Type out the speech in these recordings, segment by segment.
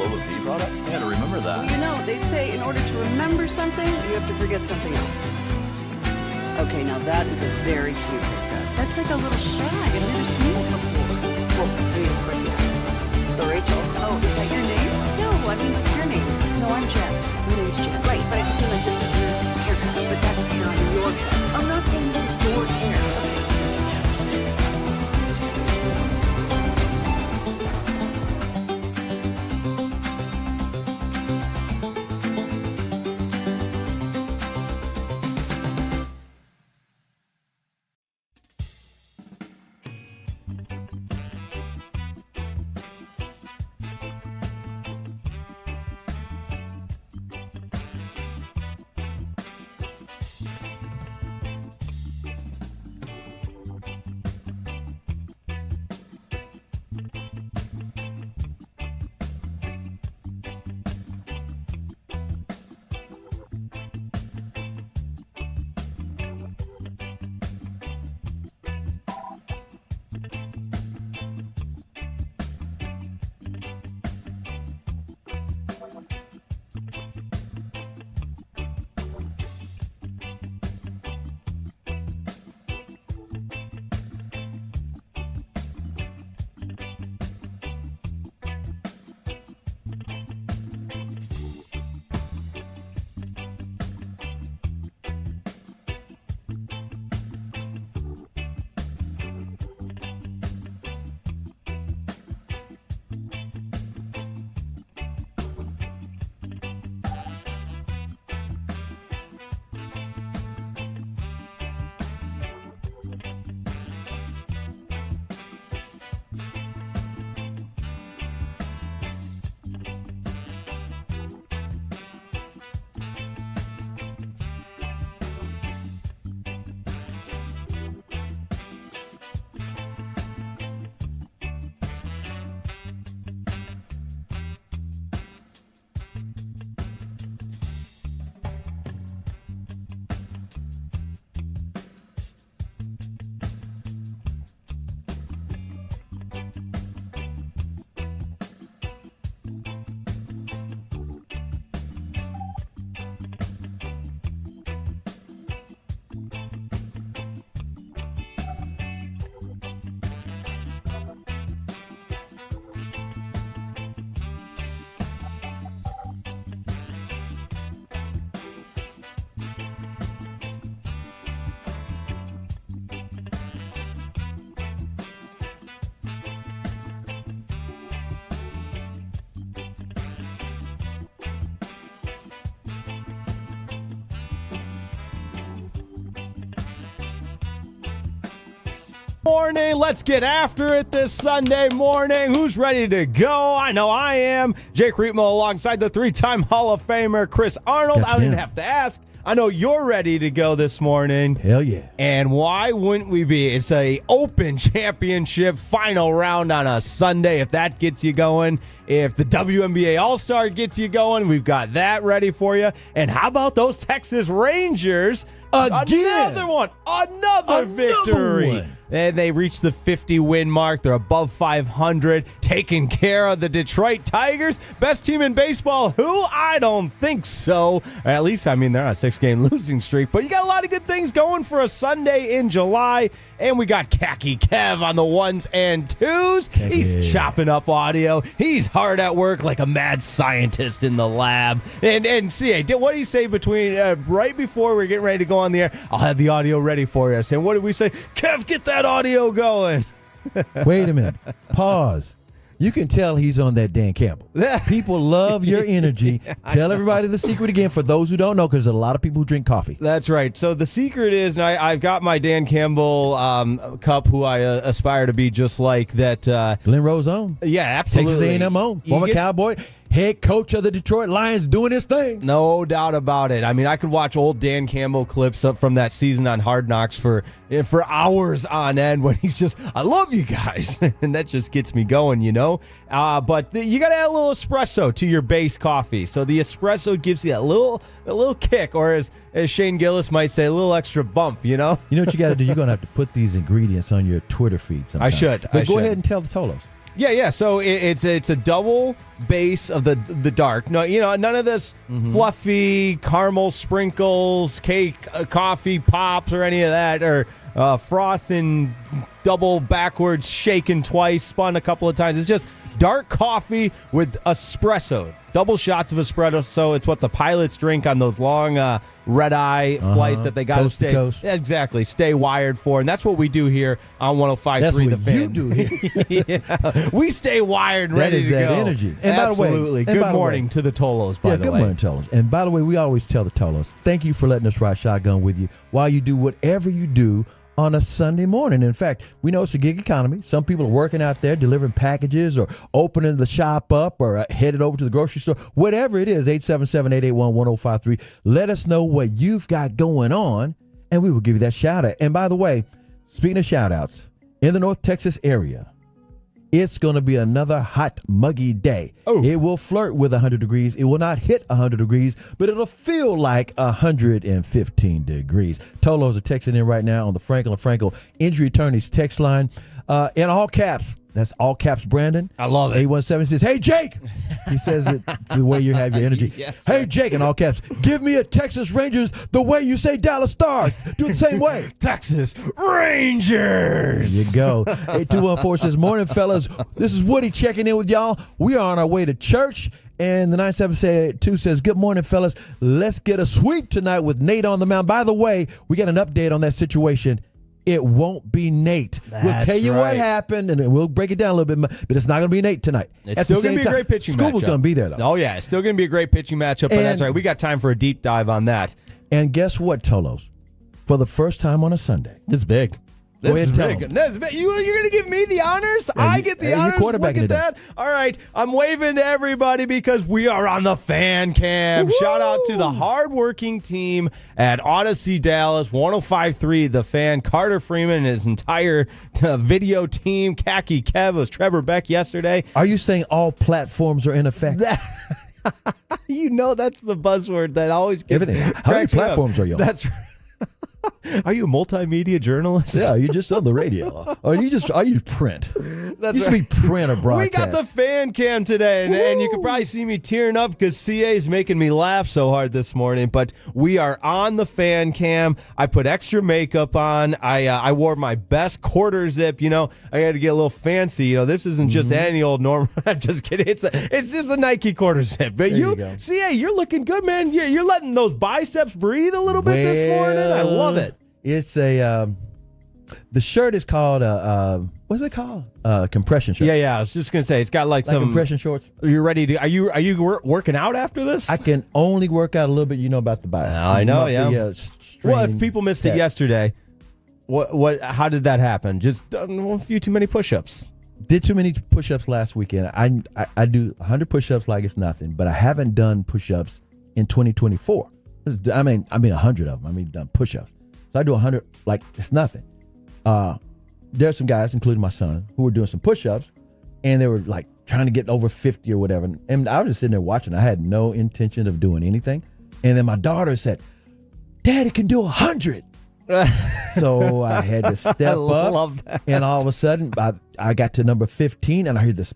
low with V products? I gotta remember that. Well, they say in order to remember something, you have to forget something else. Okay, now that is a very cute haircut. That's like a little shag. I've never seen it before. Well, I mean, of course you have. It's the Rachel. Oh, is that your name? No, I mean, what's your name? No, I'm Jen. My name's Jen. Right, but I just mean like this is your haircut. But that's not your hair. I'm not saying this is your hair. Okay. Morning. Let's get after it this Sunday morning. Who's ready to go? I know I am. Jake Reitmo alongside the three-time Hall of Famer Chris Arnold. I don't even have to ask. I know you're ready to go this morning. Hell yeah. And why wouldn't we be? It's a Open Championship final round on a Sunday. If that gets you going, if the WNBA All-Star gets you going, we've got that ready for you. And how about those Texas Rangers? Again. Another victory. One. And they reached the 50-win mark. They're above 500, taking care of the Detroit Tigers. Best team in baseball. Who? I don't think so. Or at least, I mean, they're on a 6-game losing streak. But you got a lot of good things going for a Sunday in July. And we got Khaki Kev on the ones and twos. He's chopping up audio. He's hard at work like a mad scientist in the lab. And see, what did he say between right before we're getting ready to go on the air? I'll have the audio ready for you. And what did we say? Kev, get that audio going. Wait a minute. Pause. You can tell he's on that Dan Campbell. People love your energy. Tell everybody the secret again for those who don't know, because there's a lot of people who drink coffee. That's right. So the secret is, and I've got my Dan Campbell cup, who I aspire to be just like that. Glenn Rose on. Yeah, absolutely. Texas A&M on. Former Cowboy. Head coach of the Detroit Lions doing his thing. No doubt about it. I mean, I could watch old Dan Campbell clips up from that season on Hard Knocks for hours on end when he's just, I love you guys. And that just gets me going, you know. But you got to add a little espresso to your base coffee. So the espresso gives you a little kick, or as Shane Gillis might say, a little extra bump, you know. You know what you got to do? You're going to have to put these ingredients on your Twitter feed sometime. I should. But go ahead and tell the Tolos. Yeah. So it's a double base of the dark. No, none of this fluffy caramel sprinkles, cake, coffee pops, or any of that, or froth and double backwards, shaken twice, spun a couple of times. It's just dark coffee with espresso. Double shots of espresso. It's what the pilots drink on those long red-eye flights that they got to stay. Coast. Yeah, exactly. Stay wired for. And that's what we do here on 105.3 The Fan. You do here. Yeah. We stay wired and That ready is to that go. energy. And by the way- Absolutely. and by Good the morning way- to the Tolos, by the way. Good morning, Tolos. And by the way, we always tell the Tolos, thank you for letting us ride shotgun with you while you do whatever you do on a Sunday morning. In fact, we know it's a gig economy. Some people are working out there delivering packages or opening the shop up or headed over to the grocery store. Whatever it is, 877-881-1053. Let us know what you've got going on, and we will give you that shout out. And by the way, speaking of shout outs, in the North Texas area, it's going to be another hot, muggy day. Oh. It will flirt with 100 degrees. It will not hit 100 degrees, but it'll feel like 115 degrees. Tolos are texting in right now on the Frankel and Frankel Injury Attorneys text line. In all caps, that's all caps, Brandon. I love it. 817 says, hey, Jake. He says it the way you have your energy. Yes, hey, Jake, in all caps, give me a Texas Rangers the way you say Dallas Stars. Do it the same way. Texas Rangers. There you go. 8214 says, morning, fellas. This is Woody checking in with y'all. We are on our way to church. And the 972 says, good morning, fellas. Let's get a sweep tonight with Nate on the mound. By the way, we got an update on that situation. It won't be Nate. We'll That's tell you what right. happened, and we'll break it down a little bit, but it's not going to be Nate tonight. It's At the still going to same be a great time, pitching School matchup. was going to be there, though. Oh, yeah. It's still going to be a great pitching matchup, but that's And- right. We got time for a deep dive on that. And guess what, Tolos? For the first time on a Sunday, This is big. Go ahead This and is tell big. them. This is big. You're going to give me the honors? Yeah, I you- get the you're honors? quarterbacking Look at today. that. All right. I'm waving to everybody because we are on the fan cam. Woo-hoo! Shout out to the hardworking team at Odyssey Dallas, 105.3 The Fan. Carter Freeman and his entire video team. Khaki Kev was Trevor Beck yesterday. are you saying all platforms are in effect? You know that's the buzzword that always gets Everything. How many cracks me up. platforms are you on? That's right. Are you a multimedia journalist? Yeah, you just on the radio. Are you print? That's You should be print or broadcast. We got the fan cam today, and you can probably see me tearing up because CA is making me laugh so hard this morning. But we are on the fan cam. I put extra makeup on. I wore my best quarter zip. I had to get a little fancy. This isn't just any old normal. I'm just kidding. It's just a Nike quarter zip. But you go. CA, you're looking good, man. You're letting those biceps breathe a little bit this morning. I love it. It's a the shirt is called what's it called? Compression shirt. Yeah. I was just gonna say it's got like some compression shorts. You're ready to? Are you working out after this? I can only work out a little bit. You know about the bicep. I know, yeah. Well, string if people missed tech. it yesterday, what? How did that happen? Just done a few too many push-ups. Did too many push-ups last weekend. I do 100 push-ups like it's nothing, but I haven't done push-ups in 2024. I mean 100 of them. Done push-ups. So I do 100 like it's nothing. There's some guys, including my son, who were doing some push-ups, and they were like trying to get over 50 or whatever. And I was just sitting there watching. I had no intention of doing anything. And then my daughter said, "Daddy can do 100." So I had to step up. love that. And all of a sudden, I got to number 15, and I heard this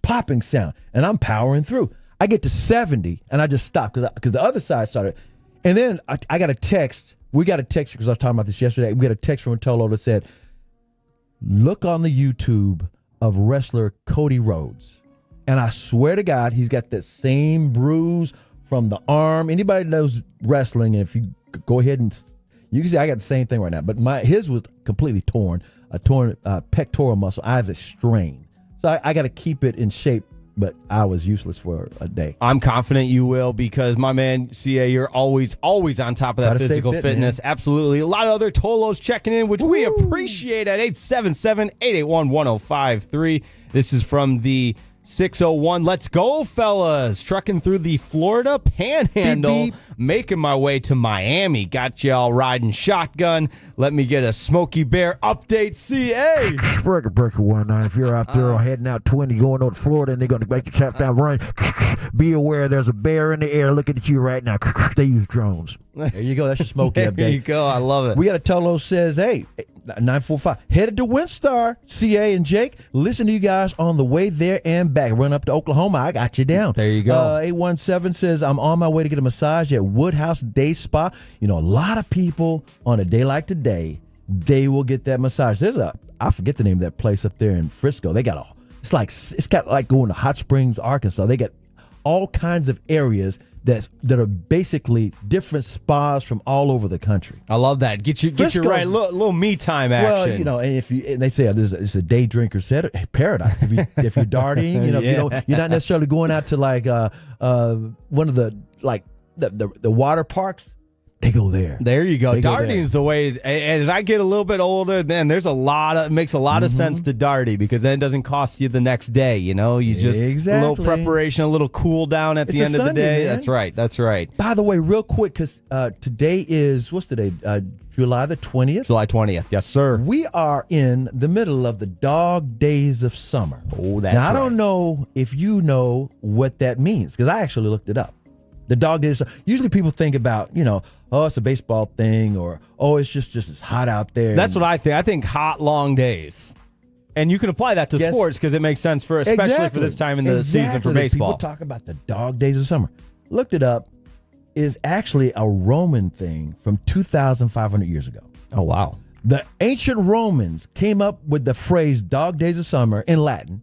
popping sound, and I'm powering through. I get to 70, and I just stopped because the other side started. And then I got a text. We got a text because I was talking about this yesterday. We got a text from Tolo that said, look on the YouTube of wrestler Cody Rhodes. And I swear to God, he's got that same bruise from the arm. Anybody that knows wrestling, and if you go ahead and you can see I got the same thing right now, but his was completely torn, a torn pectoral muscle. I have a strain. So I got to keep it in shape, but I was useless for a day. I'm confident you will because, my man, CA, you're always on top of that Gotta stay physical fit, fitness. man. Absolutely. A lot of other Tolos checking in, which we appreciate at 877-881-1053. This is from the 601. Let's go, fellas. Trucking through the Florida Panhandle, Beep, beep. making my way to Miami. Got y'all riding shotgun. Let me get a Smokey Bear update, CA. Breaker 19. If you're out there heading out 20, going over to Florida, and they're going to make you tap down run, be aware there's a bear in the air looking at you right now. They use drones. There you go. That's your Smokey There update. you go. I love it. We got a Tolo says, hey, 945. Headed to WinStar, CA and Jake. Listen to you guys on the way there and back. Run up to Oklahoma. I got you down. There you go. 817 says, I'm on my way to get a massage at Woodhouse Day Spa. You know, a lot of people on a day like today, they will get that massage. I forget the name of that place up there in Frisco. They got it's got like going to Hot Springs, Arkansas. They got all kinds of areas that are basically different spas from all over the country. I love that. Get you right. Little me time action. Well, you know, and they say it's a day drinker paradise. If you're darting, you know, you're not necessarily going out to like one of the water parks. They go there. There you go. Darting is the way. As I get a little bit older, then it makes a lot of sense to darty, because then it doesn't cost you the next day. You know, you just a little preparation, a little cool down at the end of the day. Man. That's right. By the way, real quick, because today is what's today? July the 20th. July 20th. Yes, sir. We are in the middle of the dog days of summer. Oh, that's now, I don't know if you know what that means, because I actually looked it up. The dog days. Usually people think about, you know, oh, it's a baseball thing, or oh, it's just it's hot out there. That's what I think. I think hot, long days. And you can apply that to sports, because it makes sense especially for this time in the season for baseball. People talk about the dog days of summer. Looked it up. Is actually a Roman thing from 2,500 years ago. Oh, wow. The ancient Romans came up with the phrase dog days of summer in Latin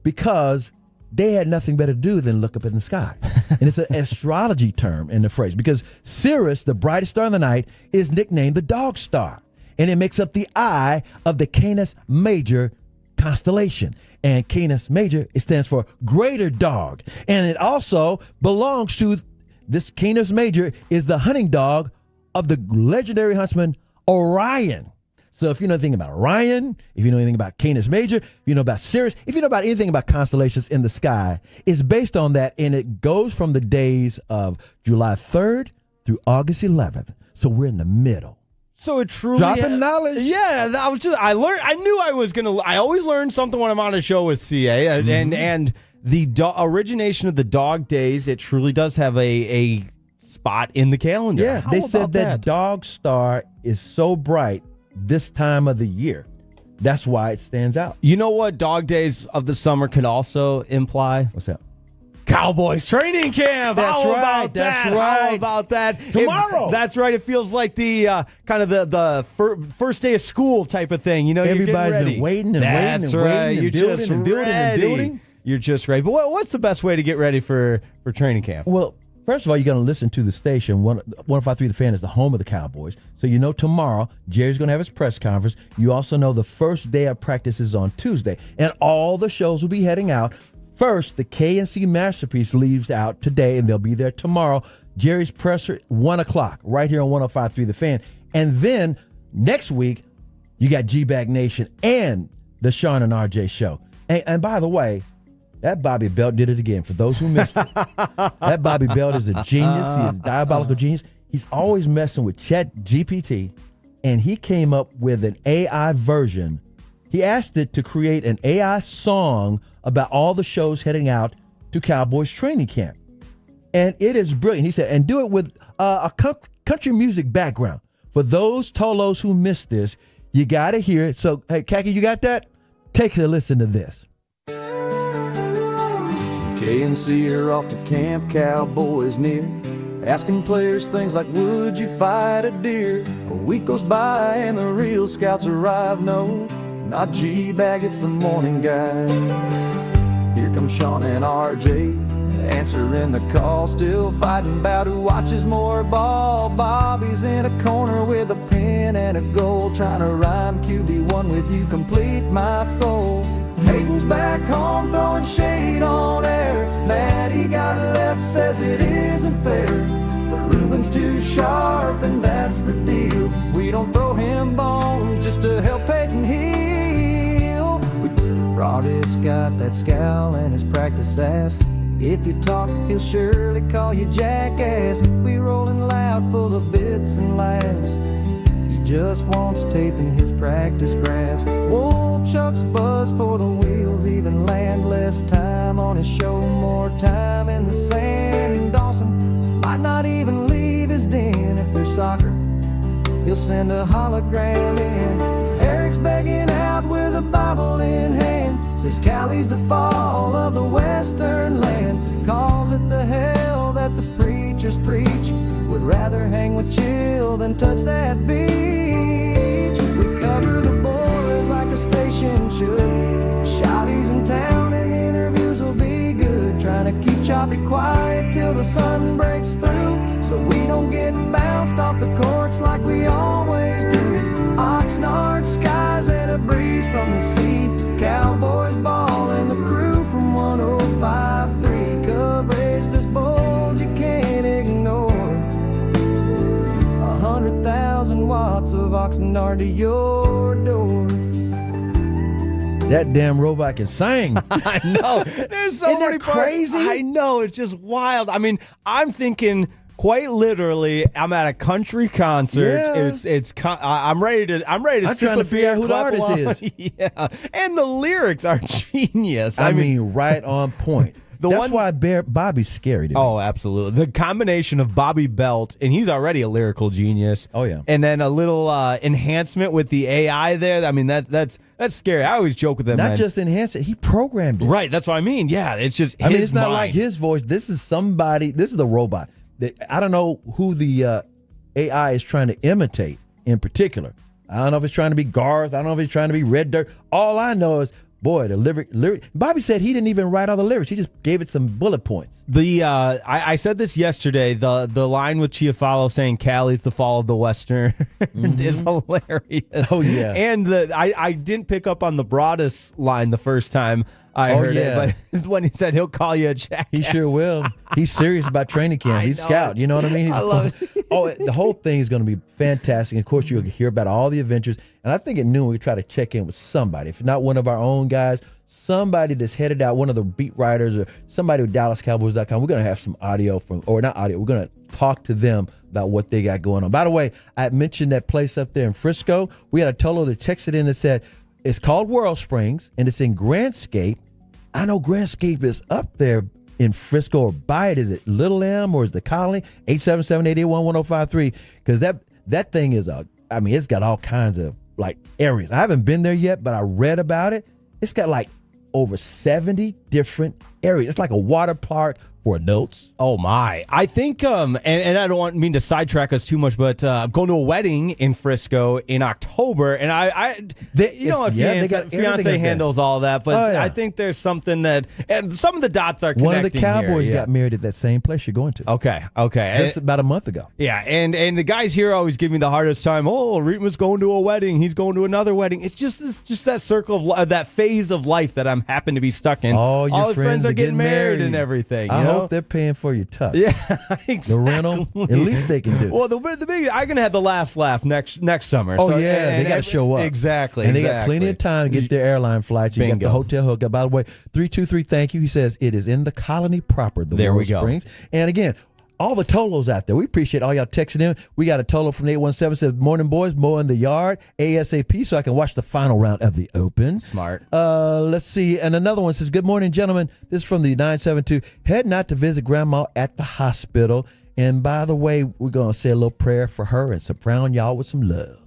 because they had nothing better to do than look up in the sky. And it's an astrology term in the phrase, because Sirius, the brightest star in the night, is nicknamed the dog star. And it makes up the eye of the Canis Major constellation. And Canis Major, it stands for greater dog. And it also belongs to, this Canis Major is the hunting dog of the legendary huntsman Orion. So if you know anything about Orion, if you know anything about Canis Major, if you know about Sirius, if you know about anything about constellations in the sky, it's based on that, and it goes from the days of July 3rd through August 11th. So we're in the middle. So it truly dropping knowledge. Yeah, I learned. I knew I was gonna. I always learn something when I'm on a show with CA, and the origination of the dog days. It truly does have a spot in the calendar. Yeah, they said that dog star is so bright this time of the year. That's why it stands out. You know what dog days of the summer could also imply? What's that? Cowboys training camp. How about that? Tomorrow. That's right. It feels like the kind of the first day of school type of thing. You know, everybody's been waiting and waiting and building. You're just ready. But what's the best way to get ready for training camp? Well, first of all, you're going to listen to the station. 105.3 The Fan is the home of the Cowboys. So you know tomorrow, Jerry's going to have his press conference. You also know the first day of practice is on Tuesday. And all the shows will be heading out. First, the KNC Masterpiece leaves out today, and they'll be there tomorrow. Jerry's presser, 1 o'clock, right here on 105.3 The Fan. And then next week, you got G-Bag Nation and the Sean and RJ show. And by the way, that Bobby Belt did it again. For those who missed it, that Bobby Belt is a genius. He is a diabolical genius. He's always messing with ChatGPT, and he came up with an AI version. He asked it to create an AI song about all the shows heading out to Cowboys training camp. And it is brilliant. He said, and do it with a country music background. For those Tolos who missed this, you got to hear it. So, hey, Kaki, you got that? Take a listen to this. KNC are off to camp, Cowboys near, asking players things like, would you fight a deer? A week goes by and the real scouts arrive. No, not G-Bag, it's the morning guy. Here come Sean and RJ, answering the call, still fighting about who watches more ball. Bobby's in a corner with a pen and a goal, trying to rhyme QB1 with you complete my soul. Hayden's back home throwing shade on air. Maddie got left, says it isn't fair. But Ruben's too sharp and that's the deal. We don't throw him bones just to help Peyton heal. Broadus got that scowl and his practice ass. If you talk, he'll surely call you jackass. We rolling loud, full of bits and laughs. He just wants tape in his practice graphs. Chuck's buzz for the wheels, even land less time on his show, more time in the sand. And Dawson might not even leave his den if there's soccer. He'll send a hologram in. Says Cali's the fall of the western land. Calls it the hell that the preachers preach. Would rather hang with chill than touch that beach. We cover the boys like a station should. Shotties in town and interviews will be good. Trying to keep choppy quiet till the sun breaks through, so we don't get bounced off the courts like we always do. Oxnard skies and a breeze from the sea. Cowboys ball and the crew from 105.3. Coverage this bold you can't ignore. 100,000 watts of Oxnard to your door. That damn robot can sing. I know. There's so Isn't many that parts. crazy? I know. It's just wild. I mean, I'm thinking quite literally, I'm at a country concert. Yeah. I'm ready to. I'm I'm stick trying to with figure out beer, who the clap artist along. is. Yeah, and the lyrics are genius. I mean, right on point. That's why Bobby's scary to me. Oh, absolutely. The combination of Bobby Belt, and he's already a lyrical genius. Oh, yeah. And then a little enhancement with the AI there. I mean, that's scary. I always joke with him. Not man. just enhance it, he programmed it. Right, that's what I mean. Yeah, it's just I mean, his it's not mind. like his voice. This is somebody, this is the robot. I don't know who the AI is trying to imitate in particular. I don't know if it's trying to be Garth. I don't know if it's trying to be Red Dirt. All I know is, boy, the lyric. Bobby said he didn't even write all the lyrics. He just gave it some bullet points. I said this yesterday. The line with Chiafalo saying "Cali's the fall of the Western" is hilarious. Oh, yeah. And I didn't pick up on the Broadus line the first time I heard it, but when he said he'll call you a jackass, He sure will. He's serious about training camp. He's know scout. it. You know what I mean? I love it. Oh, the whole thing is going to be fantastic. Of course, you'll hear about all the adventures. And I think at noon we try to check in with somebody. If not one of our own guys, somebody that's headed out, one of the beat writers or somebody with DallasCowboys.com. We're going to have some audio from, or not audio, we're going to talk to them about what they got going on. By the way, I mentioned that place up there in Frisco. We had a total that texted in that said, it's called World Springs, and it's in Grandscape. I know Grandscape is up there in Frisco or by it. Is it Little M or is the Colony? 877-881-1053. Because that thing is it's got all kinds of like areas. I haven't been there yet, but I read about it. It's got like over 70 different areas. It's like a water park for adults. Oh my! I think and I don't mean to sidetrack us too much, but I'm going to a wedding in Frisco in October, and fiance handles all that, but I think there's something that, and some of the dots are connecting. One of the Cowboys here, got married at that same place you're going to. Okay. Just about a month ago. Yeah, and the guys here always give me the hardest time. Oh, Reitman's going to a wedding. He's going to another wedding. It's just that circle of that phase of life that I'm happen to be stuck in. All your his friends are getting married and everything. I hope they're paying for your tux. Yeah, exactly. The rental, at least they can do. Well, the big, I'm gonna have the last laugh next summer. Oh, so, yeah, they got to show up. Exactly. And they got plenty of time to get their airline flights. You got the hotel hookup. By the way, 323, thank you. He says it is in the Colony proper, the World Springs. And again, all the Tolos out there, we appreciate all y'all texting in. We got a Tolo from the 817 says, morning boys, mowing the yard ASAP so I can watch the final round of the Open. Smart. Let's see. And another one says, good morning, gentlemen. This is from the 972. Heading out to visit grandma at the hospital. And by the way, we're going to say a little prayer for her and surround y'all with some love.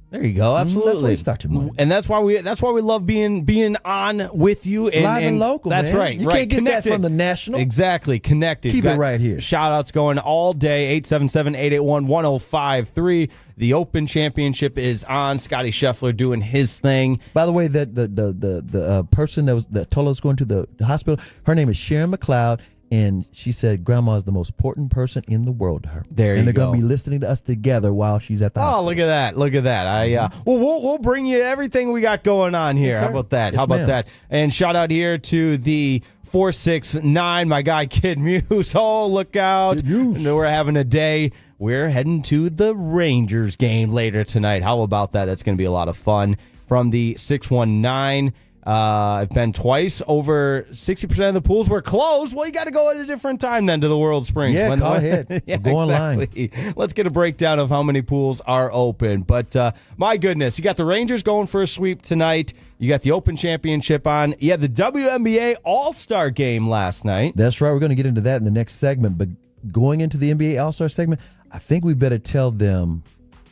There you go. Absolutely. That's where you start your morning. And that's why we love being on with you and live and local. That's man. right. You can't get that from the national. Exactly. Connected. Keep it right here. Shout outs going all day. 877-881-1053. The Open Championship is on. Scotty Scheffler doing his thing. By the way, the person that told us going to the hospital, her name is Sharon McLeod. And she said grandma is the most important person in the world to her. And they're going to be listening to us together while she's at the hospital. Oh, look at that. Look at that. We'll bring you everything we got going on here. Yes, How about that? Yes, How about ma'am. that? And shout out here to the 469, my guy Kid Muse. Oh, look out. We're having a day. We're heading to the Rangers game later tonight. How about that? That's going to be a lot of fun. From the 619, I've been twice. Over 60% of the pools were closed. Well, you got to go at a different time then to the World Springs. Yeah, call ahead. Yeah, go online. exactly. Let's get a breakdown of how many pools are open. But my goodness, you got the Rangers going for a sweep tonight. You got the Open Championship on. Yeah, the WNBA All-Star game last night. That's right. We're going to get into that in the next segment. But going into the NBA All-Star segment, I think we better tell them,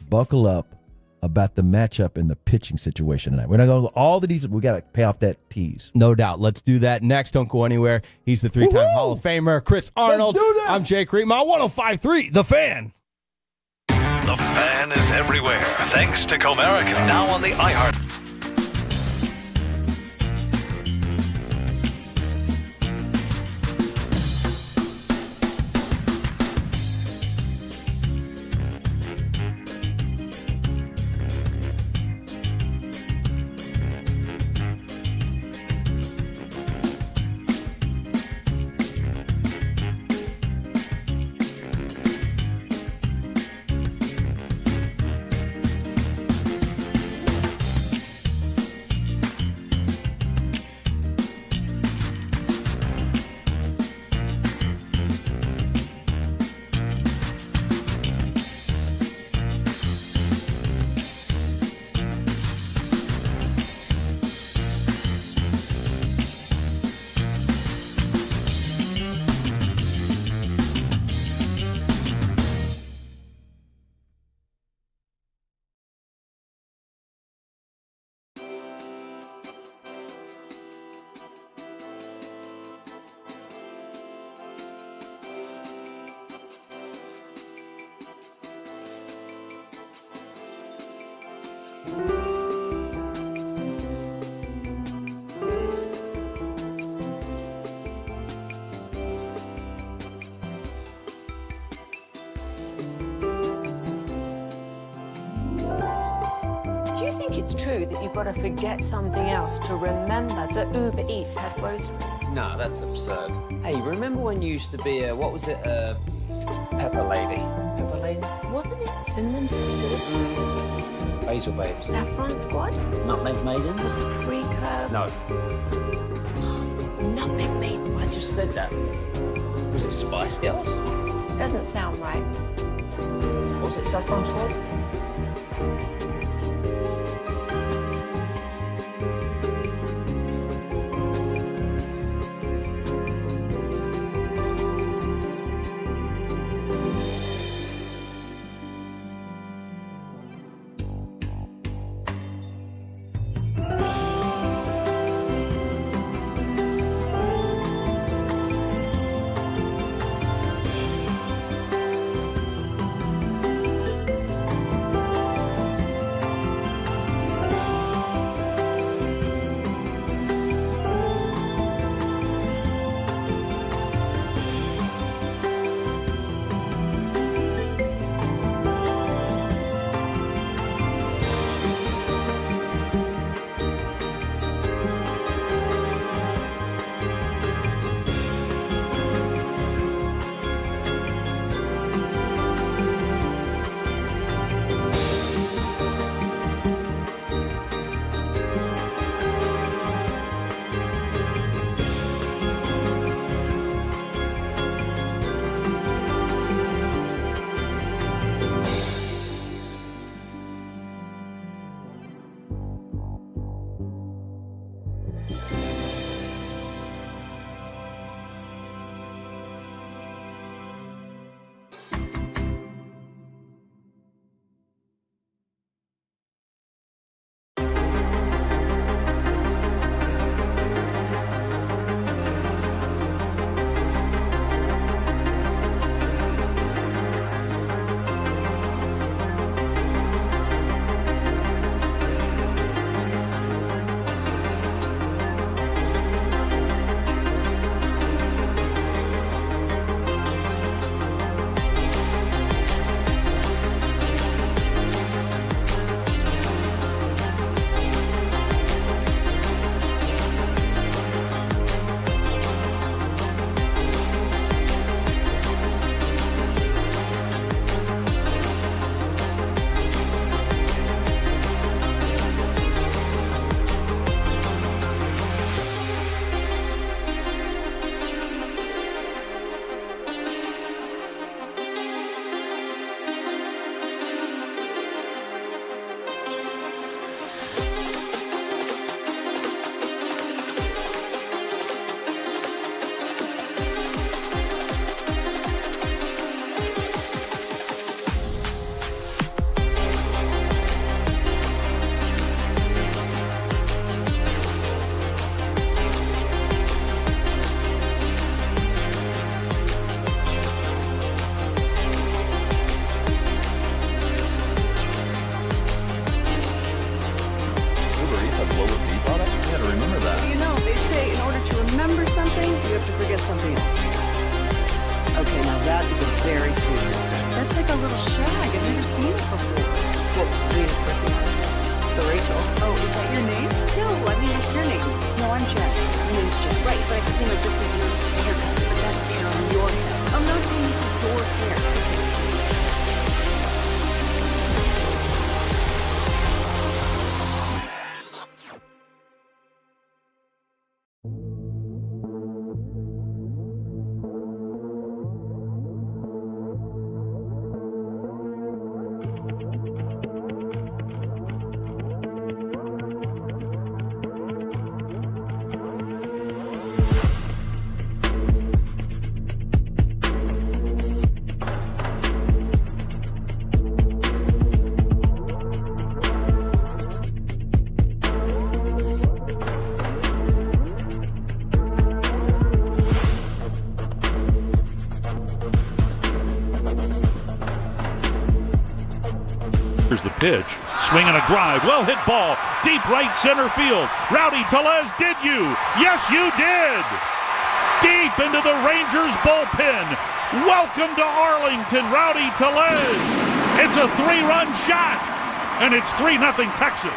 buckle up. about the matchup and the pitching situation tonight. We're not going to all the details. We got to pay off that tease. No doubt. Let's do that next. Don't go anywhere. He's the 3-time Hall of Famer, Chris Arnold. Let's do that. I'm Jake Reitma, 105.3, The Fan. The Fan is everywhere, thanks to Comerica. Now on the iHeart. Do you think it's true that you've got to forget something else to remember that Uber Eats has groceries? No, that's absurd. Hey, remember when you used to be a, what was it, Pepper Lady? Pepper Lady? Wasn't it Cinnamon Sisters? Basil Babes. Saffron Squad? Nutmeg Maidens? Pre-curb? No, Nutmeg Maiden. I just said that. Was it Spice Girls? Doesn't sound right. Was it Saffron Squad? you have to forget something else. Okay, now that is a very cute haircut. That's like a little shag. I've never seen it before. Well, I mean, of course you have. It's the Rachel. Oh, is that your name? No, I mean, it's your name. No, I'm Jen. My name's Jen. Right, but I just mean like this is your haircut. But that's hair on your head. I'm not saying this is your hair. Here's the pitch. Swing and a drive. Well hit ball. Deep right center field. Rowdy Tellez, did you? Yes, you did. Deep into the Rangers bullpen. Welcome to Arlington, Rowdy Tellez. It's a 3-run shot, and it's 3-0 Texas.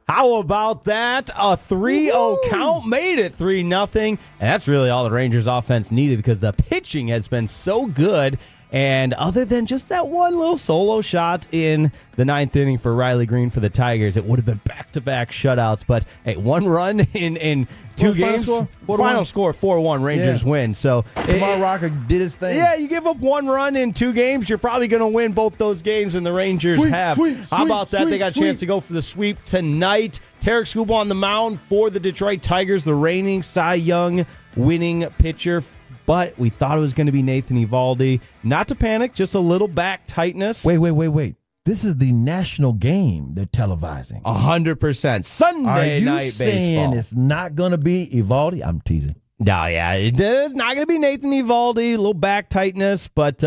How about that? A 3-0 count made it 3-0. And that's really all the Rangers offense needed because the pitching has been so good. And other than just that one little solo shot in the 9th inning for Riley Green for the Tigers, it would have been back-to-back shutouts. But hey, 1 run in 2 games. Final score 4-1. Rangers win. So Kamar Rocker did his thing. Yeah, you give up 1 run in 2 games, you're probably going to win both those games, and the Rangers have. How about that? They got a chance to go for the sweep tonight. Tarek Skubal on the mound for the Detroit Tigers, the reigning Cy Young winning pitcher. But we thought it was going to be Nathan Eovaldi. Not to panic, just a little back tightness. Wait. This is the national game they're televising. 100%. Sunday night baseball. Are you saying it's not going to be Eovaldi? I'm teasing. No, yeah, it is not going to be Nathan Eovaldi. A little back tightness, but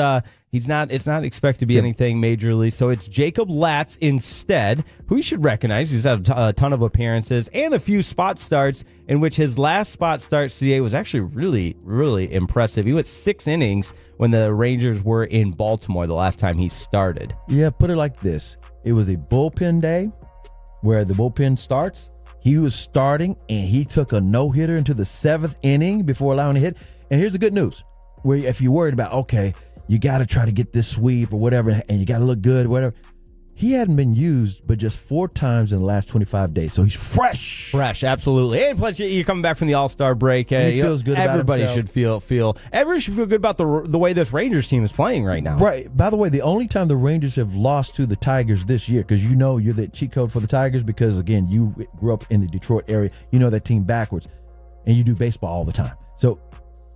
it's not expected to be anything majorly. So it's Jacob Latz instead, who you should recognize. He's had a ton of appearances and a few spot starts, in which his last spot start, CA, was actually really, really impressive. He went 6 innings when the Rangers were in Baltimore the last time he started. Yeah, put it like this. It was a bullpen day where the bullpen starts. He was starting, and he took a no-hitter into the 7th inning before allowing a hit. And here's the good news. Where if you're worried about, okay, you got to try to get this sweep or whatever, and you got to look good, whatever. He hadn't been used but just 4 times in the last 25 days, so he's fresh. Fresh, absolutely. And plus, you're coming back from the All-Star break. He feels good about everybody himself. Everybody should feel good about the way this Rangers team is playing right now. Right. By the way, the only time the Rangers have lost to the Tigers this year, because you know you're the cheat code for the Tigers because, again, you grew up in the Detroit area. You know that team backwards, and you do baseball all the time. So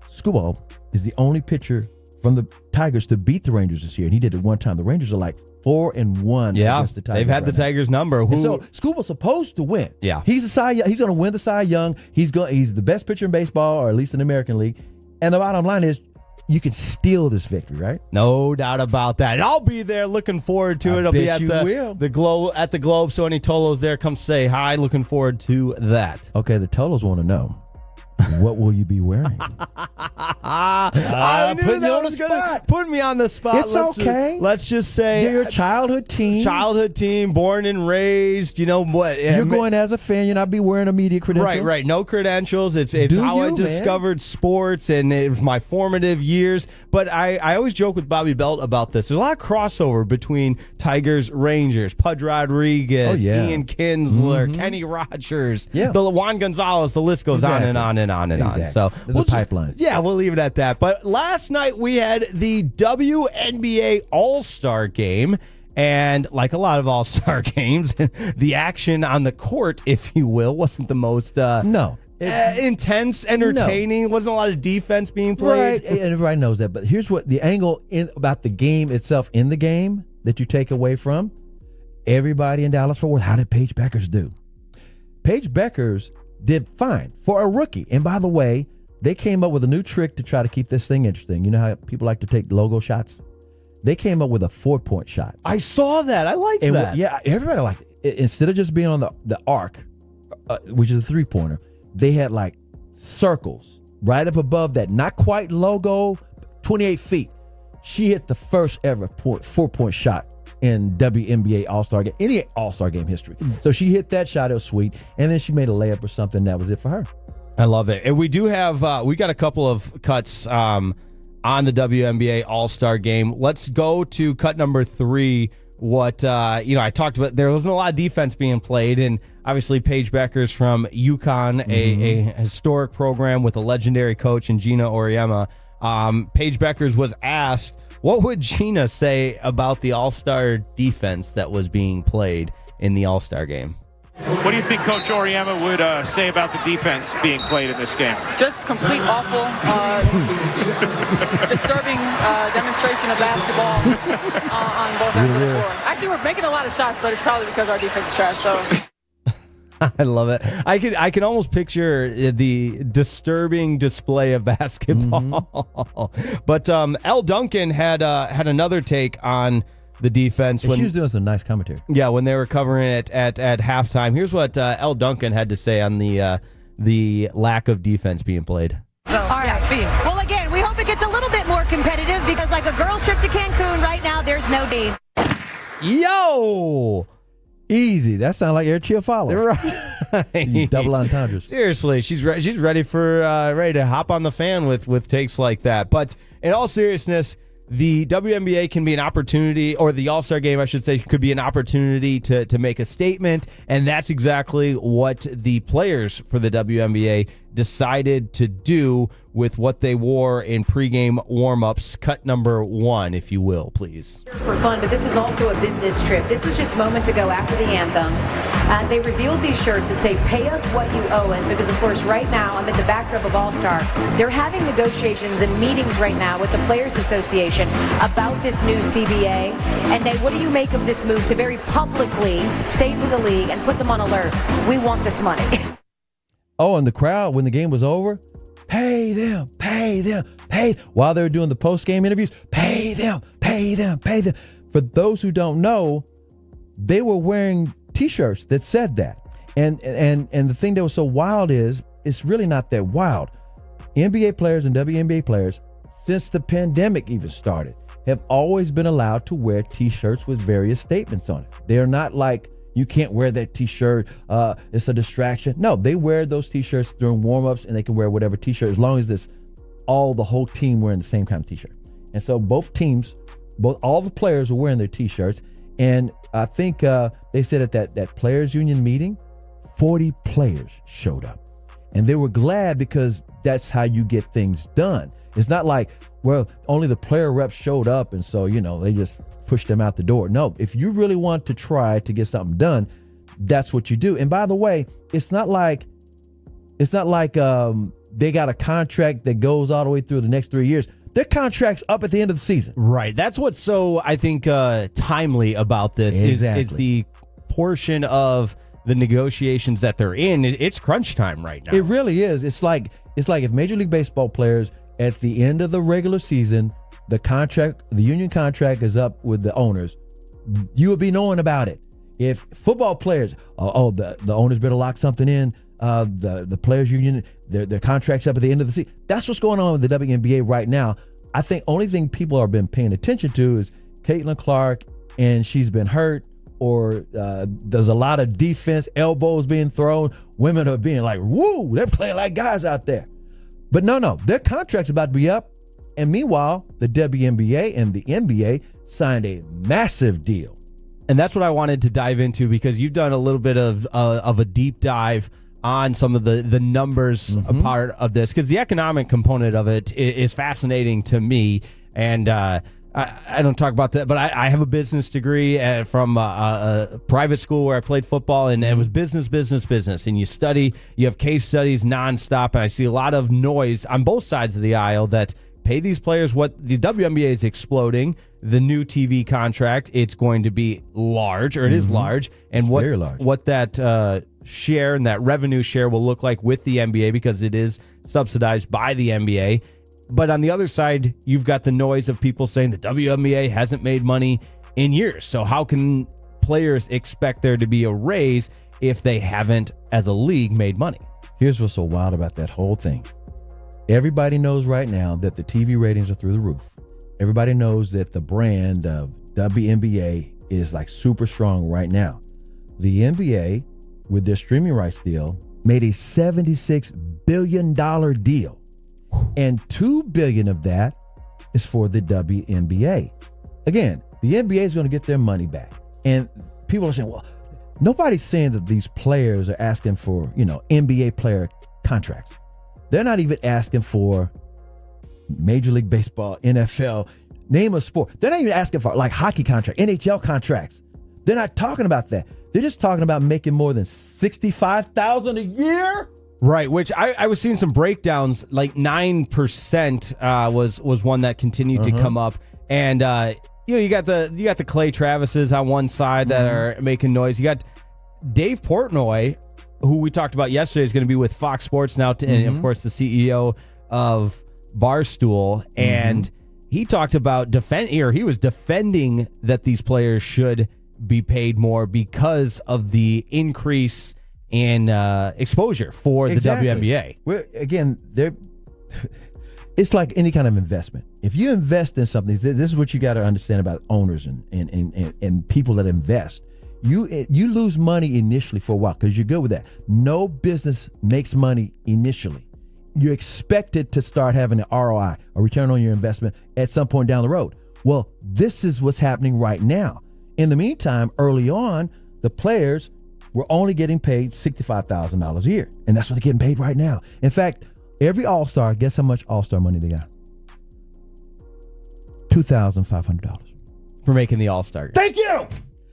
Skubal is the only pitcher from the Tigers to beat the Rangers this year, and he did it one time. The Rangers are like 4-1 against the Tigers. They've had the Tigers number. And so Skubal's supposed to win. Yeah, he's going to win the Cy Young. He's the best pitcher in baseball, or at least in the American League. And the bottom line is, you can steal this victory, right? No doubt about that. I'll be there. Looking forward to it. I'll be at the Globe. So any Tolos there, come say hi. Looking forward to that. Okay, the Tolos want to know. What will you be wearing? I knew that was going to put me on the spot. It's okay. Let's just say you're a childhood team. Born and raised. You know what? You're going as a fan. You're not be wearing a media credential. Right. No credentials. It's how I discovered sports, and it was my formative years. But I always joke with Bobby Belt about this. There's a lot of crossover between Tigers, Rangers, Pudge Rodriguez, Ian Kinsler, Kenny Rogers, the Juan Gonzalez. The list goes on and on and on and on. So there's a pipeline. We'll leave it at that. But last night we had the WNBA All-Star game. And like a lot of All-Star games, the action on the court, if you will, wasn't the most intense, entertaining. Wasn't a lot of defense being played. Right, and everybody knows that. But here's what the angle about the game itself in the game that you take away from everybody in Dallas-Fort Worth. How did Paige Beckers do? Paige Beckers did fine for a rookie. And by the way, they came up with a new trick to try to keep this thing interesting. You know how people like to take logo shots? They came up with a 4-point shot. I saw that. I liked that. Yeah, everybody liked it. Instead of just being on the arc, which is a 3-pointer, they had like circles right up above that, not quite logo, 28 feet. She hit the first ever 4-point shot in WNBA All-Star game, any All-Star game history. So she hit that shot, it was sweet, and then she made a layup or something. That was it for her. I love it. And we do have, we got a couple of cuts on the WNBA All-Star game. Let's go to cut number 3. What, I talked about, there wasn't a lot of defense being played, and obviously Paige Beckers from UConn, a historic program with a legendary coach in Gina Auriemma. Paige Beckers was asked, what would Gina say about the All-Star defense that was being played in the All-Star game? What do you think Coach Auriemma would say about the defense being played in this game? Just complete awful, disturbing demonstration of basketball on both ends of the floor. Actually, we're making a lot of shots, but it's probably because our defense is trash. So. I love it. I can almost picture the disturbing display of basketball. But Elle Duncan had another take on the defense. She was doing some nice commentary. Yeah, when they were covering it at halftime. Here's what Elle Duncan had to say on the lack of defense being played. All right. Well, again, we hope it gets a little bit more competitive because like a girls' trip to Cancun right now, there's no need. Yo! Easy. That sounds like Air Chiafalo. Right. Double entendres. Seriously, she's ready to hop on the fan with takes like that. But in all seriousness, the WNBA can be an opportunity, or the All-Star game, I should say, could be an opportunity to make a statement, and that's exactly what the players for the WNBA decided to do with what they wore in pregame warm-ups. Cut number 1, if you will, please. For fun, but this is also a business trip. This was just moments ago after the anthem. They revealed these shirts that say, pay us what you owe us, because, of course, right now, I'm at the backdrop of All-Star. They're having negotiations and meetings right now with the Players Association about this new CBA. And what do you make of this move to very publicly say to the league and put them on alert, we want this money? Oh, and the crowd, when the game was over, pay them. While they were doing the post-game interviews, pay them. For those who don't know, they were wearing T-shirts that said that. And the thing that was so wild is, it's really not that wild. NBA players and WNBA players, since the pandemic even started, have always been allowed to wear T-shirts with various statements on it. They're not like, you can't wear that T-shirt, it's a distraction. No, they wear those T-shirts during warm-ups, and they can wear whatever T-shirt as long as the whole team wearing the same kind of T-shirt. And so both teams, all the players were wearing their T-shirts. And I think they said at that players union meeting, 40 players showed up. And they were glad because that's how you get things done. It's not like, well, only the player reps showed up, and so, they just pushed them out the door. No, if you really want to try to get something done, that's what you do. And by the way, it's not like they got a contract that goes all the way through the next 3 years. Their contract's up at the end of the season. Right. That's what's so, I think, timely about this is the portion of the negotiations that they're in. It's crunch time right now. It really is. It's like if Major League Baseball players at the end of the regular season, the union contract is up with the owners, you will be knowing about it. If football players, the owners better lock something in, the players union, their contracts up at the end of the season. That's what's going on with the WNBA right now. I think only thing people have been paying attention to is Caitlin Clark, and she's been hurt, or there's a lot of defense, elbows being thrown. Women are being like, woo, they're playing like guys out there. But no, their contract's about to be up. And meanwhile, the WNBA and the NBA signed a massive deal. And that's what I wanted to dive into, because you've done a little bit of a deep dive on some of the numbers part of this, because the economic component of it is fascinating to me. And I don't talk about that, but I have a business degree from a private school where I played football, and it was business. And you have case studies nonstop, and I see a lot of noise on both sides of the aisle that pay these players what the WNBA is exploding. The new TV contract, it's going to be large, or it is large, and very large. What that share and that revenue share will look like with the NBA, because it is subsidized by the NBA. But on the other side, you've got the noise of people saying the WNBA hasn't made money in years. So how can players expect there to be a raise if they haven't, as a league, made money? Here's what's so wild about that whole thing. Everybody knows right now that the TV ratings are through the roof. Everybody knows that the brand of WNBA is like super strong right now. The NBA, with their streaming rights deal, made a $76 billion deal. And $2 billion of that is for the WNBA. Again, the NBA is going to get their money back. And people are saying, well, nobody's saying that these players are asking for, NBA player contracts. They're not even asking for Major League Baseball, NFL, name a sport. They're not even asking for like hockey contracts, NHL contracts. They're not talking about that. They're just talking about making more than $65,000 a year. Right, which I was seeing some breakdowns, like 9% was one that continued to come up. And you got the Clay Travises on one side that are making noise. You got Dave Portnoy, who we talked about yesterday, is going to be with Fox Sports now, and of course the CEO of Barstool, and he talked about he was defending that these players should be paid more because of the increase in exposure for the WNBA. Again, it's like any kind of investment. If you invest in something, this is what you got to understand about owners and people that invest. You lose money initially for a while because you're good with that. No business makes money initially. You're expected to start having an ROI, a return on your investment, at some point down the road. Well, this is what's happening right now. In the meantime, early on, the players were only getting paid $65,000 a year, and that's what they're getting paid right now. In fact, every All-Star, guess how much All-Star money they got? $2,500 for making the All-Star game. Thank you.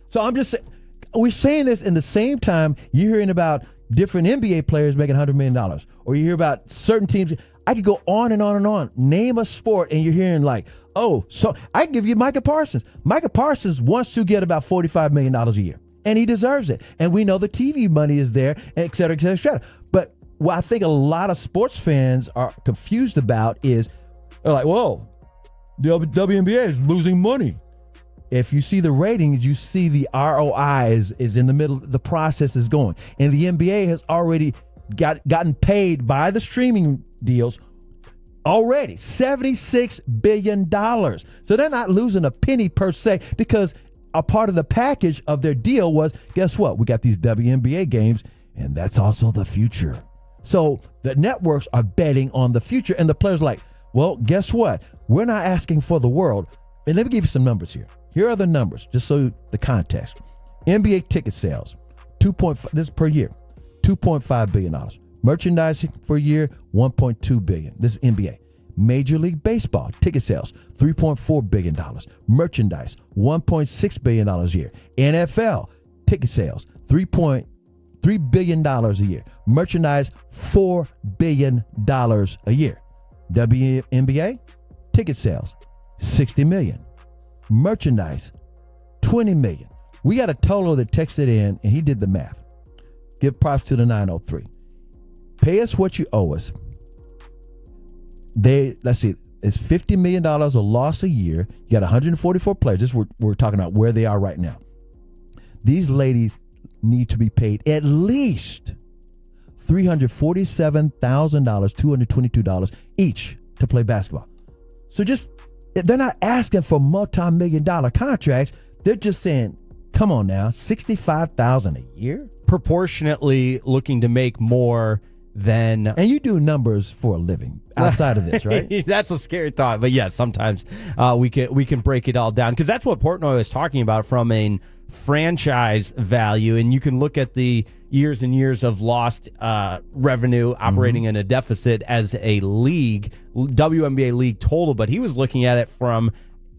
So I'm just saying, we're saying this in the same time you're hearing about different NBA players making $100 million, or you hear about certain teams. I could go on and on and on. Name a sport, and you're hearing like, oh, so I give you Micah Parsons. Micah Parsons wants to get about $45 million a year, and he deserves it. And we know the TV money is there, et cetera, et cetera, et cetera. But what I think a lot of sports fans are confused about is, they're like, whoa, the WNBA is losing money. If you see the ratings, you see the ROI is in the middle. The process is going. And the NBA has already gotten paid by the streaming deals already, $76 billion. So they're not losing a penny per se, because a part of the package of their deal was, guess what? We got these WNBA games, and that's also the future. So the networks are betting on the future, and the players are like, well, guess what? We're not asking for the world. And let me give you some numbers here. Here are the numbers, just so the context. NBA ticket sales, this is per year, $2.5 billion. Merchandising for a year, $1.2 billion. This is NBA. Major League Baseball ticket sales, $3.4 billion. Merchandise, $1.6 billion a year. NFL ticket sales, $3.3 billion a year. Merchandise, $4 billion a year. WNBA ticket sales, $60 million. Merchandise, $20 million. We got a total that texted in, and he did the math. Give props to the 903. Pay us what you owe us. Let's see, it's $50 million a loss a year. You got 144 players. This we're talking about where they are right now. These ladies need to be paid at least $347,000, $222 each to play basketball. So they're not asking for multi-million-dollar contracts. They're just saying, come on now, $65,000 a year? Proportionately looking to make more than... And you do numbers for a living outside of this, right? That's a scary thought. But yes, sometimes we can break it all down, because that's what Portnoy was talking about from a franchise value. And you can look at the years and years of lost revenue operating in a deficit as a league, WNBA league total, but he was looking at it from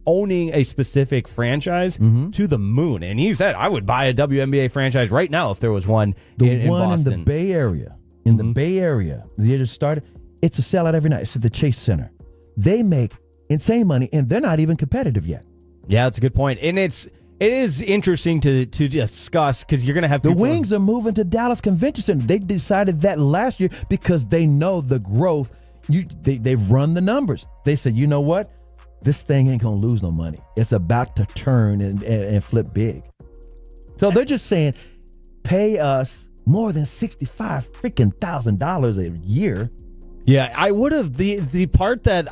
owning a specific franchise to the moon. And he said, I would buy a WNBA franchise right now if there was one in Boston. In the Bay Area. In the Bay Area, they just started. It's a sellout every night. It's at the Chase Center. They make insane money, and they're not even competitive yet. Yeah, that's a good point. And it is interesting to discuss, because you're going to have the Wings are moving to Dallas Convention Center. They decided that last year because they know the growth. They've run the numbers. They said, you know what? This thing ain't going to lose no money. It's about to turn and flip big. So they're just saying, pay us more than $65,000 a year. Yeah, I would have. The part that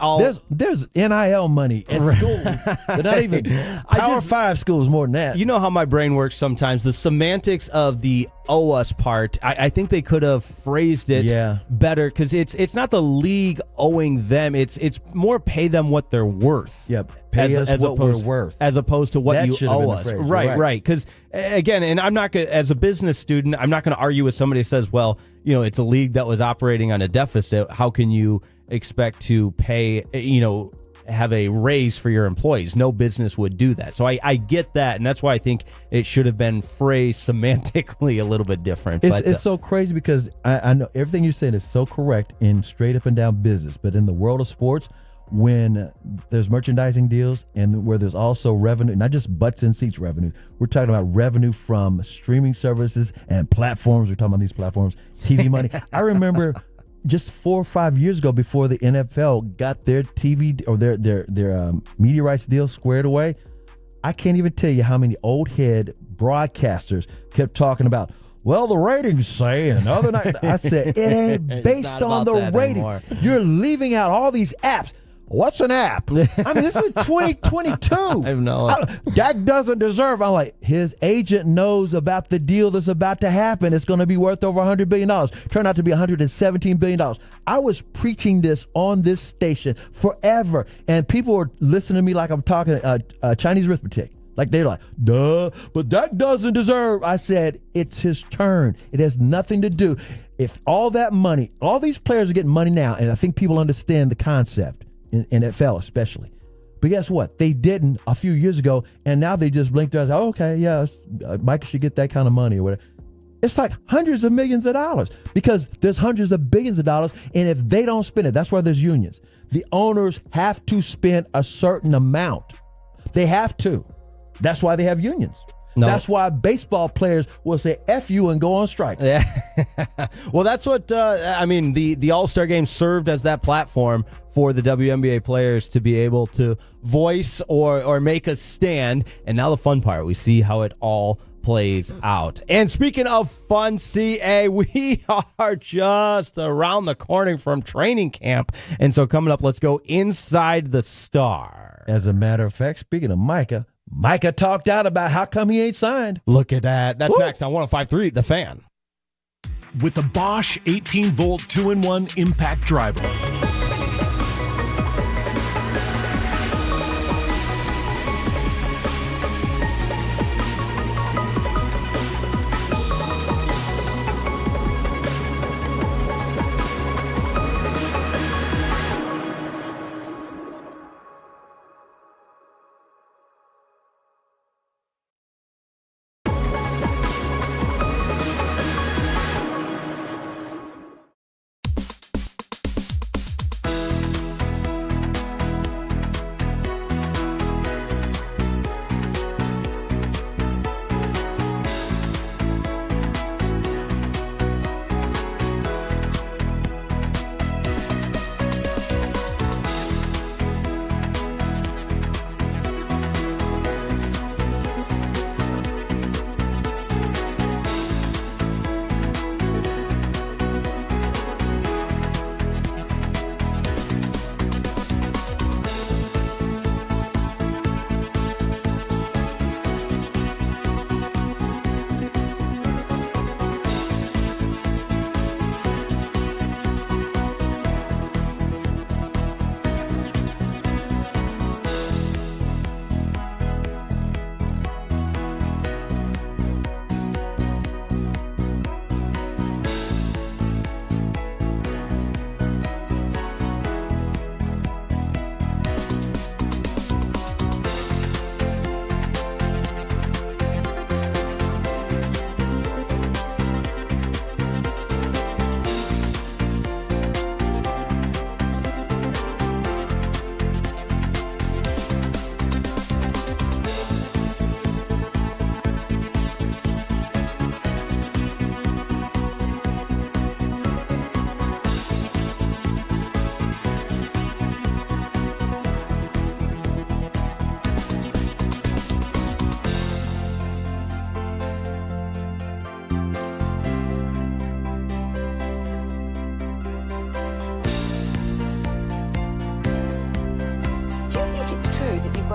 there's NIL money at schools. They're not even Power 5 schools more than that. You know how my brain works sometimes. The semantics of the owe us part, I think they could have phrased it better, because it's not the league owing them. It's more pay them what they're worth. Yep, pay us what we're worth, as opposed to what that you owe us. Right. Because again, and I'm not gonna, as a business student, I'm not going to argue with somebody who says, well, it's a league that was operating on a deficit. How can you expect to pay, have a raise for your employees? No business would do that. So I get that, and that's why I think it should have been phrased semantically a little bit different. It's so crazy, because I know everything you said is so correct in straight up and down business, but in the world of sports, when there's merchandising deals and where there's also revenue, not just butts and seats revenue, we're talking about revenue from streaming services and platforms. We're talking about these platforms, TV money. I remember just 4 or 5 years ago, before the NFL got their TV or their media rights deal squared away, I can't even tell you how many old head broadcasters kept talking about, well, the ratings say, and the other night. I said, it ain't based on the ratings. Anymore. You're leaving out all these apps. What's an app? I mean, this is 2022. I know. Dak doesn't deserve. I'm like, his agent knows about the deal that's about to happen. It's going to be worth over $100 billion. Turned out to be $117 billion. I was preaching this on this station forever, and people were listening to me like I'm talking Chinese arithmetic. Like, they're like, duh, but Dak doesn't deserve. I said, it's his turn. It has nothing to do. If all that money, all these players are getting money now, and I think people understand the concept. In NFL especially. But guess what? They didn't a few years ago, and now they just blinked their eyes. Oh, okay, yeah, Mike should get that kind of money or whatever. It's like hundreds of millions of dollars, because there's hundreds of billions of dollars, and if they don't spend it, that's why there's unions. The owners have to spend a certain amount. They have to. That's why they have unions. No. That's why baseball players will say F you and go on strike. Yeah. Well, that's what, the All-Star game served as that platform for the WNBA players to be able to voice or make a stand. And now the fun part, we see how it all plays out. And speaking of fun, CA, we are just around the corner from training camp. And so coming up, let's go inside the Star. As a matter of fact, speaking of Micah talked out about how come he ain't signed. Look at that. That's next on 105.3 The Fan. With the Bosch 18-volt 2-in-1 impact driver.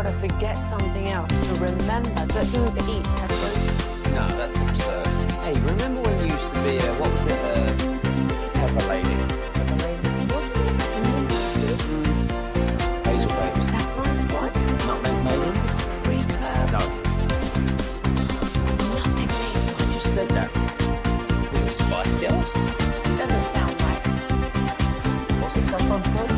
got to forget something else to remember that Uber Eats has groceries. No, that's absurd. Hey, remember when you used to be what was it, Pepper Lady? Pepper Lady? Hazel Babes. Saffron Squad? Nutmeg Maidens? Pre-curve? No. Nutmeg Maidens. I just said that. Was it Spice Girls? Doesn't sound right. Was it Saffron Squad?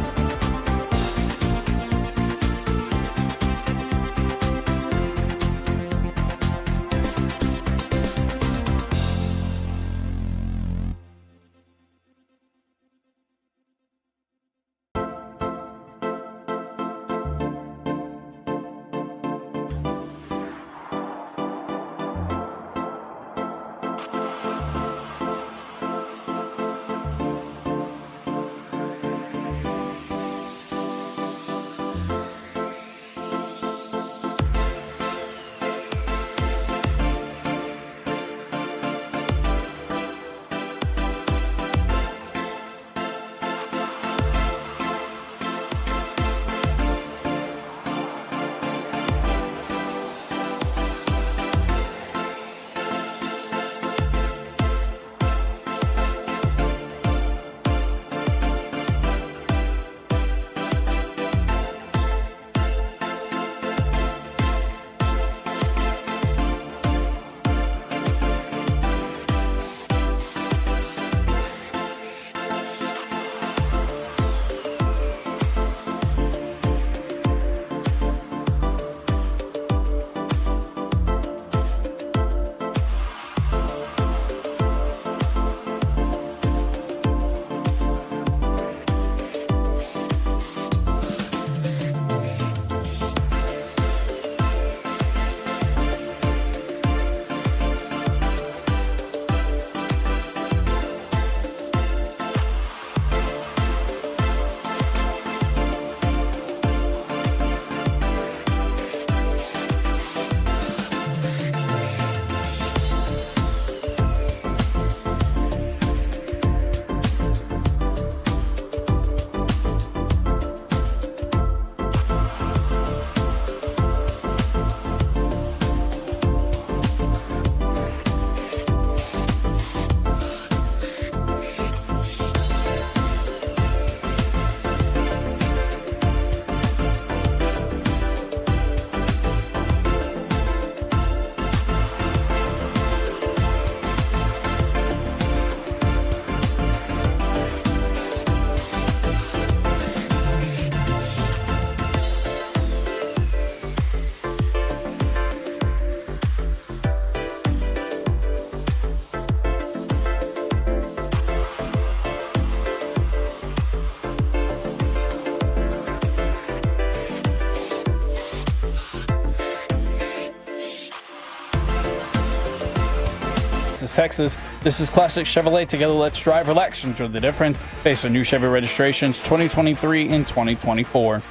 This is Texas. This is Classic Chevrolet. Together, let's drive, relax, and enjoy the difference based on new Chevy registrations 2023 and 2024.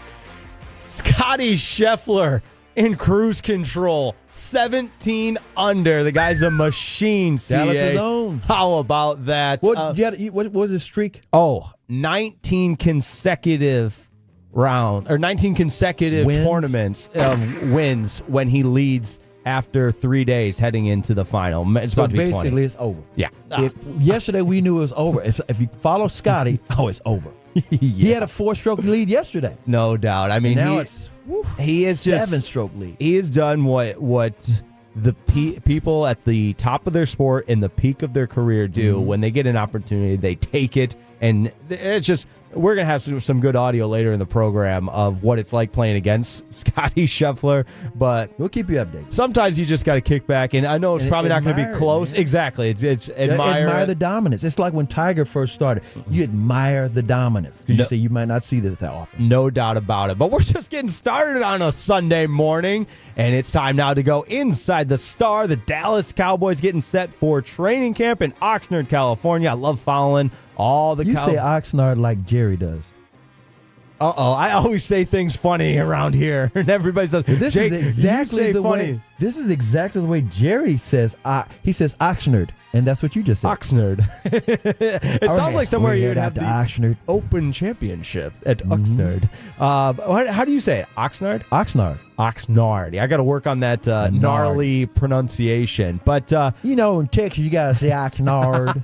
Scotty Scheffler in cruise control, 17 under. The guy's a machine, CA. Dallas' own. How about that? What was his streak? 19 consecutive round or 19 consecutive tournaments of wins when he leads after 3 days heading into the final. It's about to be 20. Basically, it's over. Yeah. Yesterday, we knew it was over. If you follow Scotty, it's over. He had a 4-stroke lead yesterday. No doubt. I mean, now he is just 7-stroke lead. He has done what the people at the top of their sport and the peak of their career do. When they get an opportunity, they take it, and it's just. We're going to have some good audio later in the program of what it's like playing against Scotty Scheffler, but we'll keep you updated. Sometimes you just got to kick back, and I know it's probably not going to be close. Man. Exactly. It's admire the dominance. It's like when Tiger first started. You admire the dominance. You say you might not see this that often. No doubt about it. But we're just getting started on a Sunday morning, and it's time now to go inside the Star. The Dallas Cowboys getting set for training camp in Oxnard, California. I love following all the You say Oxnard like Jerry does. I always say things funny around here, and everybody says, this Jake, is exactly you say the funny. way. This is exactly the way Jerry says. He says Oxnard, and that's what you just said. Oxnard. It sounds like somewhere you'd have the Oxnard Open Championship at Oxnard. How do you say it? Oxnard? Oxnard. Oxnard. I got to work on that gnarly pronunciation. But in Texas you gotta say Oxnard,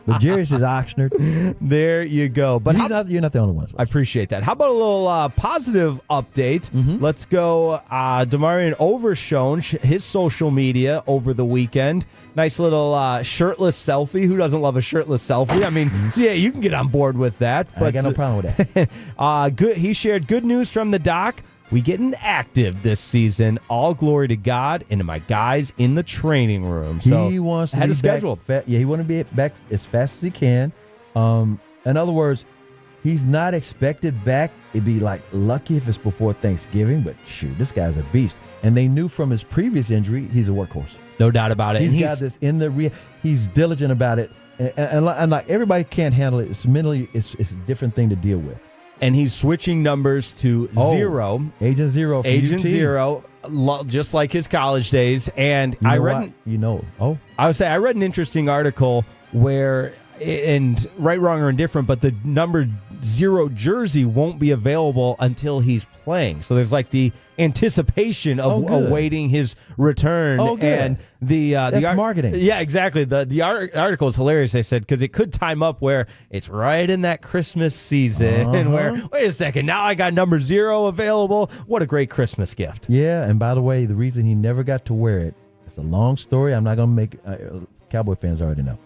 but Jerry says Oxnard. There you go. But you're not the only one. I appreciate that. How about a little positive update? Let's go. Demarion Overshone, his social media over the weekend. Nice little shirtless selfie. Who doesn't love a shirtless selfie? I mean, yeah, you can get on board with that. But I got no problem with that. Good. He shared good news from the doc. We getting active this season. All glory to God and to my guys in the training room. So he wants to had be a schedule. He want to be back as fast as he can. In other words, he's not expected back. It'd be like lucky if it's before Thanksgiving, but shoot, this guy's a beast. And they knew from his previous injury, he's a workhorse. No doubt about it. He's got this in the he's diligent about it. And like everybody can't handle it. It's mentally, it's a different thing to deal with. And he's switching numbers to zero. Agent Zero. Agent Zero, just like his college days. And I read I would say I read an interesting article where, and right, wrong, or indifferent, but the number 0 jersey won't be available until he's playing. So there's like the anticipation of awaiting his return. And that's marketing. Yeah, exactly. The article is hilarious. They said because it could time up where it's right in that Christmas season where, wait a second, now I got number 0 available. What a great Christmas gift. Yeah, and by the way, the reason he never got to wear it, it's a long story. I'm not going to make Cowboy fans already know.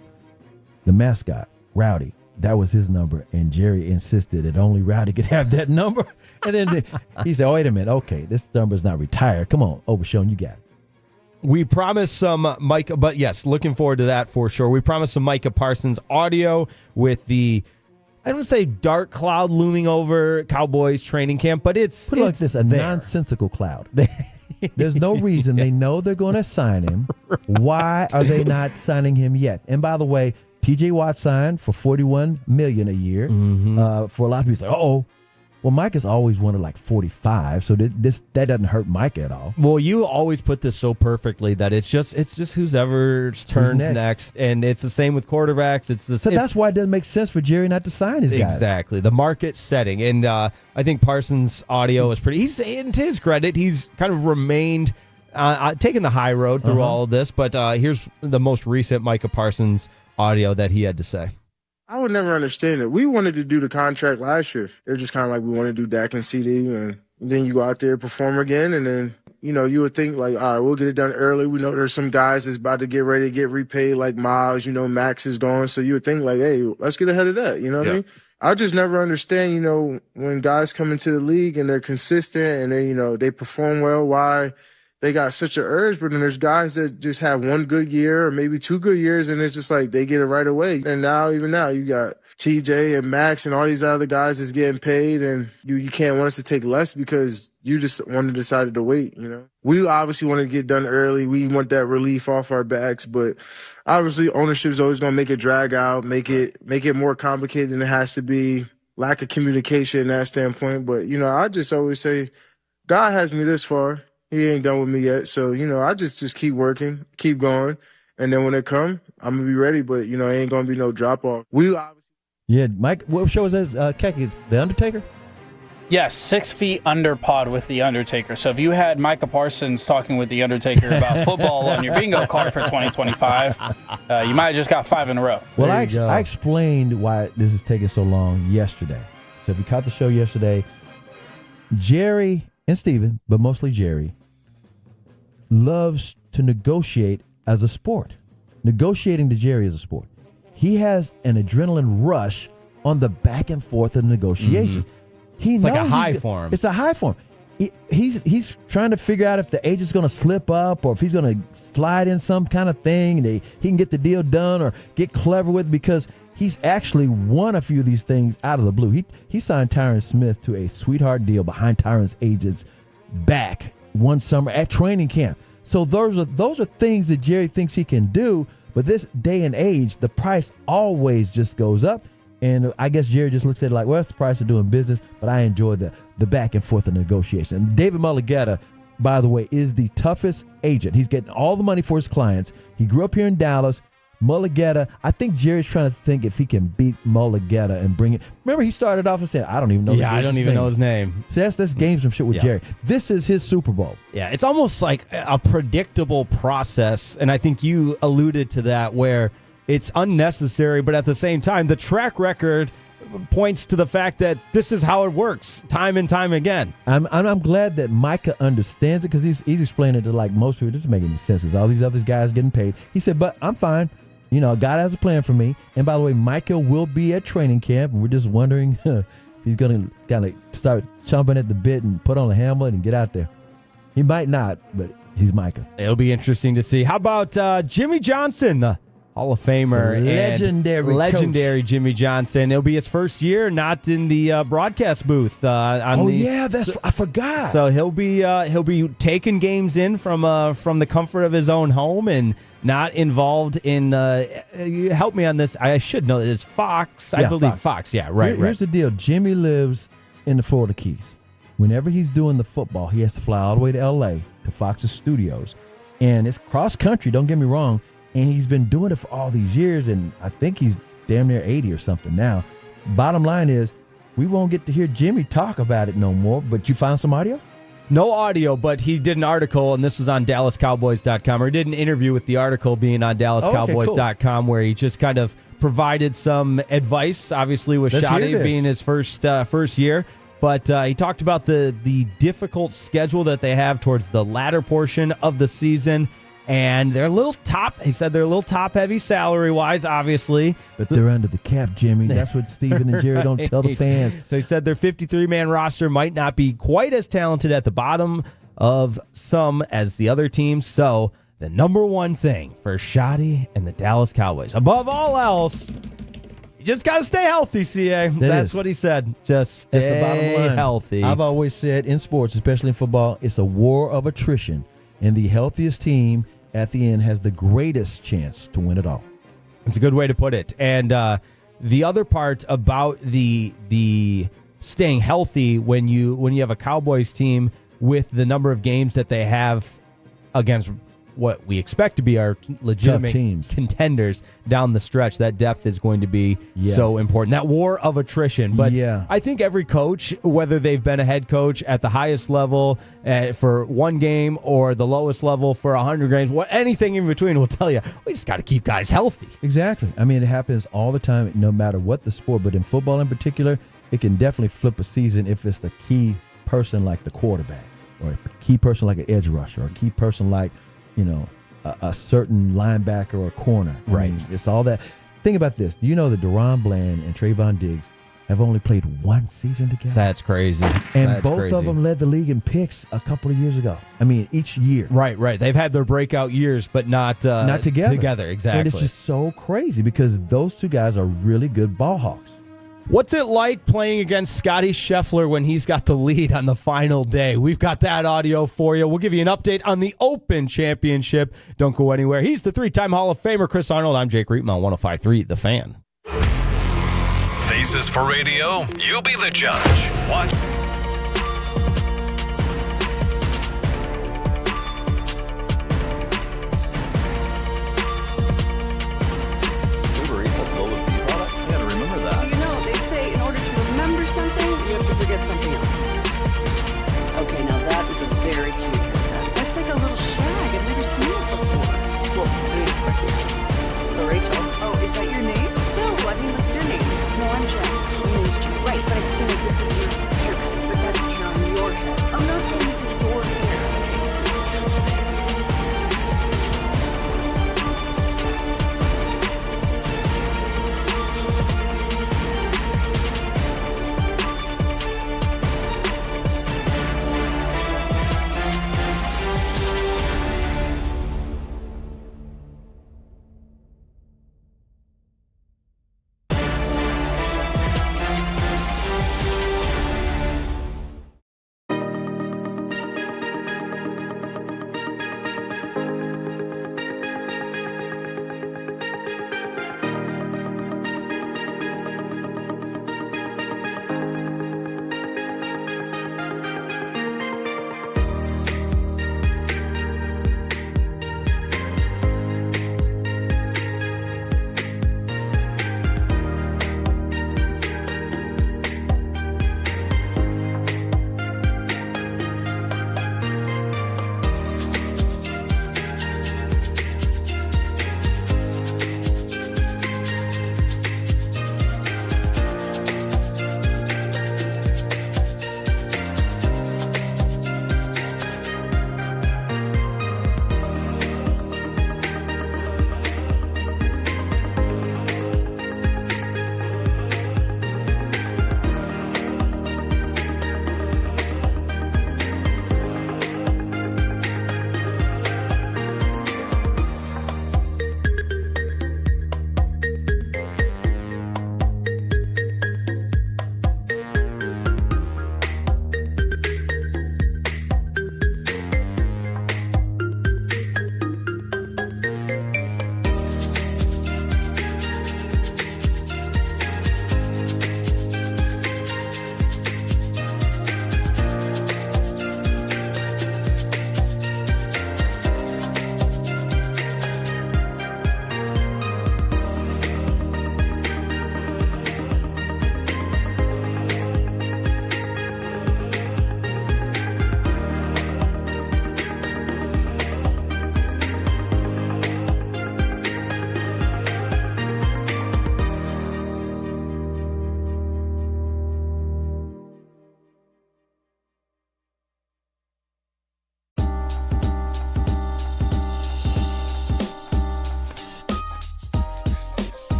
The mascot, Rowdy, that was his number, and Jerry insisted that only Rowdy could have that number. And then he said, wait a minute, okay, this number's not retired. Come on, Overshone, you got it. We promised some Micah, but yes, looking forward to that for sure. We promised some Micah Parsons audio with the, I don't want to say dark cloud looming over Cowboys training camp, but it's like this, a nonsensical cloud. There's no reason. They know they're going to sign him. Why are they not signing him yet? And by the way, T.J. Watt signed for $41 million a year. For a lot of people, like, well, Mike has always wanted like 45, so that doesn't hurt Mike at all. Well, you always put this so perfectly that it's just whoever's turns next, and it's the same with quarterbacks. That's why it doesn't make sense for Jerry not to sign his guys. Exactly, the market setting, and I think Parsons' audio is pretty. He's, and to his credit, he's kind of remained taking the high road through all of this. But here's the most recent Micah Parsons audio that he had to say. I would never understand it. We wanted to do the contract last year. They're just kind of like, we want to do Dak and CD, and then you go out there, perform again, and then, you would think like, all right, we'll get it done early. We know there's some guys that's about to get ready to get repaid, like Miles, Max is gone. So you would think like, hey, let's get ahead of that. You know what I mean? I just never understand, when guys come into the league and they're consistent and they, they perform well, why they got such an urge, but then there's guys that just have one good year or maybe 2 good years, and it's just like they get it right away. And even now, you got TJ and Max and all these other guys that's getting paid, and you can't want us to take less because you just decided to wait, We obviously want to get done early. We want that relief off our backs, but obviously ownership is always going to make it drag out, make it more complicated than it has to be, lack of communication in that standpoint. But, I just always say, God has me this far. He ain't done with me yet. So, I just keep working, keep going. And then when it come, I'm going to be ready. But, it ain't going to be no drop off. Yeah, Mike, what show is this? Keki, is The Undertaker? Yes, 6 feet under pod with The Undertaker. So if you had Micah Parsons talking with The Undertaker about football on your bingo card for 2025, you might have just got 5 in a row. Well, I explained why this is taking so long yesterday. So if you caught the show yesterday, Jerry and Steven, but mostly Jerry, loves to negotiate as a sport. Negotiating to Jerry is a sport. He has an adrenaline rush on the back and forth of negotiations. It's like a high for him. It's a high for him. He's trying to figure out if the agent's going to slip up or if he's going to slide in some kind of thing and he can get the deal done or get clever with it, because he's actually won a few of these things out of the blue. He signed Tyron Smith to a sweetheart deal behind Tyron's agent's back one summer at training camp. So those are things that Jerry thinks he can do, but this day and age, the price always just goes up. And I guess Jerry just looks at it like, well, it's the price of doing business, but I enjoy the back and forth of negotiation. And David Mulligetta by the way, is the toughest agent. He's getting all the money for his clients. He grew up here in Dallas. Mulligetta, I think Jerry's trying to think if he can beat Mulligetta and bring it. Remember, he started off and said, I don't even know I don't even know his name. So that's gamesmanship with Jerry. This is his Super Bowl. Yeah, it's almost like a predictable process, and I think you alluded to that, where it's unnecessary, but at the same time, the track record points to the fact that this is how it works time and time again. I'm glad that Micah understands it, because he's explaining it to like most people. It doesn't make any sense because all these other guys getting paid. He said, but I'm fine. You know, God has a plan for me. And by the way, Micah will be at training camp, and we're just wondering if he's going to kind of start chomping at the bit and put on a helmet and get out there. He might not, but he's Micah. It'll be interesting to see. How about Jimmy Johnson, the Hall of Famer, legendary Jimmy Johnson? It'll be his first year not in the broadcast booth. I forgot. So he'll be taking games in from the comfort of his own home and not involved in. You help me on this. I should know it's Fox. I believe Fox. Yeah, right. Here's the deal. Jimmy lives in the Florida Keys. Whenever he's doing the football, he has to fly all the way to L.A. to Fox's studios, and it's cross country. Don't get me wrong. And he's been doing it for all these years, and I think he's damn near 80 or something now. Bottom line is, we won't get to hear Jimmy talk about it no more, but you found some audio? No audio, but he did an article, and this is on DallasCowboys.com, or he did an interview with the article being on DallasCowboys.com, where he just kind of provided some advice, obviously with Shadi being his first year. But he talked about the difficult schedule that they have towards the latter portion of the season. And they're a little top. He said they're a little top-heavy salary-wise, obviously. But they're under the cap, Jimmy. That's what Steven and Jerry don't tell the fans. So he said their 53-man roster might not be quite as talented at the bottom of some as the other teams. So the number one thing for Shadi and the Dallas Cowboys, above all else, you just got to stay healthy, CA. That's what he said. Just stay the bottom line. Healthy. I've always said in sports, especially in football, it's a war of attrition. And the healthiest team at the end has the greatest chance to win it all. It's a good way to put it. And the other part about the staying healthy when you have a Cowboys team with the number of games that they have against what we expect to be our legitimate teams, contenders down the stretch, that depth is going to be so important. That war of attrition. But I think every coach, whether they've been a head coach at the highest level for one game or the lowest level for 100 games, anything in between, will tell you, we just got to keep guys healthy. Exactly. I mean, it happens all the time, no matter what the sport. But in football in particular, it can definitely flip a season if it's the key person like the quarterback, or a key person like an edge rusher, or a key person like a certain linebacker or corner. Right. I mean, it's all that. Think about this. Do you know that Deron Bland and Trayvon Diggs have only played one season together? That's crazy. And both of them led the league in picks a couple of years ago. I mean, each year. Right. They've had their breakout years, but not together. Exactly. And it's just so crazy because those two guys are really good ball hawks. What's it like playing against Scotty Scheffler when he's got the lead on the final day? We've got that audio for you. We'll give you an update on the Open Championship. Don't go anywhere. He's the three-time Hall of Famer, Chris Arnold. I'm Jake Reitman, 105.3 The Fan. Faces for radio, you be the judge. Watch. Forget something else. Okay, now that is a very cute haircut. That's like a little shag. I've never seen it before. Well, I mean, of course you have. So, Rachel. Oh, is that your name? No, I mean, what's your name? No, I'm Jen. My name's Jen. Right, but I just feel like this is your haircut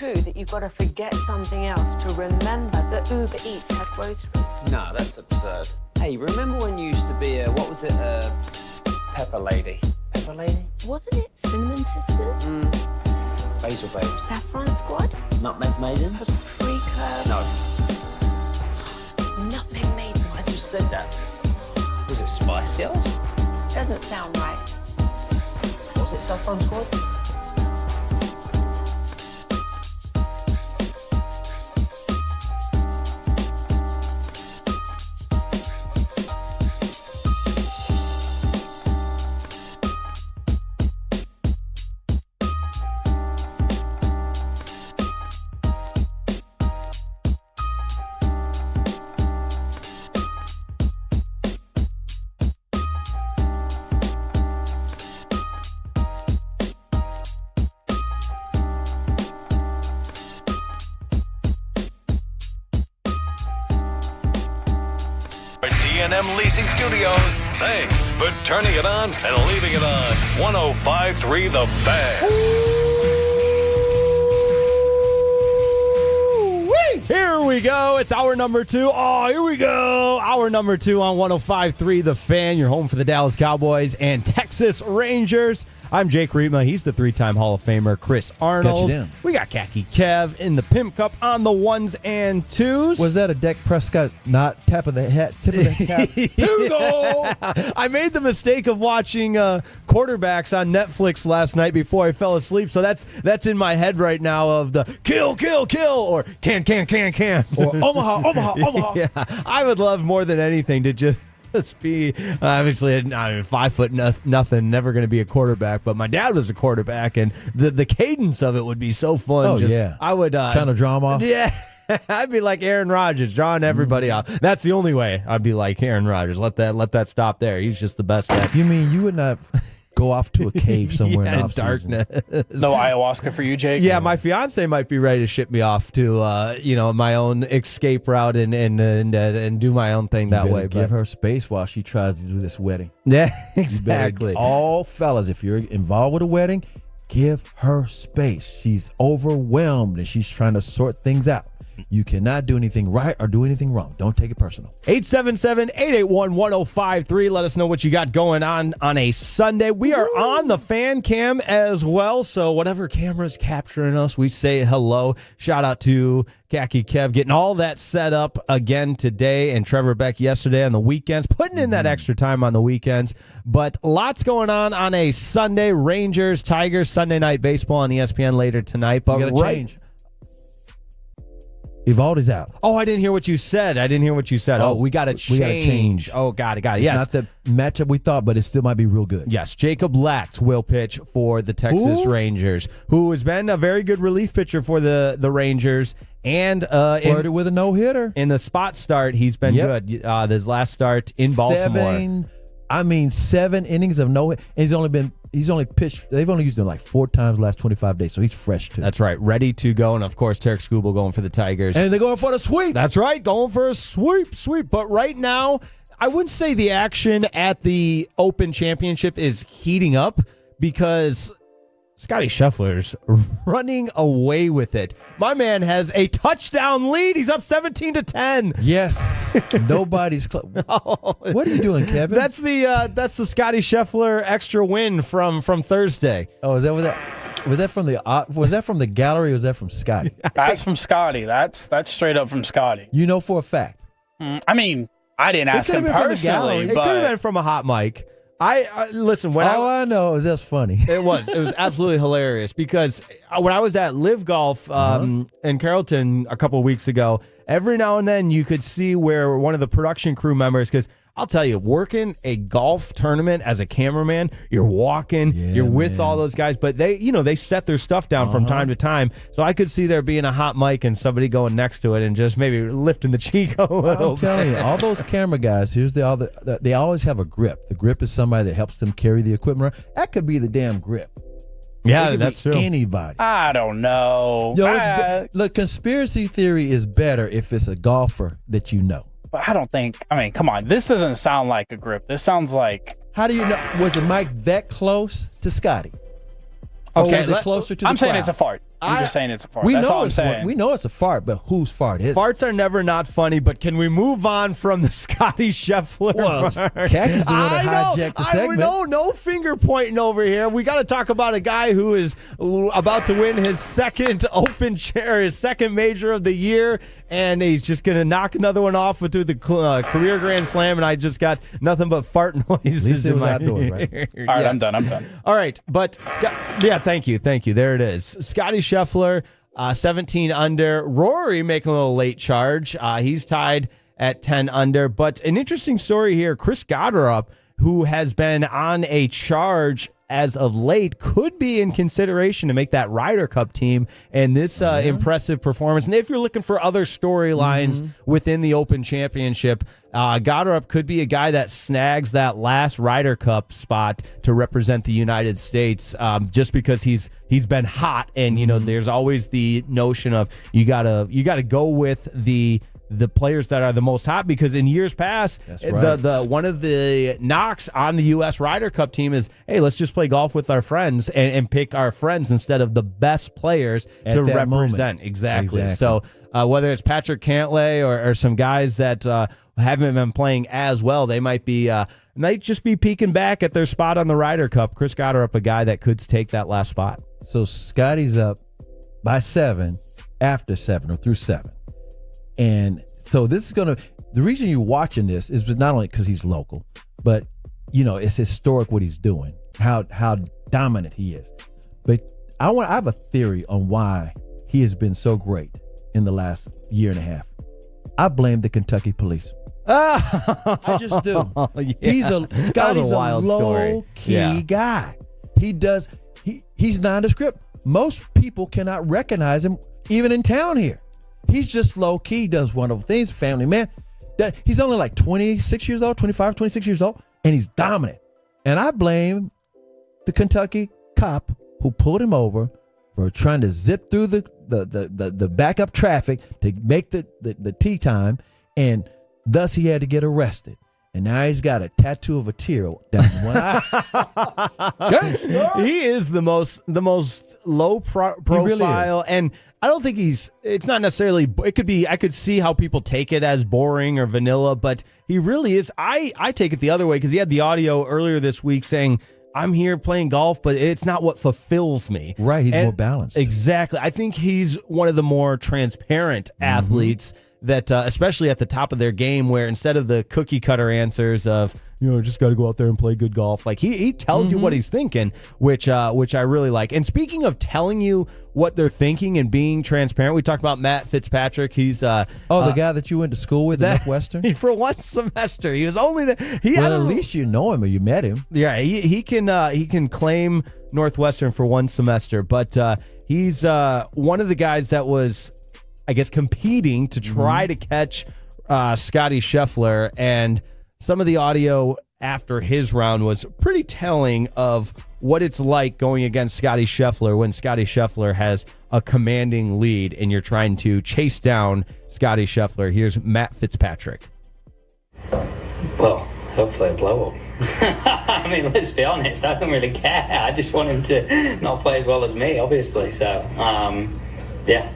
true that you've got to forget something else to remember that Uber Eats has groceries? No, that's absurd. Hey, remember when you used to be a, what was it, Pepper Lady? Pepper Lady? Wasn't it Cinnamon Sisters? Basil Babes. Saffron Squad? Nutmeg Maidens? Paprika? No, Nutmeg Maidens? I just said that. Was it Spice Girls? Doesn't sound right. Was it Saffron Squad? D&M Leasing Studios. Thanks for turning it on and leaving it on. 105.3 The Fan. Here we go. It's hour number 2. Oh, here we go. Hour number 2 on 105.3 The Fan. You're home for the Dallas Cowboys and Texas Rangers. I'm Jake Rietma. He's the 3-time Hall of Famer, Chris Arnold. Got you down. We got Khaki Kev in the Pimp Cup on the 1s and 2s. Was that a Dak Prescott not tip of the hat? Here we go. I made the mistake of watching quarterbacks on Netflix last night before I fell asleep, so that's in my head right now of the kill, kill, kill, or can, Or Omaha. Yeah, I would love more than anything to just be obviously 5 foot nothing, never going to be a quarterback, but my dad was a quarterback, and the cadence of it would be so fun. Oh, yeah. I would Kind of draw 'em off. Yeah. I'd be like Aaron Rodgers, drawing everybody off. That's the only way I'd be like Aaron Rodgers. Let that stop there. He's just the best guy. You mean you would not go off to a cave somewhere in in off-season? darkness? No ayahuasca for you, Jake? Yeah, my fiance might be ready to ship me off to my own escape route and do my own thing that way. Give her space while she tries to do this wedding. Yeah, exactly. All fellas, if you're involved with a wedding, give her space. She's overwhelmed and she's trying to sort things out. You cannot do anything right or do anything wrong. Don't take it personal. 877-881-1053. Let us know what you got going on a Sunday. We are on the fan cam as well, so whatever camera's capturing us, we say hello. Shout out to Khaki Kev getting all that set up again today, and Trevor Beck yesterday on the weekends, putting in that extra time on the weekends. But lots going on a Sunday. Rangers, Tigers, Sunday Night Baseball on ESPN later tonight. But you gotta change. Evaldi's out. Oh, I didn't hear what you said. Oh, we got to change. We got to change. Oh, got it. It's Yes. not the matchup we thought, but it still might be real good. Yes, Jacob Latz will pitch for the Texas Rangers, who has been a very good relief pitcher for the Rangers. And flirted with a no-hitter. In the spot start, he's been good. His last start in Baltimore. 7 innings of no hit. He's only pitched. They've only used him like 4 times the last 25 days, so he's fresh too. That's right, ready to go. And of course, Tarek Skubal going for the Tigers. And they're going for the sweep. That's right, going for a sweep. But right now, I wouldn't say the action at the Open Championship is heating up because Scotty Scheffler's running away with it. My man has a touchdown lead. He's up 17-10. Yes. Nobody's close. What are you doing, Kevin? That's the Scotty Scheffler extra win from Thursday. Oh, is that what that was that from the gallery or was that from Scotty? That's from Scotty. That's straight up from Scotty. You know for a fact. I mean, I didn't ask him personally. It could have been from a hot mic. I listen. I know is that's funny. It was absolutely hilarious because when I was at Live Golf in Carrollton a couple of weeks ago, every now and then you could see where one of the production crew members, because I'll tell you, working a golf tournament as a cameraman, you're walking, you're with all those guys, but they set their stuff down from time to time. So I could see there being a hot mic and somebody going next to it and just maybe lifting the cheek a little. I'm telling you, all those camera guys, they always have a grip. The grip is somebody that helps them carry the equipment around. That could be the damn grip. Yeah, that's true. Anybody. I don't know. Look, conspiracy theory is better if it's a golfer that you know. But I don't think, come on. This doesn't sound like a grip. This sounds like... How do you know? Was the mic that close to Scotty? Okay, or was it closer to the I'm saying crowd? it's a fart. I'm just saying it's a fart. We That's know all I'm it's saying. we know it's a fart, but whose fart is it? Farts are never not funny, but can we move on from the Scotty Scheffler? Well, Khakis the one that hijacked the segment. No finger pointing over here. We got to talk about a guy who is about to win his second Open chair, his second major of the year, and he's just going to knock another one off with the career Grand Slam, and I just got nothing but fart noises in my outdoors, right? All right, I'm done. All right, but thank you. There it is. Scotty Scheffler, 17 under. Rory making a little late charge. He's tied at 10 under. But an interesting story here, Chris Goddard, who has been on a charge as of late, could be in consideration to make that Ryder Cup team and this impressive performance. And if you're looking for other storylines within the Open Championship, Goddard could be a guy that snags that last Ryder Cup spot to represent the United States, just because he's been hot. And there's always the notion of you gotta go with the players that are the most hot, because in years past, the one of the knocks on the U.S. Ryder Cup team is, hey, let's just play golf with our friends and pick our friends instead of the best players to represent. Moment. Exactly. So whether it's Patrick Cantlay or some guys that haven't been playing as well, they might just be peeking back at their spot on the Ryder Cup. Chris Goddard, a guy that could take that last spot. So Scotty's up by 7 after 7 or through 7. And so this is the reason you're watching this is not only because he's local, but it's historic what he's doing, how dominant he is. But I have a theory on why he has been so great in the last year and a half. I blame the Kentucky police. I just do. Yeah. Scotty's a wild low-key guy. He's nondescript. Most people cannot recognize him even in town here. He's just low-key, does wonderful things, family man. He's only like 26 years old, 25, 26 years old, and he's dominant. And I blame the Kentucky cop who pulled him over for trying to zip through the backup traffic to make the tee time, and thus he had to get arrested. And now he's got a tattoo of a tear down one eye. He is the most low profile, really is. And I don't think it's not necessarily, it could be, I could see how people take it as boring or vanilla, but he really is. I take it the other way, because he had the audio earlier this week saying, I'm here playing golf, but it's not what fulfills me. Right, he's more balanced. Exactly. I think he's one of the more transparent athletes that, especially at the top of their game, where instead of the cookie cutter answers of, just got to go out there and play good golf, like he tells you what he's thinking, which I really like. And speaking of telling you what they're thinking and being transparent, we talked about Matt Fitzpatrick. He's the guy that you went to school with at Northwestern? For one semester. He was only there. At least you know him or you met him. Yeah, he can claim Northwestern for one semester, but he's one of the guys that was, I guess, competing to try to catch Scotty Scheffler, and some of the audio after his round was pretty telling of what it's like going against Scotty Scheffler when Scotty Scheffler has a commanding lead and you're trying to chase down Scotty Scheffler. Here's Matt Fitzpatrick. Well, hopefully I blow up. I mean, let's be honest, I don't really care. I just want him to not play as well as me, obviously. So, yeah.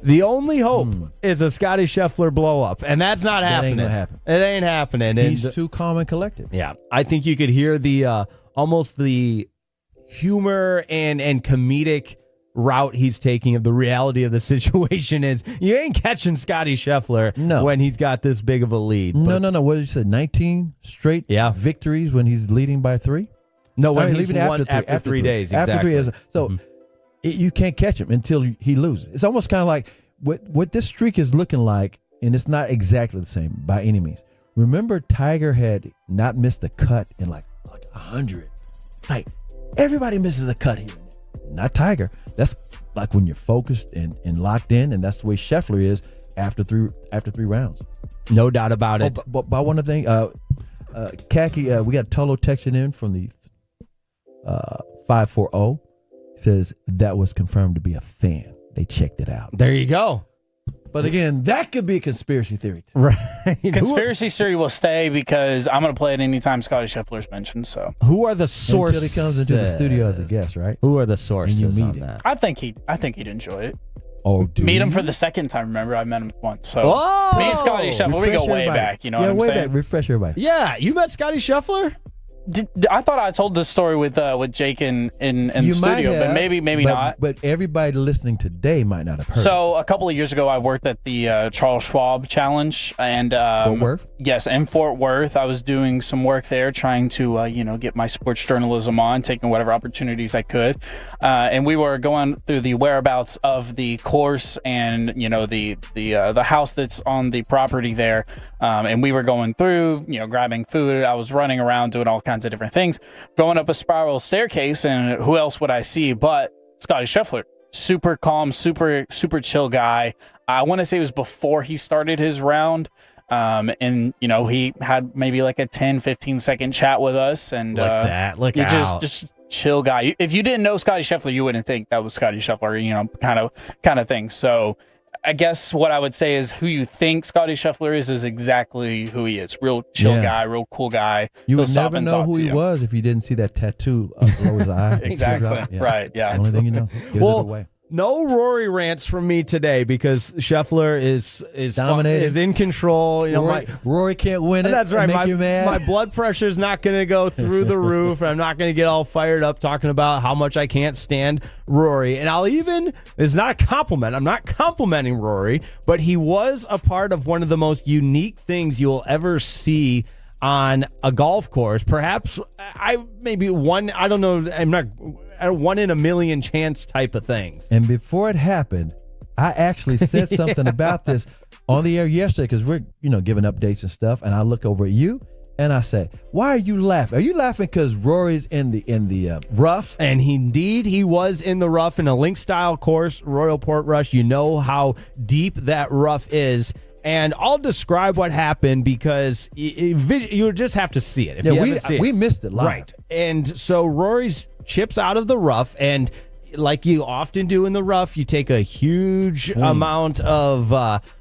The only hope is a Scotty Scheffler blow up, and that's not happening. Ain't gonna happen. It ain't happening. He's too calm and collected. Yeah, I think you could hear the almost the humor and comedic route he's taking of the reality of the situation is you ain't catching Scotty Scheffler when he's got this big of a lead. No. What did you say? 19 straight victories when he's leading by 3? No, when he's won after 3 days. Exactly. After 3 days. So you can't catch him until he loses. It's almost kind of like what this streak is looking like, and it's not exactly the same by any means. Remember, Tiger had not missed a cut in like 100. Like, everybody misses a cut here. Not Tiger. That's like when you're focused and locked in, and that's the way Scheffler is after three rounds. No doubt about it. But one other thing, Khaki, we got Tolo texting in from the 540. Says that was confirmed to be a fan. They checked it out. There you go. But again, that could be a conspiracy theory. Right. Conspiracy theory will stay because I'm going to play it anytime Scotty Scheffler's mentioned. So who are the sources? Until he comes into the studio as a guest, right? Who are the sources And you on meet that? I think he'd enjoy it. Oh, dude. Meet him for the second time. Remember, I met him once. So Oh! me and Scotty Scheffler, we go way everybody. back. You know yeah, what I'm way saying? back. Refresh everybody. Yeah, you met Scotty Scheffler? I thought I told this story with Jake in the You might studio, have, but maybe not. But everybody listening today might not have heard. So a couple of years ago, I worked at the Charles Schwab Challenge, and Fort Worth. Yes, in Fort Worth, I was doing some work there, trying to get my sports journalism on, taking whatever opportunities I could, and we were going through the whereabouts of the course and the house that's on the property there, and we were going through, grabbing food. I was running around doing all kinds of different things, going up a spiral staircase, and who else would I see but Scotty Scheffler? Super calm, super chill guy. I want to say it was before he started his round, and he had maybe like a 10-15 second chat with us, and Look out. just chill guy. If you didn't know Scotty Scheffler, you wouldn't think that was Scotty Scheffler, kind of thing. So I guess what I would say is who you think Scotty Scheffler is exactly who he is. Real chill guy, real cool guy. You He'll would stop never and know talk who to he you. was if you didn't see that tattoo below his eye. Exactly. Right, yeah. The only thing you know. Gives it away. No Rory rants from me today because Scheffler is Dominated. is in control. Rory can't win it. That's right. Make you mad. My blood pressure is not going to go through the roof. I'm not going to get all fired up talking about how much I can't stand Rory. And it's not a compliment. I'm not complimenting Rory, but he was a part of one of the most unique things you'll ever see on a golf course. Perhaps one in a million chance type of things. And before it happened, I actually said something about this on the air yesterday because we're giving updates and stuff, and I look over at you and I say, "Why are you laughing? Are you laughing because Rory's in the rough?" And he was in the rough in a link style course, Royal Portrush. You know how deep that rough is. And I'll describe what happened because you just have to see it. We missed it live. Right. And so Rory's chips out of the rough, and like you often do in the rough, you take a huge amount of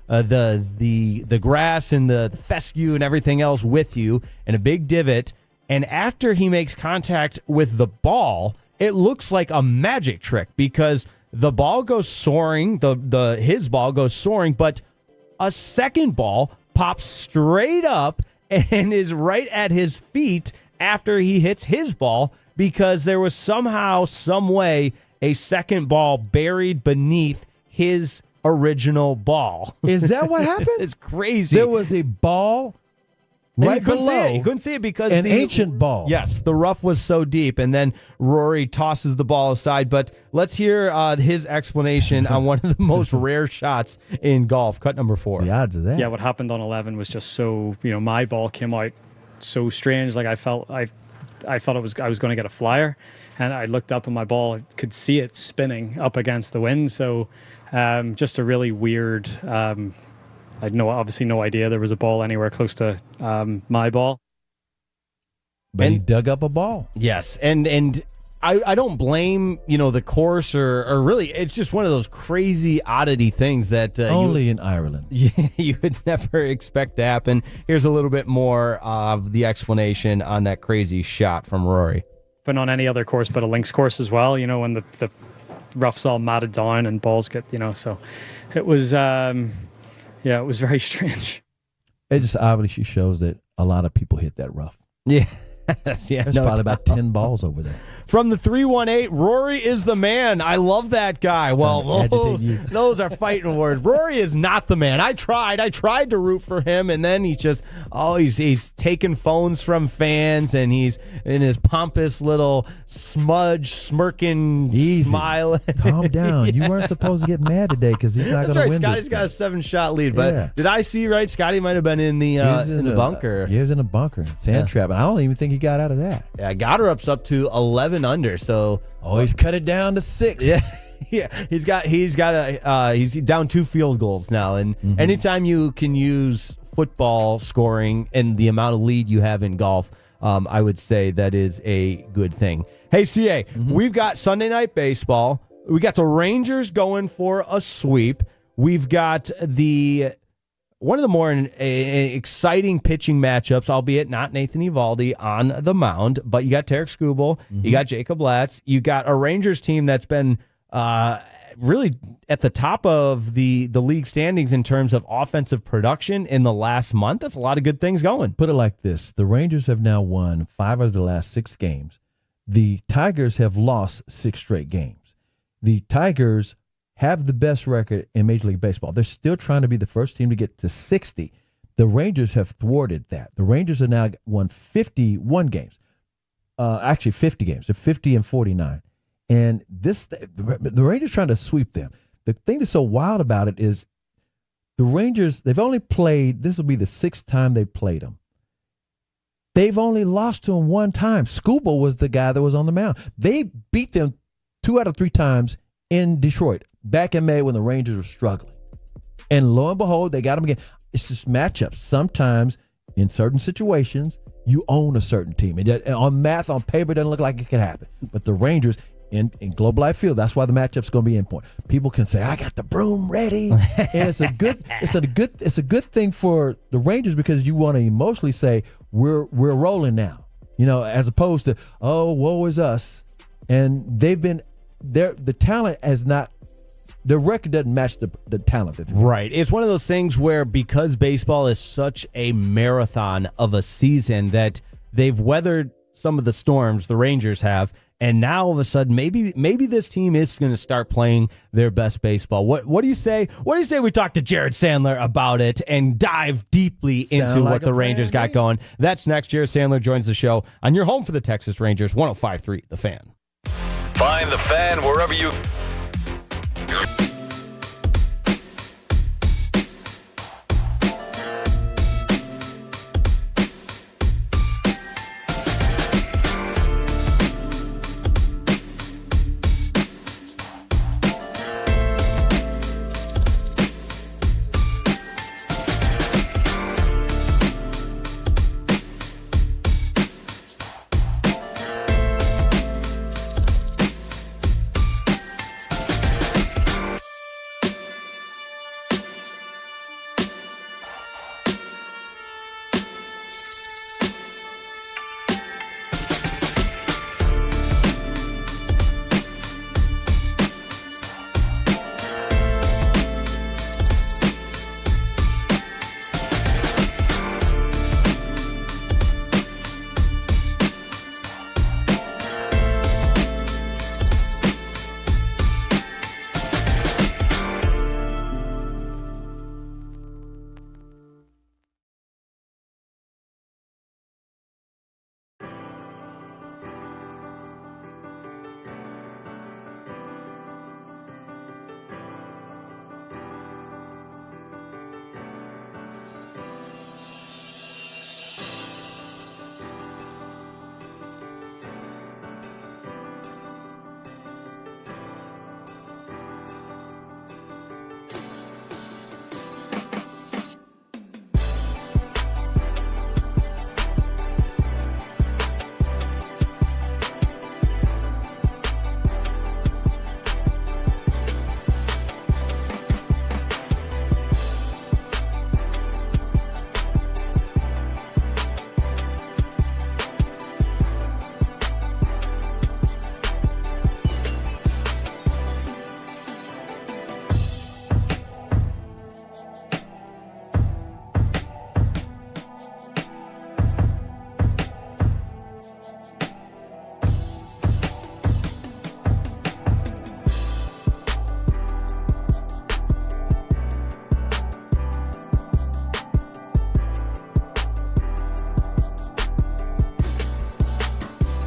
the grass and the fescue and everything else with you and a big divot. And after he makes contact with the ball, it looks like a magic trick because the ball goes soaring, his ball goes soaring, but a second ball pops straight up and is right at his feet after he hits his ball because there was somehow, some way, a second ball buried beneath his original ball. Is that what happened? It's crazy. There was a ball right below. He couldn't see it because an ancient ball. Yes, the rough was so deep, and then Rory tosses the ball aside. But let's hear his explanation on one of the most rare shots in golf. Cut number 4. The odds of that. Yeah, what happened on 11 was just so, my ball came out so strange. Like I thought I was going to get a flyer, and I looked up and my ball, I could see it spinning up against the wind. So just a really weird. I had obviously no idea there was a ball anywhere close to my ball. But he dug up a ball. Yes, and I don't blame the course or really, it's just one of those crazy oddity things that only in Ireland you would never expect to happen. Here's a little bit more of the explanation on that crazy shot from Rory. But on any other course, but a links course as well. When the rough's all matted down and balls get so it was. Yeah, it was very strange. It just obviously shows that a lot of people hit that rough. Yeah. There's probably about 10 balls over there. From the 318, Rory is the man. I love that guy. Well, those are fighting words. Rory is not the man. I tried to root for him, and then he's taking phones from fans, and he's in his pompous little smirking smile. Calm down. Yeah. You weren't supposed to get mad today because he's not going to win. Scotty's got a 7-shot lead, but did I see right? Scotty might have been in the bunker. He was in a bunker, sand trap, and I don't even think he got out of that. Yeah, Gotterup's up to 11 under. So he's cut it down to 6. Yeah, he's down 2 field goals now, and anytime you can use football scoring and the amount of lead you have in golf, I would say that is a good thing. Hey, CA, we've got Sunday Night Baseball. We got the Rangers going for a sweep. we've got one of the more exciting pitching matchups, albeit not Nathan Eovaldi on the mound, but you got Tarek Skubal, you got Jacob Latz, you got a Rangers team that's been really at the top of the league standings in terms of offensive production in the last month. That's a lot of good things going. Put it like this. The Rangers have now won 5 of the last 6 games. The Tigers have lost 6 straight games. The Tigers have the best record in Major League Baseball. They're still trying to be the first team to get to 60. The Rangers have thwarted that. The Rangers have now won 51 games. Actually, 50 games. They're 50 and 49. And the Rangers trying to sweep them. The thing that's so wild about it is the Rangers, they've only played, this will be the 6th time they played them. They've only lost to them 1 time. Skubal was the guy that was on the mound. They beat them 2 out of 3 times in Detroit back in May when the Rangers were struggling. And lo and behold, they got them again. It's just matchups. Sometimes in certain situations, you own a certain team. And on math, on paper, it doesn't look like it can happen. But the Rangers in Globe Life Field, that's why the matchup's going to be in point. People can say, I got the broom ready. And it's a good thing for the Rangers because you want to emotionally say, we're rolling now. You know, as opposed to, oh, woe is us. And they've been the talent has not, the record doesn't match the talent. Right. It's one of those things where because baseball is such a marathon of a season that they've weathered some of the storms the Rangers have, and now all of a sudden maybe this team is going to start playing their best baseball. What do you say? What do you say we talk to Jared Sandler about it and dive deeply into what the Rangers got going? That's next. Jared Sandler joins the show on your home for the Texas Rangers, 105.3 The Fan. Find The Fan wherever you...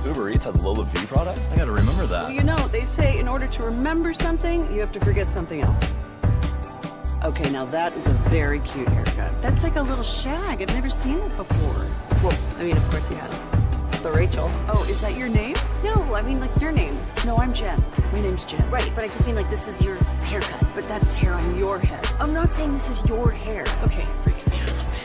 Uber Eats has Lola V products? I gotta remember that. Well, you know, they say in order to remember something, you have to forget something else. Okay, now that is a very cute haircut. That's like a little shag. I've never seen it before. Well, I mean, of course you have. It's the Rachel. Oh, is that your name? No, I mean like your name. No, I'm Jen. My name's Jen. Right, but I just mean like this is your haircut. But that's hair on your head. I'm not saying this is your hair. Okay, freaking me out a little bit.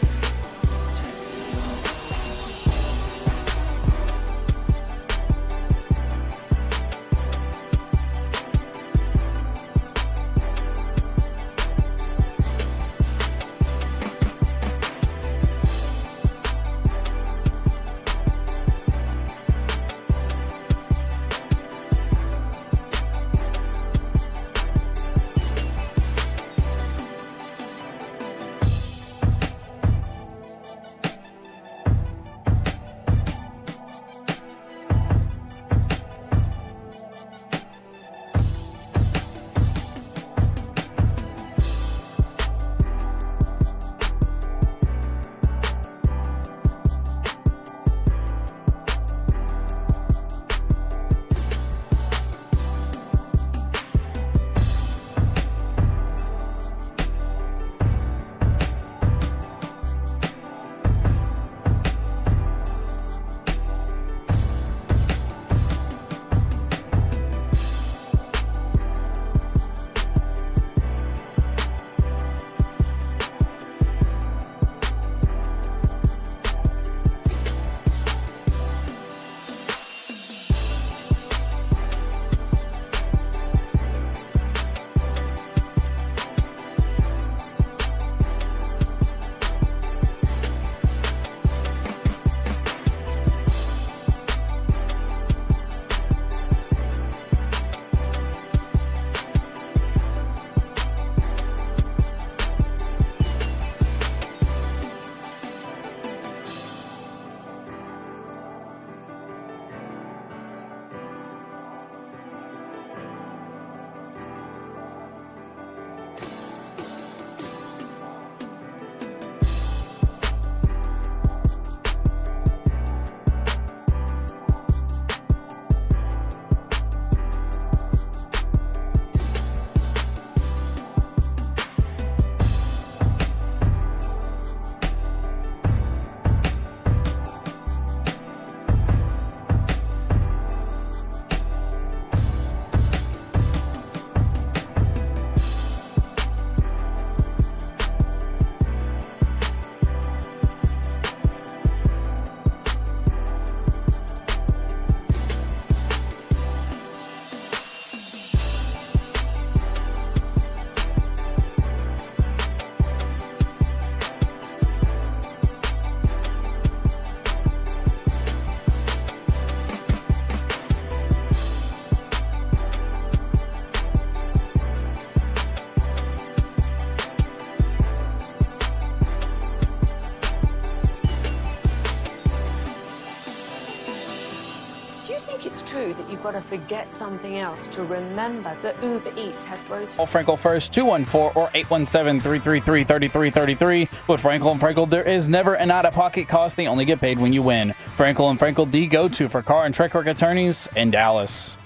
that you've got to forget something else to remember that Uber Eats has groceries. Call Frankel first, 214 or 817-333-3333. With Frankel and Frankel, there is never an out-of-pocket cost. They only get paid when you win. Frankel and Frankel, the go-to for car and truck work attorneys in Dallas.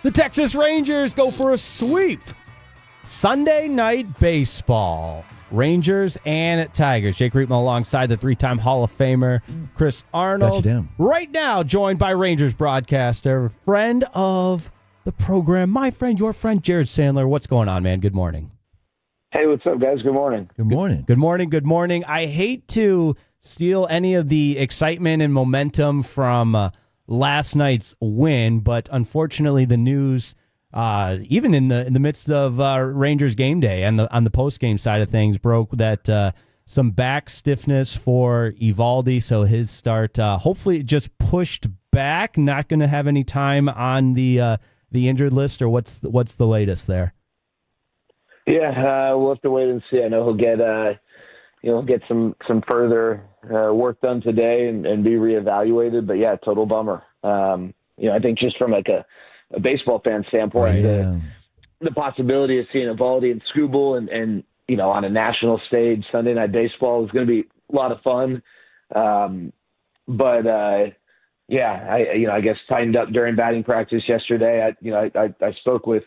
The Texas Rangers go for a sweep. Sunday night baseball. Rangers and Tigers. Jake Reitman alongside the three-time Hall of Famer Chris Arnold. Right now joined by Rangers broadcaster, friend of the program, my friend, your friend, Jared Sandler. What's going on, man? Good morning. Hey, what's up, guys? Good morning. Good morning. Good morning. Good morning. I hate to steal any of the excitement and momentum from last night's win, but unfortunately the news, even in the midst of Rangers game day and on the post game side of things, broke that some back stiffness for Eovaldi, so his start hopefully just pushed back. Not going to have any time on the injured list, or what's the latest there? Yeah, we'll have to wait and see. I know he'll get some further work done today and be reevaluated. But yeah, total bummer. I think just from like a baseball fan standpoint, the possibility of seeing Eovaldi and Skubal and on a national stage Sunday Night Baseball is going to be a lot of fun. I guess tightened up during batting practice yesterday. I spoke with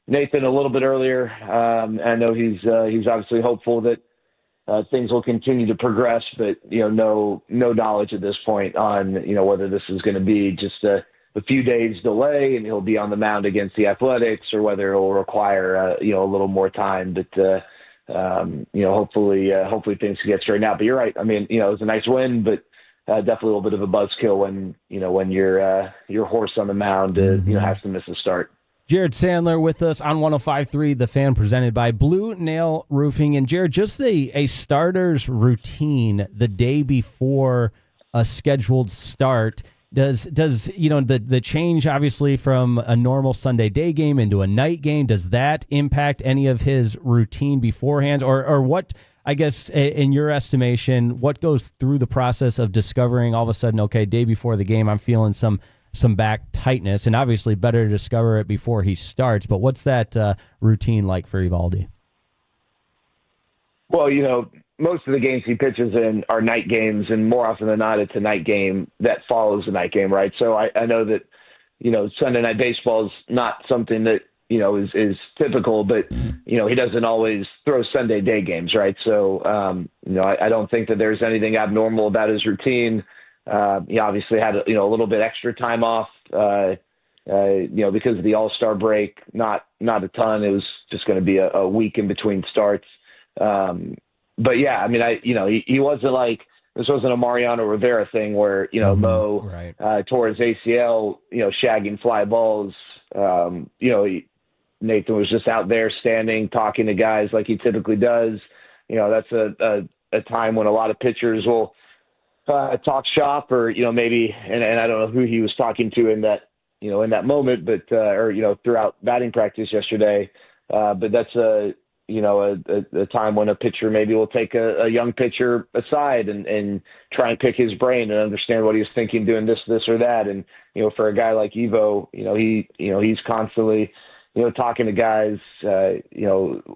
Nathan a little bit earlier. I know he's obviously hopeful that things will continue to progress, but no knowledge at this point on whether this is going to be just a few days delay and he'll be on the mound against the Athletics, or whether it will require a little more time. But hopefully things can get straightened out. But you're right. I mean, it was a nice win, but definitely a little bit of a buzzkill when your horse on the mound has to miss a start. Jared Sandler with us on 105.3 The Fan, presented by Blue Nail Roofing. And Jared, just a starter's routine the day before a scheduled start. Does the change obviously from a normal Sunday day game into a night game, does that impact any of his routine beforehand, or what? I guess in your estimation, what goes through the process of discovering all of a sudden, okay, day before the game, I'm feeling some back tightness, and obviously better to discover it before he starts. But what's that routine like for Eovaldi? Well, most of the games he pitches in are night games, and more often than not, it's a night game that follows a night game, right? So I know that, Sunday Night Baseball is not something that, is typical, but, he doesn't always throw Sunday day games, right? So, I don't think that there's anything abnormal about his routine. He obviously had a little bit extra time off, because of the All-Star break. Not a ton. It was just going to be a week in between starts. But yeah, I mean, he wasn't like, this wasn't a Mariano Rivera thing where Mo tore his ACL, shagging fly balls. Nathan was just out there standing, talking to guys like he typically does. That's a time when a lot of pitchers will talk shop, or maybe, and I don't know who he was talking to in that moment, but throughout batting practice yesterday. But that's a time when a pitcher maybe will take a young pitcher aside and try and pick his brain and understand what he was thinking, doing this or that. And for a guy like Evo, he's constantly talking to guys,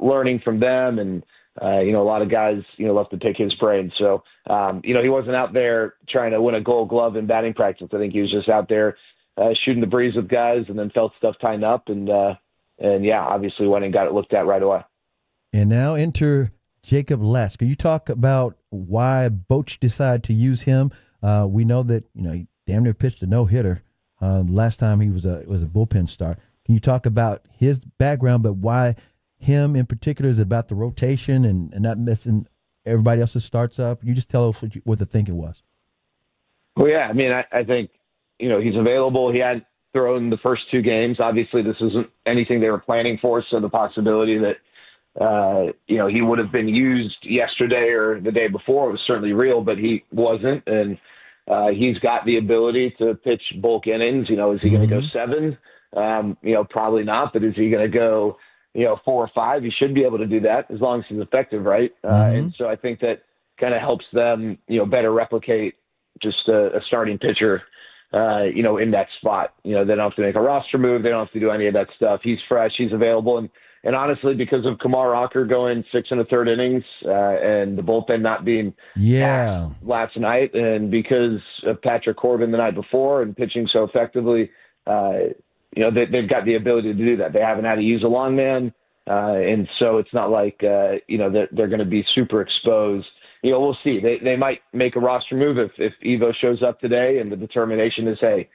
learning from them, and a lot of guys, love to pick his brain. So, he wasn't out there trying to win a Gold Glove in batting practice. I think he was just out there shooting the breeze with guys, and then felt stuff tighten up, and obviously went and got it looked at right away. And now enter Jacob Latz. Can you talk about why Boch decided to use him? We know that he damn near pitched a no-hitter last time he was a bullpen start. Can you talk about his background, but why him in particular? Is it about the rotation and not messing everybody else's starts up? You just tell us what the thinking was. Well, yeah, I mean, I think, he's available. He had thrown the first two games. Obviously, this isn't anything they were planning for, so the possibility that, he would have been used yesterday or the day before was certainly real, but he wasn't. And he's got the ability to pitch bulk innings. Is he going to go 7? Probably not, but is he going to go, 4 or 5? He should be able to do that as long as he's effective, right? And so I think that kind of helps them, better replicate just a starting pitcher in that spot. They don't have to make a roster move. They don't have to do any of that stuff. He's fresh. He's available. And honestly, because of Kumar Rocker going 6 1/3 innings and the bullpen not being last night, and because of Patrick Corbin the night before and pitching so effectively, they've got the ability to do that. They haven't had to use a long man, and so it's not like they're going to be super exposed. We'll see. They might make a roster move if Evo shows up today and the determination is, hey,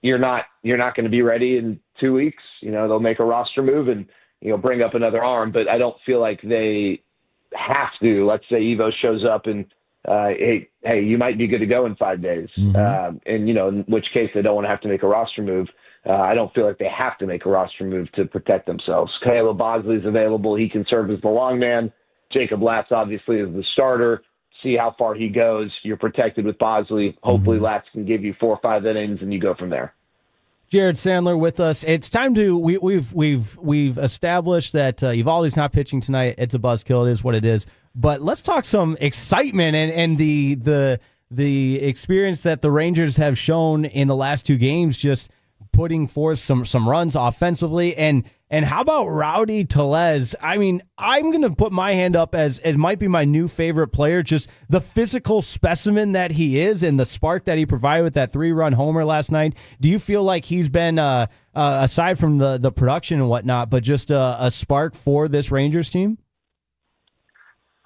you're not going to be ready in 2 weeks. They'll make a roster move and bring up another arm. But I don't feel like they have to. Let's say Evo shows up and hey, you might be good to go in 5 days. And in which case they don't want to have to make a roster move. I don't feel like they have to make a roster move to protect themselves. Caleb Bosley's available. He can serve as the long man. Jacob Latz obviously is the starter. See how far he goes. You're protected with Bosley. Hopefully Latz can give you 4 or 5 innings and you go from there. Jared Sandler with us. It's time to we've established that Eovaldi's not pitching tonight. It's a buzzkill. It is what it is. But let's talk some excitement and the experience that the Rangers have shown in the last 2 games, just putting forth some runs offensively. And how about Rowdy Tellez? I mean, I'm going to put my hand up as might be my new favorite player, just the physical specimen that he is and the spark that he provided with that 3-run homer last night. Do you feel like he's been, aside from the production and whatnot, but just a spark for this Rangers team?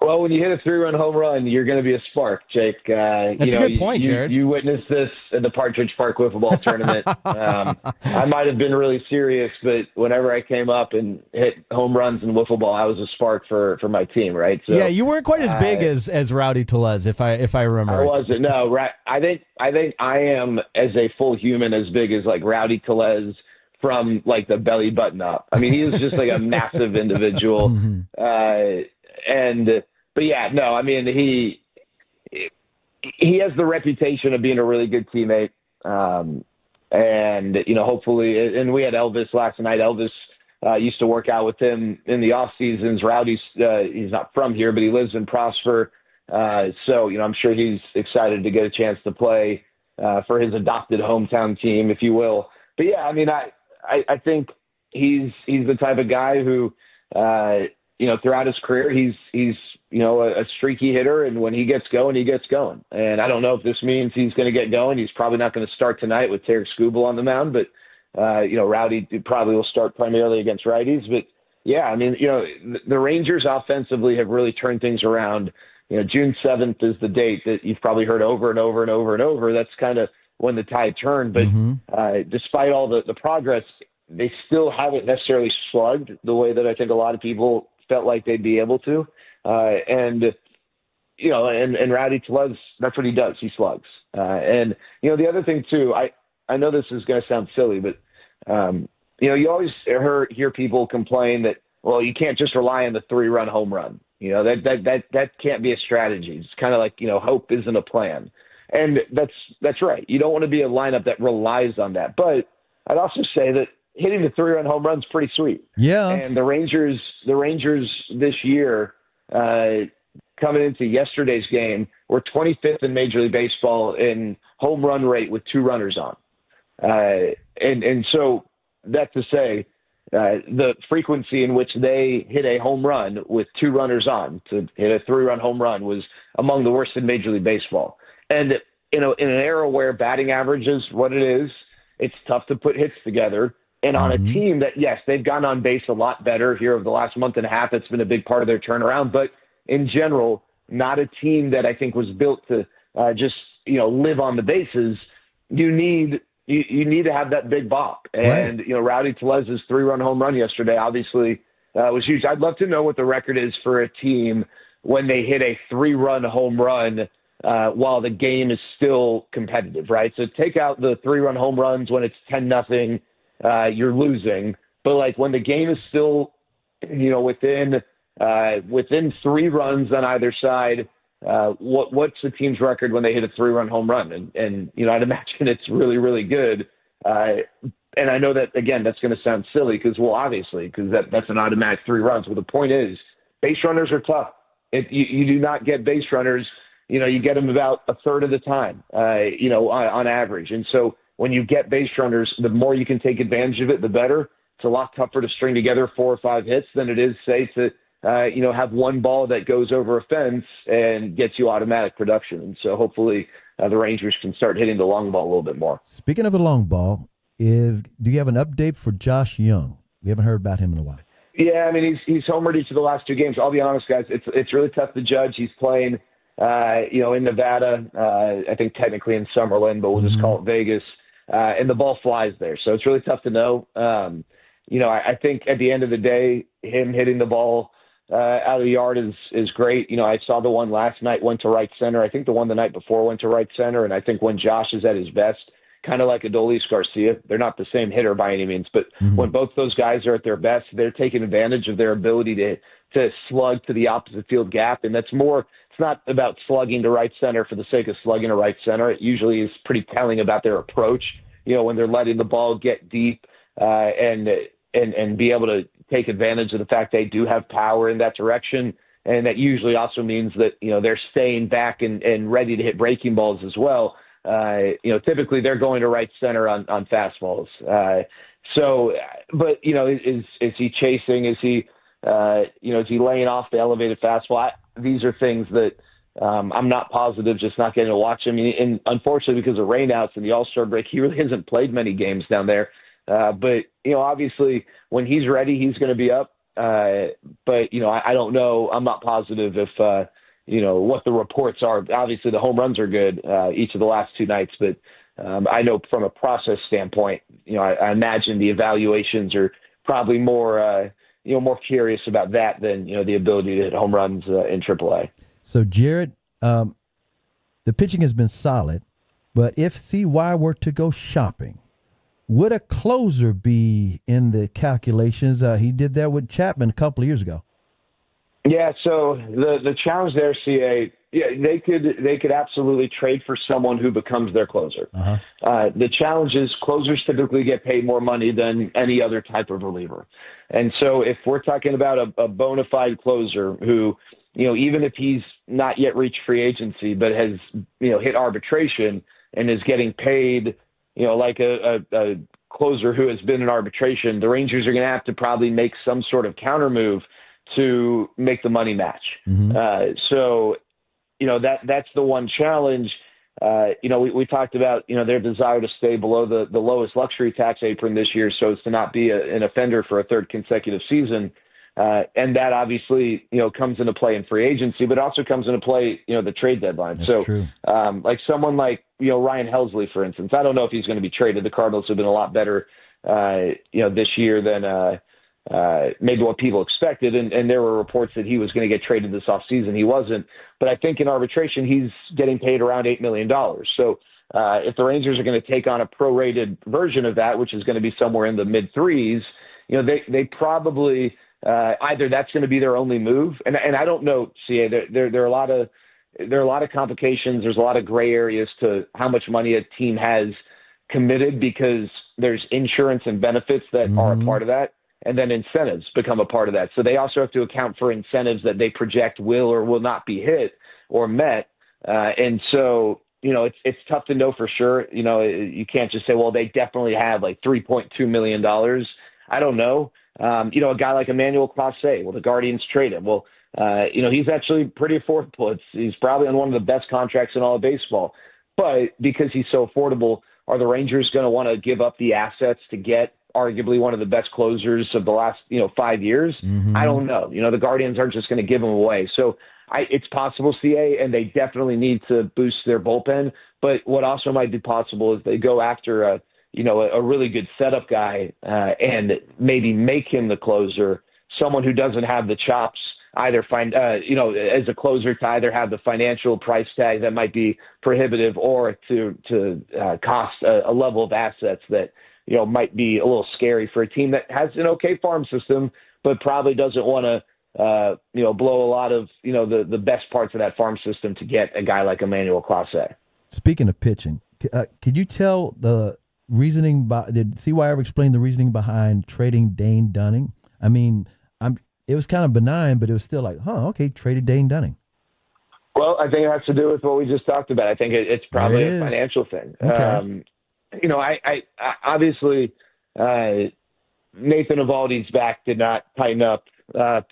Well, when you hit a 3-run home run, you're going to be a spark, Jake. That's a good point, Jared. You witnessed this at the Partridge Park Wiffle Ball Tournament. I might have been really serious, but whenever I came up and hit home runs in wiffle ball, I was a spark for my team, right? So, yeah, you weren't quite as big as Rowdy Tellez, if I remember. I wasn't. No, I think I am, as a full human, as big as like Rowdy Tellez from like the belly button up. I mean, he was just like a massive individual. But yeah, no, I mean, he has the reputation of being a really good teammate. And, hopefully, and we had Elvis last night. Elvis used to work out with him in the off seasons. Rowdy's, he's not from here, but he lives in Prosper. So, I'm sure he's excited to get a chance to play for his adopted hometown team, if you will. But yeah, I mean, I think he's the type of guy who, throughout his career, he's a streaky hitter, and when he gets going, he gets going. And I don't know if this means he's going to get going. He's probably not going to start tonight with Tarek Skubal on the mound, but Rowdy probably will start primarily against righties. But yeah, I mean, the Rangers offensively have really turned things around. June 7th is the date that you've probably heard over and over and over and over. That's kind of when the tide turned. But despite all the progress, they still haven't necessarily slugged the way that I think a lot of people felt like they'd be able to. And Rowdy Tellez, that's what he does. He slugs. And the other thing too, I know this is going to sound silly, but, you always hear people complain that, well, you can't just rely on the 3-run home run. That can't be a strategy. It's kind of like, hope isn't a plan. And that's right. You don't want to be a lineup that relies on that. But I'd also say that hitting the 3-run home run's pretty sweet. Yeah. And the Rangers this year, coming into yesterday's game, were 25th in Major League Baseball in home run rate with 2 runners on. And so that's to say, the frequency in which they hit a home run with 2 runners on to hit a 3-run home run was among the worst in Major League Baseball. And in an era where batting average is what it is, it's tough to put hits together. And on a team that, yes, they've gone on base a lot better here over the last month and a half. It's been a big part of their turnaround. But in general, not a team that I think was built to just, live on the bases. You need to have that big bop. And, Rowdy Tellez's 3-run home run yesterday obviously was huge. I'd love to know what the record is for a team when they hit a 3-run home run while the game is still competitive, right? So take out the 3-run home runs when it's 10-0. You're losing, but like when the game is still, within 3 runs on either side, what's the team's record when they hit a 3-run home run? And I'd imagine it's really, really good. And I know that, again, that's going to sound silly because that's an automatic 3 runs. Well, the point is base runners are tough. You do not get base runners you get them about a third of the time, on average. And so when you get base runners, the more you can take advantage of it, the better. It's a lot tougher to string together 4 or 5 hits than it is, say, to have one ball that goes over a fence and gets you automatic production. And so hopefully the Rangers can start hitting the long ball a little bit more. Speaking of the long ball, do you have an update for Josh Young? We haven't heard about him in a while. Yeah, I mean, he's homered each of the last 2 games. I'll be honest, guys, it's really tough to judge. He's playing, in Nevada, I think technically in Summerlin, but we'll just call it Vegas, and the ball flies there. So it's really tough to know. I think at the end of the day, him hitting the ball out of the yard is great. I saw the one last night went to right center. I think the one the night before went to right center. And I think when Josh is at his best, kind of like Adolis Garcia, they're not the same hitter by any means, but when both those guys are at their best, they're taking advantage of their ability to slug to the opposite field gap. And that's more, it's not about slugging to right center for the sake of slugging to right center. It usually is pretty telling about their approach, when they're letting the ball get deep and be able to take advantage of the fact they do have power in that direction. And that usually also means that, they're staying back and ready to hit breaking balls as well. Typically they're going to right center on fastballs. But is he chasing? Is he laying off the elevated fastball? These are things that I'm not positive, just not getting to watch him. And unfortunately, because of rainouts and the All-Star break, he really hasn't played many games down there. But obviously when he's ready, he's going to be up. But I don't know. I'm not positive if, what the reports are. Obviously the home runs are good, each of the last 2 nights, but I know from a process standpoint, I imagine the evaluations are probably more curious about that than, the ability to hit home runs in AAA. So Jared, the pitching has been solid, but if CY were to go shopping, would a closer be in the calculations? He did that with Chapman a couple of years ago. Yeah, so the challenge there, CA, they could absolutely trade for someone who becomes their closer. The challenge is closers typically get paid more money than any other type of reliever. And so if we're talking about a bona fide closer who, even if he's not yet reached free agency, but has, hit arbitration and is getting paid, like a closer who has been in arbitration, the Rangers are going to have to probably make some sort of counter move to make the money match. So, that's the one challenge. We talked about, their desire to stay below the lowest luxury tax apron this year so as to not be an offender for a 3rd consecutive season. And that obviously, comes into play in free agency, but also comes into play, the trade deadline. That's true. Like someone like, Ryan Helsley, for instance, I don't know if he's going to be traded. The Cardinals have been a lot better, this year than maybe what people expected. And there were reports that he was going to get traded this offseason. He wasn't. But I think in arbitration, he's getting paid around $8 million. So if the Rangers are going to take on a prorated version of that, which is going to be somewhere in the mid threes, they probably either that's going to be their only move. And I don't know, CA, there are a lot of complications. There's a lot of gray areas to how much money a team has committed because there's insurance and benefits that are a part of that. And then incentives become a part of that. So they also have to account for incentives that they project will or will not be hit or met. And so, it's tough to know for sure. You can't just say, well, they definitely have like $3.2 million. I don't know. A guy like Emmanuel Clase, well, the Guardians trade him. Well, he's actually pretty affordable. He's probably on one of the best contracts in all of baseball. But because he's so affordable, are the Rangers going to want to give up the assets to get arguably one of the best closers of the last, 5 years? I don't know. The Guardians aren't just going to give them away. So it's possible, CA, and they definitely need to boost their bullpen. But what also might be possible is they go after a really good setup guy and maybe make him the closer, someone who doesn't have the chops, either as a closer to either have the financial price tag that might be prohibitive or to cost a level of assets that, might be a little scary for a team that has an okay farm system, but probably doesn't want to, blow a lot of, the best parts of that farm system to get a guy like Emmanuel Clase. Speaking of pitching, could you tell the reasoning did CY ever explain the reasoning behind trading Dane Dunning? I mean, it was kind of benign, but it was still like, okay, traded Dane Dunning. Well, I think it has to do with what we just talked about. I think it's probably It is. a financial thing. Okay. I obviously Nathan Eovaldi's back did not tighten up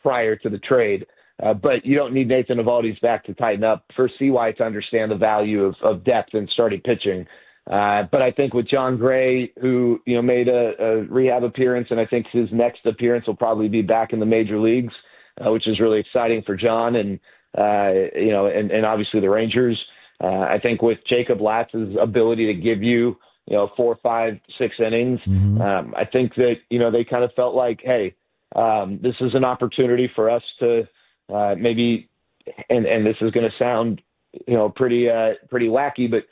prior to the trade, but you don't need Nathan Eovaldi's back to tighten up for CY to understand the value of depth and starting pitching. But I think with John Gray, who made a rehab appearance, and I think his next appearance will probably be back in the major leagues, which is really exciting for John and obviously the Rangers. I think with Jacob Latz's ability to give you 4, 5, 6 innings, I think that they kind of felt like, hey, this is an opportunity for us to maybe, and this is going to sound pretty wacky, but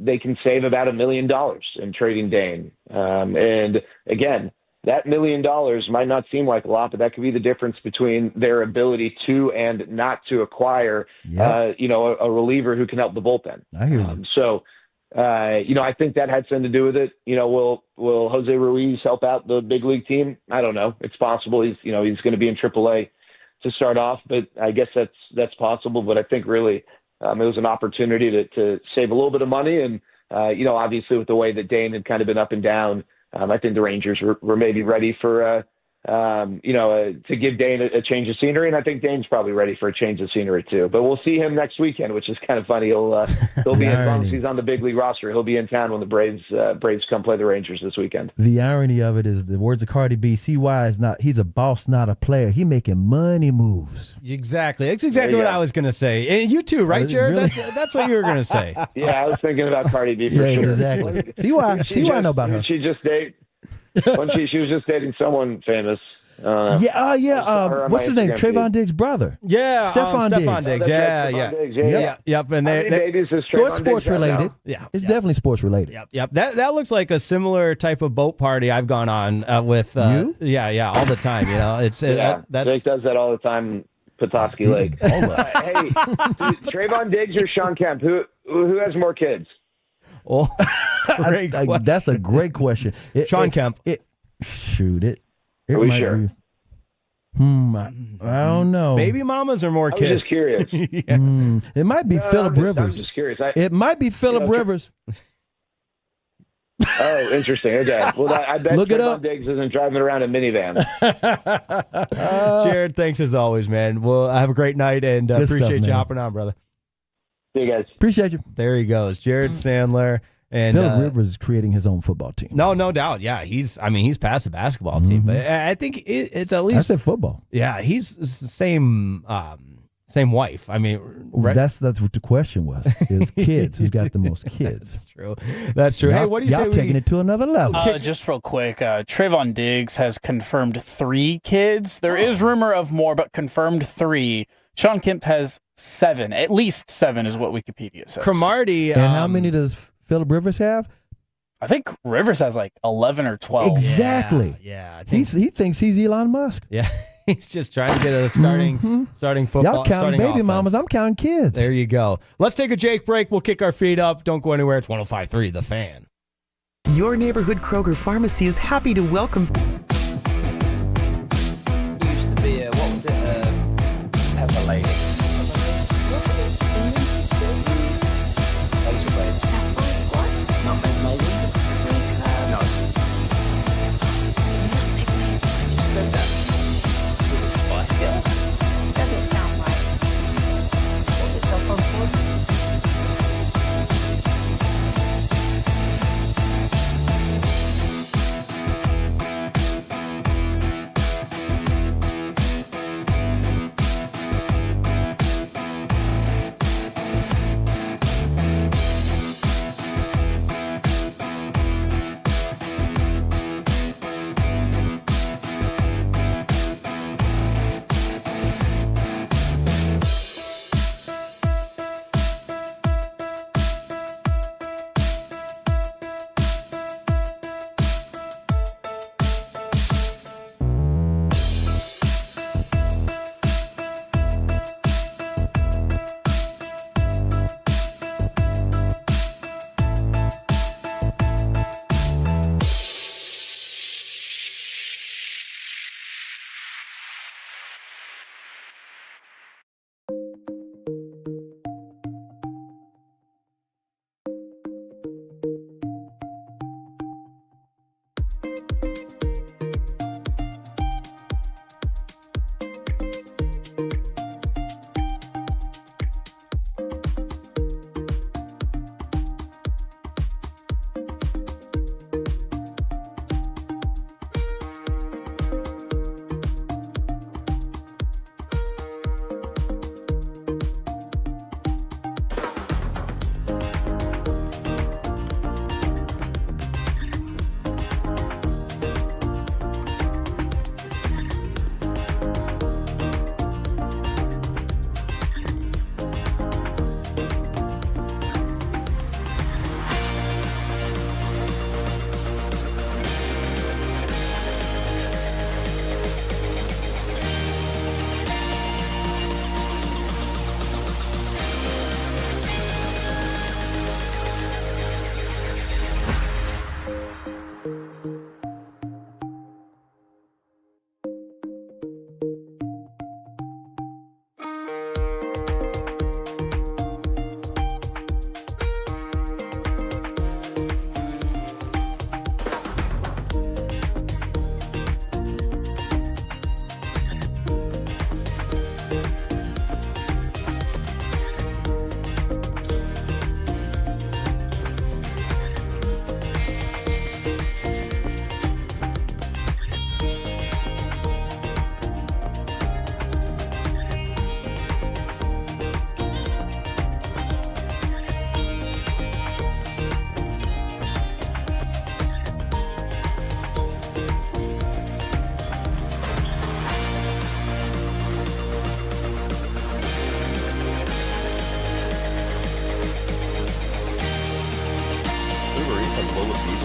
they can save about $1 million in trading Dane. And again, that $1 million might not seem like a lot, but that could be the difference between their ability to and not to acquire, a reliever who can help the bullpen. I hear you. I think that had something to do with it. Will Jose Ruiz help out the big league team? I don't know. It's possible. He's going to be in AAA to start off, but I guess that's possible. But I think really it was an opportunity to save a little bit of money. And, obviously with the way that Dane had kind of been up and down, I think the Rangers were maybe ready for, to give Dane a change of scenery. And I think Dane's probably ready for a change of scenery too. But we'll see him next weekend, which is kind of funny. He'll be, as long as he's on the big league roster, he'll be in town when the Braves come play the Rangers this weekend. The irony of it is, the words of Cardi B, CY is not, he's a boss, not a player. He making money moves. Exactly. That's exactly what I was going to say. And you too, right, Jared? Really? That's what you were going to say. Yeah, I was thinking about Cardi B for sure. Exactly. CY know about her. She was just dating someone famous. What's his name? Trayvon Diggs' brother. Yeah, Stephon Diggs. Yep. And so it's sports related. Yeah, it's definitely sports related. Yep. That looks like a similar type of boat party I've gone on with. You? Yeah, all the time. That's Jake does that all the time. Petoskey Lake. Hey, Trayvon Diggs or Sean Kemp? Who has more kids? Oh, that's a great question. Sean Kemp. Shoot it. Are we sure? I don't know. Baby mamas or more I was kids? just curious. It might be Phillip Rivers. I'm just curious. It might be Phillip Rivers. Oh, interesting. Okay. Well, I bet Trayvon Diggs isn't driving around in a minivan. Jared, thanks as always, man. Well, have a great night and appreciate you hopping on, brother. See you guys. Appreciate you. There he goes, Jared Sandler. And Phillip Rivers is creating his own football team. No doubt. Yeah, he's past the basketball team, but I think it's at least. I said football. Yeah, he's the same wife. I mean, that's what the question was. Is kids who's got the most kids? That's true. Hey, what do you say? Y'all taking it to another level. Just real quick, Trayvon Diggs has confirmed 3 kids. There is rumor of more, but confirmed 3. Sean Kemp has 7. At least 7 is what Wikipedia says. Cromartie. And how many does Phillip Rivers have? I think Rivers has like 11 or 12. Exactly. Yeah. He thinks he's Elon Musk. Yeah. He's just trying to get a starting football. Y'all counting baby offense. mamas. I'm counting kids. There you go. Let's take a Jake break. We'll kick our feet up. Don't go anywhere. It's 105.3 The Fan. Your neighborhood Kroger pharmacy is happy to welcome. Used to be what was it? Pepper lady.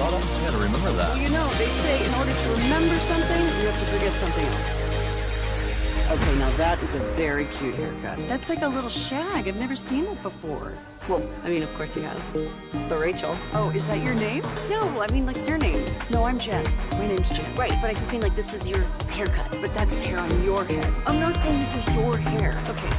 products? I gotta remember that. Well, you know, they say in order to remember something, you have to forget something else. Okay, now that is a very cute haircut. That's like a little shag. I've never seen that before. Well, I mean, of course you have. It's the Rachel. Oh, is that your name? No, I mean, like, your name. No, I'm Jen. My name's Jen. Right, but I just mean, like, this is your haircut. But that's hair on your head. I'm not saying this is your hair. Okay.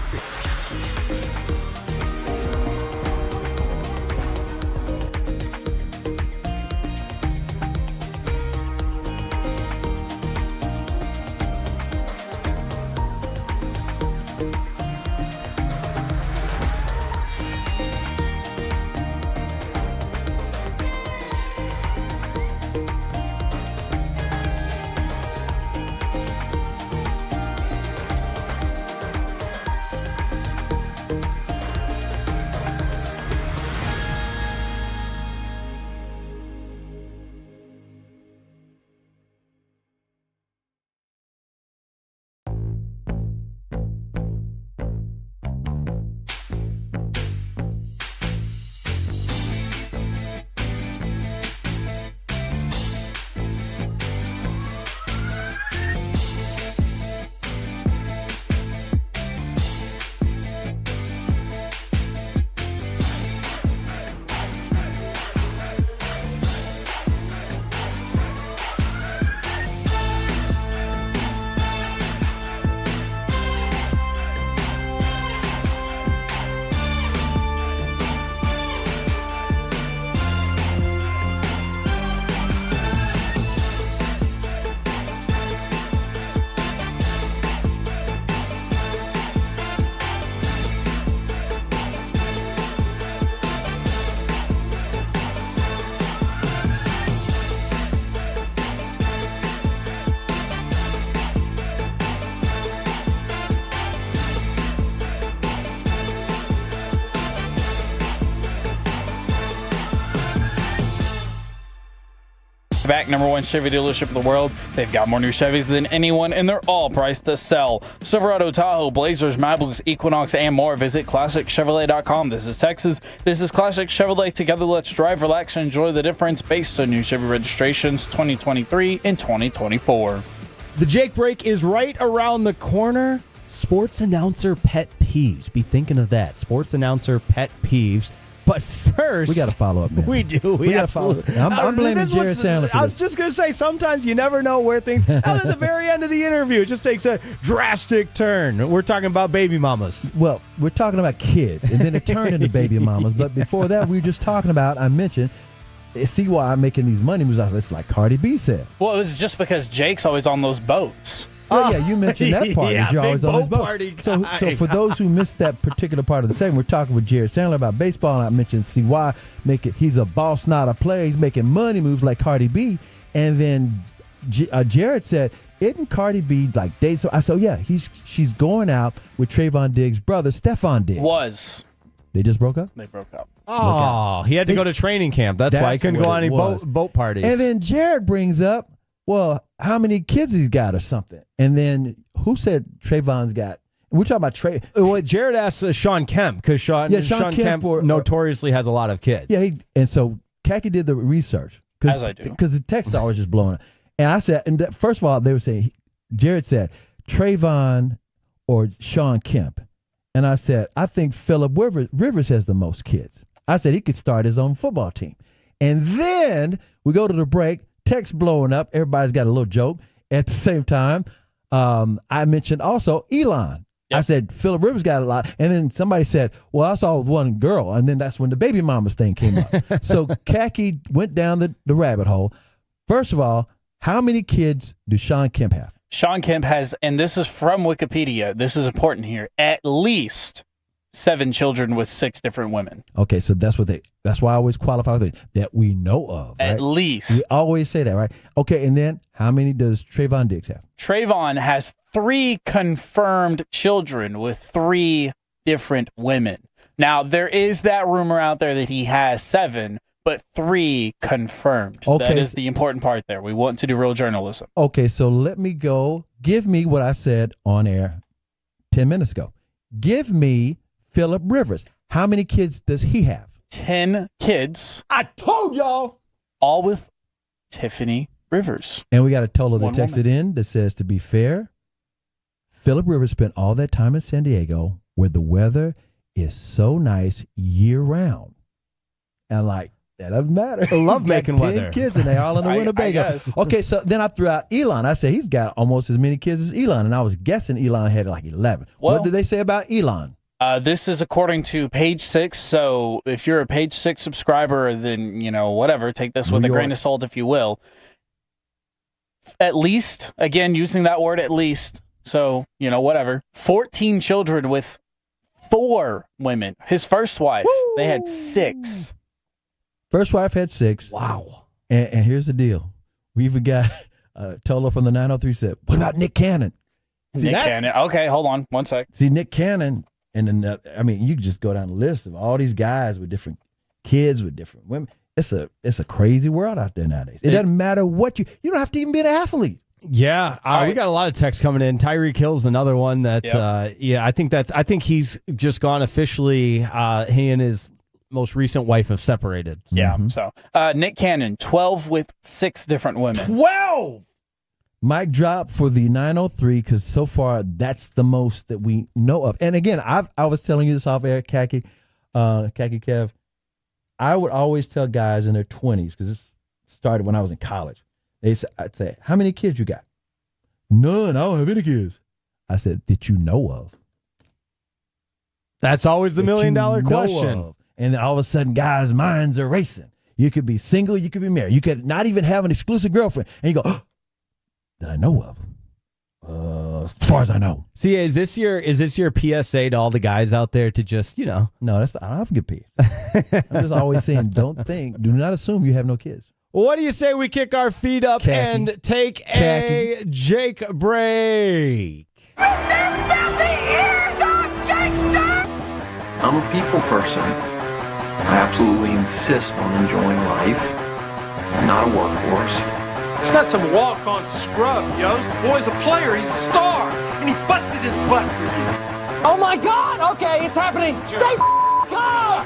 Back #1 Chevy dealership in the world. They've got more new Chevys than anyone, and they're all priced to sell. Silverado, Tahoe, Blazers, Mavericks, Equinox, and more. Visit ClassicChevrolet.com. This is Texas. This is Classic Chevrolet. Together, let's drive, relax, and enjoy the difference based on new Chevy registrations 2023 and 2024. The Jake break is right around the corner. Sports announcer pet peeves. Be thinking of that. Sports announcer pet peeves. But first, we got to follow up, man. We do. We got to follow up. I'm blaming Jared Sandler for I this. was just going to say, sometimes you never know where things, at the very end of the interview, it just takes a drastic turn. We're talking about baby mamas. Well, we're talking about kids, and then it turned into baby mamas. But before that, we were just talking about, I mentioned, see why I'm making these money moves. It's like Cardi B said. Well, it was just because Jake's always on those boats. Oh, yeah, you mentioned that part. Yeah, you're always big on this boat boat. party So guy. for those who missed that particular part of the segment, we're talking with Jared Sandler about baseball, and I mentioned CY. He's a boss, not a player. He's making money moves like Cardi B. And then Jared said, isn't Cardi B like dates? So I said, yeah, she's going out with Trayvon Diggs' brother, Stephon Diggs. They just broke up? They broke up. Oh, he had to go to training camp. That's why he couldn't go on any boat parties. And then Jared brings up, well, how many kids he's got or something. And then who said Trayvon's got? We're talking about Trey. Well, Jared asked Sean Kemp because Sean Kemp notoriously has a lot of kids. Yeah, and so Kaki did the research. As I do. Because the text is always just blowing up. And I said, first of all, they were saying, Jared said, Trayvon or Sean Kemp. And I said, I think Phillip Rivers has the most kids. I said he could start his own football team. And then we go to the break. Text blowing up. Everybody's got a little joke. At the same time, I mentioned also Elon. Yep. I said Phillip Rivers got a lot. And then somebody said, well, I saw one girl. And then that's when the baby mamas thing came up. So Kaki went down the rabbit hole. First of all, how many kids does Sean Kemp have? Sean Kemp has, and this is from Wikipedia, this is important here, at least 7 children with 6 different women. Okay, so that's why I always qualify with it, that we know of. Right? At least. We always say that, right? Okay, and then how many does Trayvon Diggs have? Trayvon has 3 confirmed children with 3 different women. Now, there is that rumor out there that he has 7, but 3 confirmed. Okay. That is the important part there. We want to do real journalism. Okay, so let me go. Give me what I said on air 10 minutes ago. Give me Phillip Rivers. How many kids does he have? 10 kids. I told y'all. All with Tiffany Rivers. And we got a total that One texted in that says, to be fair, Phillip Rivers spent all that time in San Diego where the weather is so nice year round. And like, that doesn't matter. I love He got making 10 weather. kids and they all in the I Winnebago. guess. Okay, so then I threw out Elon. I said he's got almost as many kids as Elon, and I was guessing Elon had like 11. Well, what did they say about Elon? This is according to Page 6. So if you're a Page 6 subscriber, then, whatever, take this with a grain of salt, if you will. At least, again, using that word at least. So, whatever. 14 children with 4 women. His first wife, they had 6. First wife had 6. Wow. And here's the deal. We even got Tolo from the 903 said, what about Nick Cannon? See, Nick Cannon. Okay, hold on 1 sec. See, Nick Cannon, and then, you can just go down the list of all these guys with different kids, with different women. It's a crazy world out there nowadays. It doesn't matter what you don't have to even be an athlete. Yeah, we got a lot of texts coming in. Tyreek Hill's another one that, I think he's just gone officially. He and his most recent wife have separated. Yeah, so Nick Cannon, 12 with 6 different women. 12! Mic drop for the 903 because so far that's the most that we know of. And again, I was telling you this off air, Khaki Kev. I would always tell guys in their 20s, because this started when I was in college. I'd say, how many kids you got? None. I don't have any kids. I said, that you know of. That's always the $1 million question. Of. And then all of a sudden, guys' minds are racing. You could be single, you could be married. You could not even have an exclusive girlfriend. And you go, oh, that I know of. As far as I know. See, is this your PSA to all the guys out there to just, No, I don't have a good piece. I'm just always saying, do not assume you have no kids. What do you say we kick our feet up and take a Jake break? I'm a people person. I absolutely insist on enjoying life, not a workhorse. He's not some walk-on scrub, yo. The boy's a player. He's a star. And he busted his butt for you. Oh, my God. Okay, it's happening. Stay calm.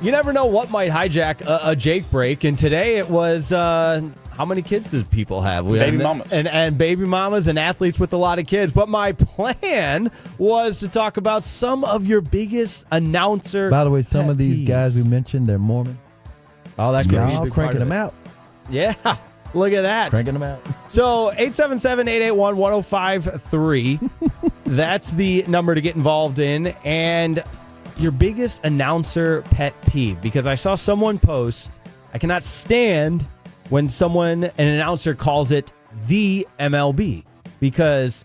You never know what might hijack a Jake break. And today it was, how many kids does people have? Baby mamas. And baby mamas and athletes with a lot of kids. But my plan was to talk about some of your biggest announcer. By the way, some of these guys we mentioned, they're Mormon. Oh, that's great. Y'all cranking them out. Yeah, look at that. Cranking them out. So 877-881-1053. That's the number to get involved in. And your biggest announcer pet peeve, because I saw someone post, I cannot stand when an announcer calls it the MLB, because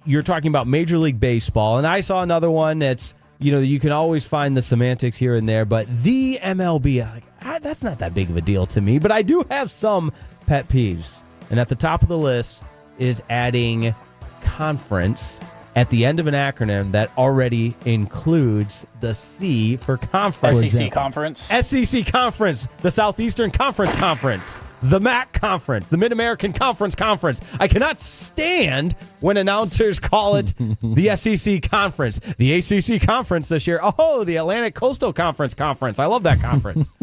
you're talking about Major League Baseball. And I saw another one that's, you can always find the semantics here and there, but the MLB, that's not that big of a deal to me. But I do have some pet peeves. And at the top of the list is adding conference at the end of an acronym that already includes the C for conference. SEC Conference. SEC Conference, the Southeastern Conference Conference, the MAC Conference, the Mid-American Conference Conference. I cannot stand when announcers call it the SEC Conference, the ACC Conference this year. Oh, the Atlantic Coastal Conference Conference. I love that conference.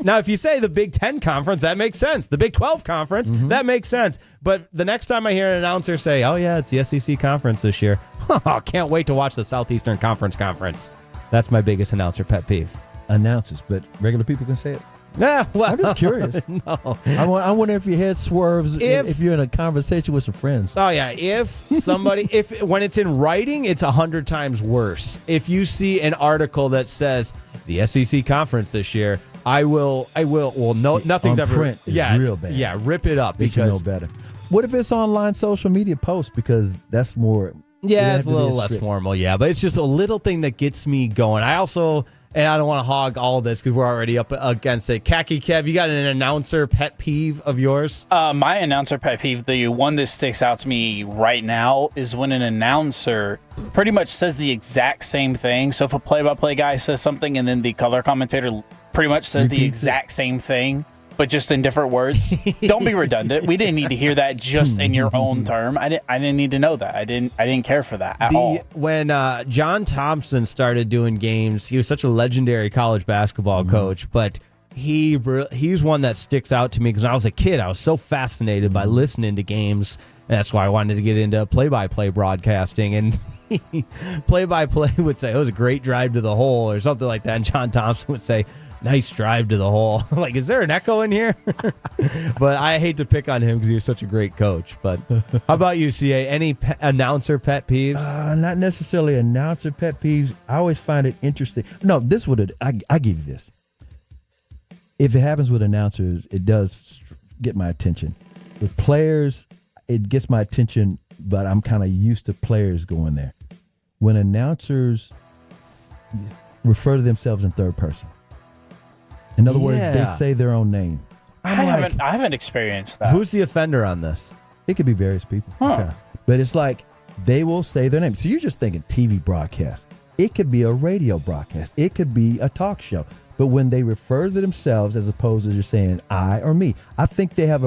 Now, if you say the Big 10 Conference, that makes sense. The Big 12 Conference, that makes sense. But the next time I hear an announcer say, oh, yeah, it's the SEC Conference this year, can't wait to watch the Southeastern Conference Conference. That's my biggest announcer pet peeve. Announcers, but regular people can say it. Yeah, well, I'm just curious. No. I wonder if your head swerves if you're in a conversation with some friends. Oh, yeah. If somebody, when it's in writing, it's 100 times worse. If you see an article that says the SEC Conference this year, I will. Well, no, nothing's on ever. Print is real bad. Yeah, rip it up because you know better. What if it's online social media posts? Because that's more. Yeah, it's a little less formal. Yeah, but it's just a little thing that gets me going. I also. And I don't want to hog all of this because we're already up against it. Khaki Kev, you got an announcer pet peeve of yours? My announcer pet peeve, the one that sticks out to me right now, is when an announcer pretty much says the exact same thing. So if a play-by-play guy says something and then the color commentator pretty much says the exact same thing, but just in different words, don't be redundant. We didn't need to hear that just in your own term. I didn't need to know that. I didn't care for that at all. When John Thompson started doing games, he was such a legendary college basketball coach, but he's one that sticks out to me because when I was a kid, I was so fascinated by listening to games. And that's why I wanted to get into play-by-play broadcasting. And play-by-play would say, it was a great drive to the hole or something like that. And John Thompson would say, nice drive to the hole. Like, is there an echo in here? But I hate to pick on him because he was such a great coach. But how about you, CA? Any announcer pet peeves? Not necessarily announcer pet peeves. I always find it interesting. No, this would I give you this. If it happens with announcers, it does get my attention. With players, it gets my attention, but I'm kind of used to players going there. When announcers refer to themselves in third person. In other words, they say their own name. I haven't experienced that. Who's the offender on this? It could be various people. Huh. Okay. But it's like they will say their name. So you're just thinking TV broadcast. It could be a radio broadcast. It could be a talk show. But when they refer to themselves as opposed to just saying I or me, I think they have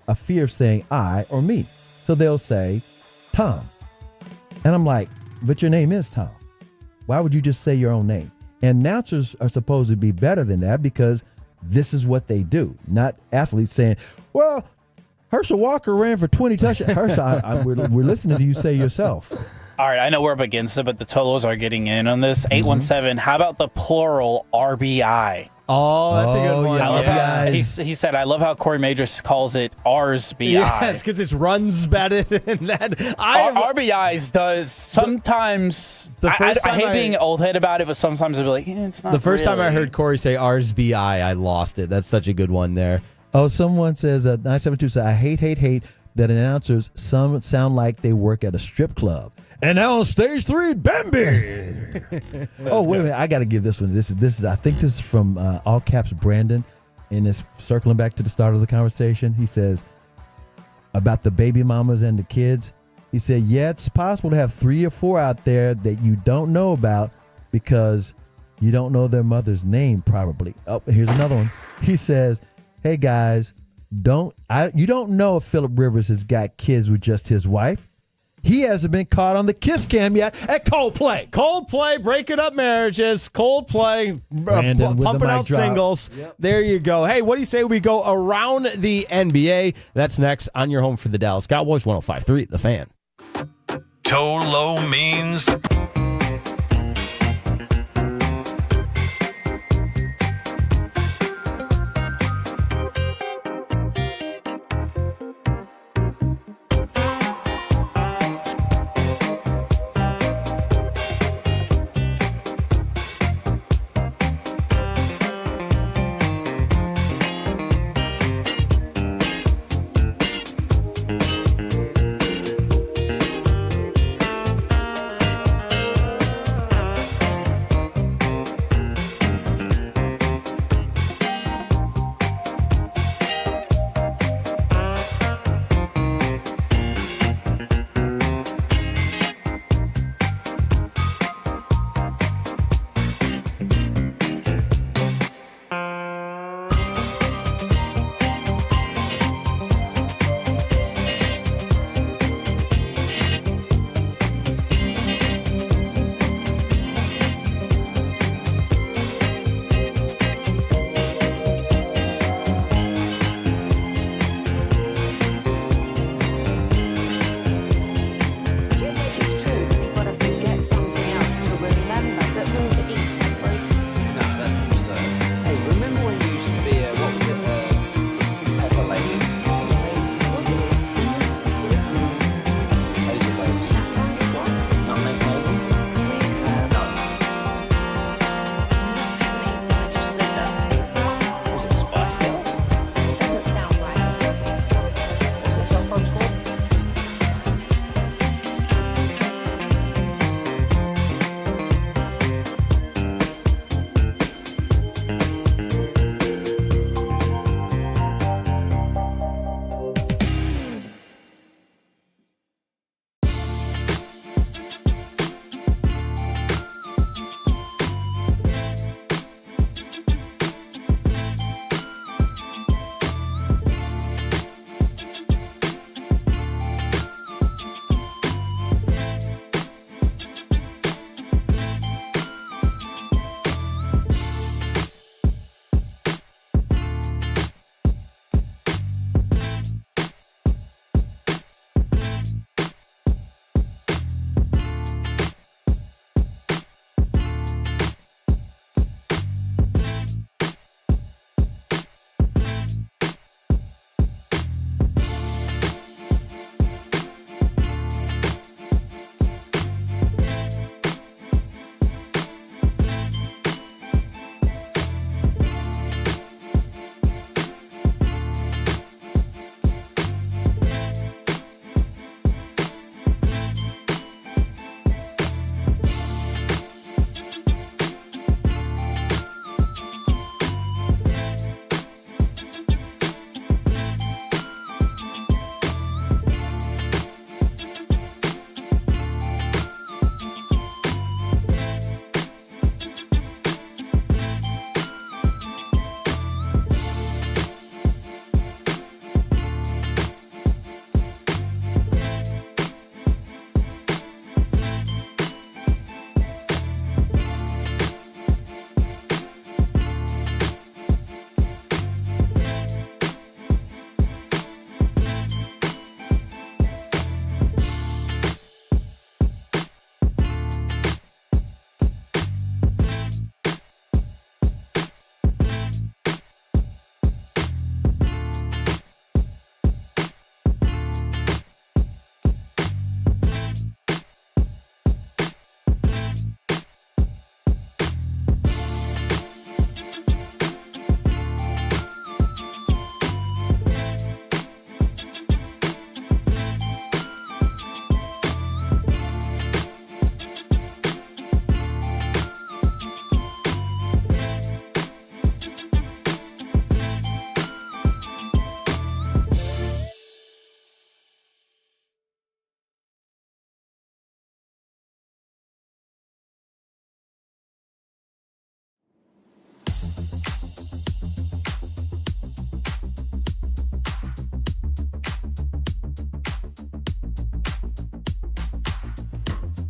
a fear of saying I or me. So they'll say Tom. And I'm like, but your name is Tom. Why would you just say your own name? Announcers are supposed to be better than that because this is what they do, not athletes saying, well, Herschel Walker ran for 20 touchdowns. Herschel, we're listening to you say yourself. All right, I know we're up against it, but the totals are getting in on this. 817, how about the plural RBI? Oh, that's a good one. I love how, he said, I love how Corey Majors calls it RSBI. Yes, because it's runs batted and that. RBIs does sometimes. I hate being old head about it, but sometimes I'll be like, it's not. The first time I really. heard Corey say RSBI, I lost it. That's such a good one there. Oh, someone says, 972 says, I hate that announcers some sound like they work at a strip club. And now on stage 3, Bambi. Oh, wait a minute. I got to give this one. This is. I think this is from All Caps Brandon, and it's circling back to the start of the conversation. He says about the baby mamas and the kids. He said, yeah, it's possible to have 3 or 4 out there that you don't know about because you don't know their mother's name probably. Oh, here's another one. He says, hey, guys, you don't know if Phillip Rivers has got kids with just his wife. He hasn't been caught on the kiss cam yet at Coldplay. Coldplay, breaking up marriages. Coldplay, pumping out singles. Yep. There you go. Hey, what do you say we go around the NBA? That's next on your home for the Dallas Cowboys, 105.3 The Fan. Toe low means...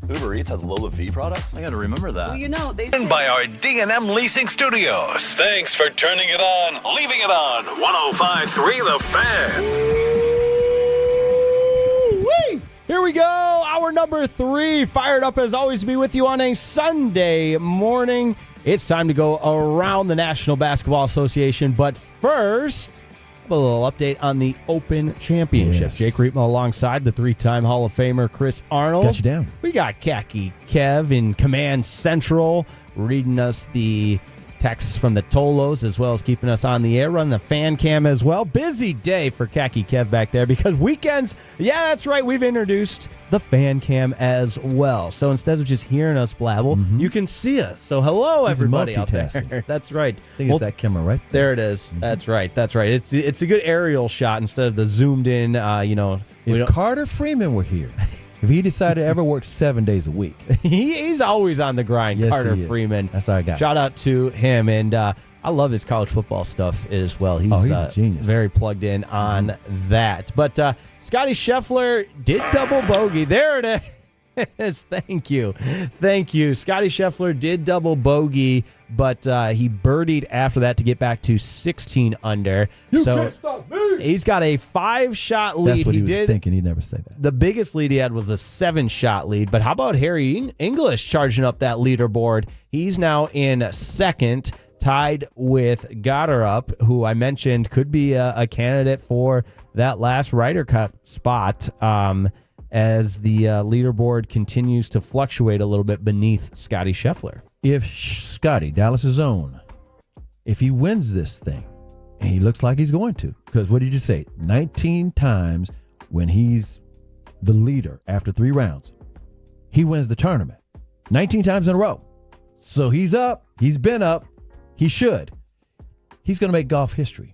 Uber Eats has Lola V products? I gotta remember that. Well, you know, they And by our D&M Leasing Studios. Thanks for turning it on, leaving it on. 105.3 The Fan. Woo! Here we go. Hour number 3. Fired up as always to be with you on a Sunday morning. It's time to go around the National Basketball Association. But first, a little update on the Open Championship. Yes. Jake Riepma alongside the 3-time Hall of Famer Chris Arnold. Got you down. We got Khaki Kev in Command Central reading us the texts from the Tolos as well as keeping us on the air, running the fan cam as well. Busy day for Khaki Kev back there because weekends, yeah, that's right, we've introduced the fan cam as well. So instead of just hearing us blabble, you can see us. So hello, He's everybody out there. multitasking. That's right. I think it's that camera right there. It is. That's right. That's right. It's a good aerial shot instead of the zoomed in, If Carter Freeman were here, if he decided to ever work 7 days a week. He's always on the grind, Yes, Carter he is. Freeman. That's all I got. Shout out to him. And I love his college football stuff as well. He's a genius. Very plugged in on that. But Scotty Scheffler did double bogey. There it is. Thank you. Scotty Scheffler did double bogey, but he birdied after that to get back to 16 under. Can't stop me. He's got a 5-shot lead. That's what he was thinking. He'd never say that. The biggest lead he had was a 7-shot lead. But how about Harry English charging up that leaderboard? He's now in second, tied with Goddard, who I mentioned could be a candidate for that last Ryder Cup spot. As the leaderboard continues to fluctuate a little bit beneath Scotty Scheffler. If Scotty, Dallas's own, if he wins this thing, and he looks like he's going to, because what did you say? 19 times when he's the leader after 3 rounds, he wins the tournament. 19 times in a row. So he's up. He's been up. He should. He's going to make golf history.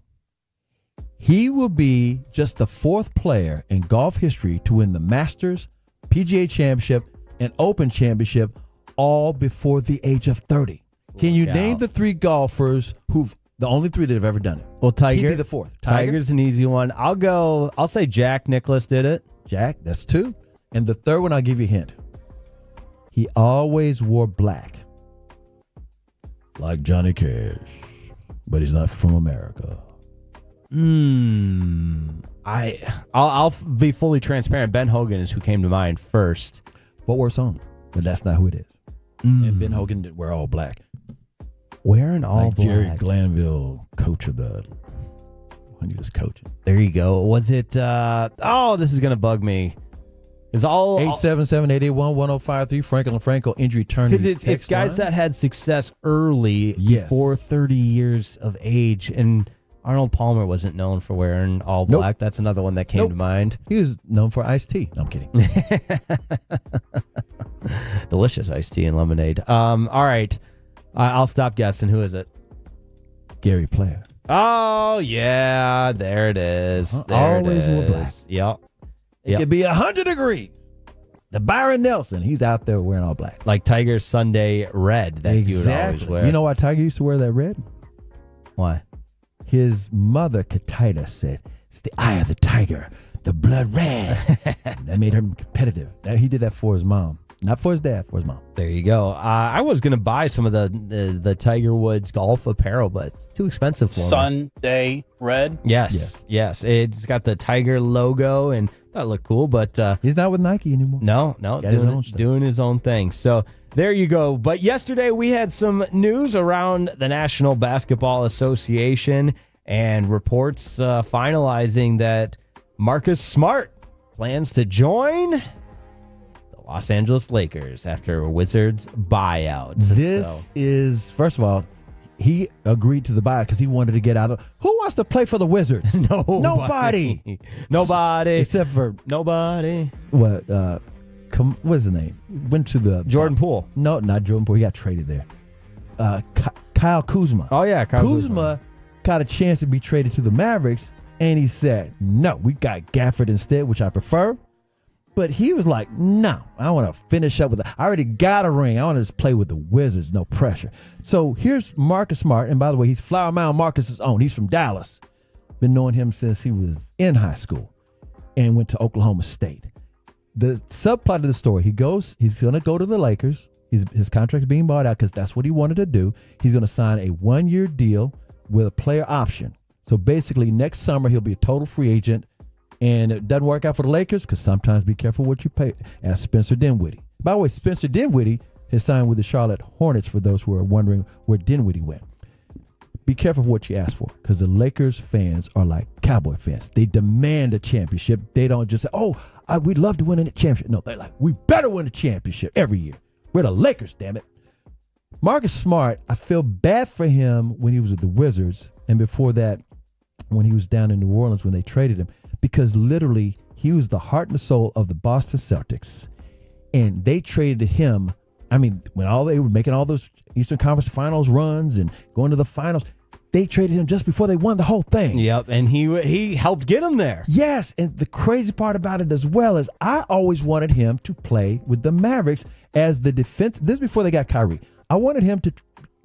He will be just the 4th player in golf history to win the Masters, PGA Championship, and Open Championship all before the age of 30. Can you name the 3 golfers the only 3 that have ever done it? Well, Tiger. He'd be the 4th. Tiger's an easy one. I'll say Jack Nicklaus did it. Jack, that's 2. And the 3rd one, I'll give you a hint. He always wore black. Like Johnny Cash. But he's not from America. I'll be fully transparent. Ben Hogan is who came to mind first. What wore song? But that's not who it is. And Ben Hogan didn't wear all black. Wearing all black. Jerry Glanville, coach of the when he was coaching. There you go. Was it this is gonna bug me. It's all 877-881-1053 Franco injury turn. Because it's guys that had success early before 30 years of age. And Arnold Palmer wasn't known for wearing all black. That's another one that came to mind. He was known for iced tea. No, I'm kidding. Delicious iced tea and lemonade. All right. I'll stop guessing. Who is it? Gary Player. Oh, yeah. There it is. Always wore black. Yep. It could be 100 degrees. The Byron Nelson, he's out there wearing all black. Like Tiger's Sunday red that you would always wear. You know why Tiger used to wear that red? Why? His mother, Katita, said, "It's the eye of the tiger, the blood red." That made him competitive. He did that for his mom. Not for his dad, for his mom. There you go. I was going to buy some of the Tiger Woods golf apparel, but it's too expensive for me. Sunday red? Yes. It's got the Tiger logo, and that looked cool, but... he's not with Nike anymore. No, doing his own thing. So there you go. But yesterday we had some news around the National Basketball Association and reports finalizing that Marcus Smart plans to join Los Angeles Lakers after Wizards buyout. This is, first of all, he agreed to the buyout because he wanted to get out of. Who wants to play for the Wizards? Nobody. Except for nobody. What? What's his name? Went to the Jordan Poole. No, not Jordan Poole. He got traded there. Kyle Kuzma. Oh yeah, Kuzma got a chance to be traded to the Mavericks, and he said, "No, we got Gafford instead, which I prefer." But he was like, "No, I want to finish up with it. I already got a ring. I want to just play with the Wizards, no pressure." So here's Marcus Smart. And by the way, he's Flower Mound Marcus's own. He's from Dallas. Been knowing him since he was in high school and went to Oklahoma State. the subplot of the story, he's going to go to the Lakers. His contract's being bought out because that's what he wanted to do. He's going to sign a 1-year deal with a player option. So basically, next summer, he'll be a total free agent. And it doesn't work out for the Lakers because sometimes be careful what you pay. As Spencer Dinwiddie. By the way, Spencer Dinwiddie has signed with the Charlotte Hornets, for those who are wondering where Dinwiddie went. Be careful what you ask for, because the Lakers fans are like Cowboy fans. They demand a championship. They don't just say, we'd love to win a championship. No, they're like, we better win a championship every year. We're the Lakers, damn it. Marcus Smart, I feel bad for him when he was with the Wizards, and before that, when he was down in New Orleans when they traded him, because literally he was the heart and the soul of the Boston Celtics. And they traded him. I mean, when they were making all those Eastern Conference Finals runs and going to the finals, they traded him just before they won the whole thing. Yep, and he helped get him there. Yes, and the crazy part about it as well is I always wanted him to play with the Mavericks as the defense. This is before they got Kyrie. I wanted him to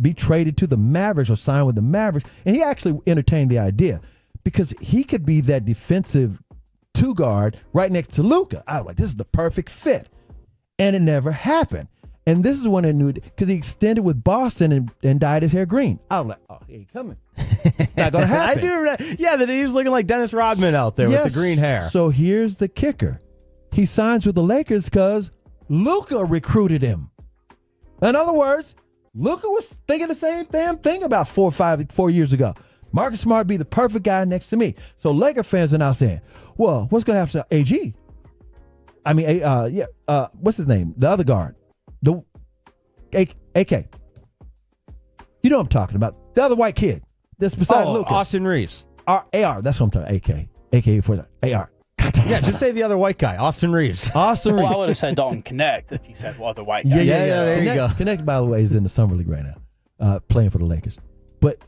be traded to the Mavericks or sign with the Mavericks, and he actually entertained the idea because he could be that defensive two-guard right next to Luka. I was like, this is the perfect fit, and it never happened. And this is when I knew it because he extended with Boston and dyed his hair green. I was like, oh, he ain't coming. It's not going to happen. I do remember. Yeah, that he was looking like Dennis Rodman out there with the green hair. So here's the kicker. He signs with the Lakers because Luka recruited him. In other words, Luka was thinking the same damn thing about 4 years ago. Marcus Smart would be the perfect guy next to me. So Laker fans are now saying, well, what's going to happen to AG? I mean, what's his name? The other guard. The AK. You know what I'm talking about. The other white kid that's beside Luka. Austin Reeves. AR. That's what I'm talking about. AK for the AR. Yeah, just say the other white guy, Austin Reeves. Austin Reeves. Well, I would have said Dalton Connect if you said other white guy. Yeah, there you go. Connect, by the way, is in the Summer League right now, playing for the Lakers. But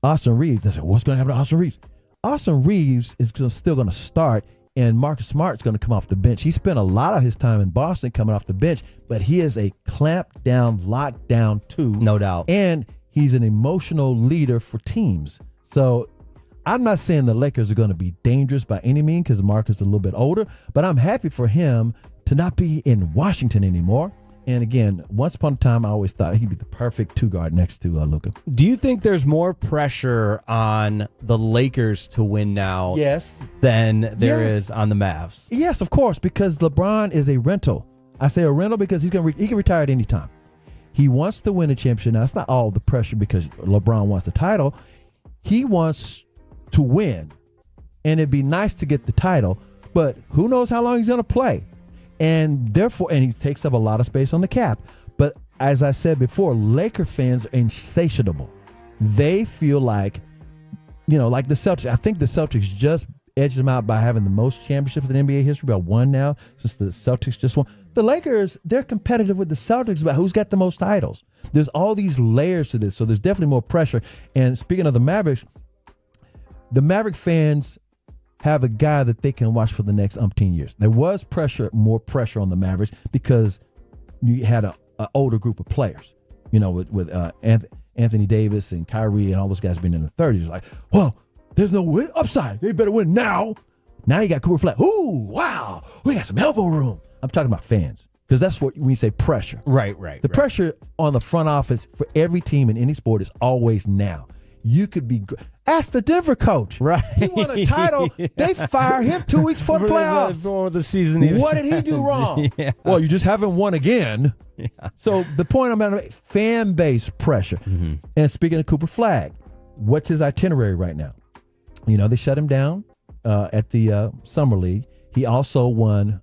Austin Reeves, I said, what's going to happen to Austin Reeves? Austin Reeves is still going to start, and Marcus Smart's going to come off the bench. He spent a lot of his time in Boston coming off the bench, but he is a clamped down, locked down two. No doubt. And he's an emotional leader for teams. So I'm not saying the Lakers are going to be dangerous by any means because Marcus is a little bit older, but I'm happy for him to not be in Washington anymore. And again, once upon a time, I always thought he'd be the perfect two-guard next to Luka. Do you think there's more pressure on the Lakers to win now than there is on the Mavs? Yes, of course, because LeBron is a rental. I say a rental because he can retire at any time. He wants to win a championship. Now, it's not all the pressure because LeBron wants the title. He wants to win, and it'd be nice to get the title, but who knows how long he's going to play. And therefore, he takes up a lot of space on the cap. But as I said before, Laker fans are insatiable. They feel like, like the Celtics. I think the Celtics just edged them out by having the most championships in NBA history, about one now, since the Celtics just won. The Lakers, they're competitive with the Celtics about who's got the most titles. There's all these layers to this, so there's definitely more pressure. And speaking of the Mavericks fans have a guy that they can watch for the next umpteen years. There was more pressure on the Mavericks because you had an older group of players, with Anthony Davis and Kyrie and all those guys being in their 30s. It's like, well, there's no upside. They better win now. Now you got Cooper Flag. Ooh, wow, we got some elbow room. I'm talking about fans because that's what when you say pressure. Right. The pressure on the front office for every team in any sport is always now. You could be. Ask the Denver coach. Right. He won a title. They fire him 2 weeks before the playoffs. Before the season. What did he do wrong? Yeah. Well, you just haven't won again. Yeah. So the point I'm at, fan base pressure. Mm-hmm. And speaking of Cooper Flag, what's his itinerary right now? They shut him down at the Summer League. He also won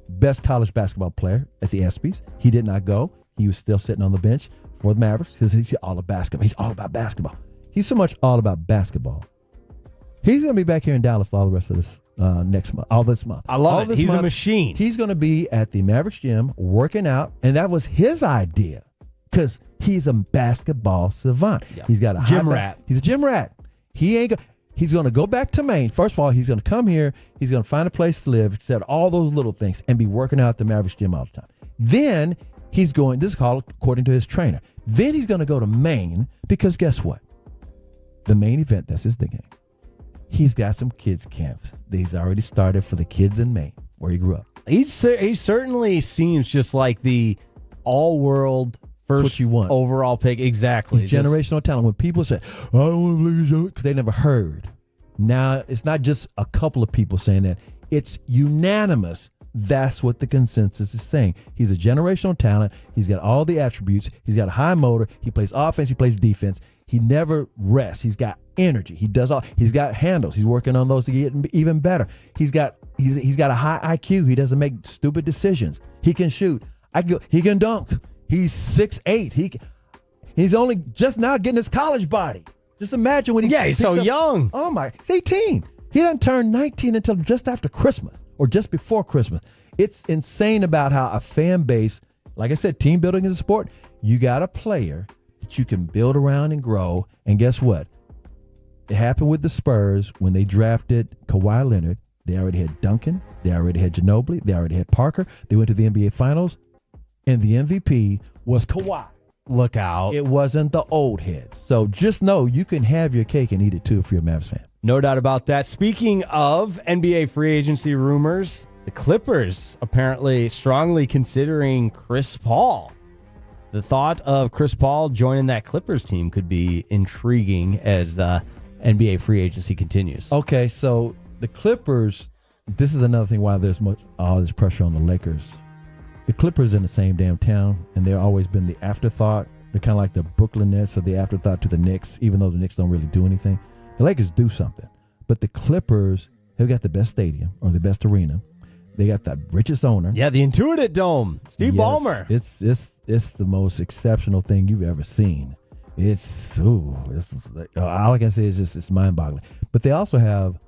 best college basketball player at the ESPYs. He did not go. He was still sitting on the bench for the Mavericks because he's all about basketball. He's all about basketball. He's so much all about basketball. He's going to be back here in Dallas all the rest of this next month, all this month. I love it. He's a machine. He's going to be at the Mavericks gym working out, and that was his idea because he's a basketball savant. Yeah. He's got a gym rat. He's a gym rat. He's going to go back to Maine. First of all, he's going to come here. He's going to find a place to live, said all those little things, and be working out at the Mavericks gym all the time. Then he's going, this is called according to his trainer. Then he's going to go to Maine because guess what? The main event, that's his thing. He's got some kids camps that he's already started for the kids in Maine, where he grew up. He certainly seems just like the all-world first what you want. overall pick. Exactly. He's generational talent. When people say, I don't want to play because they never heard. Now, it's not just a couple of people saying that. It's unanimous. That's what the consensus is saying. He's a generational talent. He's got all the attributes. He's got a high motor. He plays offense. He plays defense. He never rests. He's got energy. He does all. He's got handles. He's working on those to get even better. He's got a high IQ. He doesn't make stupid decisions. He can shoot. He can dunk. He's 6'8". He's only just now getting his college body. Just imagine when he's so young. Oh my, he's 18. He doesn't turn 19 until just after Christmas or just before Christmas. It's insane about how a fan base, like I said, team building is a sport. You got a player that you can build around and grow. And guess what? It happened with the Spurs when they drafted Kawhi Leonard. They already had Duncan. They already had Ginobili. They already had Parker. They went to the NBA Finals. And the MVP was Kawhi. Look out. It wasn't the old heads. So just know you can have your cake and eat it too if you're a Mavs fan. No doubt about that. Speaking of NBA free agency rumors, the Clippers apparently strongly considering Chris Paul. The thought of Chris Paul joining that Clippers team could be intriguing as the NBA free agency continues. Okay, so the Clippers, this is another thing why there's all this pressure on the Lakers. The Clippers in the same damn town, and they've always been the afterthought. They're kind of like the Brooklyn Nets or the afterthought to the Knicks, even though the Knicks don't really do anything. The Lakers do something. But the Clippers have got the best stadium or the best arena. They got the richest owner. Yeah, the Intuitive Dome. Steve Ballmer. It's the most exceptional thing you've ever seen. It's all I can say is it's mind-boggling. But they also have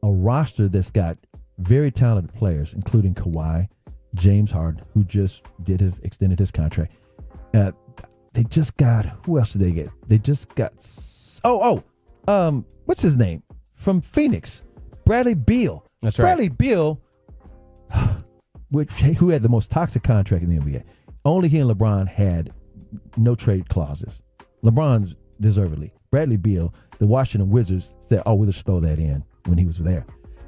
a roster that's got very talented players, including Kawhi, James Harden, who just extended his contract. They just got, who else did they get? They just got, what's his name? From Phoenix, Bradley Beal. That's right. Bradley Beal, who had the most toxic contract in the NBA. Only he and LeBron had no trade clauses. LeBron's deservedly. Bradley Beal, the Washington Wizards said, we'll just throw that in when he was there.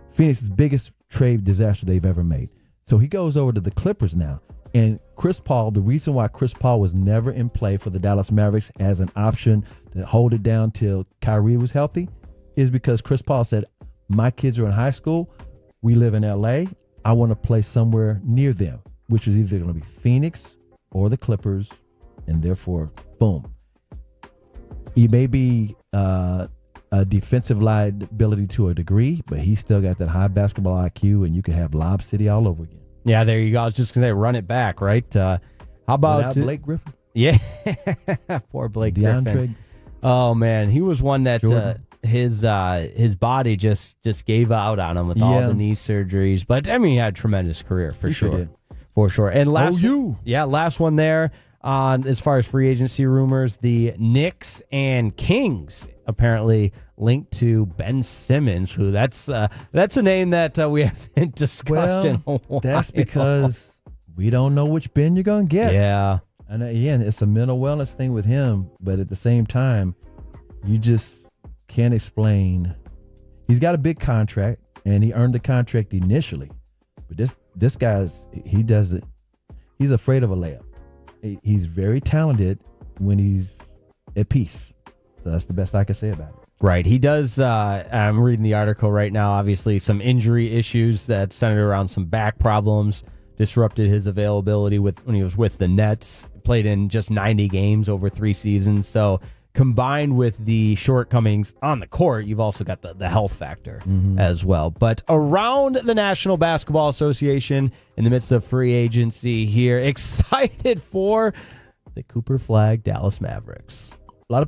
Phoenix's biggest trade disaster they've ever made. So he goes over to the Clippers now. And Chris Paul, the reason why Chris Paul was never in play for the Dallas Mavericks as an option to hold it down till Kyrie was healthy is because Chris Paul said, my kids are in high school. We live in LA. I want to play somewhere near them, which is either going to be Phoenix or the Clippers. And therefore, boom. He may be a defensive liability to a degree, but he's still got that high basketball IQ, and you can have Lob City all over again. Yeah, there you go. I was just going to say, run it back, right? How about without Blake Griffin? Yeah. Poor Blake Griffin. Oh, man. He was one that his body just gave out on him with all the knee surgeries. But, I mean, he had a tremendous career for sure. Did. For sure. And last one there. As far as free agency rumors, the Knicks and Kings apparently linked to Ben Simmons, who that's a name that we haven't discussed in a while. That's because we don't know which Ben you're going to get. Yeah. And again, it's a mental wellness thing with him, but at the same time, you just can't explain. He's got a big contract, and he earned the contract initially. But this guy's, he's afraid of a layup. He's very talented when he's at peace. So that's the best I can say about it. Right. He does. I'm reading the article right now. Obviously, some injury issues that centered around some back problems disrupted his availability when he was with the Nets. Played in just 90 games over 3 seasons. So combined with the shortcomings on the court, you've also got the health factor as well. But around the National Basketball Association, in the midst of free agency here, excited for the Cooper Flag Dallas Mavericks. A lot of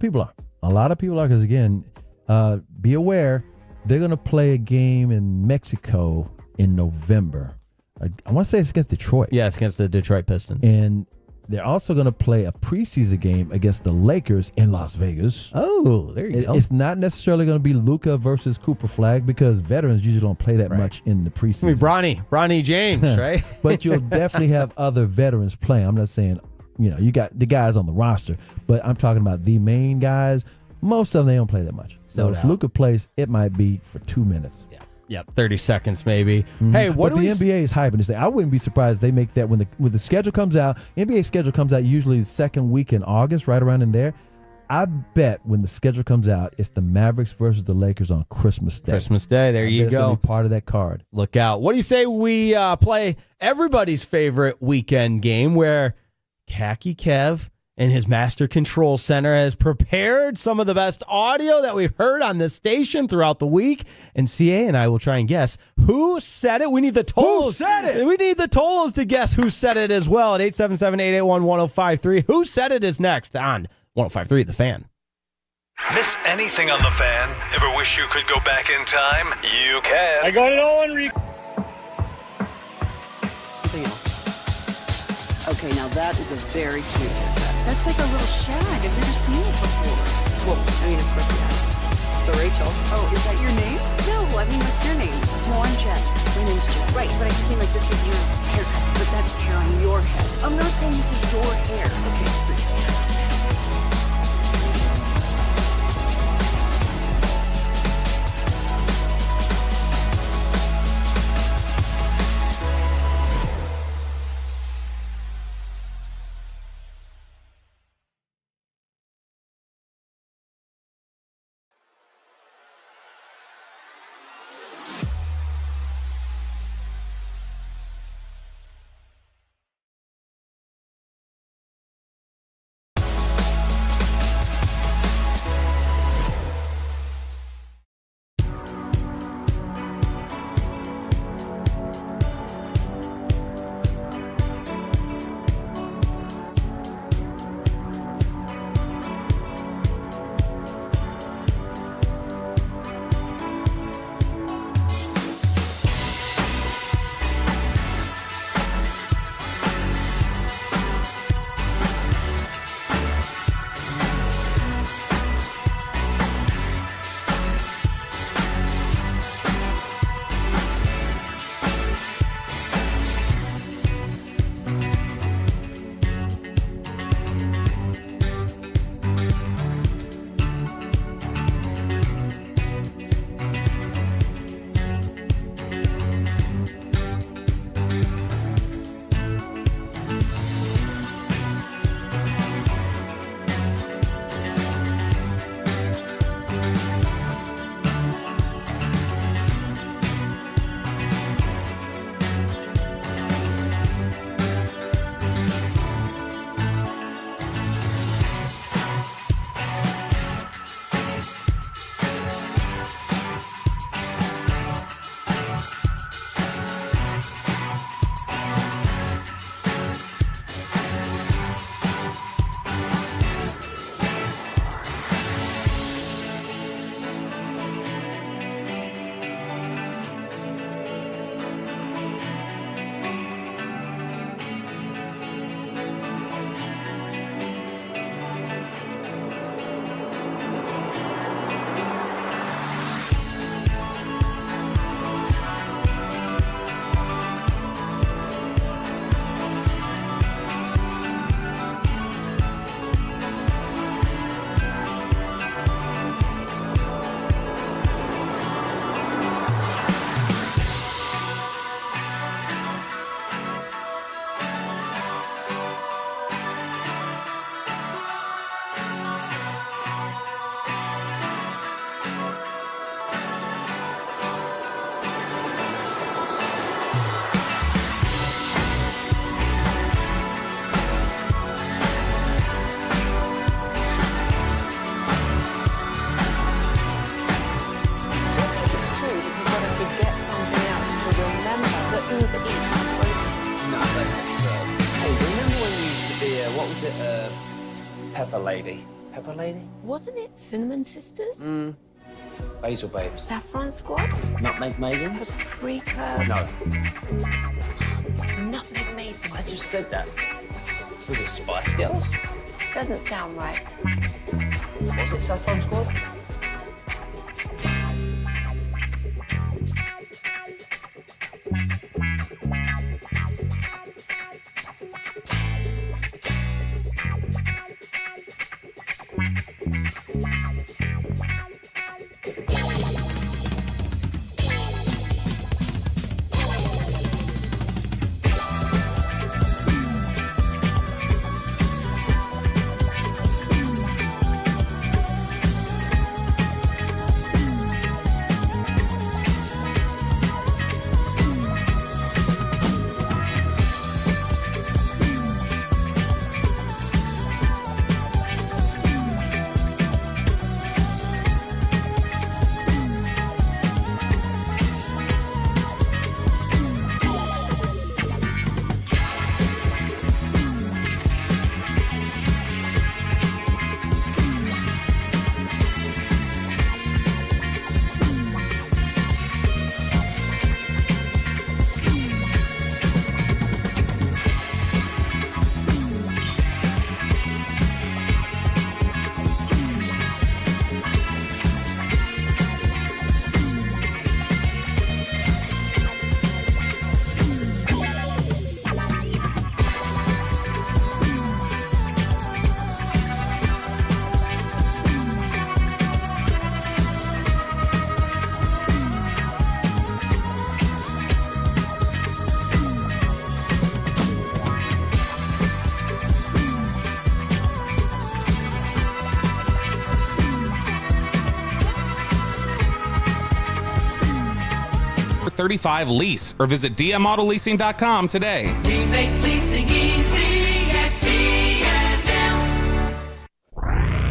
people are because, again, be aware, they're going to play a game in Mexico in November. I want to say it's against Detroit. Yeah, it's against the Detroit Pistons. And they're also going to play a preseason game against the Lakers in Las Vegas. Oh, there you go. It's not necessarily going to be Luka versus Cooper Flag because veterans usually don't play that much in the preseason. I mean, Bronny James, right? But you'll definitely have other veterans playing. I'm not saying, you got the guys on the roster, but I'm talking about the main guys. Most of them, they don't play that much. So if Luka plays, it might be for 2 minutes. Yeah. Yep, 30 seconds maybe. Hey, what but do the we NBA is hyping this thing. I wouldn't be surprised if they make that when the schedule comes out. NBA schedule comes out usually the second week in August, right around in there. I bet when the schedule comes out, it's the Mavericks versus the Lakers on Christmas Day. Christmas Day, there you It's go. gonna be part of that card. Look out. What do you say we play everybody's favorite weekend game where Khaki Kev and his Master Control Center has prepared some of the best audio that we've heard on this station throughout the week. And CA and I will try and guess who said it. We need the Tolos. Who said it? We need the Tolos to guess who said it as well at 877-881-1053. Who said it is next on 105.3 The Fan. Miss anything on The Fan? Ever wish you could go back in time? You can. I got it all on Something else. Okay, now that is a very cute haircut. That's like a little shag. I've never seen it before. Well, I mean, of course you have. It's the Rachel. Oh, is that your name? No, I mean, what's your name? No, I'm Jen. My name's Jen. Right, but I just mean like this is your haircut. But that's hair on your head. I'm not saying this is your hair. Okay, Pepper Lady. Pepper Lady? Wasn't it Cinnamon Sisters? Basil Babes. Saffron Squad? Nutmeg Maidens? Paprika? No. Nutmeg Maidens. I just said that. Was it Spice Girls? Doesn't sound right. Was it Saffron Squad? 435-LEASE or visit dmautoleasing.com today. We make leasing easy at D&M.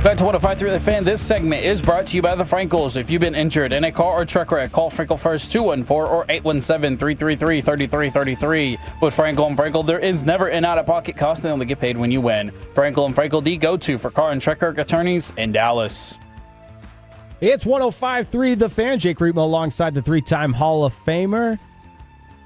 Back to 105.3 The Fan. This segment is brought to you by the Frankels. If you've been injured in a car or truck wreck, call Frankel first 214 or 817-333-3333. With Frankel and Frankel, there is never an out-of-pocket cost. They only get paid when you win. Frankel and Frankel, the go-to for car and truck wreck attorneys in Dallas. It's 105.3 The Fan. Jake Reitman alongside the three-time Hall of Famer.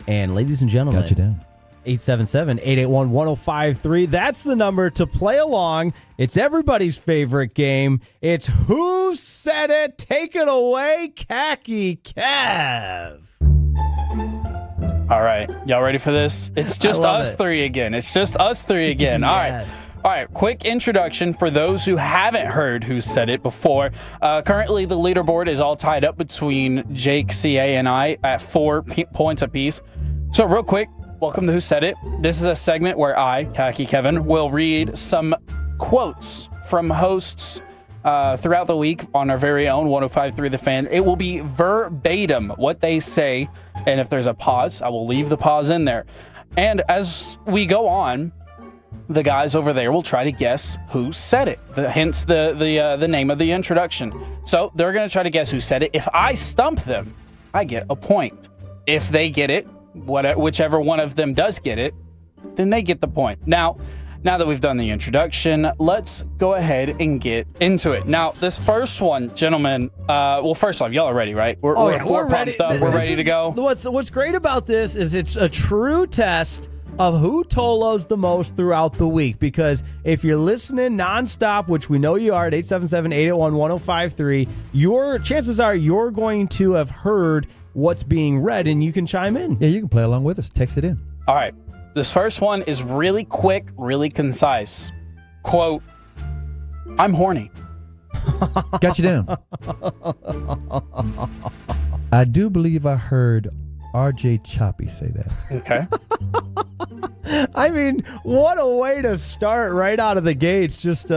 And ladies and gentlemen, got you down. 877-881-1053. That's the number to play along. It's everybody's favorite game. It's Who Said It? Take it away, Khaki Kev. All right. Y'all ready for this? It's just us three again. It's just us three again. All right. All right, quick introduction for those who haven't heard Who Said It before. Currently, the leaderboard is all tied up between Jake, CA, and I at 4 points apiece. So real quick, welcome to Who Said It. This is a segment where I, Khaki Kevin, will read some quotes from hosts throughout the week on our very own 105.3 The Fan. It will be verbatim what they say, and if there's a pause, I will leave the pause in there. And as we go on, the guys over there will try to guess who said it, hence the name of the introduction. So they're going to try to guess who said it. If I stump them, I get a point. If they get it, whichever one of them does get it, then they get the point. Now that we've done the introduction, let's go ahead and get into it. Now, this first one, gentlemen, well, first off, y'all are ready, right? We're ready. Pumped up. We're ready to go. What's great about this is it's a true test of who Tolos the most throughout the week, because if you're listening nonstop, which we know you are at 877-881-1053, your chances are you're going to have heard what's being read, and you can chime in. Yeah, you can play along with us. Text it in. All right. This first one is really quick, really concise. Quote, I'm horny. Got you down. I do believe I heard RJ Choppy say that. Okay. I mean, what a way to start right out of the gates, just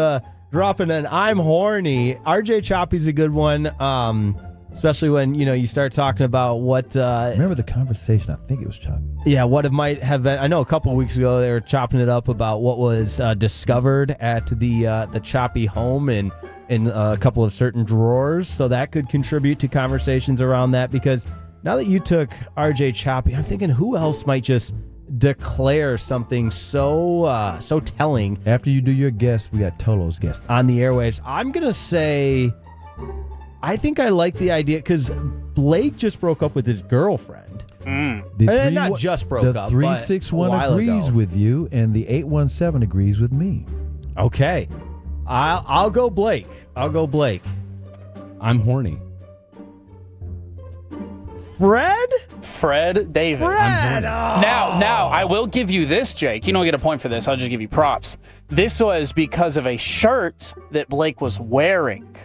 dropping an I'm horny. RJ Choppy's a good one, especially when, you start talking about what... Remember the conversation? I think it was Choppy. Yeah, what it might have been. I know a couple of weeks ago they were chopping it up about what was discovered at the Choppy home and in a couple of certain drawers, so that could contribute to conversations around that, because now that you took RJ Choppy, I'm thinking who else might just declare something so telling. After you do your guess, we got Tolo's guest on the airwaves. I'm going to say, I think I like the idea, because Blake just broke up with his girlfriend. Not just broke up, the 361 agrees with you, and the 817 agrees with me. Okay. I'll go Blake. I'm horny. Fred Davis. Now, I will give you this, Jake. You don't get a point for this. I'll just give you props. This was because of a shirt that Blake was wearing.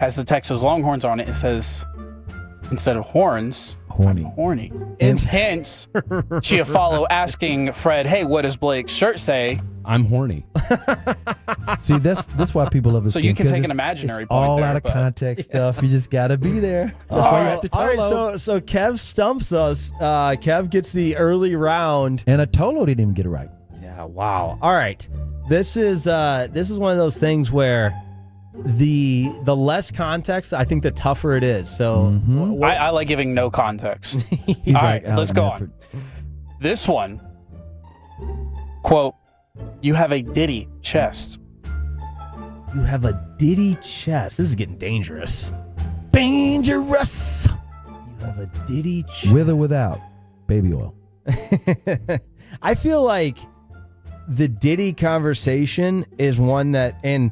Has the Texas Longhorns on it. It says, instead of horns, horny. I'm horny. And hence, Chiafalo asking Fred, hey, what does Blake's shirt say? I'm horny. See, that's why people love this game. So you can take an imaginary it's point all there, out of context stuff. You just got to be there. That's why you have to All right, Tolo. so Kev stumps us. Kev gets the early round. And a Tolo didn't even get it right. Yeah, wow. All right. This is one of those things where the less context, I think the tougher it is. So I like giving no context. All right, let's go on. This one, quote, you have a ditty chest. You have a ditty chest. This is getting dangerous. Dangerous. You have a ditty chest. With or without baby oil. I feel like the ditty conversation is one that, and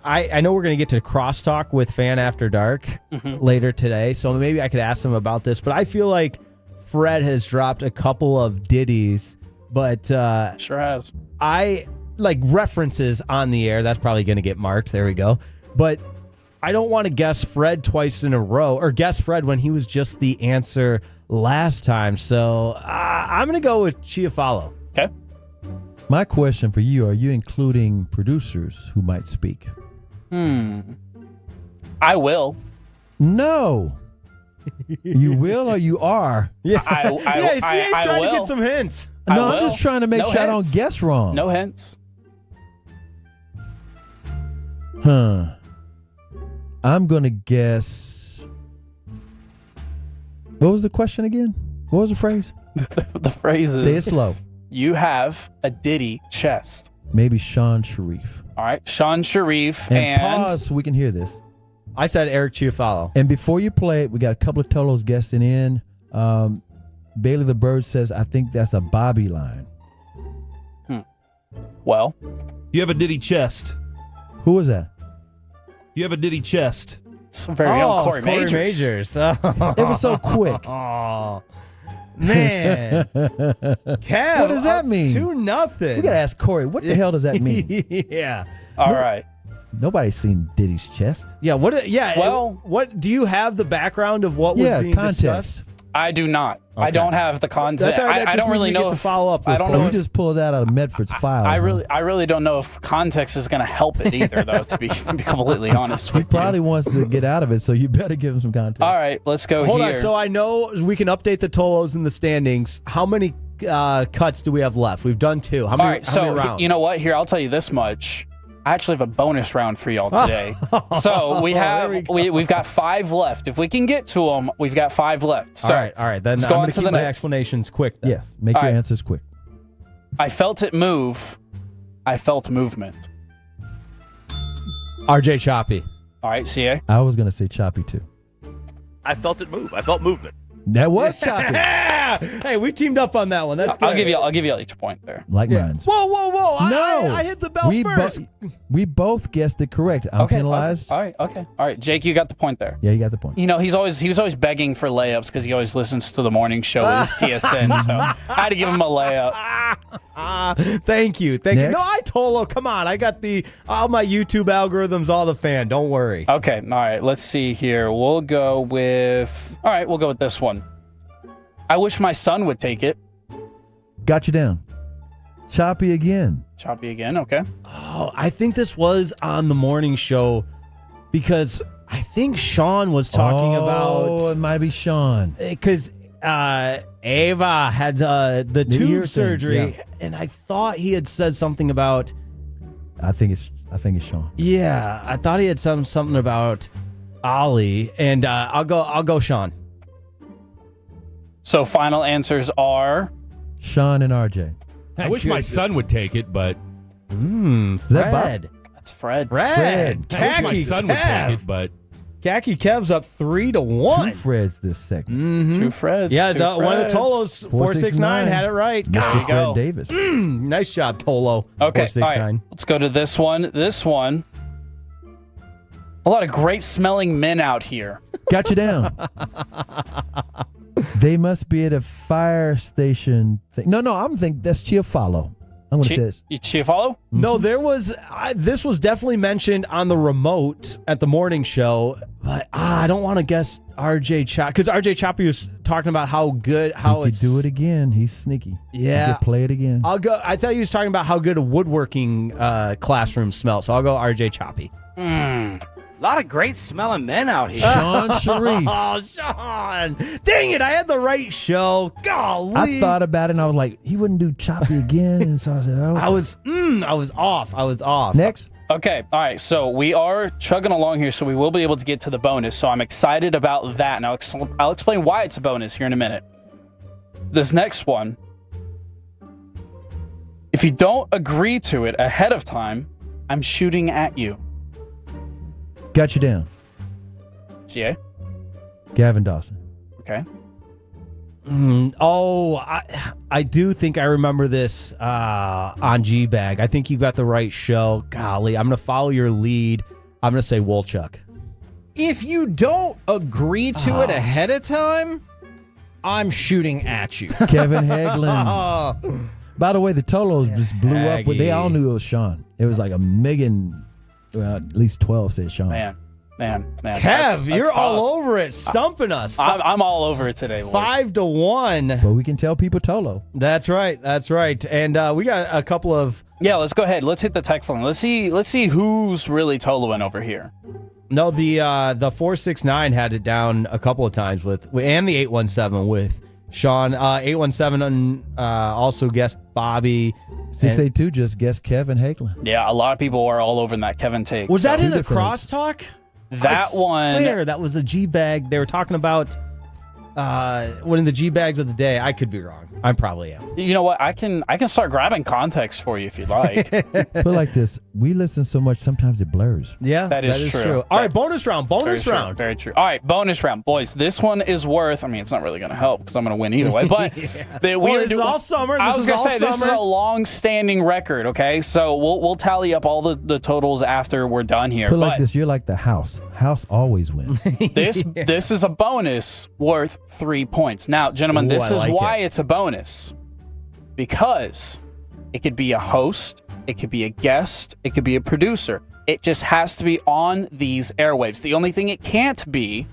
I know we're going to get to crosstalk with Fan After Dark later today, so maybe I could ask them about this, but I feel like Fred has dropped a couple of ditties, but sure has. I like references on the air. That's probably going to get marked. There we go. But I don't want to guess Fred twice in a row, or guess Fred when he was just the answer last time. So I'm going to go with Chiafalo. Okay. My question for you, are you including producers who might speak? I will. No. You will or you are? Yeah, CA's trying to will. get some hints. No, I'm just trying to make sure I don't guess wrong. No hints. I'm going to guess. What was the question again? What was the phrase? The phrase is. Say it slow. You have a Diddy chest. Maybe Sean Sharif. All right, Sean Sharif And pause so we can hear this. I said Eric Chiafalo. And before you play it, we got a couple of Tolos guessing in. Bailey the Bird says, I think that's a Bobby line. Well, you have a Diddy chest. Who was that? You have a Diddy chest. It's very own Corey Majors. It was so quick. Oh, man. Kev, What does that mean? 2-0. We got to ask Corey, what the hell does that mean? Yeah. All right. Nobody's seen Diddy's chest. Yeah. What? Yeah. Well, what do you have the background of what was being context. discussed? I do not. Okay. I don't have the context. That's all right. That I just don't means really we know get to follow up. I don't So know. you just pulled that out of Medford's file. I really don't know if context is going to help it either, though. To be completely honest He with probably wants to get out of it, so you better give him some context. you. All right, let's go Hold here. on. So I know we can update the Tolos in the standings. How many cuts do we have left? We've done 2. How many, All right, how many so rounds? you know what? Here, I'll tell you this much. I actually have a bonus round for y'all today. So we've got 5 left. If we can get to them, we've got 5 left. So all right. Then let's I'm go going on to to keep the my next. explanations quick. Then. Yes, make All your right. answers quick. I felt it move. I felt movement. RJ Choppy. All right, CA. I was going to say Choppy, too. I felt it move. I felt movement. That was Choppy. Hey, we teamed up on that one. That's I'll good. give you each point there. Like mine. Whoa. No. I hit the bell first. We both guessed it correct. I'm penalized. All right. Jake, you got the point there. Yeah, you got the point. You know, he was always begging for layups because he always listens to the morning show with his TSN. So I had to give him a layup. Thank you. Next. No, I Tolo. Come on. I got all my YouTube algorithms, all the fan. Don't worry. Okay. All right. Let's see here. We'll go with this one. I wish my son would take it. Got you down. Choppy again. Choppy again. Okay. Oh, I think this was on the morning show because I think Sean was talking Oh, it about might be Sean. because Ava had the ear tube thing, surgery, yeah. and I thought he had said something about. I think it's Sean. Yeah, I thought he had something about Ollie, and I'll go Sean. So final answers are Sean and RJ. I wish my son would take it, but Is that Bob? Fred. that's Fred. Fred. I wish my Khaki son would Kev. take it, but Khaki Kev's up 3-1. 2 Freds this second. Mhm. 2 Freds. Yeah, 2 one of the Freds. Tolos, 469, had it right. Mr. There you go. Fred Davis. Nice job, Tolo. Okay. 469. All right. Let's go to this one. This one. A lot of great smelling men out here. Got you down. They must be at a fire station. No, I'm thinking that's Chiafalo. I'm going to say this. You Chiafalo? No, there was. This was definitely mentioned on the remote at the morning show, but I don't want to guess RJ Chop because RJ Choppy was talking about how good He could do it again. He's sneaky. Yeah. He could play it again. I'll go. I thought he was talking about how good a woodworking classroom smells. So I'll go RJ Choppy. A lot of great smelling men out here. Sean Sharif. Oh, Sean! Dang it! I had the right show. Golly! I thought about it and I was like, he wouldn't do Choppy again. And so I said, oh. I was off. Next. Okay, all right, so we are chugging along here, so we will be able to get to the bonus, so I'm excited about that, and I'll explain why it's a bonus here in a minute. This next one, if you don't agree to it ahead of time, I'm shooting at you. Got you down. CA? Gavin Dawson. Okay. I do think I remember this on G-Bag. I think you got the right show. Golly, I'm going to follow your lead. I'm going to say Wolchuk. If you don't agree to it ahead of time, I'm shooting at you. Kevin Hagelin. By the way, the Tolos just blew up. They all knew it was Sean. It was like a million, well, at least 12 said Sean. Man. Kev, that's you're tough. all over it, stumping us. I'm all over it today, boys. 5-1. But we can tell people Tolo. That's right. And we got a couple of Yeah, let's go ahead. Let's hit the text line. Let's see who's really Toloing over here. No, the 469 had it down a couple of times and the 817 with Sean. 817 also guessed Bobby. 682 just guessed Kevin Hagelin. Yeah, a lot of people are all over in that Kevin take. Was that in a crosstalk? That one. That was a G bag. They were talking about one of the G bags of the day. I could be wrong. I probably am. You know what? I can start grabbing context for you if you'd like. Put like this: we listen so much, sometimes it blurs. Yeah, that is true. All right, bonus round. Very true. All right, bonus round, boys. This one is worth. I mean, it's not really going to help because I'm going to win either way. But this is all summer. I was going to say this is a long-standing record. Okay, so we'll tally up all the totals after we're done here. Put like this: you're like the house. House always wins. This is a bonus worth 3 points. Now, gentlemen, this is why it's a bonus. Because it could be a host, it could be a guest, it could be a producer. It just has to be on these airwaves. The only thing it can't be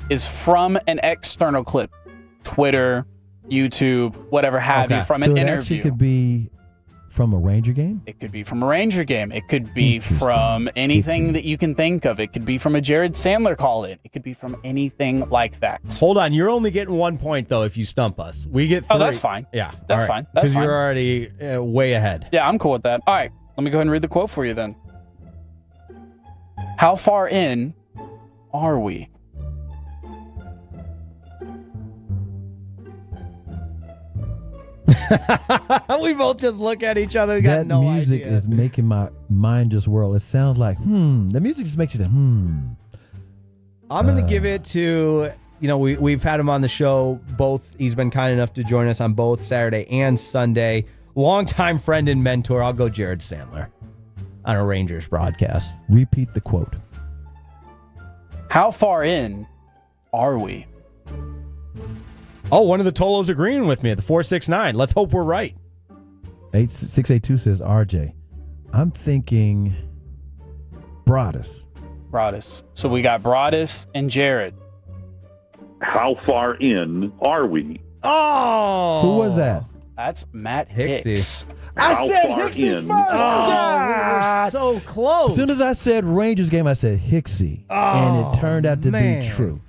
is from an external clip. Twitter, YouTube, whatever have you, from an interview. So it actually could be from a Ranger game? It could be from a Ranger game. It could be from anything that you can think of. It could be from a Jared Sandler call-in. It could be from anything like that. Hold on. You're only getting 1 point, though, if you stump us. We get 3. Oh, that's fine. Yeah. That's fine. That's fine. Because you're already way ahead. Yeah, I'm cool with that. All right. Let me go ahead and read the quote for you then. How far in are we? We both just look at each other. We got no idea. That music is making my mind just whirl. It sounds like, The music just makes you say, I'm going to give it to, we've had him on the show. He's been kind enough to join us on both Saturday and Sunday. Longtime friend and mentor. I'll go Jared Sandler on a Rangers broadcast. Repeat the quote. How far in are we? Oh, one of the Tolos agreeing with me at the 469. Let's hope we're right. 682 says RJ. I'm thinking Broadus. So we got Broadus and Jared. How far in are we? Oh! Who was that? That's Matt Hicks. I said Hicksy first. We were so close. As soon as I said Rangers game, I said Hicksy. And it turned out to be true.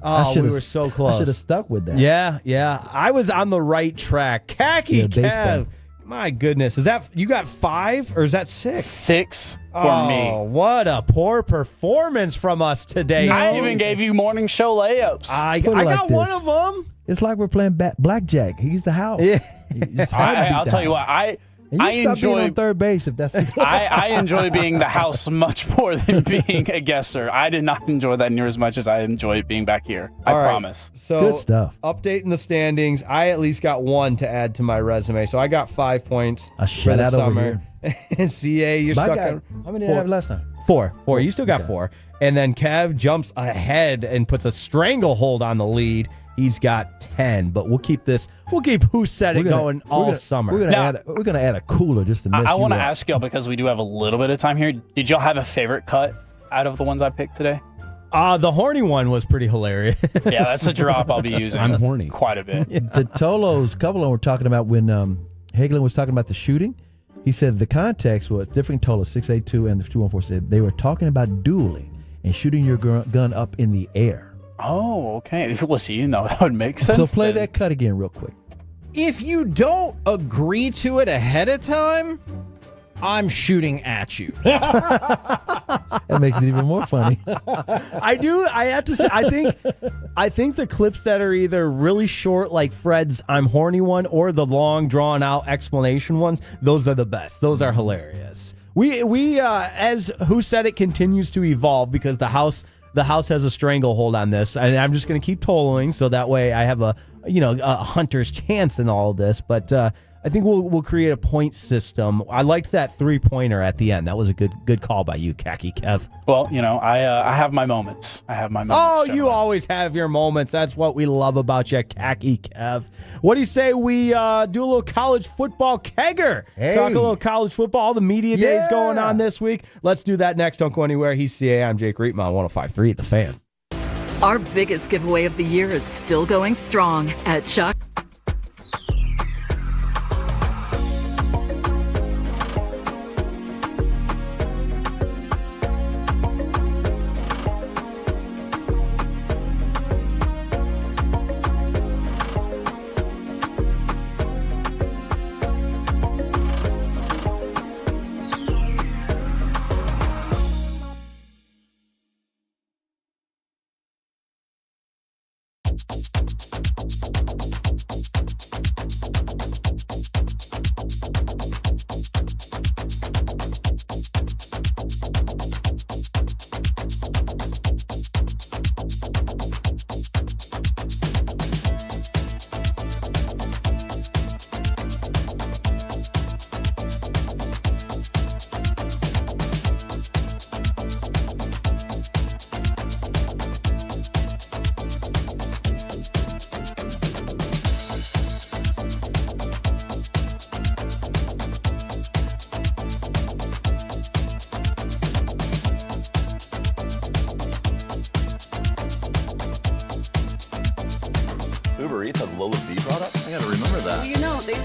Oh, we were so close. I should have stuck with that. Yeah. I was on the right track. Khaki Kev. My goodness. Is that, you got 5 or is that 6? 6 for me. Oh, what a poor performance from us today. I even gave you morning show layups. I got one of them. It's like we're playing blackjack. He's the house. Yeah. I'll tell you what. I enjoy being on third base if that's. I enjoy being the house much more than being a guesser. I did not enjoy that near as much as I enjoy being back here. I promise. So good stuff. Updating the standings. I at least got 1 to add to my resume, so I got 5 points for the summer. And CA, you're stuck on. How many did I have last time? 4. You still got 4. And then Kev jumps ahead and puts a stranglehold on the lead. He's got 10, but we'll keep Who Said It going all summer. We're gonna add a cooler just to mess you up. I want to ask y'all, because we do have a little bit of time here. Did y'all have a favorite cut out of the ones I picked today? The horny one was pretty hilarious. Yeah, that's a drop I'll be using. I'm horny quite a bit. Yeah. The Tolos, couple of them were talking about when Hagelin was talking about the shooting. He said the context was different. Tolos 682 and the 214 said they were talking about dueling and shooting your gun up in the air. Oh, okay. Well, see, that would make sense. So play that cut again real quick. If you don't agree to it ahead of time, I'm shooting at you. That makes it even more funny. I have to say, I think the clips that are either really short, like Fred's "I'm horny" one, or the long, drawn-out explanation ones, those are the best. Those are hilarious. We as Who Said It continues to evolve, because the house has a stranglehold on this, and I'm just going to keep tolling so that way I have a hunter's chance in all of this. But I think we'll create a point system. I liked that 3-pointer at the end. That was a good call by you, Khaki Kev. Well, I have my moments. Oh, gentlemen. You always have your moments. That's what we love about you, Khaki Kev. What do you say we do a little college football kegger? Hey. Talk a little college football. All the media days going on this week. Let's do that next. Don't go anywhere. He's CA. I'm Jake Reitman on 105.3 The Fan. Our biggest giveaway of the year is still going strong at Chuck.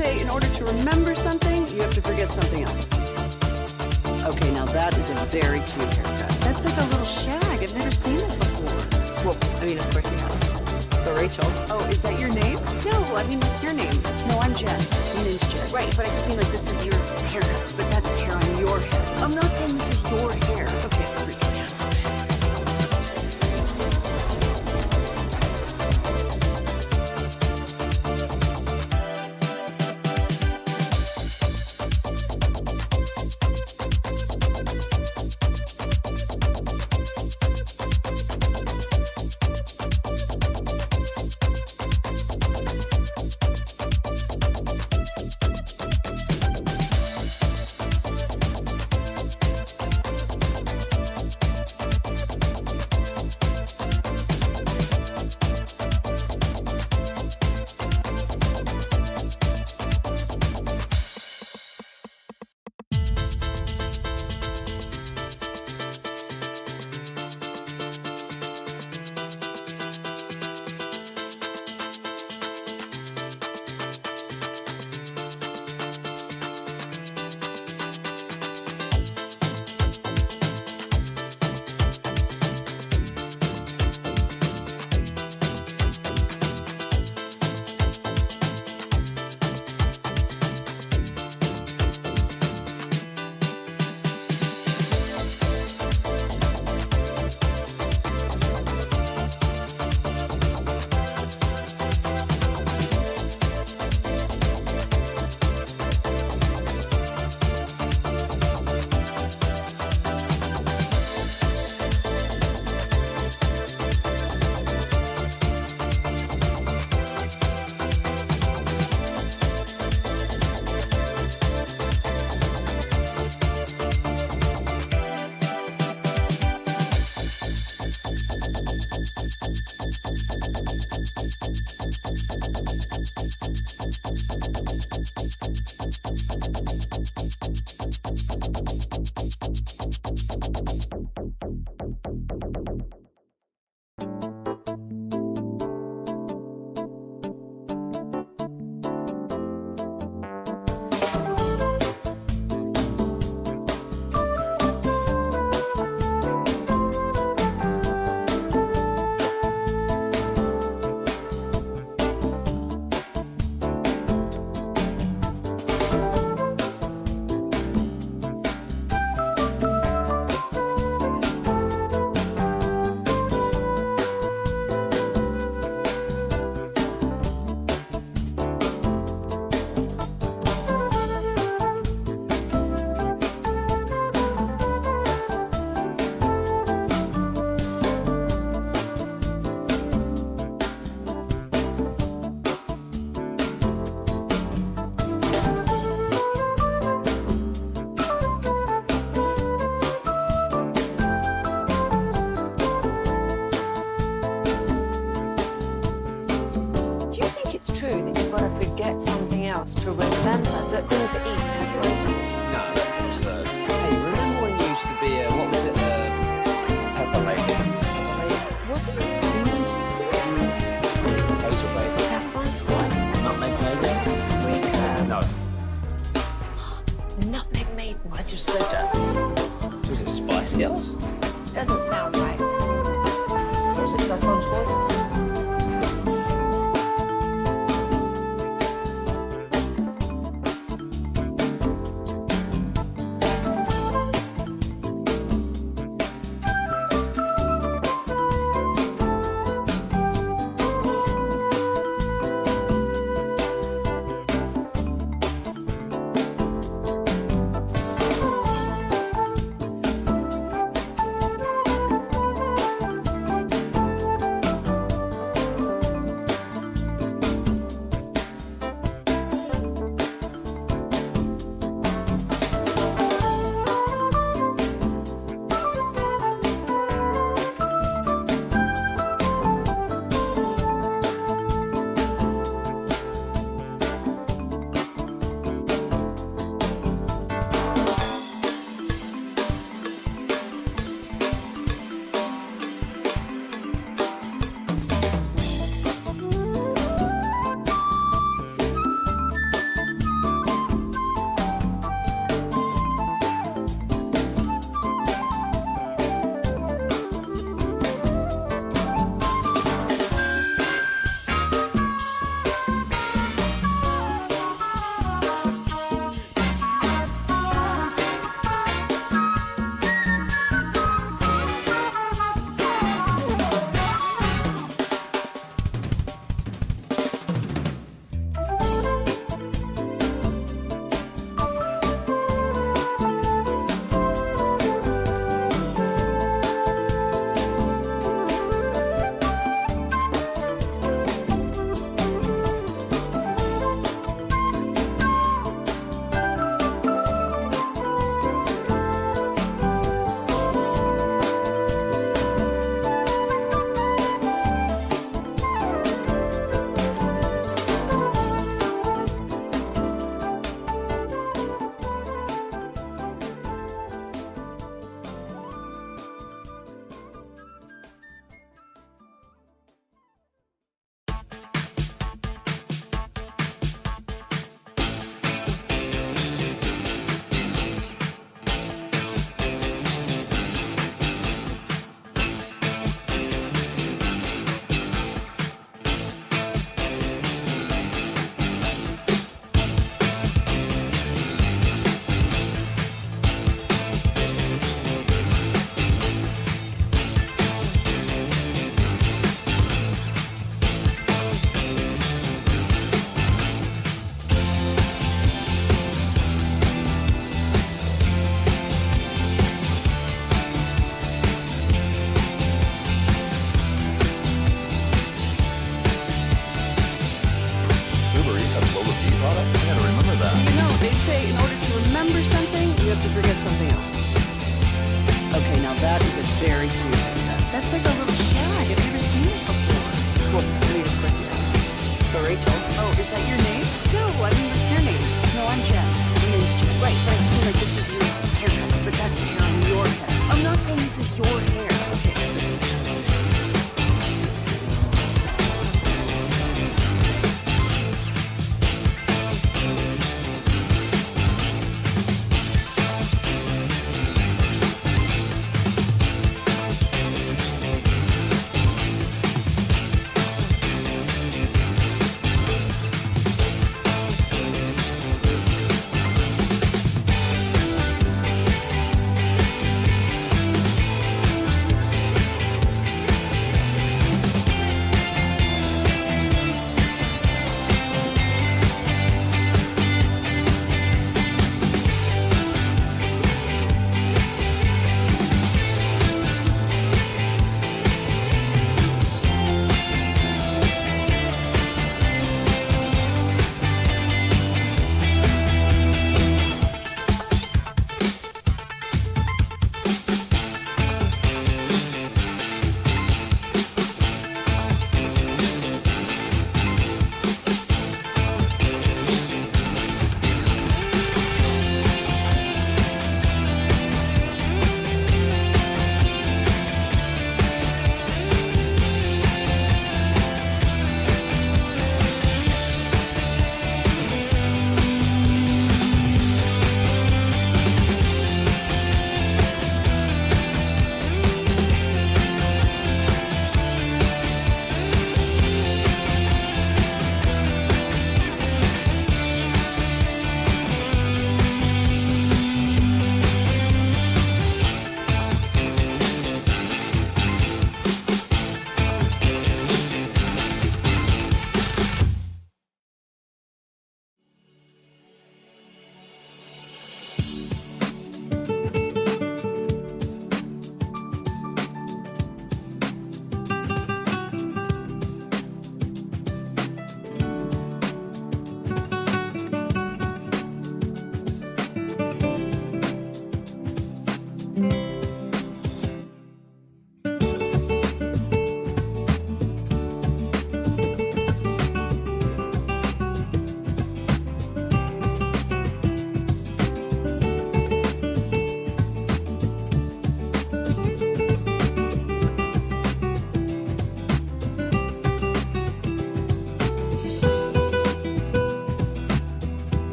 say in order to remember something, you have to forget something else. Okay, now that is a very cute haircut. That's like a little shag. I've never seen it before. Well, I mean, of course you have. So Rachel. Oh, is that your name? No, I mean, your name. No, I'm Jen. My name's Jen. Right, but I just mean like this is your haircut. But that's hair on your head. I'm not saying this is your hair. Okay, I'll freak it down a bit. To remember that Uber Eats has groceries. No, that's absurd. Hey, remember when you used to be a, what was it, Pepper Lady? What were you doing? Hazel Baby. Saffron Squad. Nutmeg Maybelline? No. Nutmeg Maiden. I just said that. Was it Spice Girls? Doesn't sound right. Was it Saffron Squad? very cute haircut. That's like a little shag. Have you ever seen it before? Well, I mean, of course you have. So Rachel. Oh, is that your name? No, I mean, what's your name? No, I'm Jen. My name's Jen. Right, but I feel like this is your haircut, but that's hair on your head. I'm not saying this is your hair. Okay.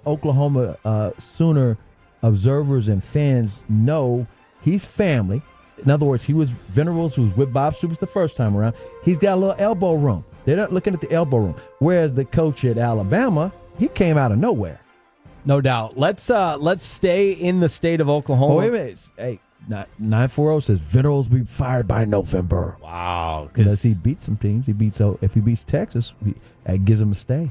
Oklahoma Sooner observers and fans know he's family. In other words, he was Venables, who was with Bob Stoops the first time around. He's got a little elbow room. They're not looking at the elbow room. Whereas the coach at Alabama, he came out of nowhere. No doubt. Let's stay in the state of Oklahoma. Oh, wait a minute. Hey, 940 says Venables will be fired by November. Wow. Because he beats some teams. If he beats Texas, it gives him a stay.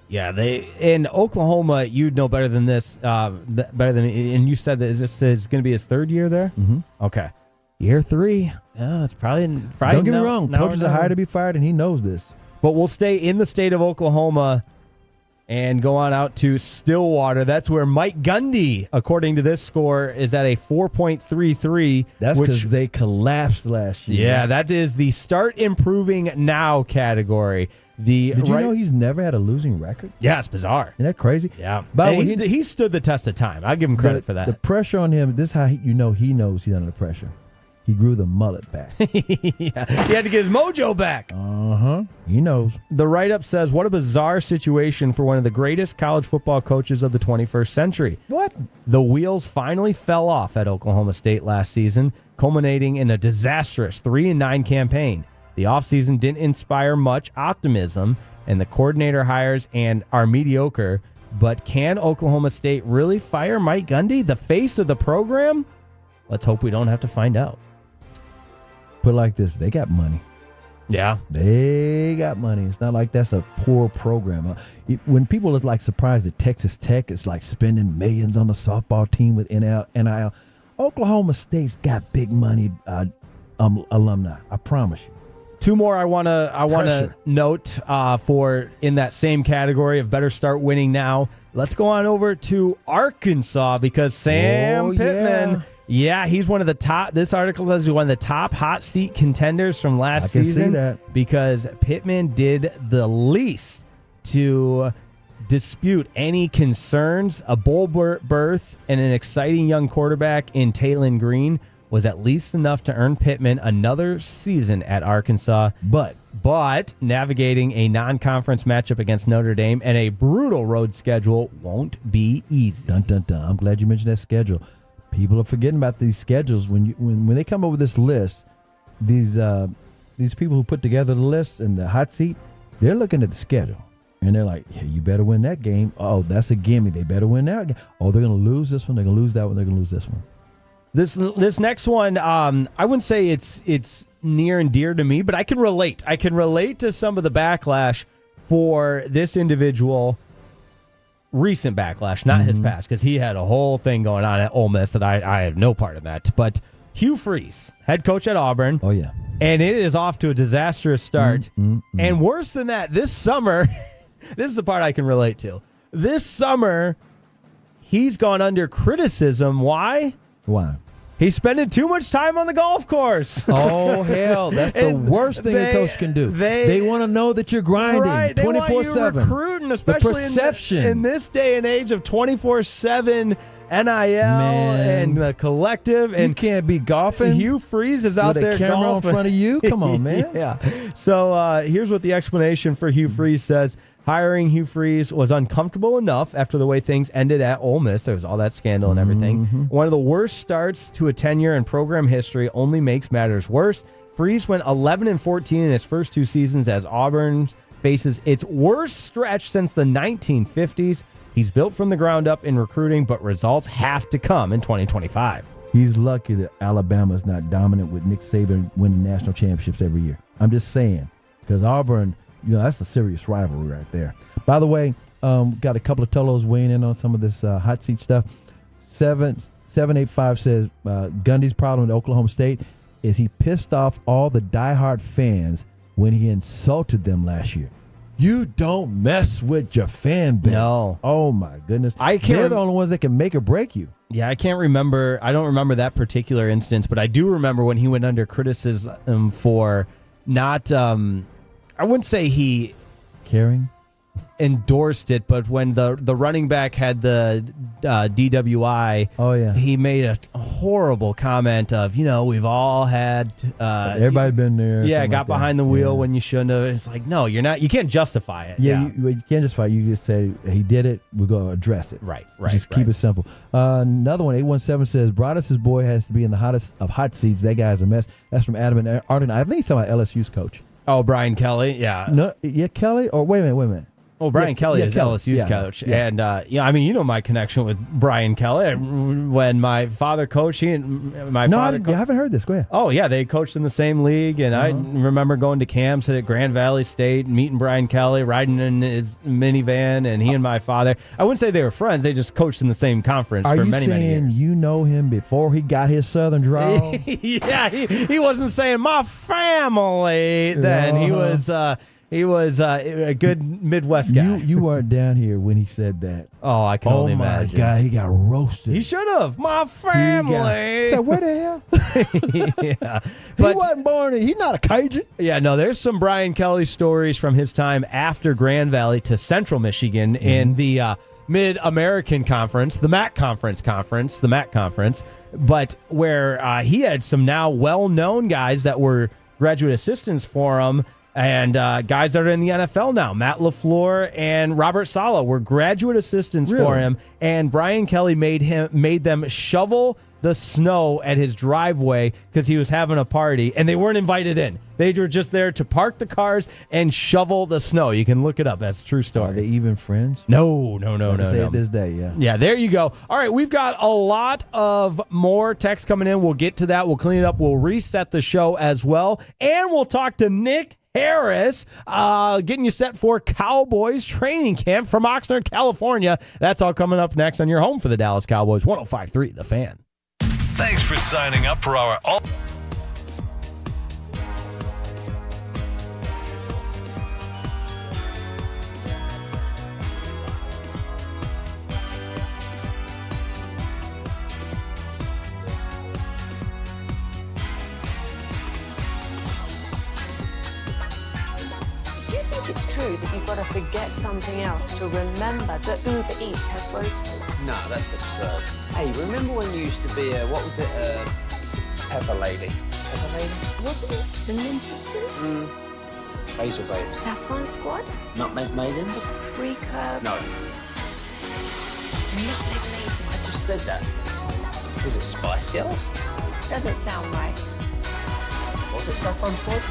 Yeah, they in Oklahoma. You'd know better than this, better than me. And you said that is going to be his third year there. Mm-hmm. Okay, year 3. Yeah, it's probably. Don't get me wrong. Coaches are hired to be fired, and he knows this. But we'll stay in the state of Oklahoma and go on out to Stillwater. That's where Mike Gundy, according to this score, is at a 4.33. That's because they collapsed last year. Yeah, that is the start improving now category. Did you know he's never had a losing record? Yeah, it's bizarre. Isn't that crazy? Yeah. But he stood the test of time. I give him credit for that. The pressure on him, this is how he knows he's under pressure. He grew the mullet back. Yeah, he had to get his mojo back. He knows. The write-up says, what a bizarre situation for one of the greatest college football coaches of the 21st century. What? The wheels finally fell off at Oklahoma State last season, culminating in a disastrous 3-9 campaign. The offseason didn't inspire much optimism, and the coordinator hires are mediocre. But can Oklahoma State really fire Mike Gundy, the face of the program? Let's hope we don't have to find out. Put it like this, they got money. Yeah. They got money. It's not like that's a poor program. When people are like surprised that Texas Tech is like spending millions on the softball team with NIL, Oklahoma State's got big money alumni. I promise you. Two more I want to note for in that same category of better start winning now. Let's go on over to Arkansas because Sam Pittman. Yeah, he's one of the top. This article says he's one of the top hot seat contenders from last season. I can see that. Because Pittman did the least to dispute any concerns. A bowl berth and an exciting young quarterback in Taylon Green was at least enough to earn Pittman another season at Arkansas. But navigating a non-conference matchup against Notre Dame and a brutal road schedule won't be easy. Dun, dun, dun. I'm glad you mentioned that schedule. People are forgetting about these schedules. When they come up with this list, these people who put together the list and the hot seat, they're looking at the schedule. And they're like, yeah, you better win that game. Oh, that's a gimme. They better win that game. Oh, they're going to lose this one. They're going to lose that one. They're going to lose this one. This next one, I wouldn't say it's near and dear to me, but I can relate. I can relate to some of the backlash for this individual. Recent backlash, not his past, because he had a whole thing going on at Ole Miss that I have no part in that. But Hugh Freeze, head coach at Auburn. Oh, yeah. And it is off to a disastrous start. And worse than that, this summer, this is the part I can relate to. This summer, he's gone under criticism. Why? Why? He's spending too much time on the golf course. Oh, hell. That's the worst thing a coach can do. They want to know that you're grinding 24/7. They want you recruiting, especially the perception. In this day and age of 24/7 NIL and the collective. And you can't be golfing. Hugh Freeze is out there with a camera golfing. in front of you. Come on, man. Yeah. So here's what the explanation for Hugh Freeze says. Hiring Hugh Freeze was uncomfortable enough after the way things ended at Ole Miss. There was all that scandal and everything. One of the worst starts to a tenure in program history only makes matters worse. Freeze went 11-14 in his first two seasons as Auburn faces its worst stretch since the 1950s. He's built from the ground up in recruiting, but results have to come in 2025. He's lucky that Alabama's not dominant with Nick Saban winning national championships every year. I'm just saying, because Auburn, that's a serious rivalry right there. By the way, got a couple of Tolos weighing in on some of this hot seat stuff. 785 says Gundy's problem at Oklahoma State is he pissed off all the diehard fans when he insulted them last year. You don't mess with your fan base. No. Oh, my goodness. They're the only ones that can make or break you. Yeah, I can't remember. I don't remember that particular instance, but I do remember when he went under criticism for not I wouldn't say he caring endorsed it, but when the running back had the DWI, he made a horrible comment of, we've all had everybody been there. Yeah, got behind the wheel when you shouldn't have. It's like, no, you're not. You can't justify it. Yeah, you can't justify it. You just say he did it. We're gonna address it. Right. Just keep it simple. Another one, 817 says Broadus' boy has to be in the hottest of hot seats. That guy's a mess. That's from Adam and Arden. I think he's talking about LSU's coach. Oh, Brian Kelly. Yeah. No, Kelly. Or wait a minute. Well, Brian Kelly is LSU's coach. Yeah. And, my connection with Brian Kelly. When my father coached, I haven't heard this. Go ahead. Oh, yeah, they coached in the same league, and I remember going to camps at Grand Valley State, meeting Brian Kelly, riding in his minivan, and he and my father. I wouldn't say they were friends. They just coached in the same conference for many, many years. You know him before he got his Southern drawl? Yeah, he wasn't saying my family then. He was a good Midwest guy. You weren't down here when he said that. Oh, I can only imagine. Oh, my God. He got roasted. He should have. My family. So where the hell? Yeah. He wasn't born. He's not a Cajun. Yeah, no, there's some Brian Kelly stories from his time after Grand Valley to Central Michigan in the Mid-American Conference, the MAC Conference, but where he had some now well-known guys that were graduate assistants for him. And guys that are in the NFL now, Matt LaFleur and Robert Saleh were graduate assistants for him. And Brian Kelly made them shovel the snow at his driveway because he was having a party, and they weren't invited in. They were just there to park the cars and shovel the snow. You can look it up. That's a true story. Are they even friends? No. Say it this day, yeah. Yeah, there you go. All right, we've got a lot of more text coming in. We'll get to that. We'll clean it up. We'll reset the show as well. And we'll talk to Nick Harris, getting you set for Cowboys training camp from Oxnard, California. That's all coming up next on your home for the Dallas Cowboys, 105.3 The Fan. Thanks for signing up for our think it's true that you've got to forget something else to remember that Uber Eats has groceries? No, that's absurd. Hey, remember when you used to be a, what was it, Pepper Lady? Pepper Lady? Wasn't it the Ninja Sisters? Basil Babes. Saffron Squad? Nutmeg Maidens? Pre-curb? No. Nutmeg Maiden. I just said that. Was it Spice Girls? Doesn't sound right. Was it Saffron Squad?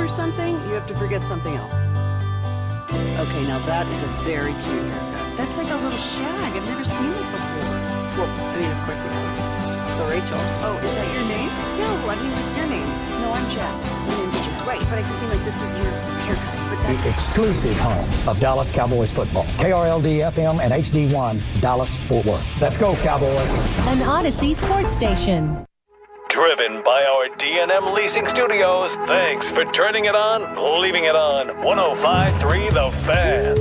Something, you have to forget something else. Okay, now that is a very cute haircut. That's like a little shag. I've never seen it before. Well, I mean, of course you have. It's the Rachel. Oh, is that your name? No, I mean, your name. No, I'm Jack. My name's Jack. Right, but I just mean like this is your haircut. But that's the exclusive home of Dallas Cowboys football. KRLD-FM and HD1, Dallas, Fort Worth. Let's go, Cowboys. An Odyssey sports station. Driven by our D&M Leasing Studios. Thanks for turning it on, leaving it on. 105.3 The Fan.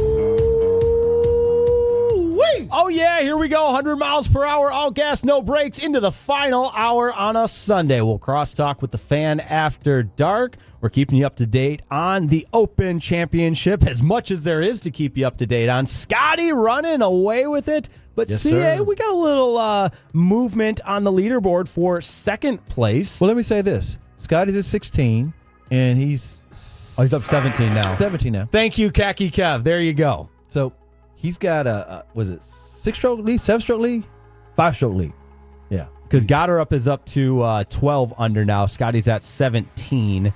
Oh, yeah, here we go. 100 miles per hour, all gas, no brakes, into the final hour on a Sunday. We'll crosstalk with the Fan after dark. We're keeping you up to date on the Open Championship, as much as there is to keep you up to date on. Scotty running away with it. But yes, CA, sir. we got a little movement on the leaderboard for second place. Well, let me say this. Scotty's at 16, and he's up 17 now. 17 now. Thank you, Khaki Kev. There you go. So he's got was it 6-stroke lead, 7-stroke lead, 5-stroke lead? Yeah. Because Goddard is up to 12 under now. Scotty's at 17.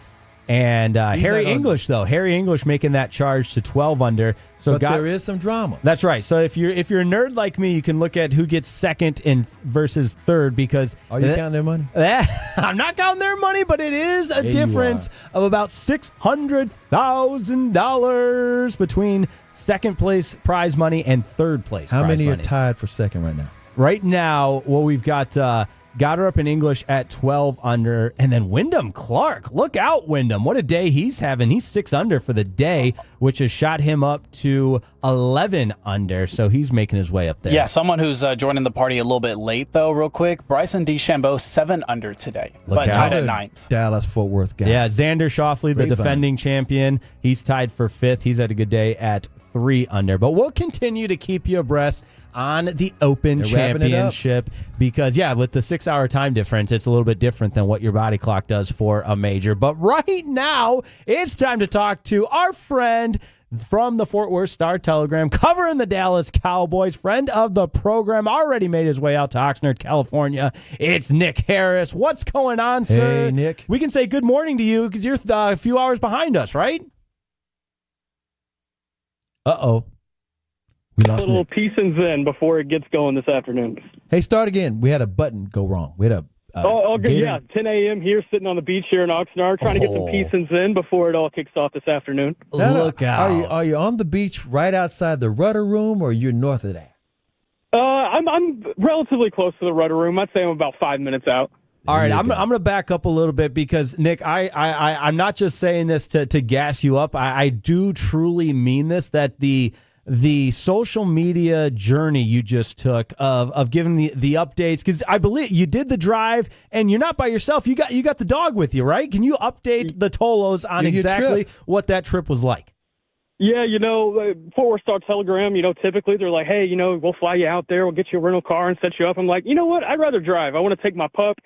And Harry not English, though. Harry English making that charge to 12 under. So but there is some drama. That's right. So if you're a nerd like me, you can look at who gets second and versus third because... Are you counting their money? I'm not counting their money, but it is a difference of about $600,000 between second place prize money and third place How prize many money. are tied for second right now? Right now, well, we've got Goddard in English at 12 under, and then Wyndham Clark. Look out, Wyndham. What a day he's having. He's 6 under for the day, which has shot him up to 11 under, so he's making his way up there. Yeah, someone who's joining the party a little bit late, though, real quick. Bryson DeChambeau, 7 under today, but tied at 9th. Dallas-Fort Worth guy. Yeah, Xander Schauffele, the defending champion, he's tied for 5th. He's had a good day at 3 under. But we'll continue to keep you abreast on the Open Championship because, with the 6-hour time difference, it's a little bit different than what your body clock does for a major. But right now, it's time to talk to our friend from the Fort Worth Star-Telegram, covering the Dallas Cowboys, friend of the program, already made his way out to Oxnard, California. It's Nick Harris. What's going on, sir? Hey, Nick. We can say good morning to you because you're a few hours behind us, right? Uh-oh. We lost a little Nick. peace and zen before it gets going this afternoon. Hey, start again. We had a button go wrong. We had a... Okay, yeah. 10 a.m. here, sitting on the beach here in Oxnard, trying to get some peace and zen before it all kicks off this afternoon. Look out. Are you on the beach right outside the rudder room, or you're north of that? I'm relatively close to the rudder room. I'd say I'm about 5 minutes out. All right, I'm going to back up a little bit because, Nick, I'm not just saying this to gas you up. I do truly mean this, that the social media journey you just took of giving the updates, because I believe you did the drive and you're not by yourself. You got the dog with you, right? Can you update the Tolos on exactly what that trip was like? Yeah, Fort Worth Star-Telegram, typically they're like, hey, we'll fly you out there. We'll get you a rental car and set you up. I'm like, you know what? I'd rather drive. I want to take my pup,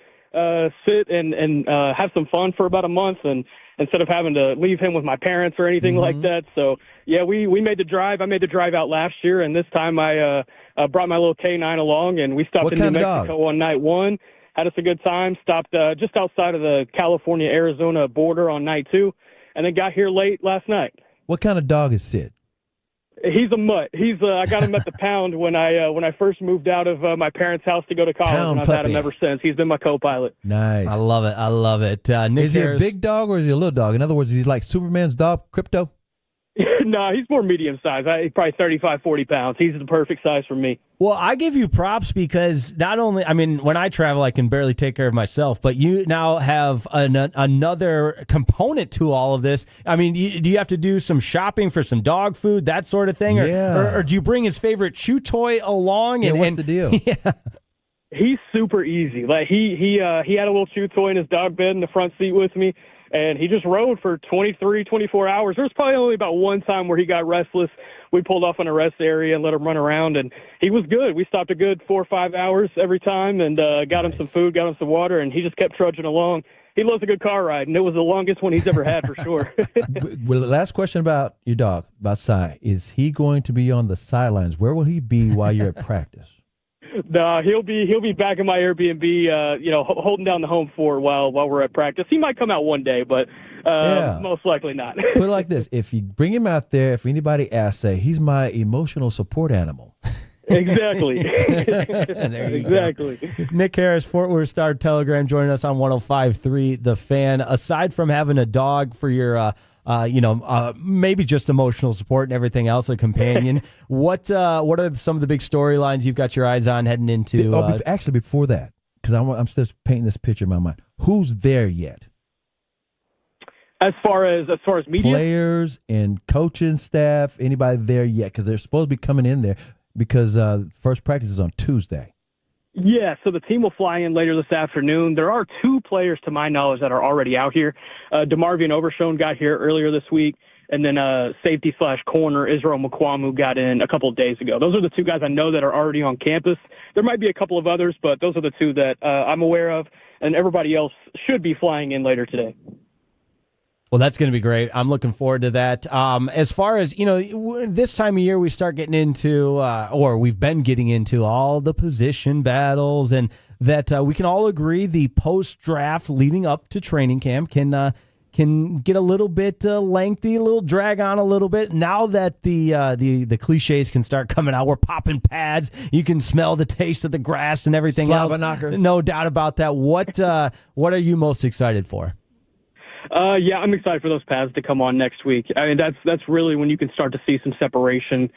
sit and have some fun for about a month, and instead of having to leave him with my parents or anything like that. So, yeah, we made the drive. I made the drive out last year, and this time I brought my little K9 along, and we stopped in New Mexico on night 1. Had us a good time. Stopped just outside of the California-Arizona border on night 2, and then got here late last night. What kind of dog is Sid? He's a mutt. I got him at the pound when I first moved out of my parents' house to go to college, and I've had him ever since. He's been my co-pilot. Nice. I love it. Nick is he Harris, a big dog or is he a little dog? In other words, is he like Superman's dog, Crypto? No, he's more medium size. He's probably 35, 40 pounds. He's the perfect size for me. Well, I give you props because not only, when I travel, I can barely take care of myself, but you now have another component to all of this. Do you have to do some shopping for some dog food, that sort of thing? Or do you bring his favorite chew toy along? Yeah, what's the deal? Yeah. He's super easy. Like he had a little chew toy in his dog bed in the front seat with me. And he just rode for 23, 24 hours. There was probably only about one time where he got restless. We pulled off on a rest area and let him run around, and he was good. We stopped a good 4 or 5 hours every time and got him some food, got him some water, and he just kept trudging along. He loves a good car ride, and it was the longest one he's ever had for sure. Well, last question about your dog, about Cy. Is he going to be on the sidelines? Where will he be while you're at practice? No, he'll be back in my Airbnb, holding down the home fort while we're at practice. He might come out one day, but most likely not. Put it like this: if you bring him out there, if anybody asks, say he's my emotional support animal. Exactly. Exactly. Go. Nick Harris, Fort Worth Star-Telegram, joining us on 105.3 The Fan. Aside from having a dog for your maybe just emotional support and everything else, a companion. What are some of the big storylines you've got your eyes on heading into? Actually, before that, because I'm still painting this picture in my mind. Who's there yet? As far as media, players and coaching staff, anybody there yet? Because they're supposed to be coming in there because first practice is on Tuesday. Yeah, so the team will fly in later this afternoon. There are 2 players, to my knowledge, that are already out here. DeMarvion Overshone got here earlier this week, and then safety/corner Israel Mukwamu got in a couple of days ago. Those are the 2 guys I know that are already on campus. There might be a couple of others, but those are the 2 that I'm aware of, and everybody else should be flying in later today. Well, that's going to be great. I'm looking forward to that. As far as, this time of year we start getting into, or we've been getting into all the position battles, and that we can all agree the post-draft leading up to training camp can can get a little bit lengthy, a little drag on a little bit. Now that the cliches can start coming out, we're popping pads. You can smell the taste of the grass and everything else. Knockers. No doubt about that. What are you most excited for? Yeah, I'm excited for those pads to come on next week. I mean, that's really when you can start to see some separation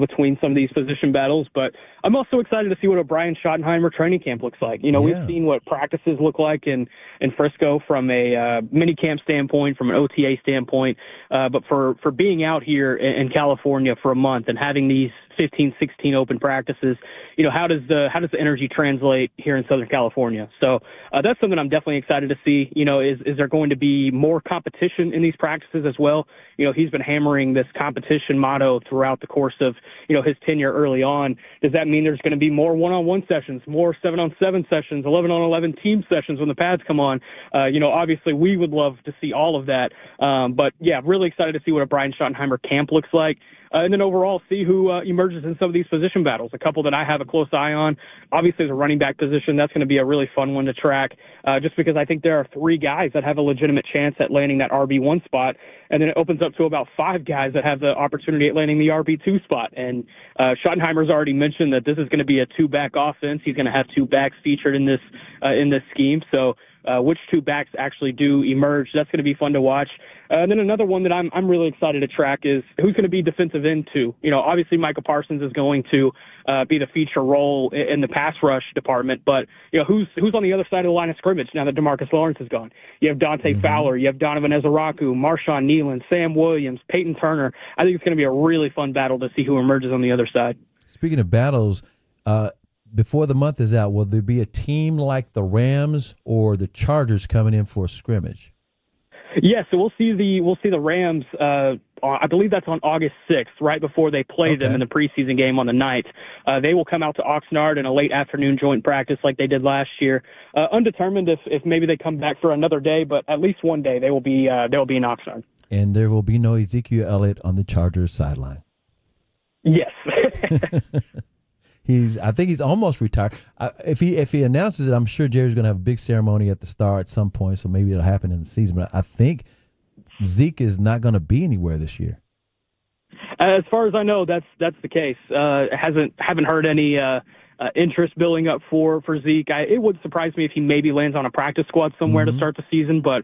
between some of these position battles. But I'm also excited to see what a Brian Schottenheimer training camp looks like. You know, We've seen what practices look like in Frisco from a mini camp standpoint, from an OTA standpoint. But for being out here in California for a month and having these 15, 16 open practices, you know, how does the energy translate here in Southern California? So that's something I'm definitely excited to see. You know, is there going to be more competition in these practices as well? You know, he's been hammering this competition motto throughout the course of, you know, his tenure early on. Does that mean there's going to be more one-on-one sessions, more 7-on-7 sessions, 11-on-11 team sessions when the pads come on? You know, obviously we would love to see all of that. But yeah, really excited to see what a Brian Schottenheimer camp looks like. And then overall, see who emerges in some of these position battles. A couple that I have a close eye on, obviously, the running back position. That's going to be a really fun one to track, just because I think there are 3 guys that have a legitimate chance at landing that RB1 spot. And then it opens up to about 5 guys that have the opportunity at landing the RB2 spot. And Schottenheimer's already mentioned that this is going to be a 2-back offense. He's going to have 2 backs featured in this scheme. So which 2 backs actually do emerge. That's going to be fun to watch. And then another one that I'm really excited to track is who's going to be defensive end 2. You know, obviously Micah Parsons is going to be the feature role in the pass rush department, but you know who's on the other side of the line of scrimmage now that DeMarcus Lawrence is gone. You have Dante Fowler, you have Donovan Ezeraku, Marshawn Nealon, Sam Williams, Peyton Turner. I think it's going to be a really fun battle to see who emerges on the other side. Speaking of battles, before the month is out, will there be a team like the Rams or the Chargers coming in for a scrimmage? Yeah, so we'll see the Rams. I believe that's on August 6th, right before they play them in the preseason game on the 9th. They will come out to Oxnard in a late afternoon joint practice like they did last year. Undetermined if maybe they come back for another day, but at least one day they will be in Oxnard. And there will be no Ezekiel Elliott on the Chargers sideline. Yes. I think he's almost retired. If he announces it, I'm sure Jerry's going to have a big ceremony at the Star at some point, so maybe it'll happen in the season. But I think Zeke is not going to be anywhere this year. As far as I know, that's the case. Haven't heard any interest building up for Zeke. It would surprise me if he maybe lands on a practice squad somewhere to start the season. But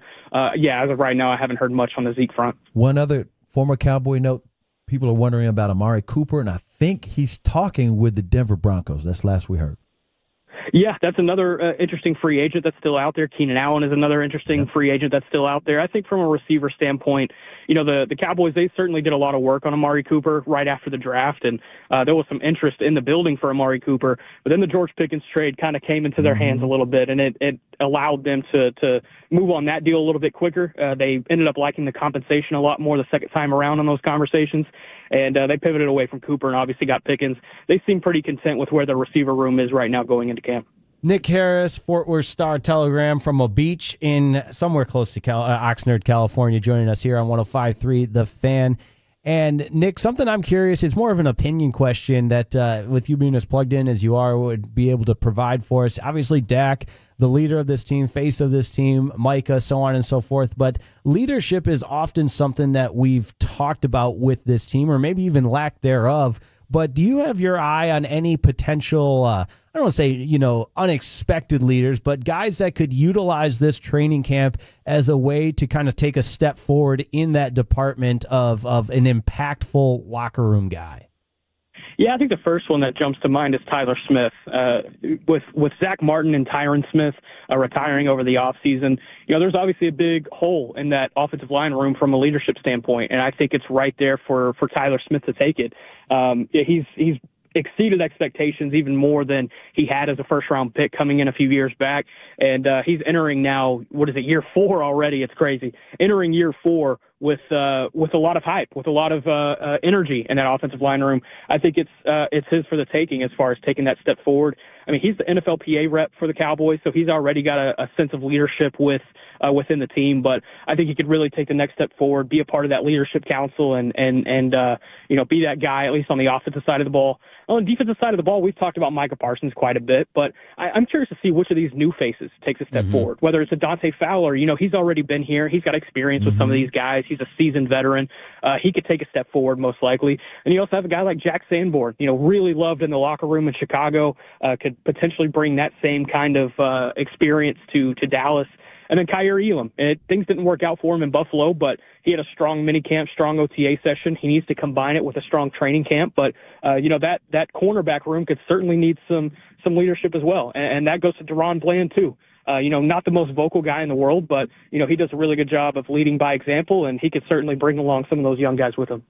yeah, as of right now, I haven't heard much on the Zeke front. One other former Cowboy note. People are wondering about Amari Cooper, and I think he's talking with the Denver Broncos. That's last we heard. Yeah, that's another interesting free agent that's still out there. Keenan Allen is another interesting free agent that's still out there. I think from a receiver standpoint, you know, the Cowboys, they certainly did a lot of work on Amari Cooper right after the draft, and there was some interest in the building for Amari Cooper. But then the George Pickens trade kind of came into their hands a little bit, and it allowed them to move on that deal a little bit quicker. They ended up liking the compensation a lot more the second time around on those conversations, and they pivoted away from Cooper and obviously got Pickens. They seem pretty content with where the receiver room is right now going into camp. Nick Harris, Fort Worth Star-Telegram from a beach in somewhere close to Oxnard, California, joining us here on 105.3 The Fan. And Nick, something I'm curious, it's more of an opinion question that with you being as plugged in as you are would be able to provide for us. Obviously, Dak, the leader of this team, face of this team, Micah, so on and so forth. But leadership is often something that we've talked about with this team, or maybe even lack thereof. But do you have your eye on any potential, I don't want to say, unexpected leaders, but guys that could utilize this training camp as a way to kind of take a step forward in that department of an impactful locker room guy? Yeah, I think the first one that jumps to mind is Tyler Smith. With Zach Martin and Tyron Smith retiring over the offseason, there's obviously a big hole in that offensive line room from a leadership standpoint, and I think it's right there for Tyler Smith to take it. He's exceeded expectations even more than he had as a first-round pick coming in a few years back, and he's entering now, year 4 already? It's crazy. Entering year 4 with a lot of hype, with a lot of energy in that offensive line room. I think it's his for the taking as far as taking that step forward. I mean, he's the NFLPA rep for the Cowboys, so he's already got a sense of leadership within the team. But I think he could really take the next step forward, be a part of that leadership council, and be that guy, at least on the offensive side of the ball. On the defensive side of the ball, we've talked about Micah Parsons quite a bit, but I'm curious to see which of these new faces takes a step forward. Whether it's a Dante Fowler, he's already been here. He's got experience with some of these guys. He's a seasoned veteran. He could take a step forward most likely. And you also have a guy like Jack Sanborn, really loved in the locker room in Chicago, could potentially bring that same kind of experience to Dallas. And then Kyer Elam. Things didn't work out for him in Buffalo, but he had a strong minicamp, strong OTA session. He needs to combine it with a strong training camp. But, that cornerback room could certainly need some leadership as well. And that goes to Deron Bland, too. Not the most vocal guy in the world, but, he does a really good job of leading by example, and he could certainly bring along some of those young guys with him.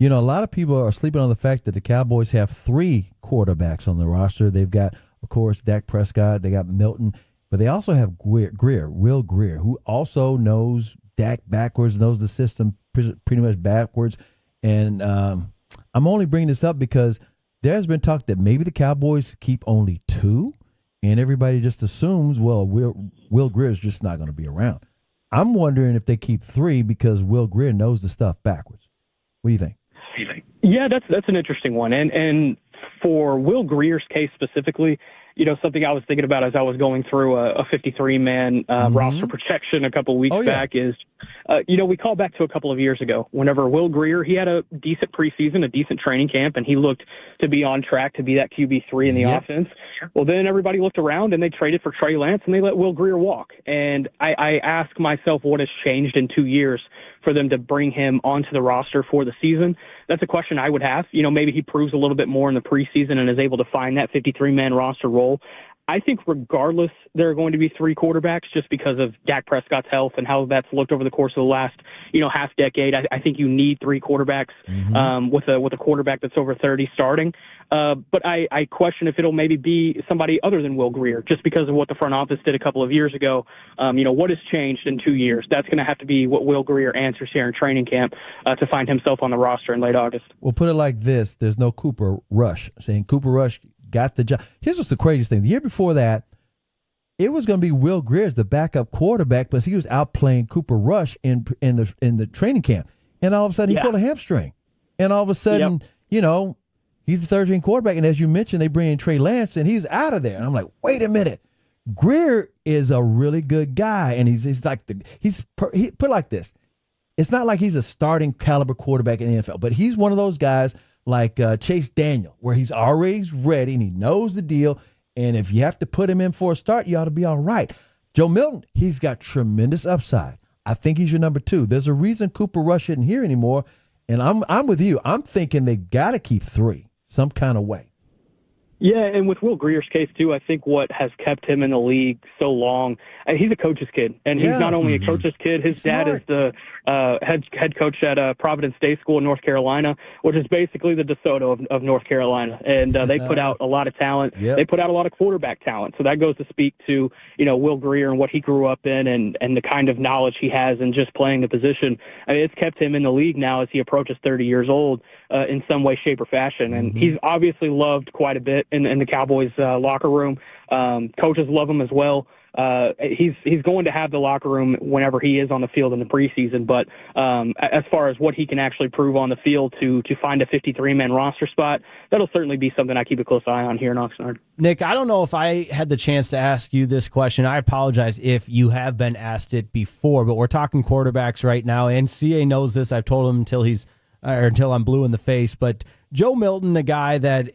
A lot of people are sleeping on the fact that the Cowboys have 3 quarterbacks on the roster. They've got, of course, Dak Prescott. They got Milton. But they also have Will Greer, who also knows Dak backwards, knows the system pretty much backwards. And I'm only bringing this up because there's been talk that maybe the Cowboys keep only 2, and everybody just assumes, well, Will Greer is just not going to be around. I'm wondering if they keep 3 because Will Greer knows the stuff backwards. What do you think? Yeah, that's an interesting one. And for Will Greer's case specifically, something I was thinking about as I was going through a 53-man roster projection a couple of weeks back is, we call back to a couple of years ago. Whenever Will Greer, he had a decent preseason, a decent training camp, and he looked to be on track to be that QB3 in the offense. Well, then everybody looked around and they traded for Trey Lance and they let Will Greer walk. And I ask myself what has changed in 2 years for them to bring him onto the roster for the season. That's a question I would have. Maybe he proves a little bit more in the preseason and is able to find that 53-man roster role. I think regardless, there are going to be 3 quarterbacks just because of Dak Prescott's health and how that's looked over the course of the last, half decade. I think you need 3 quarterbacks with a quarterback that's over 30 starting. But I question if it'll maybe be somebody other than Will Greer just because of what the front office did a couple of years ago. What has changed in 2 years? That's going to have to be what Will Greer answers here in training camp to find himself on the roster in late August. We'll put it like this. There's no Cooper Rush. Saying Cooper Rush got the job. Here's what's the craziest thing. The year before that, it was going to be Will Greer as the backup quarterback, but he was outplaying Cooper Rush in the training camp. And all of a sudden, he pulled a hamstring. And all of a sudden, he's the third-string quarterback. And as you mentioned, they bring in Trey Lance, and he's out of there. And I'm like, wait a minute. Greer is a really good guy, and he's put it like this. It's not like he's a starting caliber quarterback in the NFL, but he's one of those guys like Chase Daniel, where he's always ready and he knows the deal. And if you have to put him in for a start, you ought to be all right. Joe Milton, he's got tremendous upside. I think he's your number 2. There's a reason Cooper Rush isn't here anymore. And I'm with you. I'm thinking they got to keep 3 some kind of way. Yeah, and with Will Greer's case, too, I think what has kept him in the league so long, he's a coach's kid. And he's not only a coach's kid, his dad is the head coach at Providence Day School in North Carolina, which is basically the DeSoto of North Carolina. And they put out a lot of talent. Yep. They put out a lot of quarterback talent. So that goes to speak to, Will Greer and what he grew up in and the kind of knowledge he has in just playing the position. I mean, it's kept him in the league now as he approaches 30 years old in some way, shape, or fashion. And he's obviously loved quite a bit in the Cowboys locker room. Coaches love him as well. He's going to have the locker room whenever he is on the field in the preseason. But as far as what he can actually prove on the field to find a 53-man roster spot, that'll certainly be something I keep a close eye on here in Oxnard. Nick, I don't know if I had the chance to ask you this question. I apologize if you have been asked it before, but we're talking quarterbacks right now, and CA knows this. I've told him until I'm blue in the face, but Joe Milton, a guy that,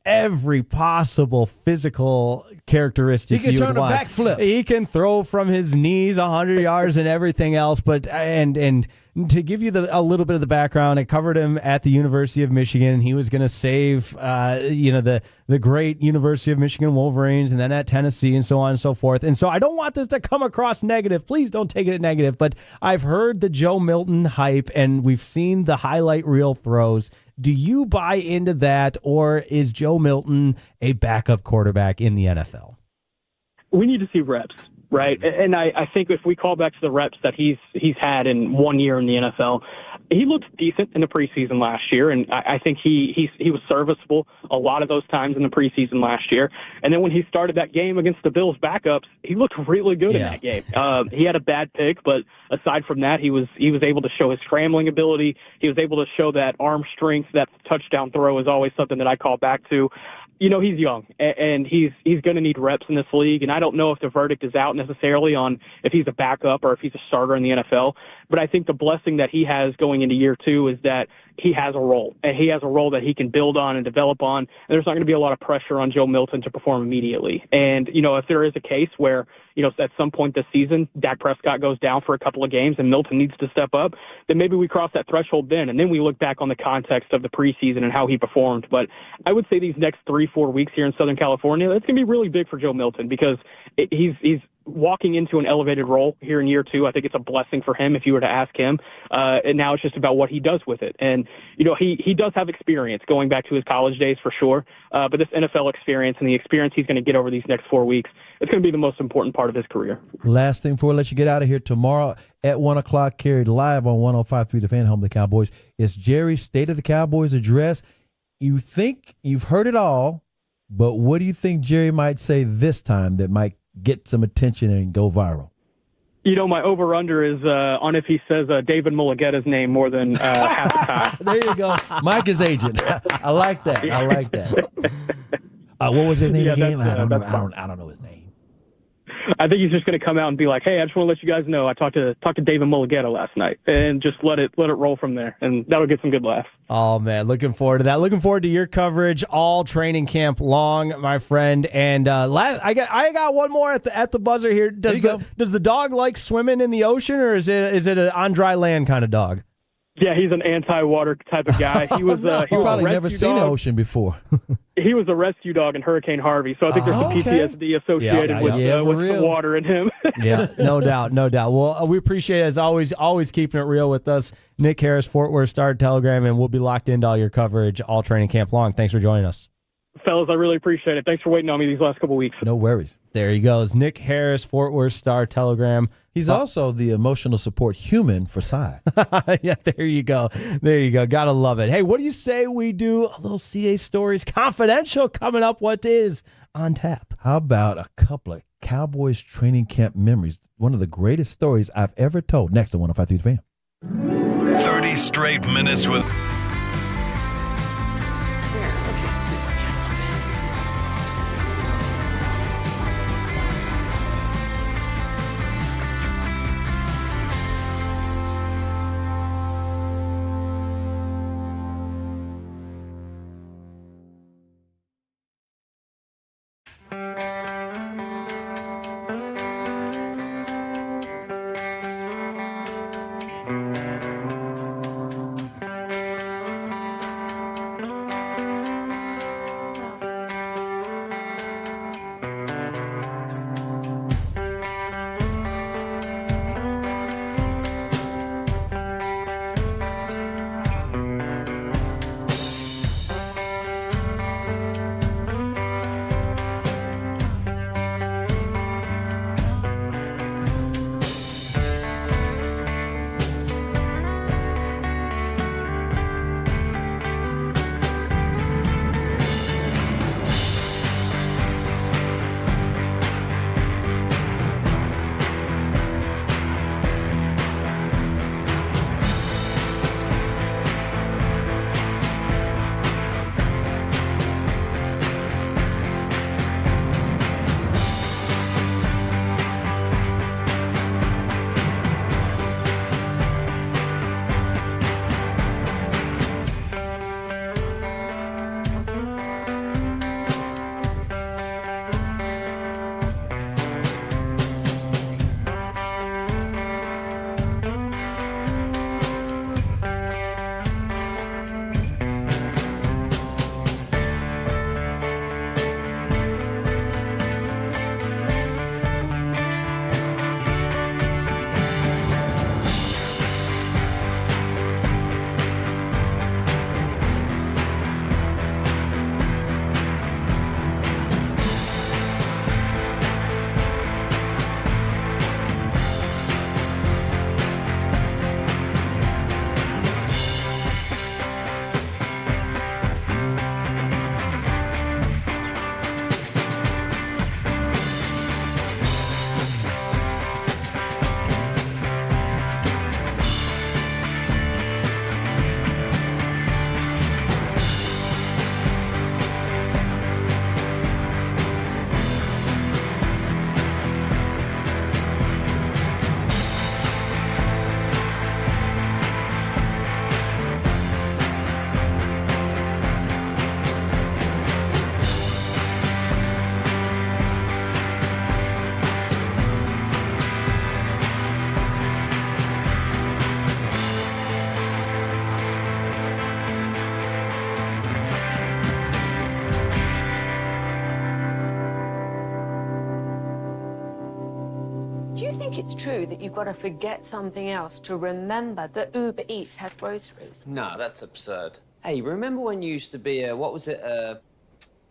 every possible physical characteristic he can turn want. A backflip. He can throw from his knees 100 yards and everything else. But and to give you a little bit of the background, I covered him at the University of Michigan. He was going to save, the great University of Michigan Wolverines, and then at Tennessee, and so on and so forth. And so I don't want this to come across negative. Please don't take it negative. But I've heard the Joe Milton hype, and we've seen the highlight reel throws. Do you buy into that, or is Joe Milton a backup quarterback in the NFL? We need to see reps, right? And I think if we call back to the reps that he's had in 1 year in the NFL, he looked decent in the preseason last year, and I think he was serviceable a lot of those times in the preseason last year. And then when he started that game against the Bills backups, he looked really good in that game. He had a bad pick, but aside from that, he was able to show his scrambling ability. He was able to show that arm strength. That touchdown throw is always something that I call back to. You know, he's young, and he's going to need reps in this league, and I don't know if the verdict is out necessarily on if he's a backup or if he's a starter in the NFL, but I think the blessing that he has going into year 2 is that he has a role, and he has a role that he can build on and develop on, and there's not going to be a lot of pressure on Joe Milton to perform immediately. And, you know, if there is a case where, you know, at some point this season, Dak Prescott goes down for a couple of games and Milton needs to step up, then maybe we cross that threshold then, and then we look back on the context of the preseason and how he performed. But I would say these next 3-4 weeks here in Southern California, that's going to be really big for Joe Milton because he's walking into an elevated role here in year 2. I think it's a blessing for him if you were to ask him. And now it's just about what he does with it. And, you know, he does have experience going back to his college days for sure. But this NFL experience and the experience he's going to get over these next 4 weeks, it's going to be the most important part of his career. Last thing before I let you get out of here, tomorrow at 1 o'clock, carried live on 105.3 The Fan, home of the Cowboys, is Jerry's State of the Cowboys address. You think you've heard it all, but what do you think Jerry might say this time that might get some attention and go viral? You know, my over-under is on if he says David Mulligetta's name more than half the time. There you go. Mike is agent. I like that. I like that. What was his name again? I don't know his name. I think he's just going to come out and be like, "Hey, I just want to let you guys know I talked to David Mulligetta last night," and just let it roll from there, and that'll get some good laughs. Oh man, looking forward to that. Looking forward to your coverage all training camp long, my friend. And I got one more at the buzzer here. Does the dog like swimming in the ocean, or is it an on dry land kind of dog? Yeah, he's an anti-water type of guy. He was he probably was never seen an ocean before. He was a rescue dog in Hurricane Harvey, so I think there's some PTSD associated with the water in him. Yeah, no doubt. Well, we appreciate it as always keeping it real with us. Nick Harris, Fort Worth Star-Telegram, and we'll be locked into all your coverage all training camp long. Thanks for joining us. Fellas, I really appreciate it. Thanks for waiting on me these last couple of weeks. No worries. There he goes. Nick Harris, Fort Worth Star-Telegram. He's also the emotional support human for Cy. Yeah, there you go. Gotta love it. Hey, what do you say we do a little CA Stories Confidential coming up? What is on tap? How about a couple of Cowboys training camp memories? One of the greatest stories I've ever told. Next on 105.3 The Fan. 30 straight minutes with... Do you think it's true that you've got to forget something else to remember that Uber Eats has groceries? No, that's absurd. Hey, remember when you used to be a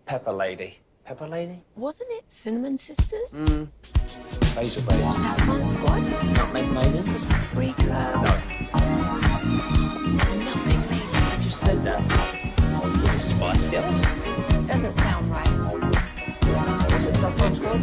pepper lady? Pepper lady? Wasn't it Cinnamon Sisters? Basil Babes. Saffron Squad? Nutmeg Maidens? Pre-curb? No. Nothing made I just said that. Was it Spice Girls? Doesn't sound right. Was it Saffron Squad?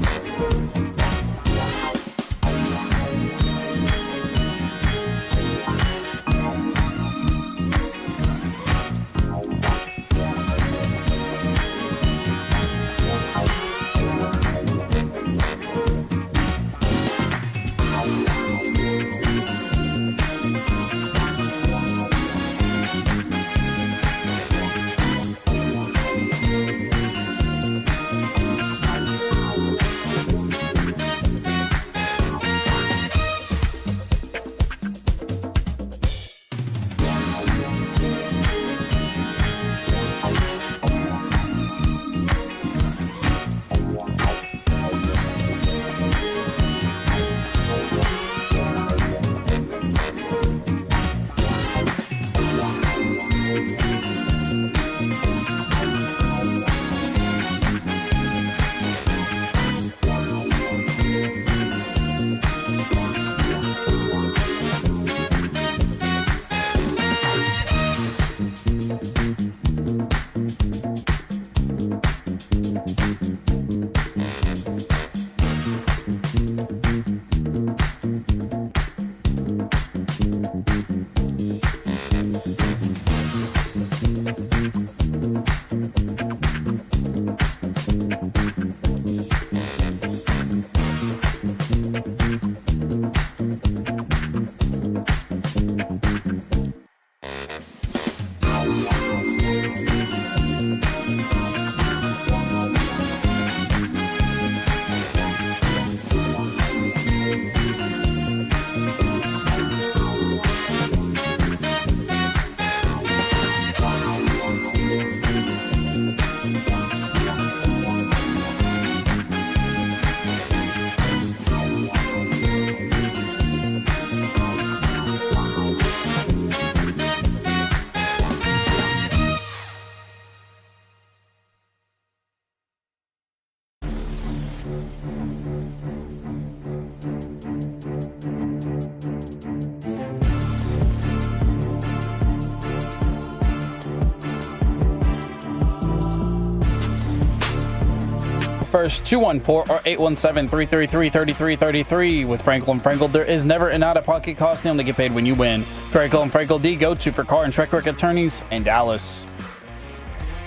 First 214 or 817-333-3333 with Frankel and Frankel. There is never an out-of-pocket cost. They only get paid when you win. Frankel and Frankel, the go-to for car and truck work attorneys in Dallas.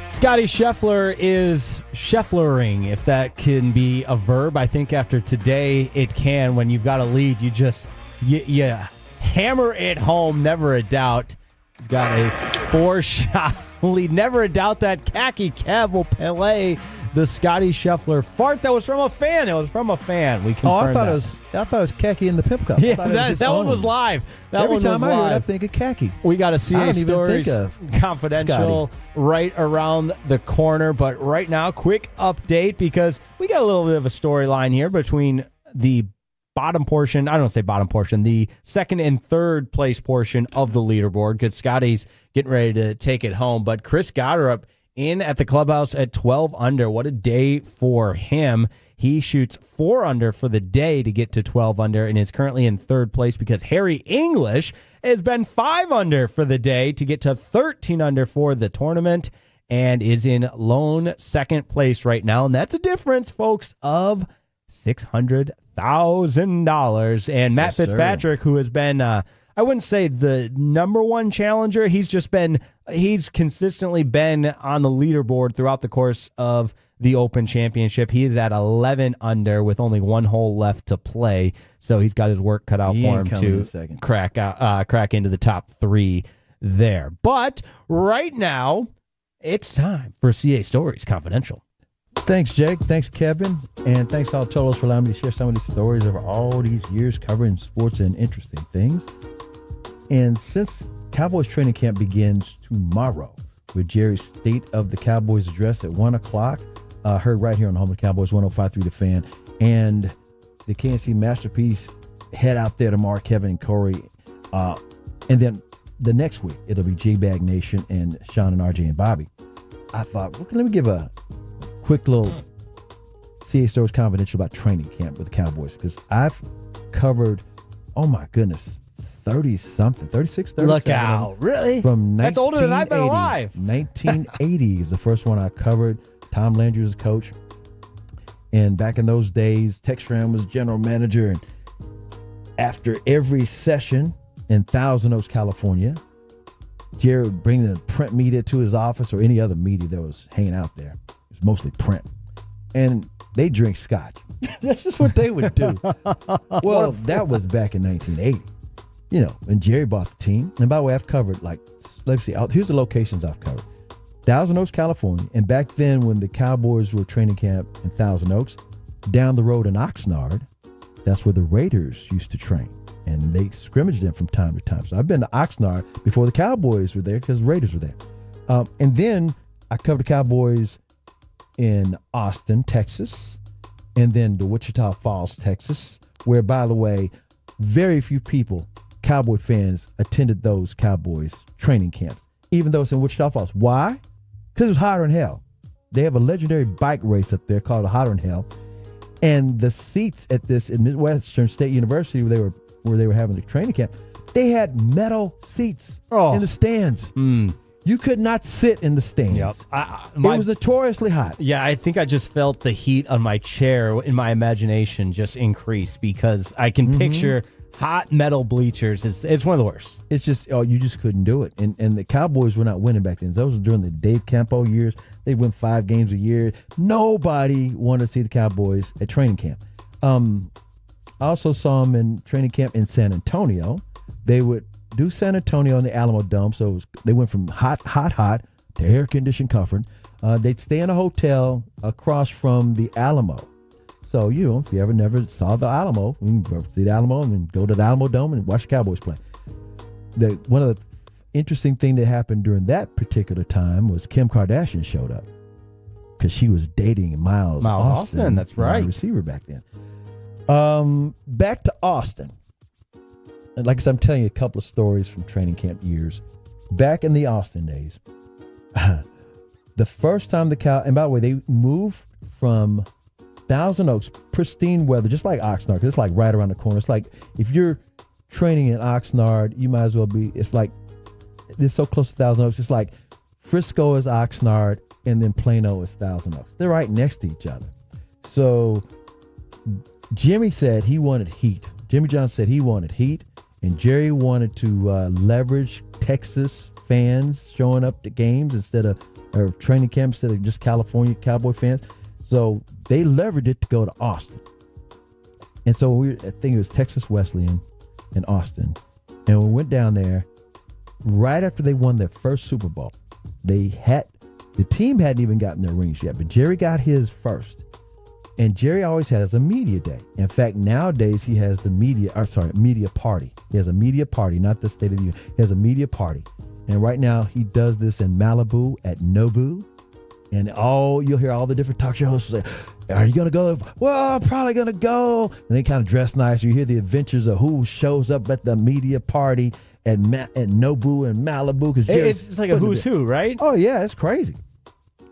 Scotty Scheffler is Schefflering, if that can be a verb. I think after today it can. When you've got a lead, you just you hammer it home, never a doubt. He's got a 4-shot lead. Never a doubt that khaki Kev will play the Scotty Scheffler fart. That was from a fan. It was from a fan. We confirmed I thought it was khaki in the pimp cup. Yeah, that one was live. Every time I hear it, I think of khaki. We got a CA I don't even Stories think of Confidential right around the corner. But right now, quick update because we got a little bit of a storyline here between the bottom portion. I don't say bottom portion, the second and third place portion of the leaderboard because Scotty's getting ready to take it home. But Chris Goddard in at the clubhouse at 12 under. What a day for him. He shoots 4 under for the day to get to 12 under and is currently in third place because Harry English has been 5 under for the day to get to 13 under for the tournament and is in lone second place right now. And that's a difference, folks, of $600,000. And Matt Fitzpatrick, who has been, I wouldn't say the number one challenger. He's consistently been on the leaderboard throughout the course of the Open Championship. He is at 11 under with only 1 hole left to play. So he's got his work cut out for him to crack into the top 3 there. But right now, it's time for CA Stories Confidential. Thanks, Jake. Thanks, Kevin. And thanks all Tolos for allowing me to share some of these stories over all these years covering sports and interesting things. And since Cowboys training camp begins tomorrow with Jerry's State of the Cowboys address at 1 o'clock, heard right here on the home of the Cowboys, 105.3 The Fan. And the KNC Masterpiece head out there tomorrow, Kevin and Corey. And then the next week, it'll be J-Bag Nation and Sean and RJ and Bobby. I thought, let me give a quick little CA Stories Confidential about training camp with the Cowboys, because I've covered, oh my goodness, 30-something, 36, 37. Look out. Really? From That's older than I've been alive. 1980 is the first one I covered. Tom Landry was coach. And back in those days, Tex Schramm was general manager. And after every session in Thousand Oaks, California, Jerry would bring the print media to his office, or any other media that was hanging out there. It was mostly print. And they drink scotch. That's just what they would do. Well, that was back in 1980. You know, and Jerry bought the team. And by the way, I've covered, like, let's see, here's the locations I've covered. Thousand Oaks, California. And back then, when the Cowboys were training camp in Thousand Oaks, down the road in Oxnard, that's where the Raiders used to train. And they scrimmaged them from time to time. So I've been to Oxnard before the Cowboys were there, because the Raiders were there. And then I covered the Cowboys in Austin, Texas, and then to Wichita Falls, Texas, where, by the way, very few people, Cowboy fans, attended those Cowboys training camps, even though it's in Wichita Falls. Why? Because it was hotter than hell. They have a legendary bike race up there called Hotter Than Hell. And the seats at this in Midwestern State University, where they were having the training camp, they had metal seats in the stands. You could not sit in the stands. Yep. It was notoriously hot. Yeah, I think I just felt the heat on my chair in my imagination just increase, because I can picture hot metal bleachers. It's one of the worst. It's just, you just couldn't do it. And the Cowboys were not winning back then. Those were during the Dave Campo years. They win 5 games a year. Nobody wanted to see the Cowboys at training camp. I also saw them in training camp in San Antonio. They would do San Antonio in the Alamo Dome. So they went from hot to air-conditioned comfort. They'd stay in a hotel across from the Alamo. So, you know, if you ever never saw the Alamo, you can go see the Alamo and then go to the Alamo Dome and watch the Cowboys play. One of the interesting things that happened during that particular time was Kim Kardashian showed up, because she was dating Miles Austin. That's right. Receiver back then. Back to Austin. And like I said, I'm telling you a couple of stories from training camp years. Back in the Austin days, the first time and by the way, they moved from Thousand Oaks, pristine weather, just like Oxnard, because it's like right around the corner. It's like if you're training in Oxnard, you might as well be, it's like, it's so close to Thousand Oaks. It's like Frisco is Oxnard, and then Plano is Thousand Oaks. They're right next to each other. So Jimmy said he wanted heat. Jimmy John said he wanted heat, and Jerry wanted to leverage Texas fans showing up to games or training camp instead of just California Cowboy fans. So they leveraged it to go to Austin. And so I think it was Texas Wesleyan in Austin. And we went down there right after they won their first Super Bowl. The team hadn't even gotten their rings yet, but Jerry got his first. And Jerry always has a media day. In fact, nowadays he has the media party. He has a media party, not the State of the Union. He has a media party. And right now he does this in Malibu at Nobu. And you'll hear all the different talk show hosts say, "Are you going to go?" "Well, I'm probably going to go." And they kind of dress nice. You hear the adventures of who shows up at the media party at Nobu and Malibu. It's like a who's who, right? Oh, yeah, it's crazy.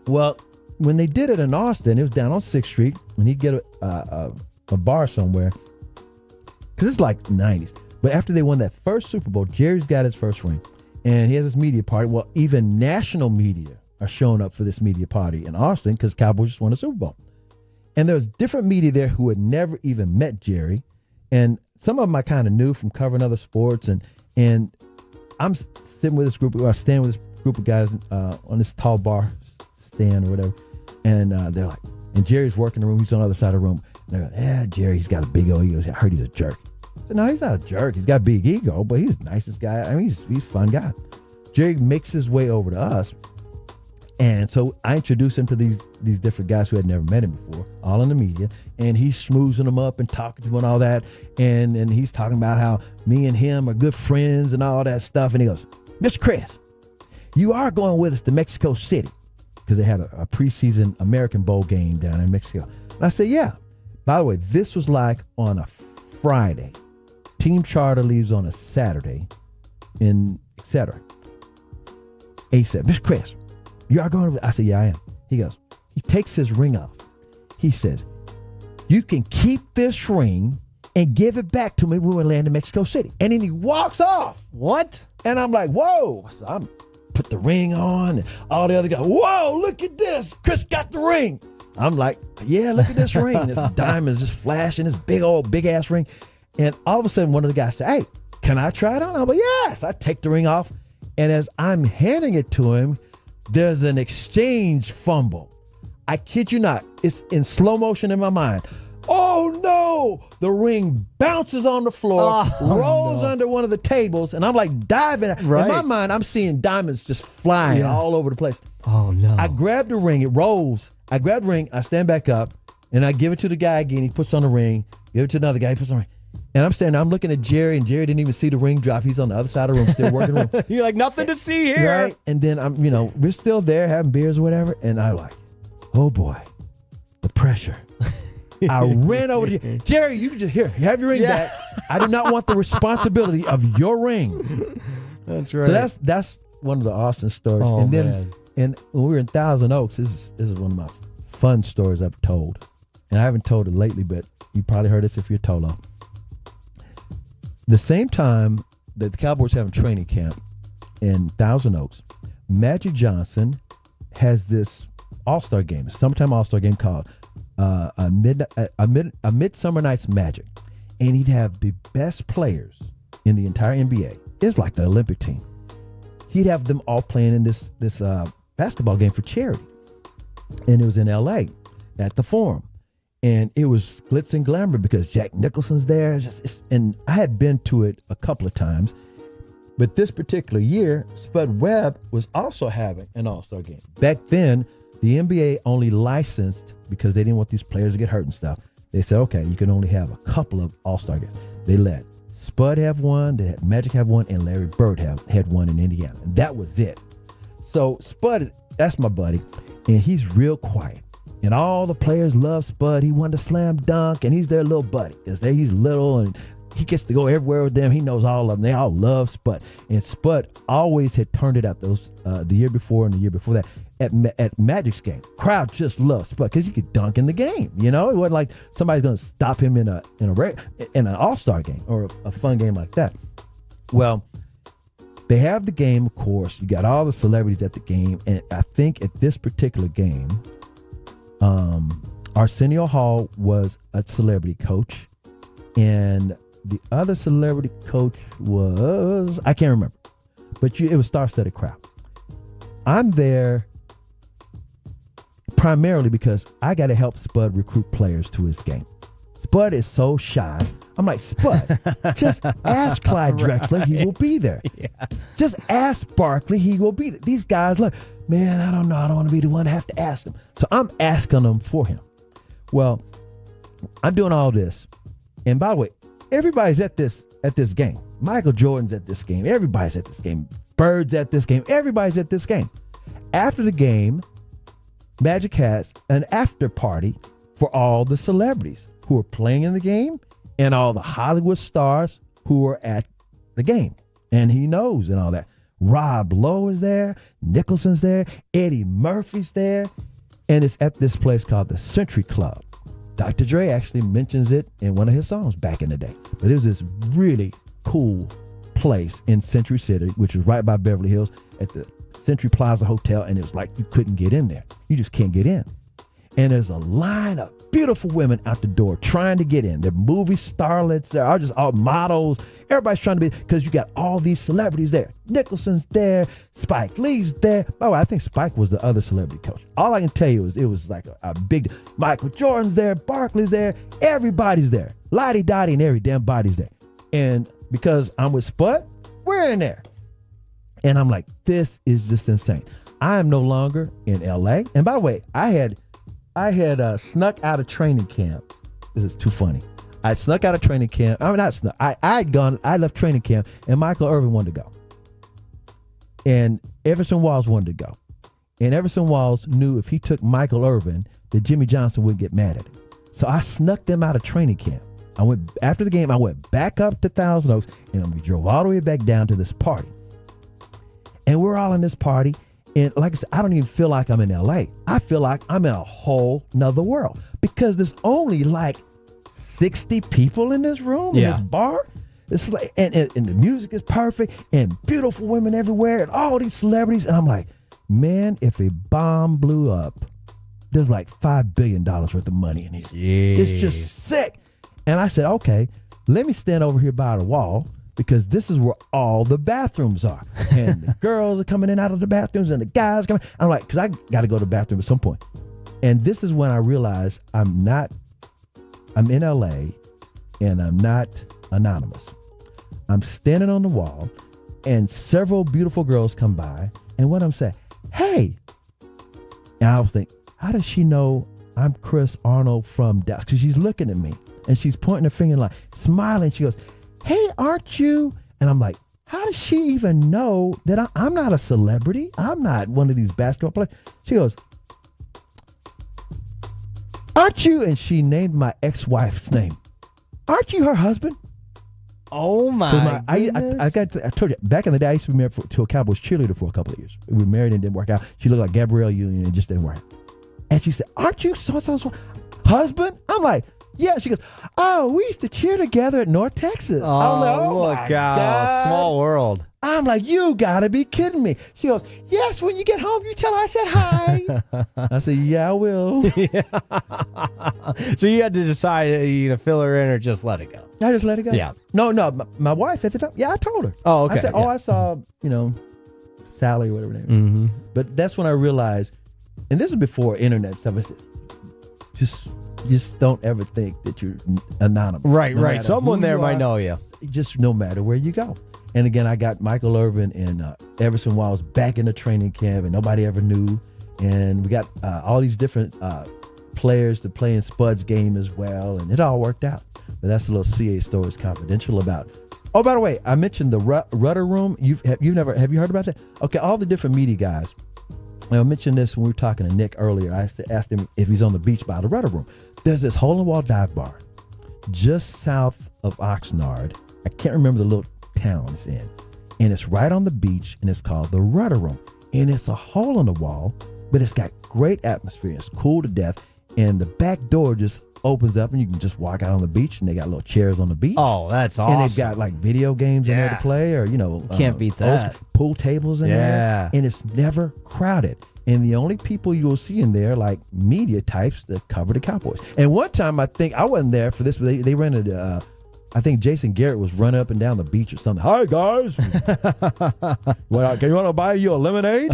Well, when they did it in Austin, it was down on 6th Street, and he'd get a bar somewhere, because it's like 90s. But after they won that first Super Bowl, Jerry's got his first ring, and he has this media party. Well, even national media are showing up for this media party in Austin, because Cowboys just won a Super Bowl. And there's different media there who had never even met Jerry, and some of them I kind of knew from covering other sports. And I'm sitting with this group, or standing with this group of guys on this tall bar stand or whatever, and they're like, and Jerry's working the room, he's on the other side of the room. And they're like, "Yeah, Jerry, he's got a big ego. I heard he's a jerk." I said, "No, he's not a jerk. He's got a big ego, but he's the nicest guy. I mean, he's a fun guy." Jerry makes his way over to us. And so I introduced him to these different guys who had never met him before, all in the media, and he's schmoozing them up and talking to them and all that. And he's talking about how me and him are good friends and all that stuff. And he goes, "Mr. Chris, you are going with us to Mexico City," because they had a preseason American Bowl game down in Mexico. And I said, "Yeah, By the way, this was like on a Friday. Team charter leaves on a Saturday, and et cetera. He said, Mr. Chris, you are going to... I said, yeah, I am. He goes, he takes his ring off. He says, you can keep this ring and give it back to me when we land in Mexico City. And then he walks off. What? And I'm like, whoa. So I'm put the ring on, and all the other guys, whoa, look at this. Chris got the ring. I'm like, yeah, look at this ring. This diamond's just flashing, this big ass ring. And all of a sudden, one of the guys said, hey, can I try it on? I'm like, yes. I take the ring off. And as I'm handing it to him, there's an exchange fumble. I kid you not. It's in slow motion in my mind. Oh, no. The ring bounces on the floor, rolls under one of the tables, and I'm like diving. Right. In my mind, I'm seeing diamonds just flying all over the place. Oh, no. I grab the ring. It rolls. I grab the ring. I stand back up, and I give it to the guy again. He puts on the ring. Give it to another guy. He puts on the ring. And I'm standing there, I'm looking at Jerry, and Jerry didn't even see the ring drop. He's on the other side of the room, still working the room. You're like, nothing to see here. Right? And then we're still there having beers or whatever. And I'm like, oh boy, the pressure. I ran over to Jerry, you can just have your ring back. I do not want the responsibility of your ring. That's right. So that's one of the Austin stories. Oh, and then man. and when we were in Thousand Oaks, this is one of my fun stories I've told. And I haven't told it lately, but you probably heard this if you're Tolo. The same time that the Cowboys having training camp in Thousand Oaks, Magic Johnson has this All-Star game, a summertime All-Star game called a Midsummer Night's Magic. And he'd have the best players in the entire NBA. It's like the Olympic team. He'd have them all playing in this basketball game for charity. And it was in LA at the Forum. And it was glitz and glamour because Jack Nicholson's there. And I had been to it a couple of times. But this particular year, Spud Webb was also having an All-Star game. Back then, the NBA only licensed, because they didn't want these players to get hurt and stuff. They said, okay, you can only have a couple of All-Star games. They let Spud have one, they had Magic have one, and Larry Bird had one in Indiana. And that was it. So Spud, that's my buddy, and he's real quiet. And all the players love Spud. He won the slam dunk, and he's their little buddy. He's little, and he gets to go everywhere with them. He knows all of them. They all love Spud. And Spud always had turned it out the year before and the year before that at Magic's game. Crowd just loved Spud because he could dunk in the game. It wasn't like somebody's going to stop him in an All-Star game or a fun game like that. Well, they have the game, of course. You got all the celebrities at the game, and I think at this particular game, Arsenio Hall was a celebrity coach, and the other celebrity coach was, I can't remember, but it was star-studded crowd. I'm there primarily because I got to help Spud recruit players to his game. Spud is so shy. I'm like, Spud, just ask Clyde Drexler. He will be there. Yeah. Just ask Barkley. He will be there. These guys, look, man, I don't know. I don't want to be the one to have to ask them. So I'm asking them for him. Well, I'm doing all this. And by the way, everybody's at this game. Michael Jordan's at this game. Everybody's at this game. Bird's at this game. Everybody's at this game. After the game, Magic has an after party for all the celebrities who are playing in the game and all the Hollywood stars who are at the game. And he knows and all that. Rob Lowe is there. Nicholson's there. Eddie Murphy's there. And it's at this place called the Century Club. Dr. Dre actually mentions it in one of his songs back in the day. But it was this really cool place in Century City, which was right by Beverly Hills at the Century Plaza Hotel. And it was like you couldn't get in there. You just can't get in. And there's a line of beautiful women out the door trying to get in. They're movie starlets. They're just all models. Everybody's trying to be, because you got all these celebrities there. Nicholson's there. Spike Lee's there. By the way, I think Spike was the other celebrity coach. All I can tell you is it was like a big, Michael Jordan's there. Barkley's there. Everybody's there. Lottie Dottie and every damn body's there. And because I'm with Spud, we're in there. And I'm like, this is just insane. I am no longer in LA. And by the way, I had snuck out of training camp. This is too funny. I snuck out of training camp. I mean, not snuck. I left training camp, and Michael Irvin wanted to go. And Everson Walls wanted to go. And Everson Walls knew if he took Michael Irvin, that Jimmy Johnson would get mad at him. So I snuck them out of training camp. After the game, I went back up to Thousand Oaks, and we drove all the way back down to this party. And we're all in this party. And like I said, I don't even feel like I'm in LA. I feel like I'm in a whole nother world because there's only like 60 people in this room, in this bar. It's like, and the music is perfect and beautiful women everywhere and all these celebrities. And I'm like, man, if a bomb blew up, there's like $5 billion worth of money in here. Yeah. It's just sick. And I said, okay, let me stand over here by the wall because this is where all the bathrooms are. And the girls are coming in out of the bathrooms and the guys coming. I'm like, because I got to go to the bathroom at some point. And this is when I realized I'm in LA and I'm not anonymous. I'm standing on the wall and several beautiful girls come by. And what I'm saying, hey. And I was thinking, how does she know I'm Chris Arnold from Dallas? Because she's looking at me and she's pointing her finger like smiling. She goes, hey, aren't you? And I'm like, how does she even know that I'm not a celebrity? I'm not one of these basketball players. She goes, aren't you? And she named my ex-wife's name. Aren't you her husband? Oh my! I told you back in the day I used to be married to a Cowboys cheerleader for a couple of years. We were married and it didn't work out. She looked like Gabrielle Union and it just didn't work. And she said, "Aren't you so husband?" I'm like, "Yeah." She goes, "Oh, we used to cheer together at North Texas." Oh, I'm like, "Oh look my God. Small world. I'm like, "You gotta be kidding me." She goes, "Yes, when you get home, you tell her I said hi." I said, "Yeah, I will." So you had to decide you to fill her in or just let it go. I just let it go. Yeah. No, my wife at the time. Yeah, I told her. Oh, okay. I said, I saw, Sally or whatever her name is. Mm-hmm. But that's when I realized, and this is before internet stuff. I said, just don't ever think that you're anonymous. Right. Someone there might know you. Just no matter where you go. And again, I got Michael Irvin and Everson Wiles back in the training camp, and nobody ever knew. And we got all these different players to play in Spud's game as well, and it all worked out. But that's a little CA Stories Confidential about. Oh, by the way, I mentioned the Rudder Room. Have you heard about that? Okay, all the different media guys. I mentioned this when we were talking to Nick earlier. I asked him if he's on the beach by the Rudder Room. There's this hole-in-the-wall dive bar just south of Oxnard. I can't remember the little town it's in. And it's right on the beach, and it's called the Rudder Room. And it's a hole in the wall, but it's got great atmosphere. It's cool to death. And the back door just opens up, and you can just walk out on the beach, and they got little chairs on the beach. Oh, that's awesome. And they've got like video games in there to play, or, can't beat that. Pool tables in there. And it's never crowded. And the only people you will see in there, like media types that cover the Cowboys. And one time, I think I wasn't there for this, but they rented, I think Jason Garrett was running up and down the beach or something. Hi, guys. Well, can you want to buy you a lemonade?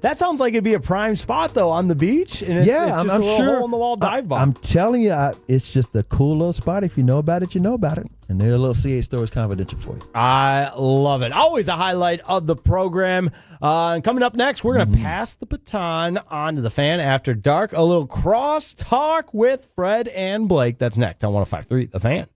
That sounds like it'd be a prime spot, though, on the beach. And it's just I'm a little sure. hole-in-the-wall dive bar. I'm telling you, it's just a cool little spot. If you know about it, you know about it. And there's a little CA Stories Confidential for you. I love it. Always a highlight of the program. And coming up next, we're going to pass the baton on to the Fan After Dark. A little cross-talk with Fred and Blake. That's next on 105.3 The Fan.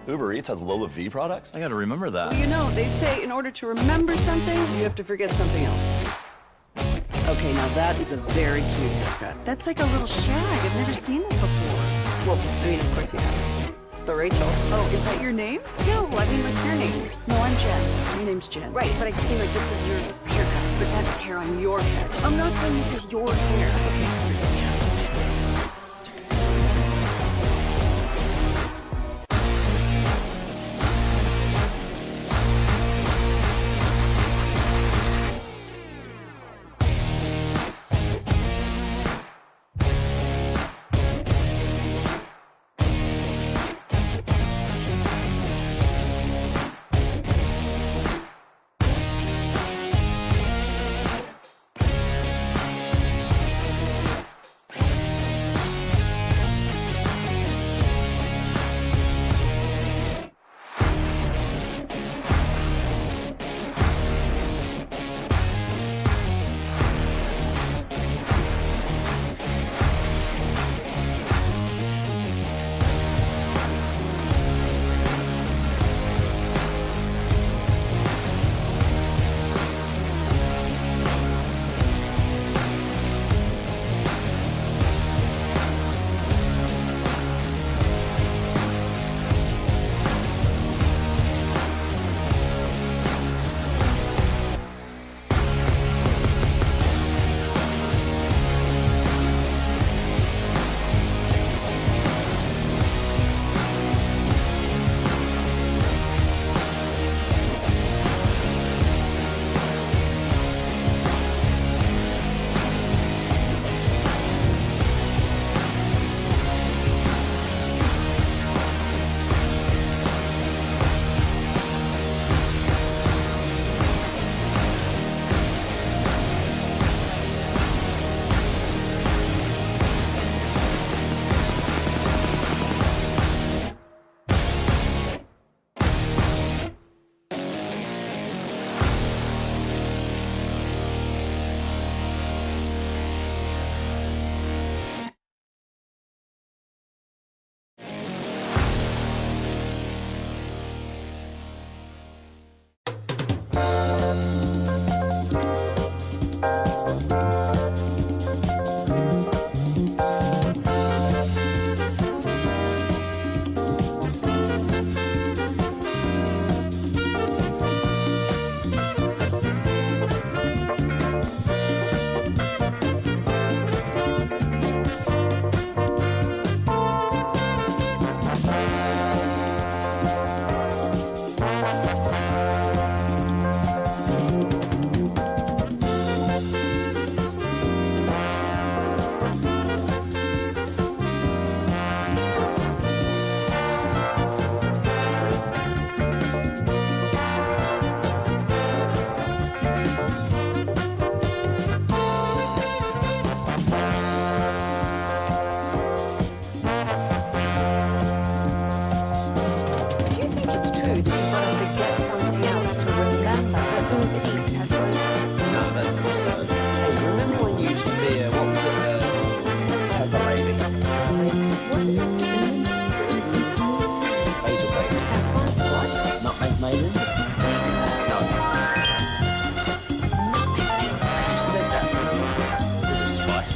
Uber Eats has Lola V products? I got to remember that. Well, they say in order to remember something, you have to forget something else. Okay, now that is a very cute haircut. That's like a little shag. I've never seen that before. Well, of course you have. It's the Rachel. Oh, is that your name? No, what's your name? No, I'm Jen. My name's Jen. Right, but I just mean this is your haircut. But that's hair on your head. I'm not saying this is your hair. Okay.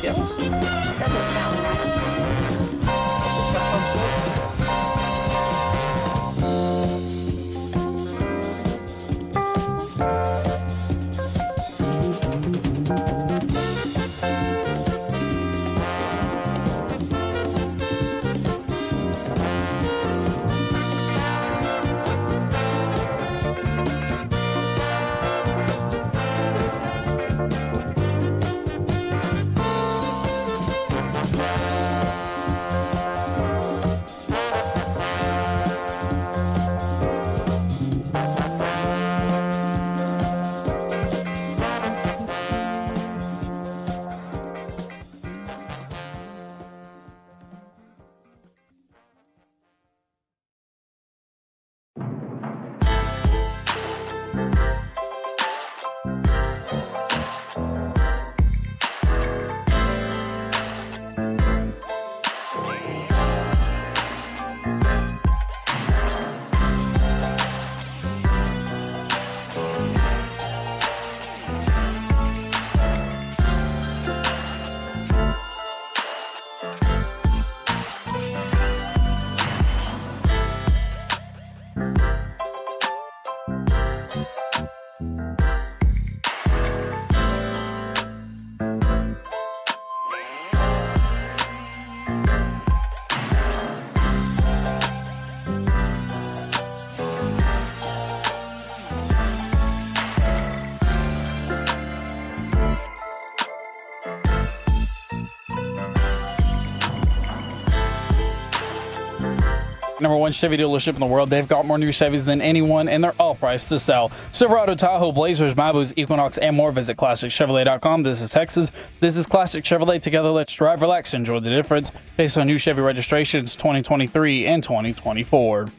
Doesn't sound right. Number one Chevy dealership in the world. They've got more new Chevys than anyone, and they're all priced to sell. Silverado, Tahoe, Blazers, Malibu's, Equinox, and more. Visit ClassicChevrolet.com. This is Texas. This is Classic Chevrolet. Together, let's drive, relax, enjoy the difference. Based on new Chevy registrations 2023 and 2024.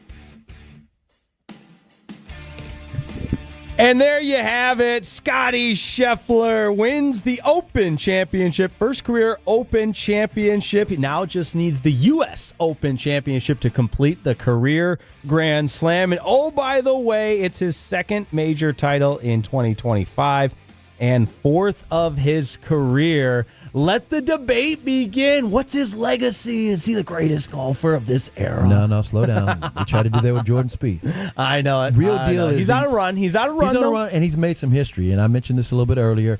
And there you have it. Scotty Scheffler wins the Open Championship. First career Open Championship. He now just needs the U.S. Open Championship to complete the career Grand Slam. And oh, by the way, it's his second major title in 2025 and fourth of his career. Let the debate begin. What's his legacy? Is he the greatest golfer of this era? No, slow down. We tried to do that with Jordan Spieth. I know it. Real deal is he's on a run. He's on a run, and he's made some history. And I mentioned this a little bit earlier.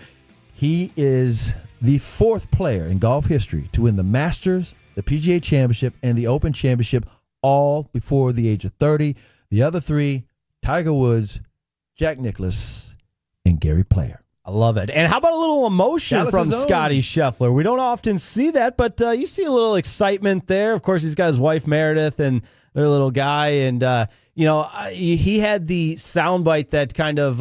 He is the fourth player in golf history to win the Masters, the PGA Championship, and the Open Championship all before the age of 30. The other three, Tiger Woods, Jack Nicklaus, and Gary Player. I love it. And how about a little emotion from Scotty Scheffler? We don't often see that, but you see a little excitement there. Of course, he's got his wife Meredith and their little guy. And, he had the soundbite that kind of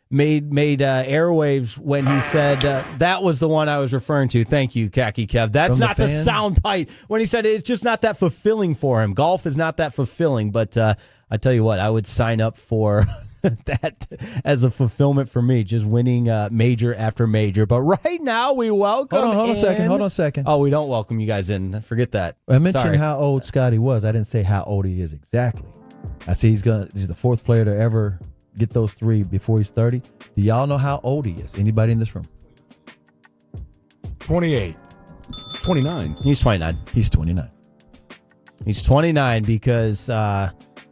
made airwaves when he said, that was the one I was referring to. Thank you, Khaki Kev. That's not the soundbite. When he said it's just not that fulfilling for him. Golf is not that fulfilling. But I tell you what, I would sign up for that as a fulfillment for me, just winning major after major. But right now, we welcome. Hold on a second. Oh, we don't welcome you guys in. Forget that. I mentioned how old Scotty was. I didn't say how old he is exactly. I see he's the fourth player to ever get those three before he's 30. Do y'all know how old he is? Anybody in this room? 28. 29. He's 29. He's 29. He's 29 because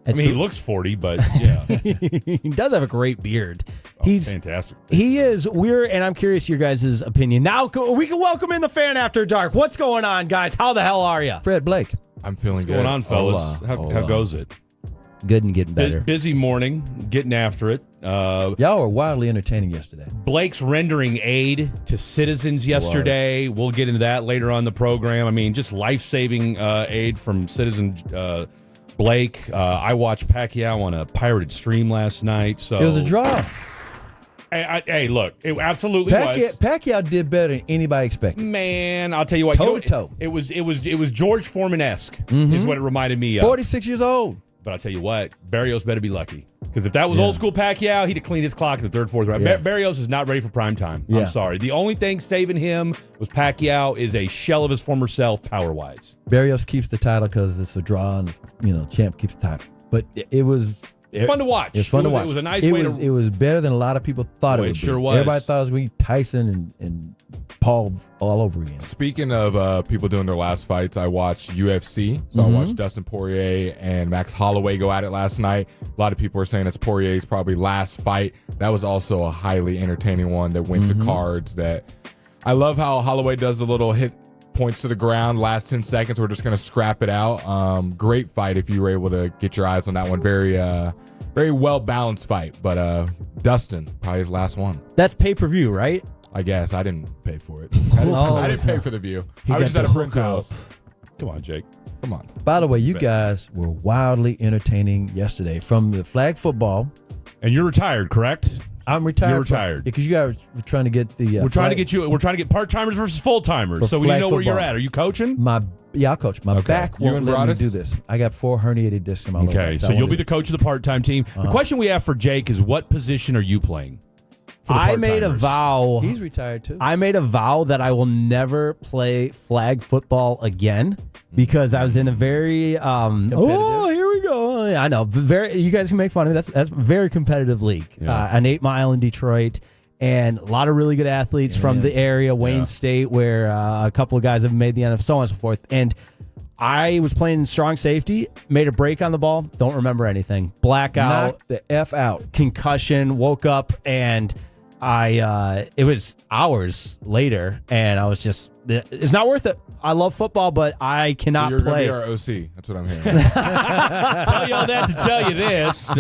he looks 40, but yeah. He does have a great beard. He's fantastic. He is weird, and I'm curious your guys' opinion. Now we can welcome in the fan after dark. What's going on, guys? How the hell are you? Fred Blake. I'm feeling good. What's going on, fellas? How goes it? Good and getting better. Busy morning, getting after it. Y'all were wildly entertaining yesterday. Blake's rendering aid to citizens yesterday. We'll get into that later on in the program. I mean, just life-saving aid from Citizen Blake. I watched Pacquiao on a pirated stream last night. So it was a draw. Hey, look, it absolutely was. Pacquiao did better than anybody expected. Man, I'll tell you what. Toe-to-toe. It was George Foreman-esque is what it reminded me of. 46 years old. But I'll tell you what, Barrios better be lucky. Because if that was old school Pacquiao, he'd have cleaned his clock in the third, fourth round. Yeah. Barrios is not ready for prime time. Yeah. I'm sorry. The only thing saving him was Pacquiao is a shell of his former self power-wise. Barrios keeps the title because it's a draw and, champ keeps the title. But it was It's fun to watch. It's fun to watch. It was a nice it way was, to. It was better than a lot of people thought it would sure be. was. Everybody thought it was going to be Tyson and Paul all over again. Speaking of people doing their last fights, I watched UFC. So I watched Dustin Poirier and Max Holloway go at it last night. A lot of people are saying it's Poirier's probably last fight. That was also a highly entertaining one that went to cards. That I love how Holloway does the little hit points to the ground, last 10 seconds. We're just going to scrap it out. Great fight if you were able to get your eyes on that one. Very well-balanced fight. But Dustin, probably his last one. That's pay-per-view, right? I guess. I didn't pay for it. I didn't pay for the view. I was just at a friend's house. Come on, Jake. Come on. By the way, you guys were wildly entertaining yesterday from the flag football. And you're retired, correct? I'm retired. You're retired. Because you guys were trying to get the. We're trying to get part-timers versus full-timers. So we know where you're at. Are you coaching? I'll coach. My back won't let me do this. I got 4 herniated discs in my lower back. Okay, so you'll be the coach of the part-time team. The question we have for Jake is, what position are you playing? I made a vow. He's retired too. I made a vow that I will never play flag football again because I was in a very here we go. I know. You guys can make fun of me. That's a very competitive league. An 8 Mile in Detroit. And a lot of really good athletes from the area, Wayne State, where a couple of guys have made the NFL, so on and so forth. And I was playing strong safety, made a break on the ball, don't remember anything. Blackout. Knocked the F out. Concussion, woke up, and it was hours later, and I was just, it's not worth it. I love football, but I cannot so you're play. You're going to be our OC. That's what I'm hearing. Tell you all that to tell you this.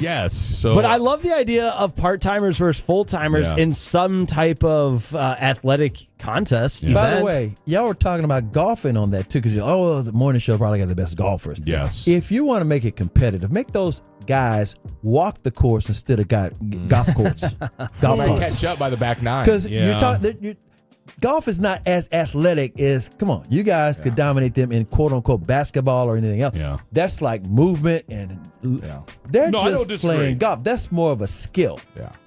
Yes. So. But I love the idea of part-timers versus full-timers in some type of athletic contest. By the way, y'all were talking about golfing on that too, because the morning show probably got the best golfers. Yes. If you want to make it competitive, make those guys walk the course instead of golf courts. Golf courts. Catch up by the back nine. Because golf is not as athletic as, come on, you guys could dominate them in quote-unquote basketball or anything else. Yeah. That's like movement, and they're just playing golf. That's more of a skill.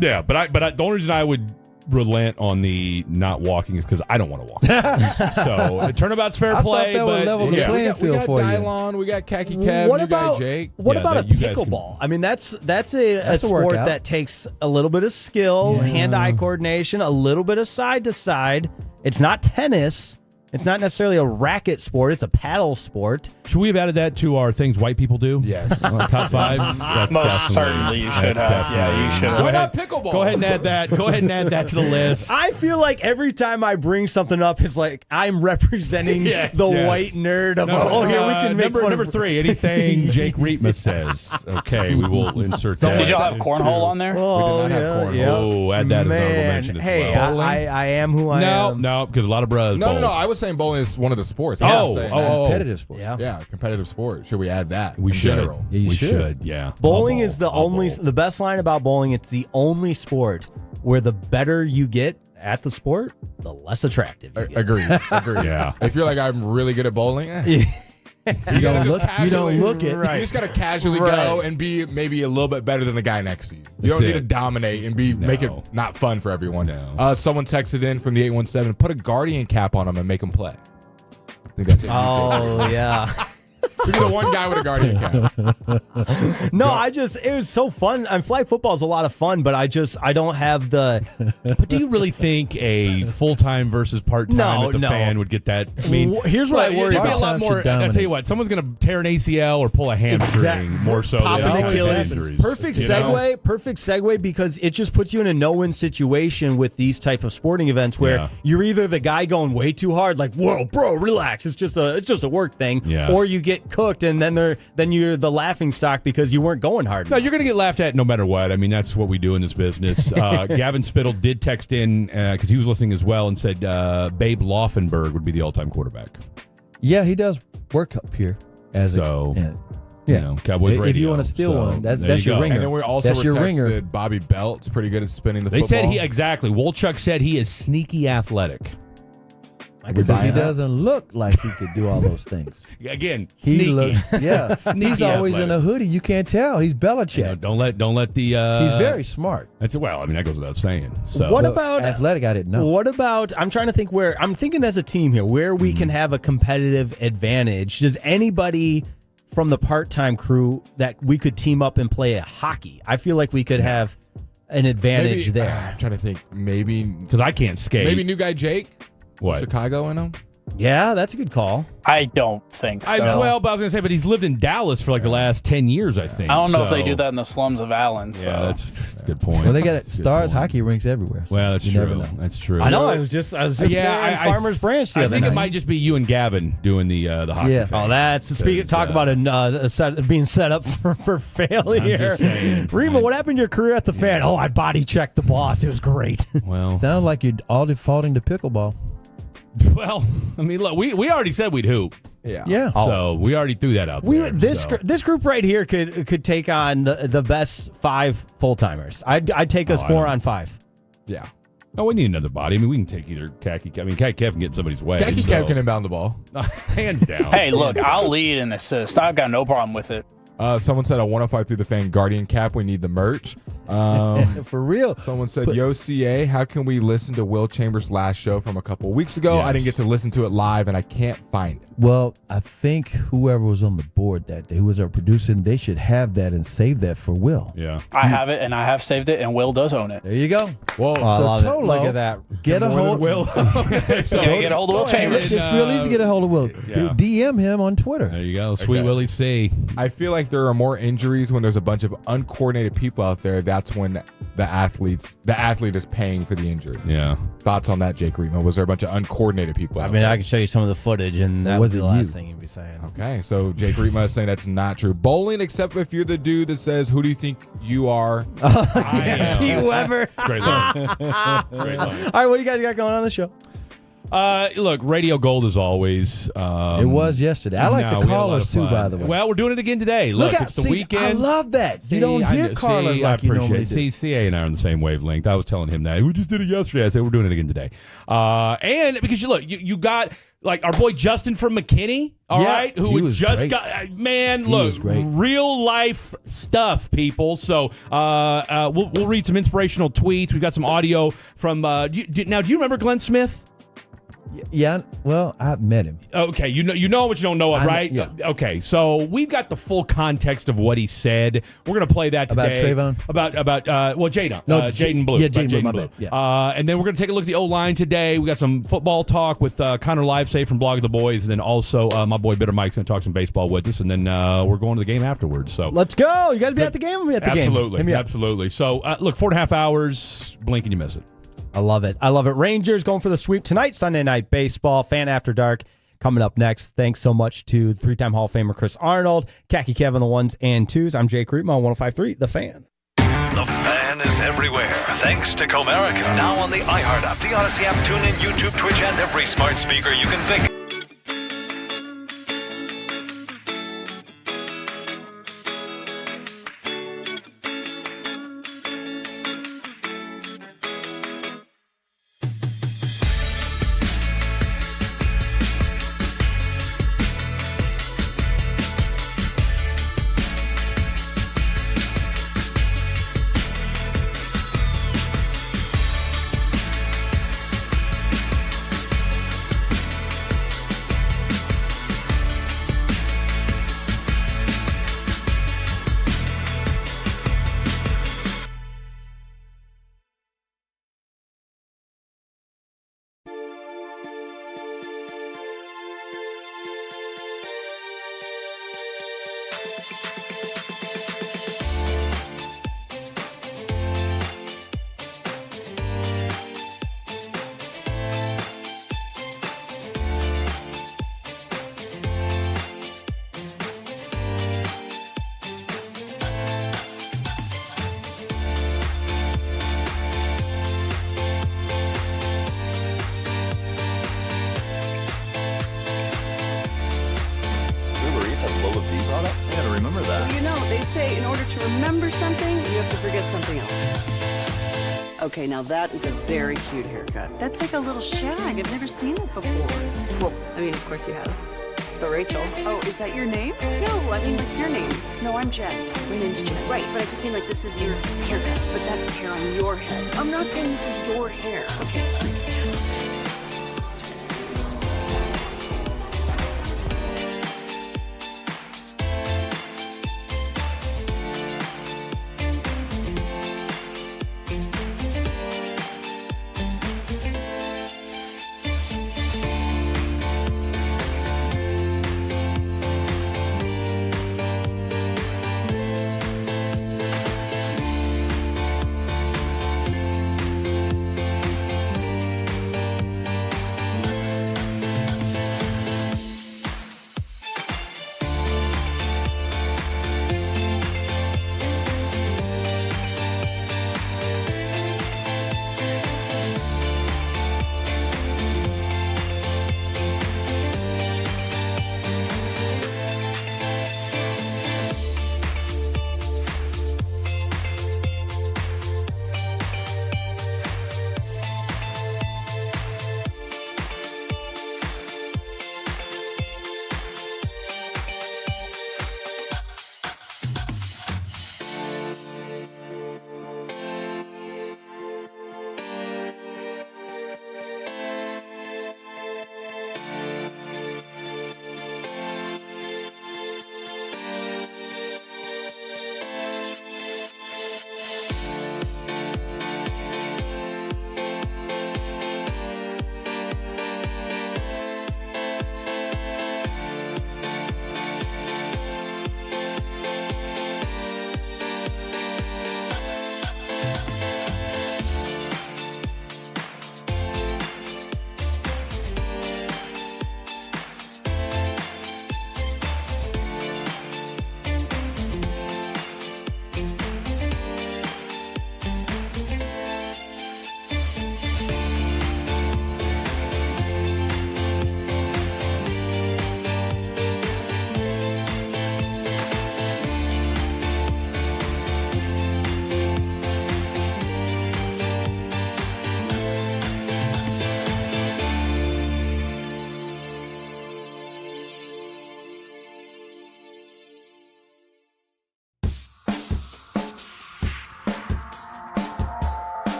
Yeah, but the only reason I would relent on the not walking is because I don't want to walk. So turnabout's fair play. I thought that would level the playing field for you. We got Dylon, we got Khaki Kev, What you about got Jake. What about a pickleball? I mean, that's a sport that takes a little bit of skill, hand-eye coordination, a little bit of side-to-side. It's not tennis. It's not necessarily a racket sport. It's a paddle sport. Should we have added that to our things white people do? Yes. Top 5? Most certainly you should have. Yeah, you should have. Why not pickleball? Go ahead and add that. Go ahead and add that to the list. I feel like every time I bring something up, it's like I'm representing the white nerd of, here we can make fun number of 3, anything Jake Reitma says. Okay, we will insert that. Did y'all have cornhole on there? Oh, we did not have cornhole. Oh, add that as an honorable mention as well. I am who I am. No, because a lot of bros bowl. No, I was saying bowling is one of the sports. Competitive sports. Yeah, competitive sport. Should we add that? We in should. General? Yeah, we should. Yeah. Bowling is the best line about bowling. It's the only sport where the better you get at the sport, the less attractive you get. Agreed. Yeah. If you're like, I'm really good at bowling, You don't look it. You just gotta casually go and be maybe a little bit better than the guy next to you. You don't need to dominate and make it not fun for everyone. No. Someone texted in from the 817, put a Guardian cap on him and make him play. I think that's it. Oh, yeah. You're the one guy with a Guardian cap. No, it was so fun. And flag football is a lot of fun, but I don't have the. But do you really think a full-time versus part-time fan would get that? I mean, here's what I worry about. about. A lot more. I'll tell you what, someone's going to tear an ACL or pull a hamstring more so Pop than an Achilles. injuries. Perfect segue because it just puts you in a no-win situation with these type of sporting events where you're either the guy going way too hard, like, whoa, bro, relax, it's just a work thing, or you get cooked and then you're the laughing stock because you weren't going hard enough. No, you're going to get laughed at no matter what. I mean, that's what we do in this business. Gavin Spittle did text in because he was listening as well and said Babe Laufenberg would be the all-time quarterback. Yeah, he does work up here as You know, Cowboys Radio. If you want to steal one, that's your ringer. And then we also were texted Bobby Belt's pretty good at spinning the football. They said exactly. Wolchuk said he is sneaky athletic. Because he doesn't look like he could do all those things. Again, he sneaky. looks, he's always in a hoodie. You can't tell. He's Belichick. You know, don't let the. He's very smart. That goes without saying. So what about athletic? I didn't know. What about? I'm trying to think I'm thinking as a team here where we can have a competitive advantage. Does anybody from the part-time crew that we could team up and play a hockey. I feel like we could have an advantage there. I'm trying to think. Maybe because I can't skate. Maybe new guy Jake. What? Chicago in him? Yeah, that's a good call. I don't think so. But I was going to say, but he's lived in Dallas for like the last 10 years, I think. I don't know if they do that in the slums of Allen. So. Yeah, that's a good point. Well, they got Stars hockey rinks everywhere. So well, that's you true. never know. That's true. I know. I was just there in Farmers Branch the I other think night. it might just be you and Gavin doing the hockey. Yeah. thing. Oh, that's talk about being set up for failure. I'm just saying. Rima, what happened to your career at the Fan? Oh, I body checked the boss. It was great. Well, Sounds like you're all defaulting to pickleball. well, I mean, look, we already said we'd hoop. Yeah. So we already threw that out there. This group right here could take on the best 5 full timers. I'd take us 4 on 5. Yeah. No, we need another body. I mean, we can take either Khaki. I mean, Khaki Kev can get in somebody's way. Khaki Kev can inbound the ball. Hands down. Hey, look, I'll lead and assist. I've got no problem with it. Someone said a 105 through the Fan Guardian cap. We need the merch. For real. Someone said, Yo, CA, how can we listen to Will Chambers' last show from a couple weeks ago? Yes. I didn't get to listen to it live, and I can't find it. Well, I think whoever was on the board that day, who was our producer, they should have that and save that for Will. Yeah. I have it, and I have saved it, and Will does own it. There you go. Whoa. I So love it. Tolo, Look at that. Get a hold. Will. So Get a hold of Will Chambers. It's real easy to get a hold of Will. Yeah. DM him on Twitter. There you go. Sweet Okay. Willie C. I feel like there are more injuries when there's a bunch of uncoordinated people out there. That's when the athlete is paying for the injury. Yeah. Thoughts on that, Jake Rima? Was there a bunch of uncoordinated people out I mean, there? I can show you some of the footage, and that was was the it last you? thing you'd be saying. Okay, so Jake Rima is saying that's not true. Bowling, except if you're the dude that says, "Who do you think you are?" I know. You ever? Great line. Great line. All right, what do you guys got going on the show? Look, Radio Gold as always. It was yesterday. I like no, the we had a lot callers of too, fun. by the way. Well, we're doing it again today. Look, out, it's the see, weekend. I love that. You don't hear callers like you normally do. See, CA and I are on the same wavelength. I was telling him that. We just did it yesterday. I said we're doing it again today. And because you got like our boy Justin from McKinney, all right, who he had was just great. got man, He look, was great. real life stuff, people. So we'll read some inspirational tweets. We've got some audio from now. Do you remember Glenn Smith? Yeah, well, I've met him. Okay, you know what you don't know, right? Yeah. Okay, so we've got the full context of what he said. We're gonna play that today. About Trayvon? About Jaden. No, Jaden Blue. yeah, About Jaden Blue, my bad. Yeah. And then we're gonna take a look at the O-line today. We got some football talk with Connor Livesay from Blog of the Boys, and then also my boy Bitter Mike's gonna talk some baseball with us, and then we're going to the game afterwards. So Let's go. You got to be at the game. We'll be at the game. absolutely, absolutely. So look, 4.5 hours. Blink and you miss it. I love it. I love it. Rangers going for the sweep tonight, Sunday Night Baseball. Fan After Dark coming up next. Thanks so much to 3-time Hall of Famer Chris Arnold, Khaki Kev on the 1s and 2s. I'm Jake Reitman on 105.3, The Fan. The Fan is everywhere, thanks to Comerica. Now on the iHeart app, the Odyssey app, TuneIn, YouTube, Twitch, and every smart speaker you can think. Uber Eats has Lola V products? I gotta remember that. Well, you know, they say in order to remember something, you have to forget something else. Okay, now that is a very cute haircut. That's like a little shag. I've never seen it before. Well, I mean, of course you have. It's the Rachel. Oh, is that your name? No, I mean, like your name. No, I'm Jen. My name's Jen. Right, but I just mean like this is your haircut. But that's hair on your head. I'm not saying this is your hair. Okay.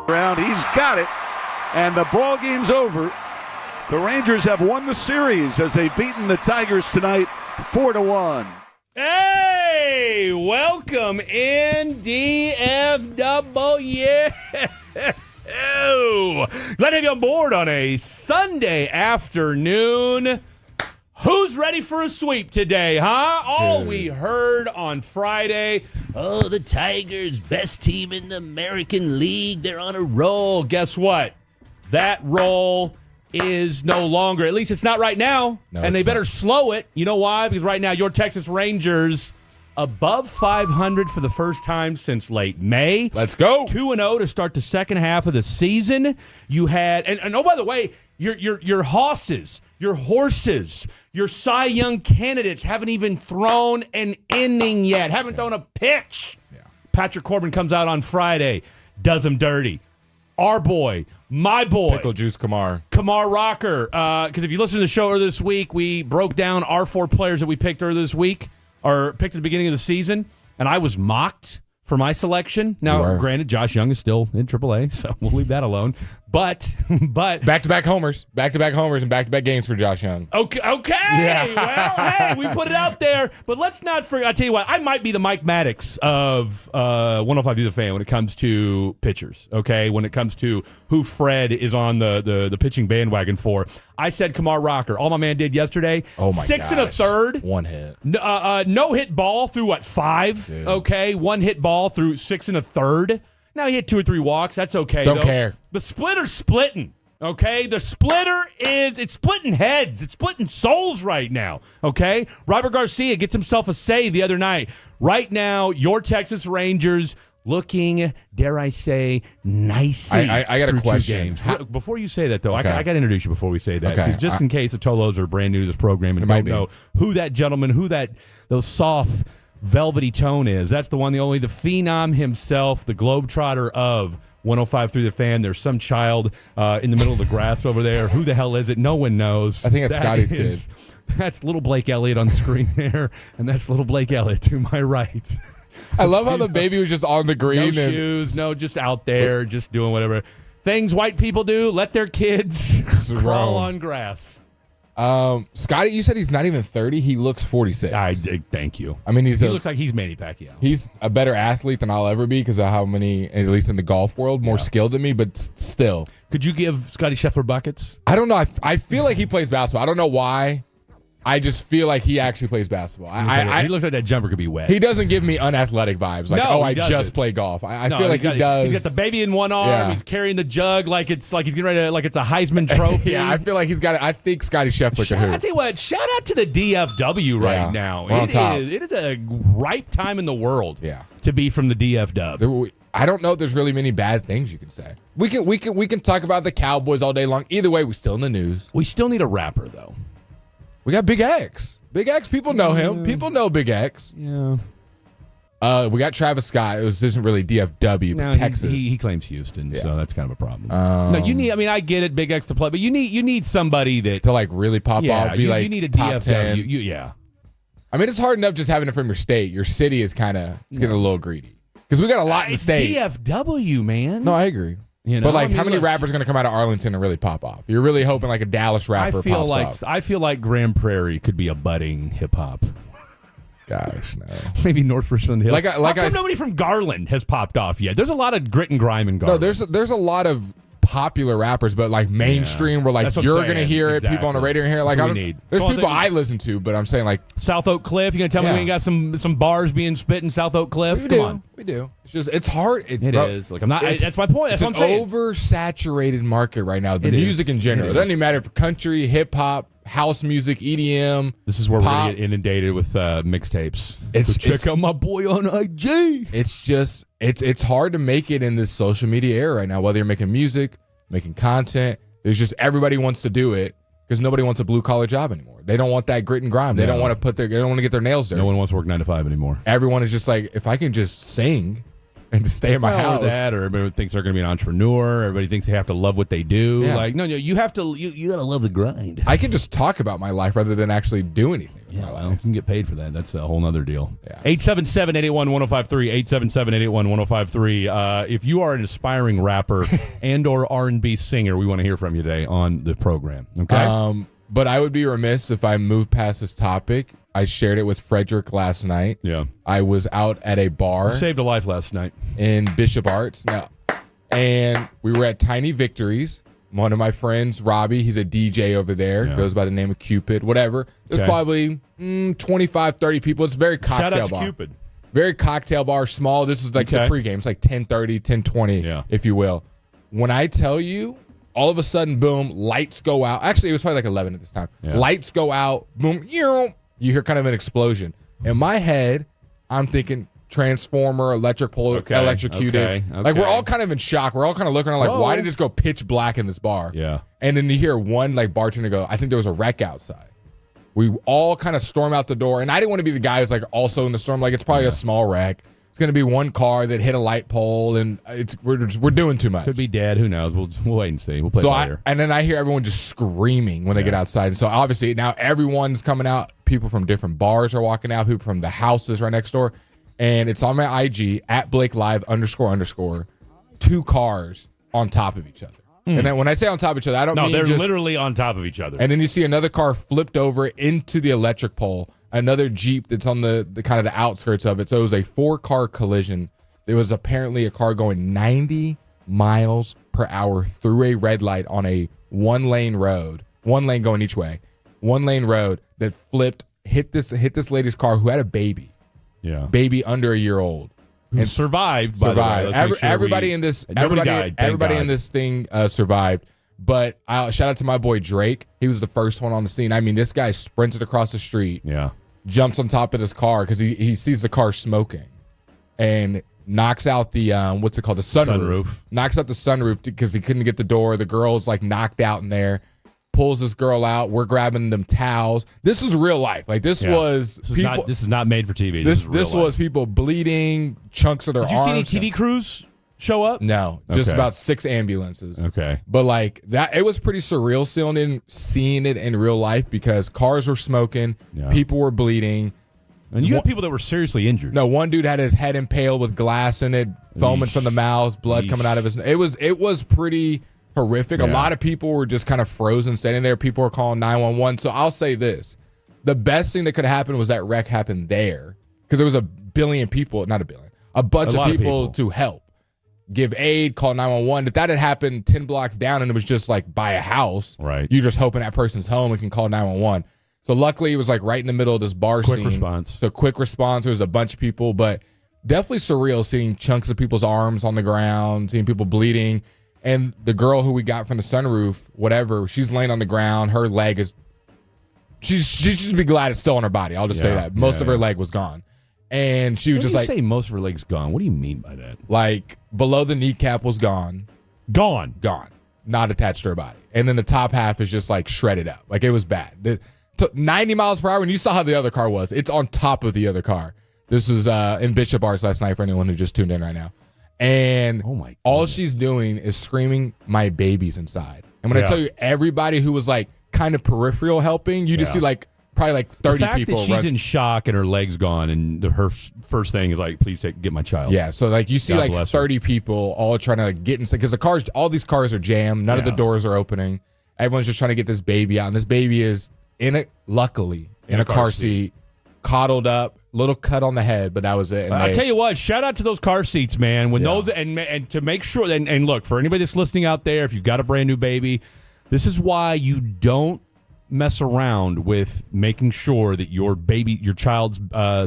Round, he's got it, and the ball game's over. The Rangers have won the series as they've beaten the Tigers tonight 4-1. Hey, welcome in DFW. Glad to have you on board on a Sunday afternoon. Who's ready for a sweep today, huh? All we heard on Friday, the Tigers, best team in the American League. They're on a roll. Guess what? That roll is no longer. At least it's not right now. No, and they better slow it. You know why? Because right now, your Texas Rangers above 500 for the first time since late May. Let's go. 2-0 to start the second half of the season. You had, and oh, by the way, your horses, your Cy Young candidates haven't even thrown an inning yet, haven't thrown a pitch. Yeah. Patrick Corbin comes out on Friday, does them dirty. Our boy, my boy. Pickle Juice Kamar Rocker. Because if you listen to the show earlier this week, we broke down our 4 players that we picked earlier this week, or picked at the beginning of the season, and I was mocked for my selection. Now, granted, Josh Young is still in AAA, so we'll leave that alone. But back-to-back homers, and back-to-back games for Josh Young. Okay. Yeah. Well, hey, we put it out there, but let's not forget. I tell you what, I might be the Mike Maddox of 105 Through the Fan when it comes to pitchers. Okay, when it comes to who Fred is on the pitching bandwagon for. I said Kamar Rocker. All my man did yesterday. Oh my 6 gosh.1/3. 1 hit. No hit ball through what, 5? Dude. Okay, 1 hit ball through 6 1/3. Now he hit 2 or 3 walks. That's okay. Don't care. The splitter's splitting. Okay, the splitter it's splitting heads. It's splitting souls right now. Okay, Robert Garcia gets himself a save the other night. Right now, your Texas Rangers looking, dare I say, nicely. I got a question. Before you say that, though, Okay. I got to introduce you before we say that. Okay. Because just in case the Tolos are brand new to this program and don't know who that gentleman, those soft, velvety tone is. That's the one, the only, the phenom himself, the globetrotter of 105 Through the Fan. There's some child in the middle of the grass over there. Who the hell is it? No one knows. I think it's Scotty's kid. That's little Blake Elliott on the screen there, and that's little Blake Elliott to my right. I love how the baby was just on the green. No shoes, just out there, just doing whatever. Things white people do, let their kids crawl on grass. Scotty, you said he's not even 30. He looks 46. Thank you. I mean, he looks like he's Manny Pacquiao. He's a better athlete than I'll ever be because of how many, at least in the golf world, more skilled than me, but still. Could you give Scotty Scheffler buckets? I don't know. I feel like he plays basketball. I don't know why. I just feel like he actually plays basketball. He looks like that jumper could be wet. He doesn't give me unathletic vibes. Like, I just play golf. I feel like he does. He's got the baby in one arm. Yeah. He's carrying the jug like he's getting ready to, like it's a Heisman Trophy. Yeah, I feel like he's got it. I think Scotty Scheffler could hoop. I tell you what, shout out to the DFW right now. It is a ripe time in the world to be from the DFW. I don't know if there's really many bad things you can say. We can talk about the Cowboys all day long. Either way, we're still in the news. We still need a rapper, though. We got Big X. Big X, people know him. People know Big X. Yeah. We got Travis Scott. It isn't really DFW, but Texas. He claims Houston, so that's kind of a problem. No, you need. I mean, I get it, Big X to play, but you need somebody that to like really pop off. Be like you need a top DFW. 10. Yeah. I mean, it's hard enough just having it from your state. Your city is kind of getting a little greedy because we got a lot in the state. DFW, man. No, I agree. But like, how many rappers are going to come out of Arlington and really pop off? You're really hoping like a Dallas rapper pops off. I feel like Grand Prairie could be a budding hip hop. Gosh, no. Maybe North Richland Hill. How come nobody from Garland has popped off yet? There's a lot of grit and grime in Garland. No, there's a lot of popular rappers, but like mainstream, where like you're gonna hear it, people on the radio hear it. Like there's people I listen to, but I'm saying like South Oak Cliff. You gonna tell me we ain't got some bars being spit in South Oak Cliff? Come on, we do. It's just it's hard. It is. Like I'm not. That's my point. That's what I'm saying. It's an oversaturated market right now. The music in general. It doesn't even matter if country, hip hop, house music, EDM. This is where we're gonna get inundated with mixtapes. Check out my boy on IG. It's just it's hard to make it in this social media era right now. Whether you're making music, making content, there's just everybody wants to do it because nobody wants a blue collar job anymore. They don't want that grit and grime. They don't want to they don't want to get their nails dirty. No one wants to work 9 to 5 anymore. Everyone is just like, if I can just sing and to stay in my house. Or that, or everybody thinks they're going to be an entrepreneur. Everybody thinks they have to love what they do. Yeah. Like, no, you have to. You got to love the grind. I can just talk about my life rather than actually do anything with my life. Well, you can get paid for that. That's a whole other deal. 877-881-1053, 877-881-1053. If you are an aspiring rapper and or R&B singer, we want to hear from you today on the program. Okay. But I would be remiss if I moved past this topic. I shared it with Frederick last night. Yeah. I was out at a bar. You saved a life last night. In Bishop Arts. And we were at Tiny Victories. One of my friends, Robbie, he's a DJ over there. Yeah. Goes by the name of Cupid, whatever. There's probably 25, 30 people. It's a very cocktail Shout out to bar. Cupid. Very cocktail bar, small. This is like the pregame. It's like 10:30, 10:20, if you will. When I tell you, all of a sudden, boom, lights go out. Actually, it was probably like 11 at this time. Yeah. Lights go out, boom, you hear kind of an explosion. In my head, I'm thinking transformer, electric pole, electrocuted. Like, we're all kind of in shock. We're all kind of looking around like, why did it just go pitch black in this bar? Yeah. And then you hear one like bartender go, I think there was a wreck outside. We all kind of storm out the door. And I didn't want to be the guy who's like also in the storm. Like, it's probably a small wreck. It's going to be one car that hit a light pole, and we're doing too much. Could be dead. Who knows? We'll wait and see. We'll play later. And then I hear everyone just screaming when they get outside. And so obviously now everyone's coming out. People from different bars are walking out. People from the houses right next door. And it's on my IG, at @BlakeLive__. 2 cars on top of each other. And then when I say on top of each other, I don't mean they're just, literally on top of each other. And then you see another car flipped over into the electric pole. Another Jeep that's on the kind of the outskirts of it. So it was a 4-car collision. There was apparently a car going 90 miles per hour through a red light on a 1-lane road. 1 lane going each way. 1-lane road that flipped, hit this lady's car who had a baby. Yeah. Baby under a year old. And survived, by the way. Everybody in this thing survived. But shout out to my boy Drake. He was the first one on the scene. I mean, this guy sprinted across the street. Yeah. Jumps on top of his car because he sees the car smoking, and knocks out the what's it called, the sunroof. Knocks out the sunroof because he couldn't get the door. The girl's like knocked out in there. Pulls this girl out. We're grabbing them towels. This is real life. Like this is not made for TV. This was people bleeding, chunks of their arms. Did you see any TV crews show up? No, just about 6 ambulances. Okay. But like that, it was pretty surreal seeing it in real life because cars were smoking, people were bleeding. And you had people that were seriously injured. No, one dude had his head impaled with glass in it, foaming from the mouth, blood coming out of his. It was pretty horrific. Yeah. A lot of people were just kind of frozen standing there. People were calling 911. So I'll say this. The best thing that could happen was that wreck happened there because there was a bunch of people to help. Give aid, call 911. If that had happened 10 blocks down and it was just like by a house, right? You're just hoping that person's home and can call 911. So luckily it was like right in the middle of this bar scene. Quick response. So quick response. There was a bunch of people, but definitely surreal seeing chunks of people's arms on the ground, seeing people bleeding. And the girl who we got from the sunroof, whatever, she's laying on the ground. Her leg is, she should be glad it's still on her body. I'll just say that. Most of her leg was gone. And she was When just you like, say most of her legs gone. What do you mean by that? like below the kneecap was gone. Gone. Not attached to her body. And then the top half is just like shredded up. Like it was bad. 90 miles per hour. And you saw how the other car was. It's on top of the other car. This was in Bishop Arts last night for anyone who just tuned in right now. And all she's doing is screaming, my baby's inside. And when I tell you everybody who was like kind of peripheral helping, you just see like probably like 30 the fact people. That she's in shock and her leg's gone, and her first thing is like, please get my child. Yeah, so like you see God like bless 30 people all trying to get inside because all these cars are jammed. None of the doors are opening. Everyone's just trying to get this baby out. And this baby is luckily in a car seat, coddled up, little cut on the head, but that was it. And I tell you what, shout out to those car seats, man. When those and to make sure and look, for anybody that's listening out there, if you've got a brand new baby, this is why you don't mess around with making sure that your child's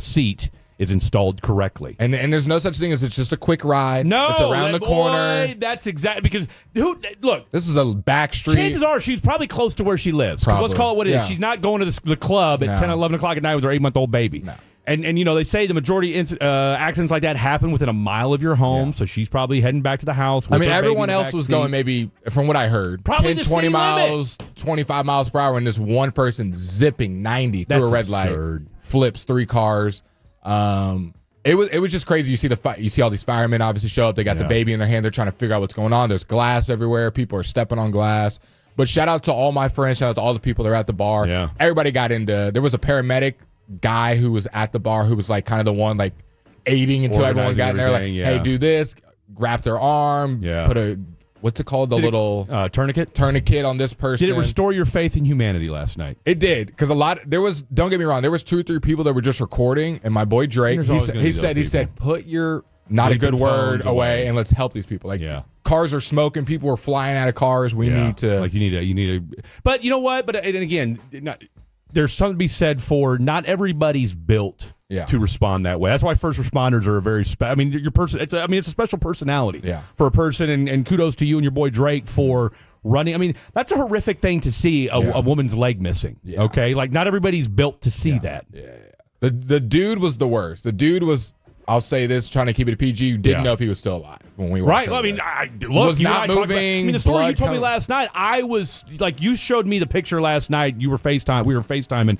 seat is installed correctly. And there's no such thing as it's just a quick ride. No, it's around the corner. That's exactly because look, this is a back street. Chances are she's probably close to where she lives. 'Cause let's call it what it is. She's not going to the club at 10, 11 o'clock at night with her 8-month-old baby. No. And you know, they say the majority accidents like that happen within a mile of your home, so she's probably heading back to the house. I mean, everyone else was going maybe, from what I heard, probably 10, 20 miles, 25 miles per hour, and this one person zipping 90 through a red light, flips 3 cars. It was just crazy. You see you see all these firemen obviously show up. They got the baby in their hand. They're trying to figure out what's going on. There's glass everywhere. People are stepping on glass. But shout out to all my friends. Shout out to all the people that are at the bar. Yeah. Everybody got into. There was a paramedic guy who was at the bar who was like kind of the one like aiding until everyone got in there. Like, hey, do this. Grab their arm. Yeah. Put a what's it called? The little tourniquet on this person. Did it restore your faith in humanity last night? It did, because don't get me wrong, there was 2 or 3 people that were just recording, and my boy Drake, he said put your not a good word away and let's help these people. Like, cars are smoking, people are flying out of cars. We need to, like, you need to. But you know what? But and again, there's something to be said for not everybody's built to respond that way. That's why first responders are a very I mean, your person. It's a special personality for a person, and kudos to you and your boy Drake for running. I mean, that's a horrific thing to see a woman's leg missing. Okay, like not everybody's built to see that. The dude was the worst. The dude was. I'll say this, trying to keep it a PG. You didn't know if he was still alive when we were right. Well, I mean, was not moving. The story you told me last night. I was like, you showed me the picture last night. You were FaceTime. We were FaceTiming.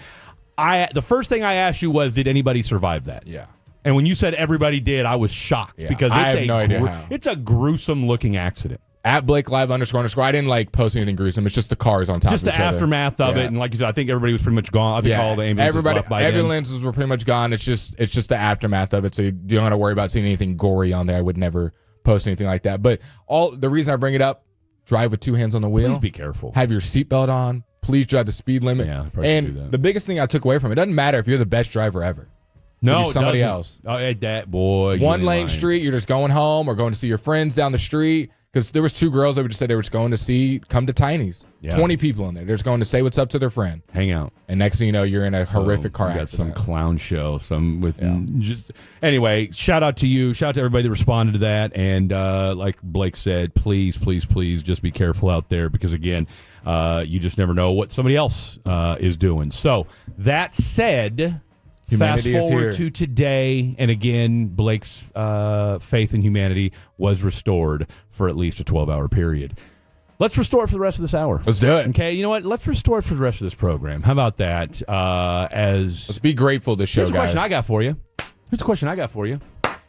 The first thing I asked you was, did anybody survive that? Yeah. And when you said everybody did, I was shocked because I have no idea how. It's a gruesome looking accident. At Blake Live __. I didn't like post anything gruesome. It's just the cars on top of each other. Just the aftermath of it. And like you said, I think everybody was pretty much gone. I think all the ambulances left by then. Ambulances were pretty much gone. It's just the aftermath of it. So you don't have to worry about seeing anything gory on there. I would never post anything like that. But the reason I bring it up, drive with 2 hands on the wheel. Please be careful. Have your seatbelt on. Please drive the speed limit. Yeah, and the biggest thing I took away from it doesn't matter if you're the best driver ever. No, somebody else. Oh, that boy. One lane street. You're just going home or going to see your friends down the street. Because there was 2 girls that just said they were just going to come to Tiny's. 20 people in there. They're just going to say what's up to their friend. Hang out. And next thing you know, you're in a horrific car accident. Some clown show. Anyway, shout out to you. Shout out to everybody that responded to that. And like Blake said, please, please, please just be careful out there. Because again, you just never know what somebody else is doing. So that said... Humanity fast forward to today, and again, Blake's faith in humanity was restored for at least a 12-hour period. Let's restore it for the rest of this hour. Let's do it. Okay, you know what? Let's restore it for the rest of this program. How about that? Let's be grateful this show, guys. Here's a question I got for you.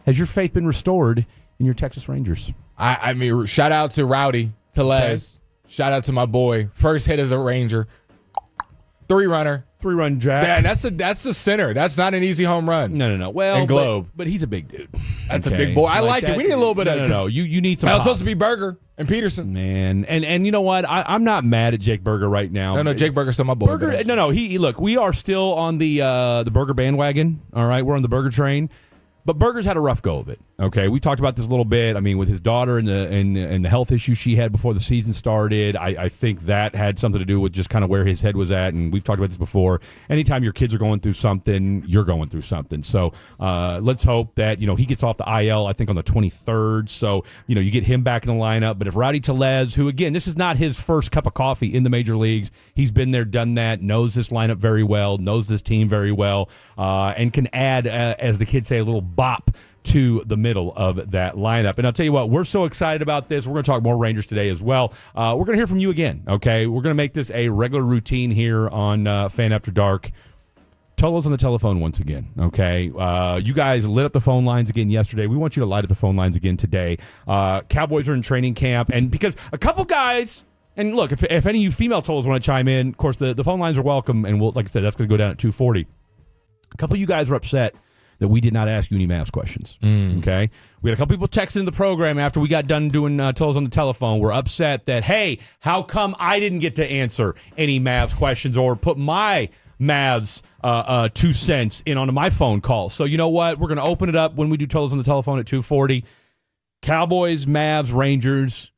Has your faith been restored in your Texas Rangers? I mean, shout out to Rowdy, to Les. Okay. Shout out to my boy. First hit as a Ranger. 3-runner. 3-run jack. Yeah, that's a center. That's not an easy home run. No. Well, and Globe. But he's a big dude. That's a big boy. I like it. We need a little bit of... No. You need some... That was supposed to be Berger and Peterson. Man. And you know what? I'm not mad at Jake Berger right now. No, Jake Berger's still my boy. He look, we are still on the Berger bandwagon. All right, we're on the Berger train. But Berger's had a rough go of it. Okay, we talked about this a little bit. I mean, with his daughter and the health issues she had before the season started, I think that had something to do with just kind of where his head was at. And we've talked about this before. Anytime your kids are going through something, you're going through something. So let's hope that he gets off the IL. I think on the 23rd. So you get him back in the lineup. But if Rowdy Tellez, who again, this is not his first cup of coffee in the major leagues, he's been there, done that, knows this lineup very well, knows this team very well, and can add, as the kids say, a little bop to the middle of that lineup. And I'll tell you what, we're so excited about this. We're going to talk more Rangers today as well. We're going to hear from you again, okay? We're going to make this a regular routine here on Fan After Dark. Tolo's on the telephone once again, okay? You guys lit up the phone lines again yesterday. We want you to light up the phone lines again today. Cowboys are in training camp, and because a couple guys... And look, if any of you female Tolos want to chime in, of course, the phone lines are welcome, and like I said, that's going to go down at 2:40. A couple of you guys are upset that we did not ask you any Mavs questions. Okay? We had a couple people texting the program after we got done doing Tolls on the telephone. We're upset that, hey, how come I didn't get to answer any Mavs questions or put my Mavs 2 cents in on my phone call? So you know what? We're going to open it up when we do Tolls on the telephone at 2:40. Cowboys, Mavs, Rangers.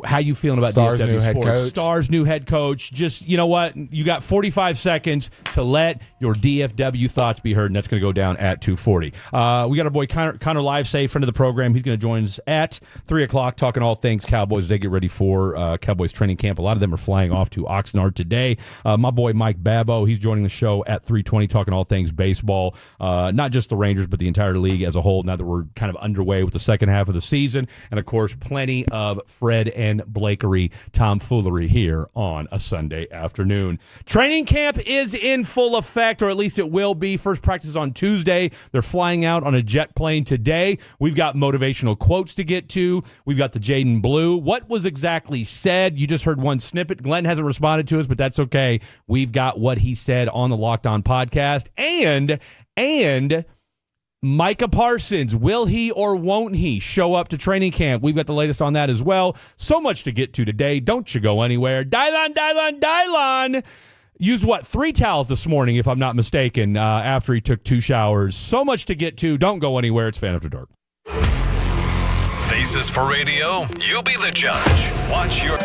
How you feeling about Stars' DFW new Sports? head coach. Stars' new head coach. Just, you know what? You got 45 seconds to let your DFW thoughts be heard, and that's going to go down at 2:40. We got our boy Connor Livesay, friend of the program. He's going to join us at 3 o'clock, talking all things Cowboys as they get ready for Cowboys training camp. A lot of them are flying off to Oxnard today. My boy Mike Babbo, he's joining the show at 3:20, talking all things baseball. Not just the Rangers, but the entire league as a whole, now that we're kind of underway with the second half of the season. And, of course, plenty of Fred and Blakery tomfoolery here on a Sunday afternoon. Training camp is in full effect, or at least it will be. First practice on Tuesday. They're flying out on a jet plane today. We've got motivational quotes to get to. We've got the Jaden Blue. What was exactly said? You just heard one snippet. Glenn hasn't responded to us, but that's okay. We've got what he said on the Locked On podcast. And Micah Parsons, will he or won't he show up to training camp? We've got the latest on that as well. So much to get to today. Don't you go anywhere. Dylon. Used, 3 towels this morning, if I'm not mistaken, after he took 2 showers. So much to get to. Don't go anywhere. It's Fan After Dark. Faces for radio, you be the judge. Watch your...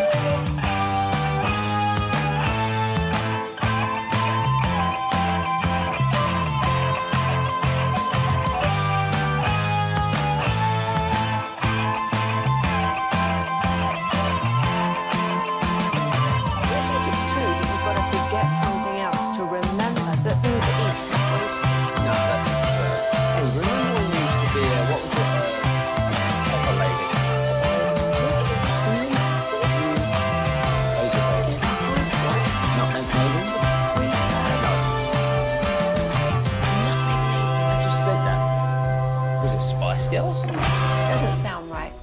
Doesn't sound right.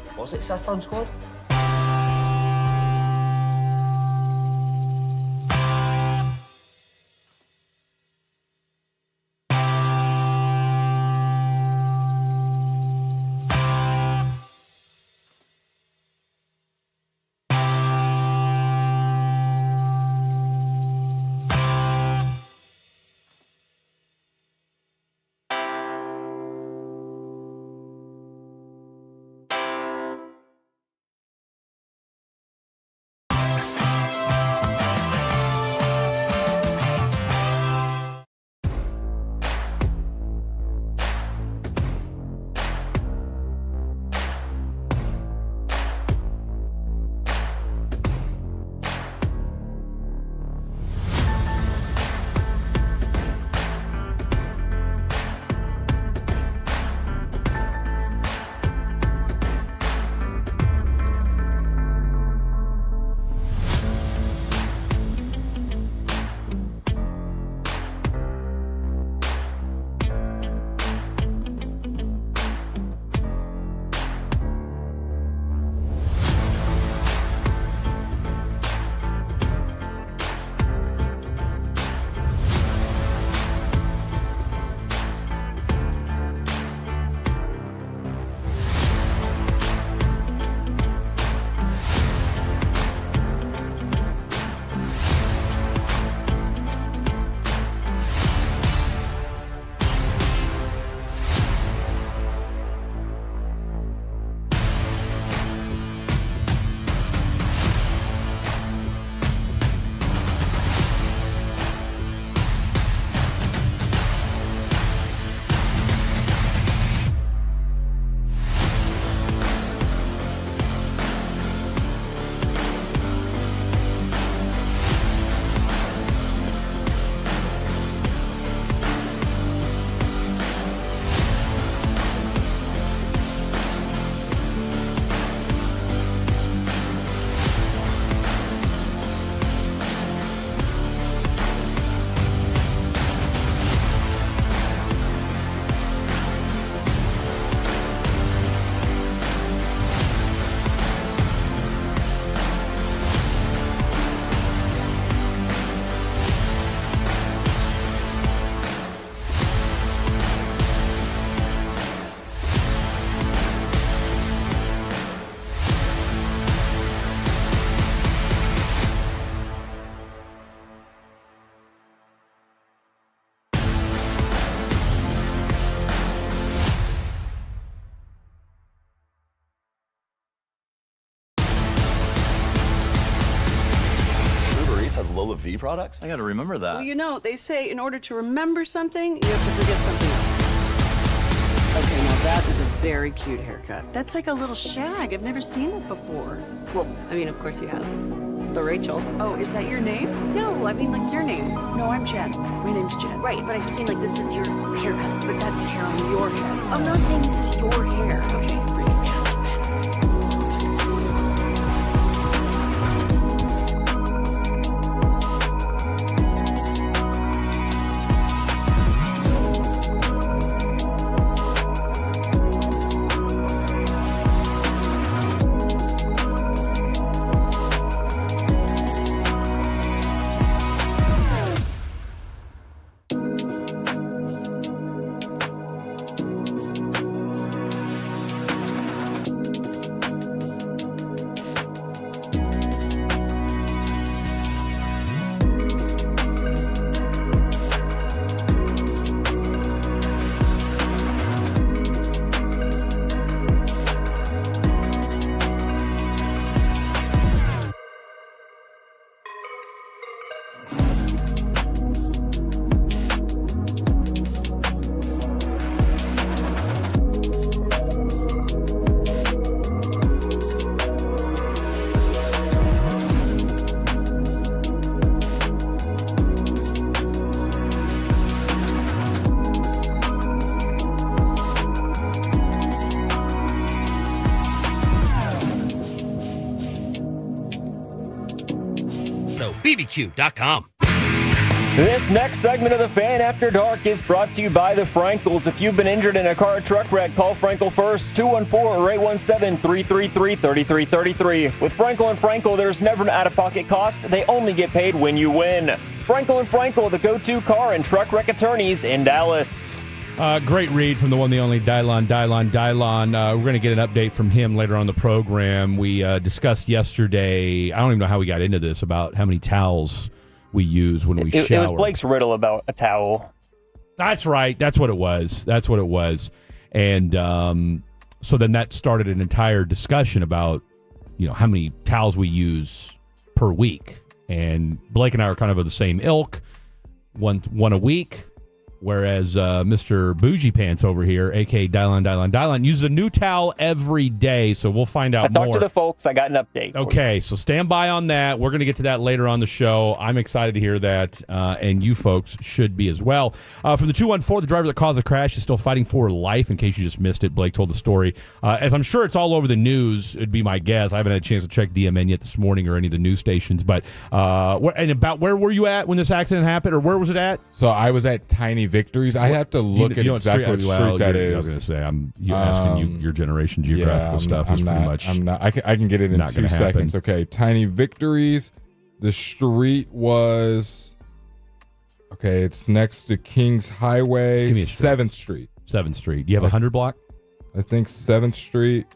What was it, Saffron Squad? Lola V products? I gotta remember that. Well, you know, they say in order to remember something, you have to forget something else. Okay, now that is a very cute haircut. That's like a little shag. I've never seen that before. Well, I mean, of course you have. It's the Rachel. Oh, is that your name? No, I mean like your name. No, I'm Chad. My name's Chad. Right, but I just mean like this is your haircut. But that's hair on your head. I'm not saying this is your hair. Okay, freaking Chad. bbq.com. This next segment of the Fan After Dark is brought to you by the Frankels. If you've been injured in a car or truck wreck, call Frankel first, 214 or 817-333-3333. With Frankel and Frankel, there's never an out-of-pocket cost. They only get paid when you win. Frankel and Frankel, the go-to car and truck wreck attorneys in Dallas. Great read from the one, the only Dylon. We're going to get an update from him later on the program. We discussed yesterday, I don't even know how we got into this, about how many towels we use when we shower. It was Blake's riddle about a towel. That's right. That's what it was. And so then that started an entire discussion about, how many towels we use per week. And Blake and I are kind of the same ilk, one a week. Whereas Mr. Bougie Pants over here, a.k.a. Dylon, uses a new towel every day, so we'll find out more. I talked to the folks. I got an update. Okay, so stand by on that. We're going to get to that later on the show. I'm excited to hear that, and you folks should be as well. From the 214, the driver that caused the crash is still fighting for life, in case you just missed it. Blake told the story. As I'm sure it's all over the news, it'd be my guess. I haven't had a chance to check DMN yet this morning or any of the news stations, but where were you at when this accident happened, or where was it at? So I was at Tiny Victories. I have to look at exactly what street that is. I was going to say, I'm asking you your generation geographical stuff is pretty much. I'm not. I can get it in 2 seconds. Okay, Tiny Victories. The street was. Okay, it's next to Kings Highway. 7th Street. 7th Street. You have a 100 block? I think 7th Street.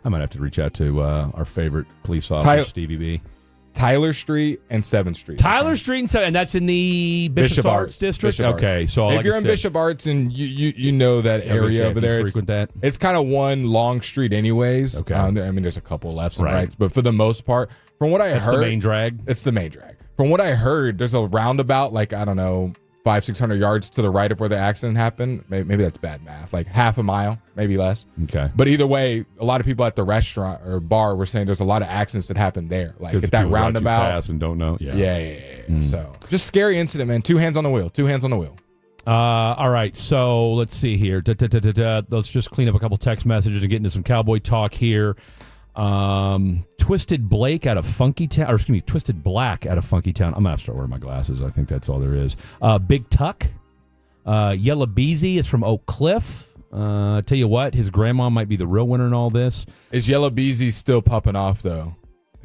I might have to reach out to our favorite police officer, Stevie B. Tyler Street and 7th Street. Tyler Street and 7th, and that's in the Bishop Arts District? Okay, so if you're in Bishop Arts and you know that area over there, it's kind of one long street anyways. Okay. I mean, there's a couple lefts and rights, but for the most part, from what I heard. It's the main drag? It's the main drag. From what I heard, there's a roundabout, 500-600 yards to the right of where the accident happened. Maybe that's bad math. Half a mile, maybe less. Okay. But either way, a lot of people at the restaurant or bar were saying there's a lot of accidents that happen there. At that roundabout. Too fast and don't know. Yeah. So just scary incident, man. 2 hands on the wheel. All right. So let's see here. Let's just clean up a couple text messages and get into some Cowboy talk here. Twisted Black out of Funky Town. I'm gonna have to start wearing my glasses. I think that's all there is. Big Tuck, Yellow Beezy is from Oak Cliff. Tell you what, his grandma might be the real winner in all this. Is Yellow Beezy still popping off though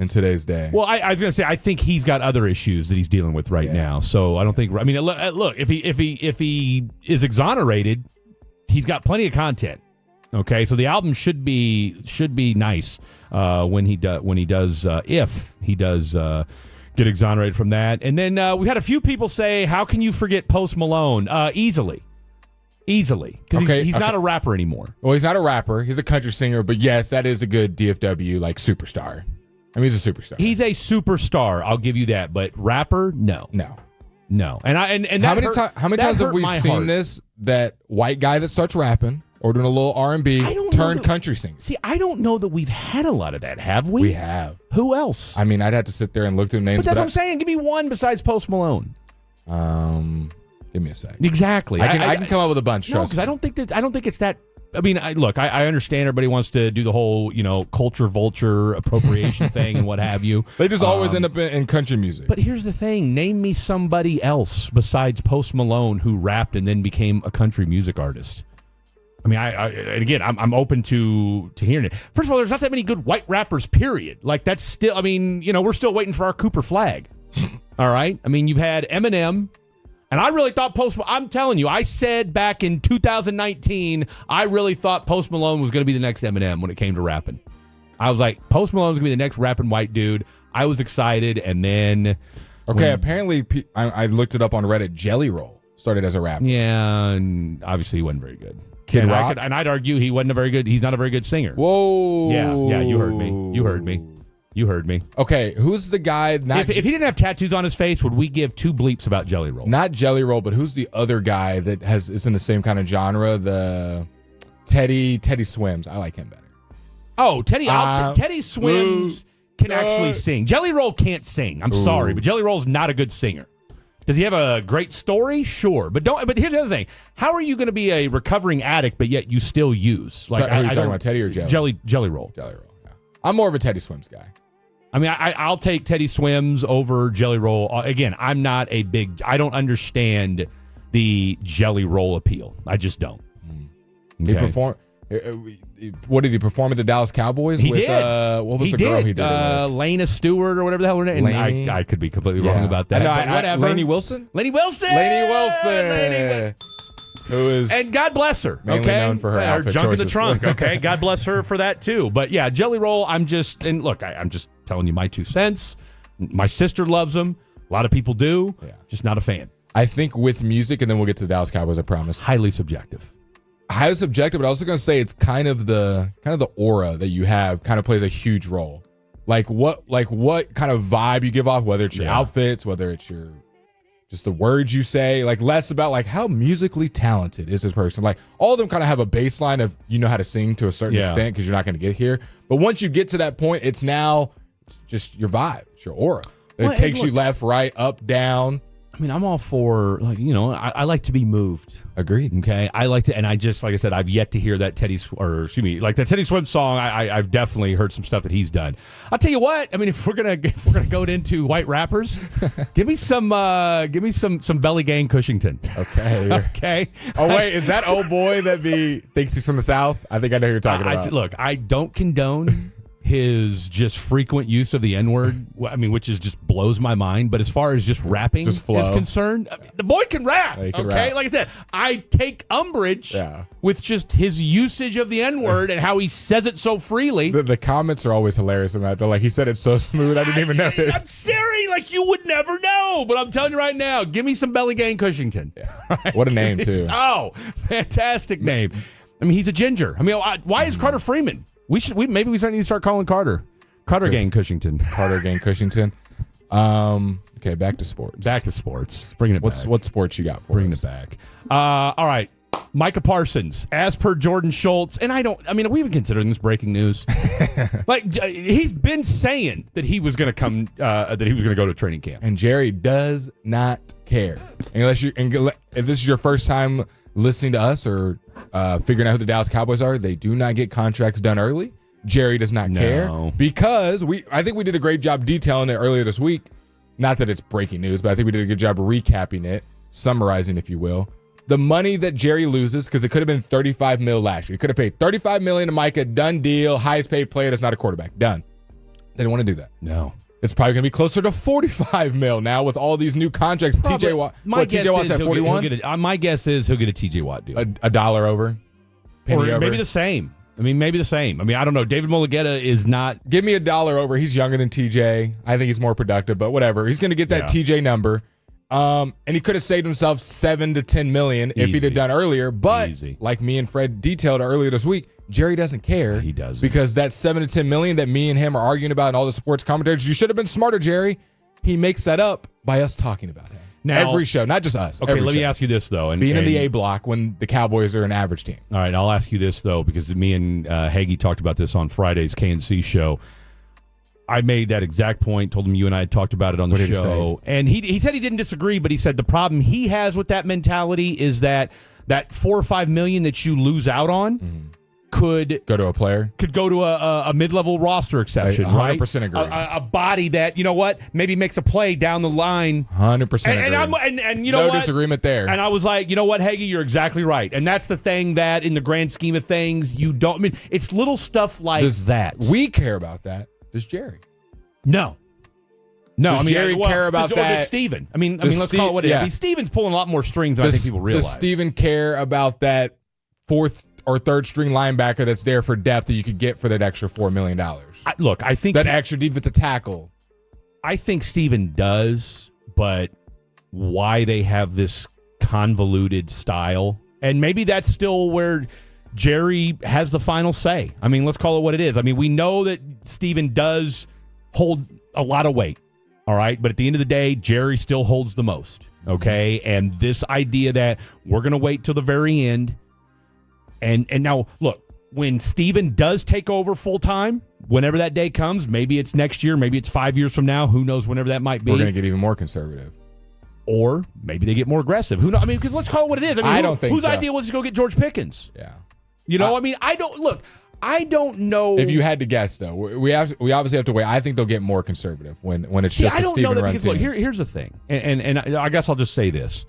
in today's day? Well, I was gonna say I think he's got other issues that he's dealing with right now. So I don't think. I mean, look, if he is exonerated, he's got plenty of content. Okay, so the album should be nice when he does if he does get exonerated from that. And then we've had a few people say, "How can you forget Post Malone?" Easily, because he's not a rapper anymore. Well, he's not a rapper; he's a country singer. But yes, that is a good DFW superstar. I mean, he's a superstar. He's a superstar. I'll give you that. But rapper, no. And how many times have we seen this? That white guy that starts rapping. Or doing a little R&B, turn country singer. See, I don't know that we've had a lot of that, have we? We have. Who else? I mean, I'd have to sit there and look through names. But that's what I'm saying. Give me one besides Post Malone. Give me a sec. Exactly. I can come up with a bunch. No, because I don't think it's that. I mean, I understand everybody wants to do the whole, culture vulture appropriation thing and what have you. They just always end up in country music. But here's the thing. Name me somebody else besides Post Malone who rapped and then became a country music artist. I mean, I'm open to hearing it. First of all, there's not that many good white rappers, period. That's still, I mean, we're still waiting for our Cooper flag. All right? I mean, you've had Eminem, and I really thought I'm telling you, I said back in 2019, I really thought Post Malone was going to be the next Eminem when it came to rapping. I was like, Post Malone's going to be the next rapping white dude. I was excited, and then... Okay, apparently, I looked it up on Reddit, Jelly Roll started as a rapper. Yeah, and obviously he wasn't very good. Kid Rock? I'd argue he's not a very good singer. Whoa. Yeah, you heard me. Okay, who's the guy? If he didn't have tattoos on his face, would we give 2 bleeps about Jelly Roll? Not Jelly Roll, but who's the other guy that is in the same kind of genre? The Teddy Swims. I like him better. Oh, Teddy Swims can actually sing. Jelly Roll can't sing. I'm sorry, but Jelly Roll's not a good singer. Does he have a great story? Sure, but here's the other thing: how are you going to be a recovering addict, but yet you still use? Are you talking about Teddy or Jelly? Jelly Roll. Jelly Roll. Yeah. I'm more of a Teddy Swims guy. I mean, I'll take Teddy Swims over Jelly Roll. Again, I'm not a big. I don't understand the Jelly Roll appeal. I just don't. He performed. What did he perform at the Dallas Cowboys? He with, did. What was the girl he did it with? Lena Stewart or whatever the hell her name. And I could be completely wrong about that. No, but whatever. Lainey Wilson. Lainey Wilson. Who is and God bless her. mainly known for her outfit junk in the choices. trunk. Okay, God bless her for that too. But yeah, Jelly Roll. I'm just I'm just telling you my 2 cents. My sister loves them. A lot of people do. Yeah. Just not a fan. I think with music, and then we'll get to the Dallas Cowboys. I promise. Highly subjective. Highly subjective, but I was going to say it's kind of the aura that you have kind of plays a huge role. Like what kind of vibe you give off, whether it's your outfits, whether it's your just the words you say, like less about like how musically talented is this person. Like all of them kind of have a baseline of you know how to sing to a certain extent because you're not going to get here. But once you get to that point, it's now just your vibe, it's your aura. It takes you left, right, up, down. I mean, I'm all for, like, you know, I like to be moved. Agreed. Okay. I like to, and I just, like I said, I've yet to hear that Teddy Swims song. I've definitely heard some stuff that he's done. I'll tell you what, I mean, if we're gonna go into white rappers, give me some Belly Gang Cushington. Okay. Okay. Oh wait, is that old boy that thinks he's from the South? I think I know who you're talking about. Look, I don't condone his just frequent use of the N-word, I mean, which is just blows my mind. But as far as just rapping is concerned, I mean, the boy can rap. Yeah, he can okay, rap. like I said, I take umbrage with just his usage of the N-word and how he says it so freely. The comments are always hilarious on that. They're like, he said it so smooth, I didn't even notice. I'm serious, like you would never know. But I'm telling you right now, give me some Belly Gang Cushington. Yeah. What a name too. Oh, fantastic name. I mean, he's a ginger. I mean, why is Carter Freeman? Maybe we need to start calling Carter Gang Cushington. Carter Gang Cushington. Okay, back to sports. Bringing it back. What sports you got for Bringing us? it back. All right. Micah Parsons, as per Jordan Schultz, and are we even considering this breaking news? Like, he's been saying that he was going to come, that he was going to go to training camp. And Jerry does not care. If this is your first time listening to us or figuring out who the Dallas Cowboys are, they do not get contracts done early. Jerry does not care because I think we did a great job detailing it earlier this week. Not that it's breaking news, but I think we did a good job recapping it, summarizing, if you will. The money that Jerry loses, because it could have been $35 million last year. He could have paid $35 million to Micah, done deal, highest paid player that's not a quarterback, done. They didn't want to do that. No. It's probably going to be closer to $45 million now with all these new contracts. TJ Watt. TJ Watt's at 41? My guess is he'll get a TJ Watt deal. A $1 over? Penny or over? maybe the same. I mean, I don't know. David Mulugeta is not. Give me $1 over. He's younger than TJ. I think he's more productive, but whatever. He's going to get that TJ number. And he could have saved himself $7 to $10 million if he'd have done earlier. But like me and Fred detailed earlier this week, Jerry doesn't care. He doesn't. Because that $7 to $10 million that me and him are arguing about in all the sports commentators, you should have been smarter, Jerry. He makes that up by us talking about him. Now, every show, not just us. Okay, let me ask you this, though. Being in the A block when the Cowboys are an average team. All right, I'll ask you this, though, because me and Hagee talked about this on Friday's KNC show. I made that exact point, told him you and I had talked about it on the show. And he said he didn't disagree, but he said the problem he has with that mentality is that $4 or $5 million that you lose out on could go to a player, could go to a mid-level roster exception. 100% agree. A body that, you know what, maybe makes a play down the line. 100% agree. And you know what? No disagreement there. And I was like, you know what, Hagee, you're exactly right. And that's the thing that in the grand scheme of things, you don't, I mean, it's little stuff like that. We care about that. Does Jerry? No. Does Jerry care about that? Or does Steven? I mean, let's call it what it is. I mean, Steven's pulling a lot more strings than I think people realize. Does Steven care about that fourth or third string linebacker that's there for depth that you could get for that extra $4 million? I think that extra defensive tackle. I think Steven does, but why they have this convoluted style, and maybe that's still where Jerry has the final say. I mean, let's call it what it is. I mean, we know that Steven does hold a lot of weight, all right? But at the end of the day, Jerry still holds the most, okay? And this idea that we're going to wait till the very end, and now, look, when Steven does take over full-time, whenever that day comes, maybe it's next year, maybe it's 5 years from now, who knows, whenever that might be. We're going to get even more conservative. Or maybe they get more aggressive. Who knows? I mean, because let's call it what it is. I mean, I don't think whose so. idea was to go get George Pickens? Yeah. You know, I mean, I don't look. I don't know. If you had to guess, though, we obviously have to wait. I think they'll get more conservative when it's just a Steven run because, look, here's the thing, and I guess I'll just say this.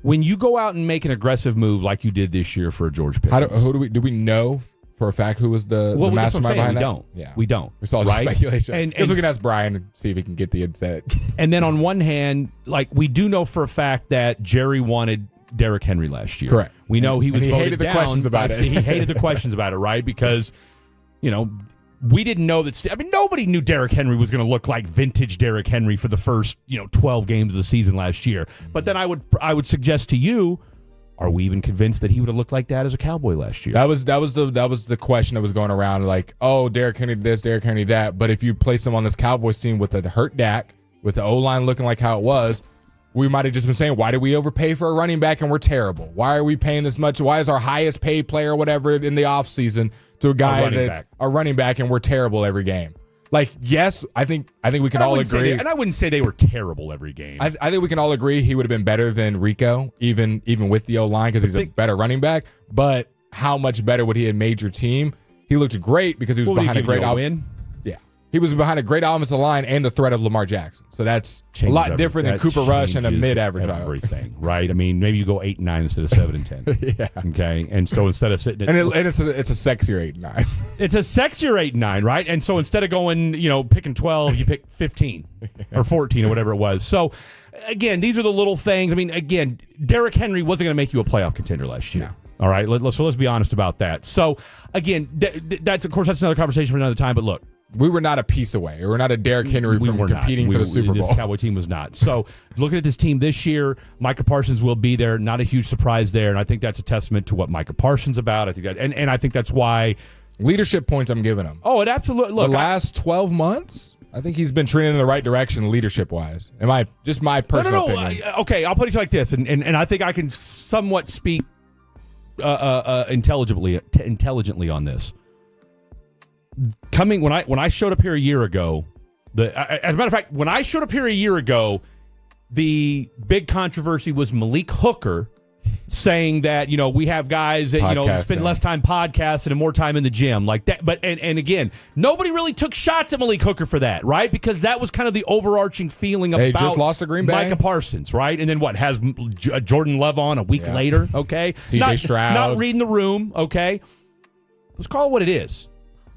When you go out and make an aggressive move like you did this year for George Pickens. Do we know for a fact who was the mastermind behind that? We don't. Yeah. We don't. It's all just speculation. And we can ask Brian and see if he can get the insight. And then on one hand, like we do know for a fact that Jerry wanted Derrick Henry last year. Correct. We know he was he voted hated the down. questions about it. He hated the questions about it, right? Because, we didn't know that. Nobody knew Derrick Henry was going to look like vintage Derrick Henry for the first, 12 games of the season last year. But then I would suggest to you, are we even convinced that he would have looked like that as a Cowboy last year? That was the question that was going around, like, oh, Derrick Henry this, Derrick Henry that. But if you place him on this Cowboys team with a hurt Dak, with the O-line looking like how it was, we might have just been saying, why did we overpay for a running back and we're terrible? Why are we paying this much? Why is our highest paid player, whatever, in the offseason to a guy that's a running back and we're terrible every game? Like, yes, I think we can all agree. And I wouldn't say they were terrible every game. I think we can all agree he would have been better than Rico, even with the O-line, because he's a better running back. But how much better would he have made your team? He looked great because he was behind a great win. Yeah. He was behind a great offensive line and the threat of Lamar Jackson. So that's a lot different than Cooper Rush and a mid-average everything, right? I mean, maybe you go 8-9 instead of 7-10. Yeah. Okay. And so instead of sitting at, and it's a sexier 8-9. It's a sexier 8-9, right? And so instead of going, picking 12, you pick 15 or 14 or whatever it was. So again, these are the little things. I mean, again, Derrick Henry wasn't going to make you a playoff contender last year. No. All right. Let's be honest about that. So again, that's another conversation for another time. But look, we were not a piece away. We were not a Derrick Henry from competing for the Super Bowl. This Cowboy team was not. So looking at this team this year, Micah Parsons will be there. Not a huge surprise there. And I think that's a testament to what Micah Parsons about. I think that, and I think that's why leadership points I'm giving him. Oh, it absolutely. Look, the last 12 months, I think he's been trending in the right direction leadership wise. My personal opinion. Okay, I'll put it like this, and I think I can somewhat speak intelligently on this. When I showed up here a year ago, as a matter of fact, when I showed up here a year ago, the big controversy was Malik Hooker saying that we have guys that spend less time podcasting and more time in the gym like that. But and again, nobody really took shots at Malik Hooker for that, right? Because that was kind of the overarching feeling about just lost to Green Bay. Micah Parsons, right? And then what has Jordan Love on a week later? Okay, CJ Stroud, not reading the room. Okay, let's call it what it is.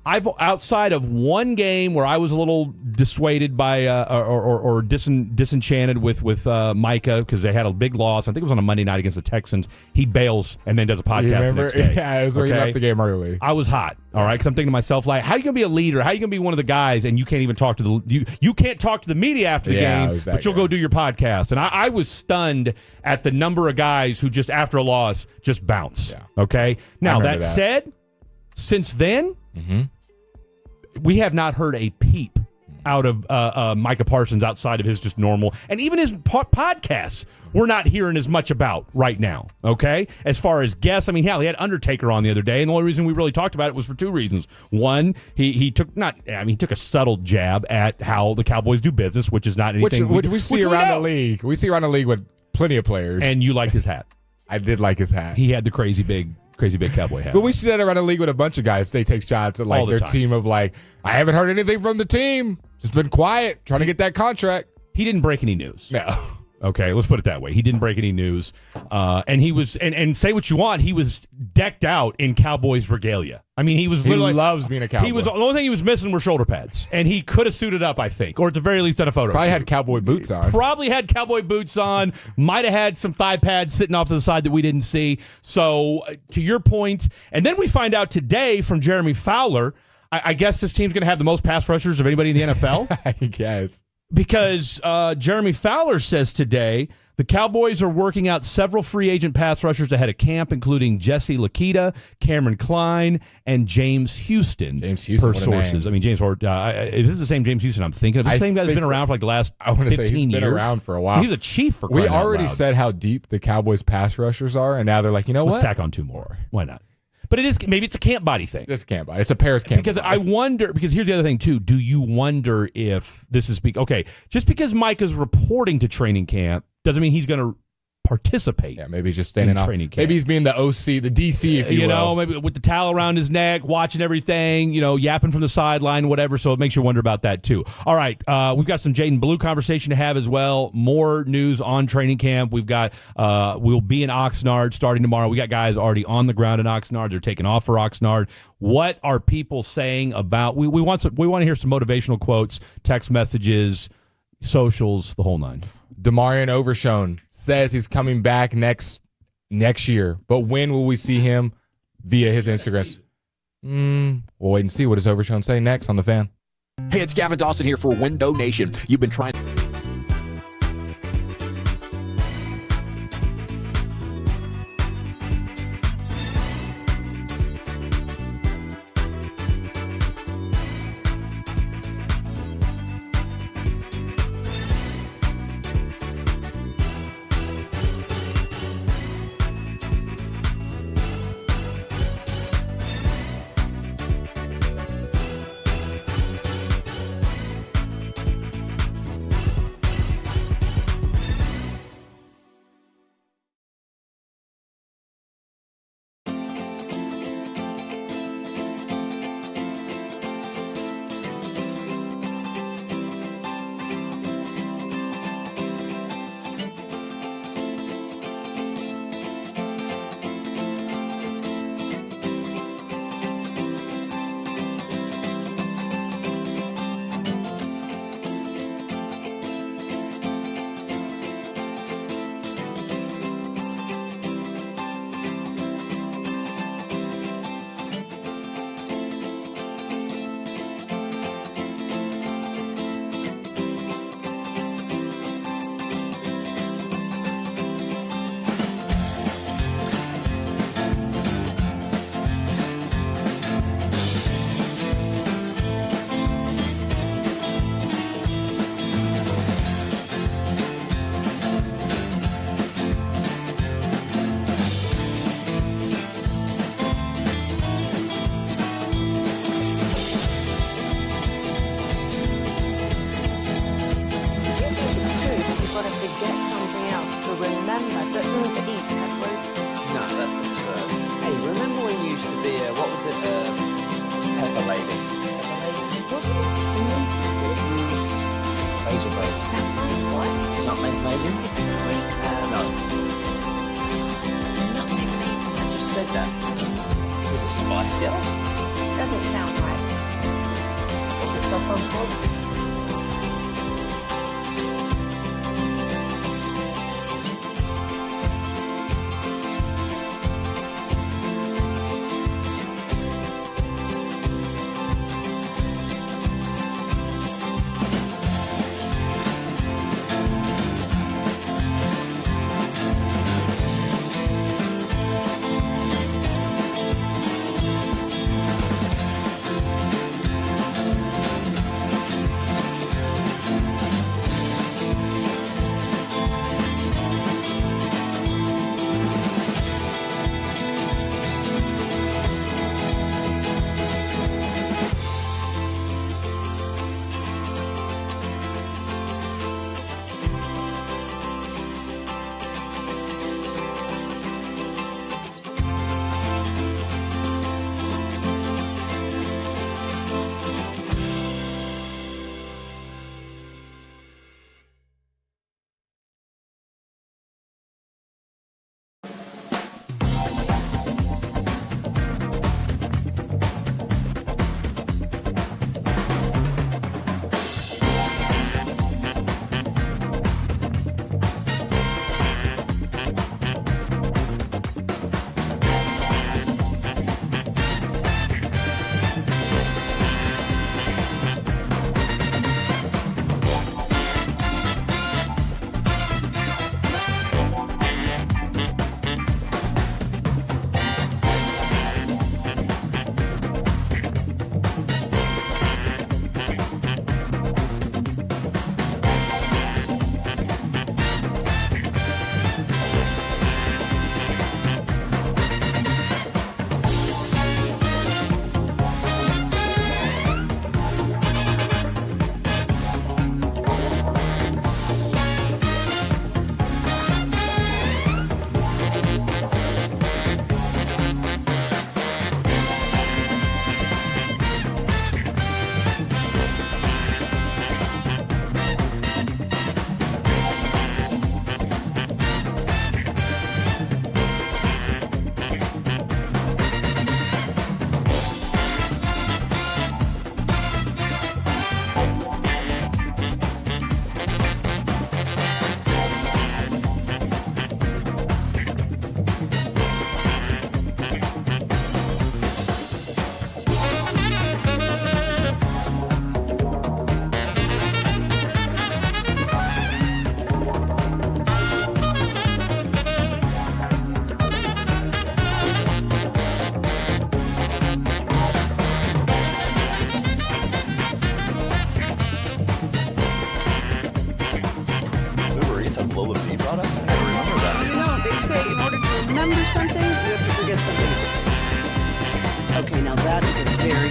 I've outside of one game where I was a little dissuaded by or disenchanted with Micah because they had a big loss. I think it was on a Monday night against the Texans. He bails and then does a podcast the next day. Yeah, it was where he left the game early. I was hot. All right, because I'm thinking to myself, like, how are you gonna be a leader? How are you gonna be one of the guys and you can't even talk to you can't talk to the media after the game, but you'll go do your podcast. And I was stunned at the number of guys who just after a loss just bounce. Yeah. Okay. Now that said, since then. Mm-hmm. We have not heard a peep out of Micah Parsons outside of his just normal. And even his podcasts we're not hearing as much about right now, okay? As far as guests, I mean, hell, he had Undertaker on the other day, and the only reason we really talked about it was for two reasons. One, he took a subtle jab at how the Cowboys do business, which is not anything which we see around the league. We see around the league with plenty of players. And you liked his hat. I did like his hat. He had the crazy big Cowboy hat. But we see that around the league with a bunch of guys. They take shots at like their team of like, I haven't heard anything from the team. Just been quiet, trying to get that contract. He didn't break any news. No. Okay, let's put it that way. He didn't break any news. And he was, and say what you want, he was decked out in Cowboys regalia. I mean, he loves being a Cowboy. The only thing he was missing were shoulder pads. And he could have suited up, I think, or at the very least done a photo. Probably had cowboy boots on. Might have had some thigh pads sitting off to the side that we didn't see. So, to your point, and then we find out today from Jeremy Fowler, I guess this team's going to have the most pass rushers of anybody in the NFL. I guess. Because Jeremy Fowler says today the Cowboys are working out several free agent pass rushers ahead of camp, including Jesse Lakita, Cameron Klein, and James Houston. James Houston, per sources. I mean, James. This is the same James Houston I'm thinking of. The same guy that's been around for like the last 15 years. He's been around for a while. He was a chief for We crying out already loud. said how deep the Cowboys pass rushers are, and now they're like, you know what? Let's tack on two more. Why not? But maybe it's a camp body thing. It's camp body. It's a Paris camp because body. I wonder, because here's the other thing too. Do you wonder if this is okay? Just because Mike is reporting to training camp doesn't mean he's going to participate. Yeah, maybe he's just standing in off. training camp. Maybe he's being the OC, the DC, if you will. know, maybe with the towel around his neck, watching everything, yapping from the sideline, whatever. So it makes you wonder about that too. All right, we've got some Jaden Blue conversation to have as well. More news on training camp. We've got we'll be in Oxnard starting tomorrow. We got guys already on the ground in Oxnard. They're taking off for Oxnard. What are people saying about? We want to hear some motivational quotes, text messages, socials, the whole nine. Demarion Overshone says he's coming back next year, but when will we see him via his Instagram? We'll wait and see. What does Overshone say next on The Fan? Hey, it's Gavin Dawson here for Window Nation. You've been trying.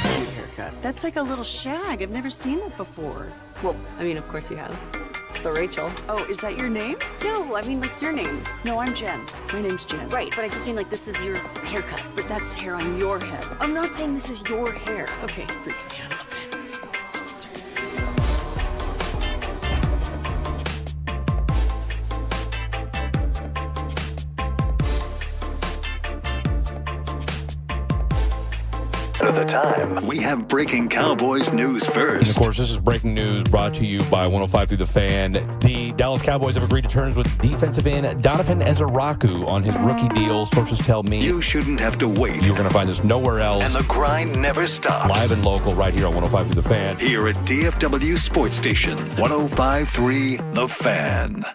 cute haircut. That's like a little shag. I've never seen that before. Well, I mean, of course you have. It's the Rachel. Oh, is that your name? No, I mean, like, your name. No, I'm Jen. My name's Jen. Right, but I just mean, like, this is your haircut. But that's hair on your head. I'm not saying this is your hair. Okay, freaking me out a little bit. At the time, we have breaking Cowboys news And first. of course, this is breaking news brought to you by 105 through the Fan. The Dallas Cowboys have agreed to terms with defensive end Donovan Ezeraku on his rookie deal. Sources tell me You shouldn't have to wait. you're going to find this nowhere else. And the grind never stops. Live and local right here on 105 through the Fan. Here at DFW Sports Station, 105.3 The Fan.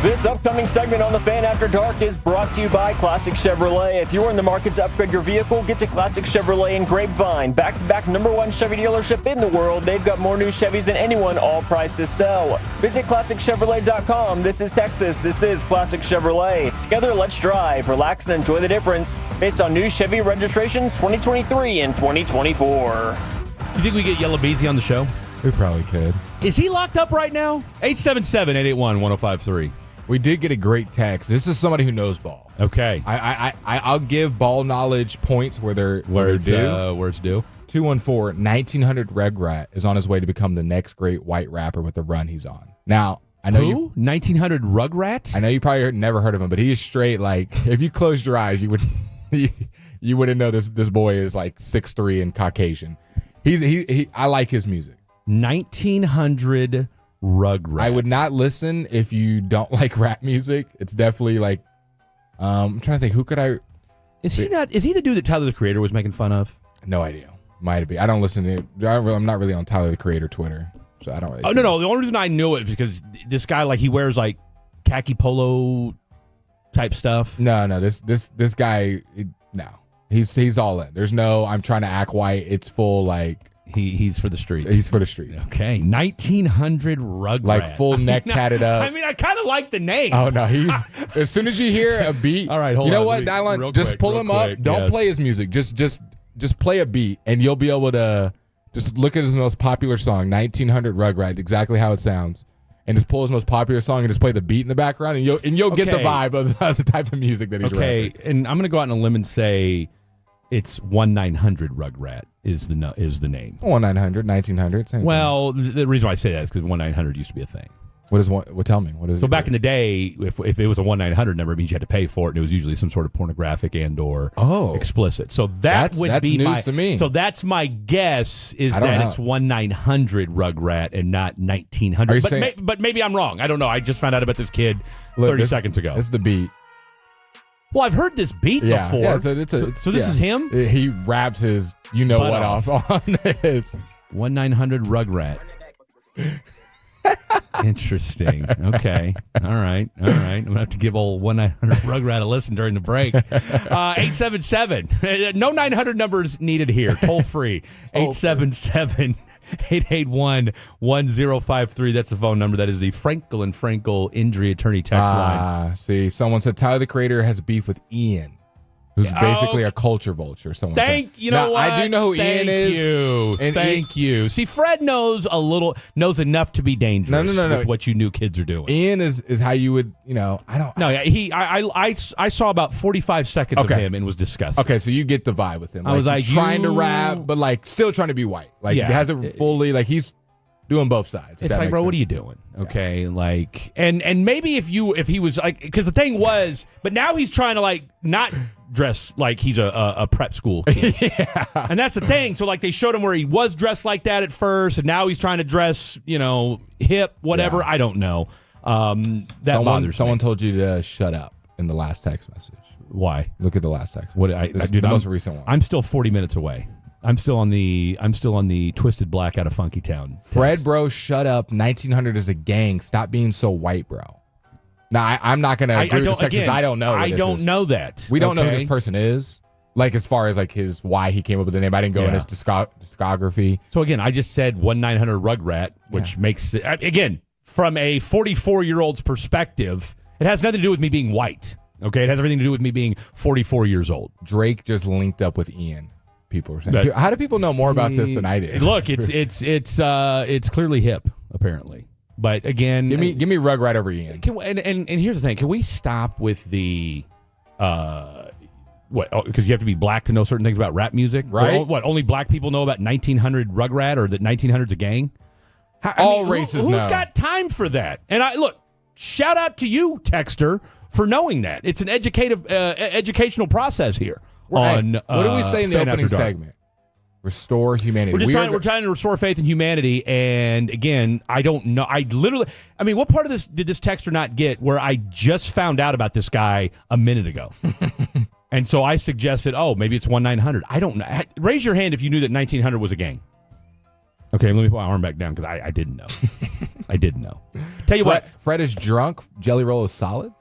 This upcoming segment on The Fan After Dark is brought to you by Classic Chevrolet. If you're in the market to upgrade your vehicle, get to Classic Chevrolet in Grapevine. Back-to-back #1 Chevy dealership in the world. They've got more new Chevys than anyone, all prices sell. Visit ClassicChevrolet.com. This is Texas. This is Classic Chevrolet. Together, let's drive, relax, and enjoy the difference based on new Chevy registrations 2023 and 2024. You think we get Yellow Beadsy on the show? We probably could. Is he locked up right now? 877-881-1053. We did get a great text. This is somebody who knows ball. Okay. I'll give ball knowledge points where they're due. Where it's due. 214 1900 Regrat is on his way to become the next great white rapper with the run he's on. Now, I know Who? 1900 Rugrat? I know you probably never heard of him, but he is straight like if you closed your eyes, you would you wouldn't know this boy is like 6'3" and Caucasian. I like his music. 1900 Rugrat. I would not listen if you don't like rap music. It's definitely like I'm trying to think who could I Is he the dude that Tyler the Creator was making fun of? No idea. Might be. I don't listen to it. I'm not really on Tyler the Creator Twitter, so I don't really. Oh no. The only reason I knew it is because this guy he wears like khaki polo type stuff. No. This guy. No. He's all in. There's no. I'm trying to act white. It's full like. He's for the streets. He's for the streets. Okay, 1900 Rugrat. Like full neck tatted up. I mean, I kind of like the name. Oh no, he's as soon as you hear a beat. All right, hold on. You know what, Dylan? Just pull him up. Don't play his music. Just play a beat, and you'll be able to just look at his most popular song, 1900 Rugrat, exactly how it sounds, and just pull his most popular song and just play the beat in the background, and you'll get the vibe of the type of music that he's rapping. And I'm gonna go out on a limb and say it's 1900 Rugrat is the name. 1900, 1900. Same well, the reason why I say that is because 1900 used to be a thing. What is what? Tell me. What is? So back in the day, if it was a 1900 number, it means you had to pay for it, and it was usually some sort of pornographic and/or explicit. So that's be news to me. So that's my guess is that it's 1900 Rugrat and not 1900. But maybe I'm wrong. I don't know. I just found out about this kid 30 seconds ago. It's the beat. Well, I've heard this beat before. Yeah, so this is him? He raps his what off on this. 1900 Rugrat. Interesting. Okay. All right. I'm going to have to give old 1900 Rugrat a listen during the break. 877. No 900 numbers needed here. Toll free. 877. 881-1053. That's the phone number. That is the Frankel and Frankel injury attorney text line. See, someone said Tyler the Creator has a beef with Ian, who's basically a culture vulture. Someone said. You know what? I do know who Ian is. Thank you. See, Fred knows enough to be dangerous with what you new kids are doing. Ian is how you would, I don't. No, I saw about 45 seconds of him and was disgusted. Okay, so you get the vibe with him. I was like, trying to rap, but still trying to be white. He hasn't fully, he's doing both sides. It's like, bro, what are you doing? Okay, and maybe if he was because the thing was, but now he's trying to not dress like he's a prep school kid. And that's the thing. So they showed him where he was dressed like that at first, and now he's trying to dress, hip, whatever. I don't know. That bothers me. Someone told you to shut up in the last text message. Why? Look at the last text. The most recent one. I'm still 40 minutes away. I'm still on the Twisted Black out of Funky Town. Fred, bro, shut up. 1900 is a gang. Stop being so white, bro. Now, I'm not going to agree with the text because I don't know. I don't know that. We don't know who this person is. As far as why he came up with the name. I didn't go in his discography. So again, I just said 1900 Rugrat, which makes it, again, from a 44-year-old's perspective, it has nothing to do with me being white. Okay, it has everything to do with me being 44 years old. Drake just linked up with Ian. people were saying. How do people know more about this than I did? Look, it's clearly hip, apparently. But again, give me rug right over Ian. And here's the thing: can we stop with the what? Because you have to be black to know certain things about rap music, right? What? Only black people know about 1900 Rugrat or that 1900's a gang. Races know. Who's got time for that? And look, shout out to you, Texter, for knowing that. It's an educational process here. What do we say in the opening segment? Restore humanity. We're trying to restore faith in humanity. And again, I don't know. What part of this did this texter not get where I just found out about this guy a minute ago? And so I suggested, maybe it's 1-900. I don't know. Raise your hand if you knew that 1900 was a gang. Okay, let me put my arm back down because I didn't know. I didn't know. Tell you what. Fred is drunk. Jelly Roll is solid.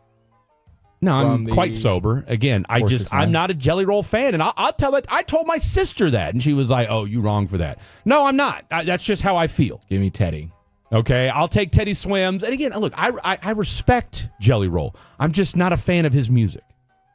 No, I'm quite sober. Again, I'm not a Jelly Roll fan, and I'll tell that. I told my sister that, and she was like, "Oh, you wrong for that." No, I'm not. That's just how I feel. Give me Teddy. Okay, I'll take Teddy Swims. And again, look, I respect Jelly Roll. I'm just not a fan of his music,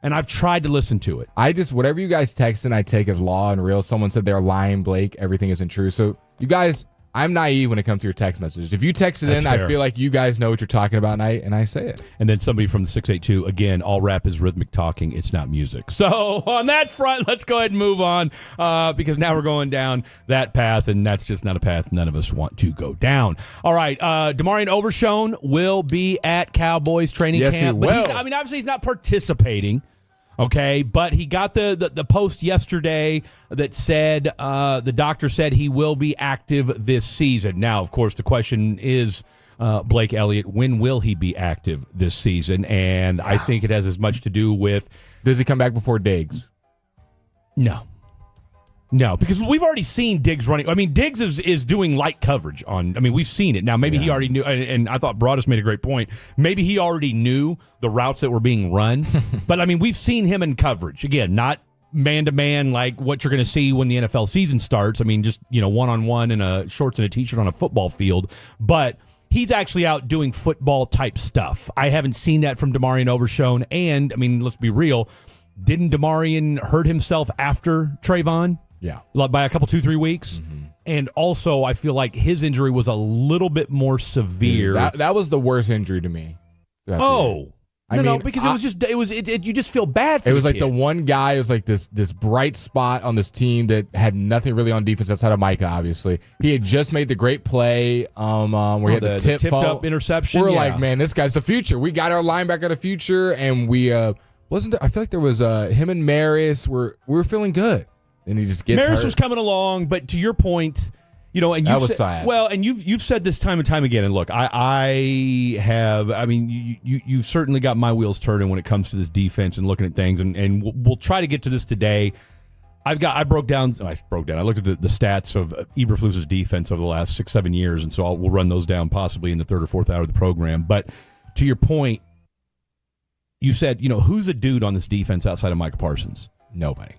and I've tried to listen to it. Whatever you guys text and I take as law and real. Someone said they're lying, Blake. Everything isn't true. So you guys, I'm naive when it comes to your text messages. If you text it in, I feel like you guys know what you're talking about, and I say it. And then somebody from the 682, again, all rap is rhythmic talking. It's not music. So on that front, let's go ahead and move on because now we're going down that path, and that's just not a path none of us want to go down. All right, Demarion Overshone will be at Cowboys training camp. Yes, he will. Obviously he's not participating. Okay, but he got the post yesterday that said the doctor said he will be active this season. Now, of course, the question is, Blake Elliott, when will he be active this season? And I think it has as much to do with... Does he come back before Diggs? No, because we've already seen Diggs running. I mean, Diggs is doing light coverage on. We've seen it. Now, maybe he already knew, and I thought Broadus made a great point. Maybe he already knew the routes that were being run. But, we've seen him in coverage. Again, not man-to-man like what you're going to see when the NFL season starts. Just, one-on-one in a shorts and a T-shirt on a football field. But he's actually out doing football-type stuff. I haven't seen that from Demarion Overshone. And, let's be real, didn't Demarion hurt himself after Trayvon? Yeah. By a couple, 2-3 weeks. Mm-hmm. And also, I feel like his injury was a little bit more severe. That was the worst injury to me. No, because you just feel bad for it. It was the like kid. The one guy, it was like this bright spot on this team that had nothing really on defense outside of Micah, obviously. He had just made the great play where he had the tipped up interception. We're like, man, this guy's the future. We got our linebacker of the future, and we wasn't there. I feel like there was him and Maris we were feeling good. And he just gets Maris hurt. was coming along, but to your point, and that was sad. Well, and you've said this time and time again. And look, I have. You've certainly got my wheels turning when it comes to this defense and looking at things. And we'll try to get to this today. I looked at the stats of Eberflus's defense over the last 6-7 years, and so we'll run those down possibly in the third or fourth hour of the program. But to your point, you said, who's a dude on this defense outside of Micah Parsons? Nobody.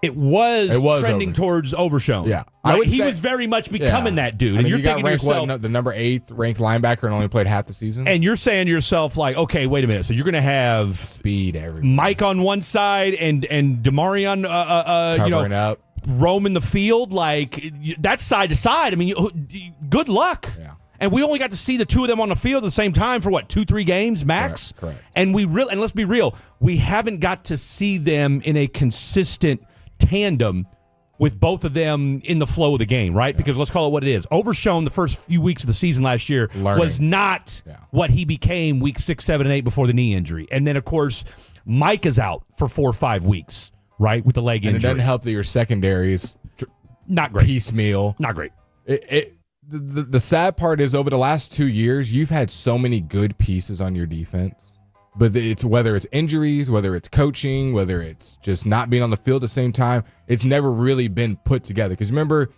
It was trending towards Overshone. Yeah. Right? He was very much becoming that dude. And you're thinking to yourself... the number 8th ranked linebacker and only played half the season? And you're saying to yourself, like, okay, wait a minute. So you're going to have... Speed everywhere. Mike on one side and Demarion, covering up. roaming the field. Like, that's side to side. Good luck. Yeah. And we only got to see the two of them on the field at the same time for 2-3 games max? Correct. And let's be real, we haven't got to see them in a consistent tandem with both of them in the flow of the game, right? Yeah. Because let's call it what it is. Overshone the first few weeks of the season last year was not what he became week 6, 7, and 8 before the knee injury. And then, of course, Mike is out for 4 or 5 weeks, right, with the leg injury. And it doesn't help that your secondary is not great. Piecemeal. Not great. The sad part is over the last 2 years, you've had so many good pieces on your defense. But it's whether it's injuries, whether it's coaching, whether it's just not being on the field at the same time, it's never really been put together. Because remember,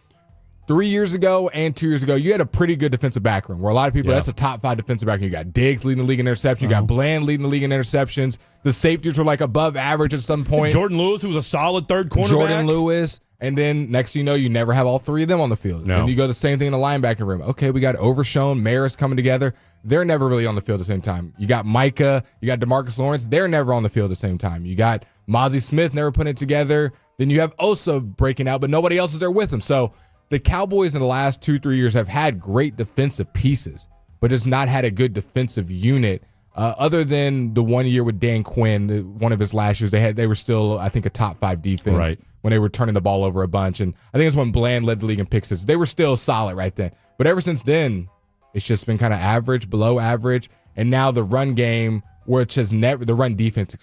3 years ago and 2 years ago, you had a pretty good defensive background where a lot of people, that's a top 5 defensive background. You got Diggs leading the league in interceptions. You got Bland leading the league in interceptions. The safeties were like above average at some point. Jordan Lewis, who was a solid third cornerback. Jordan Lewis. And then next thing you know, you never have all 3 of them on the field. No. And you go the same thing in the linebacker room. Okay, we got Overshone, Maris coming together. They're never really on the field at the same time. You got Micah, you got DeMarcus Lawrence. They're never on the field at the same time. You got Mozzie Smith never putting it together. Then you have Osa breaking out, but nobody else is there with him. So the Cowboys in the last 2-3 years have had great defensive pieces, but has not had a good defensive unit. Other than the 1 year with Dan Quinn, one of his last years, they were still, I think, a top 5 defense when they were turning the ball over a bunch. And I think it's when Bland led the league in pick sixes. They were still solid right then. But ever since then, it's just been kind of average, below average. And now the run game, the run defense,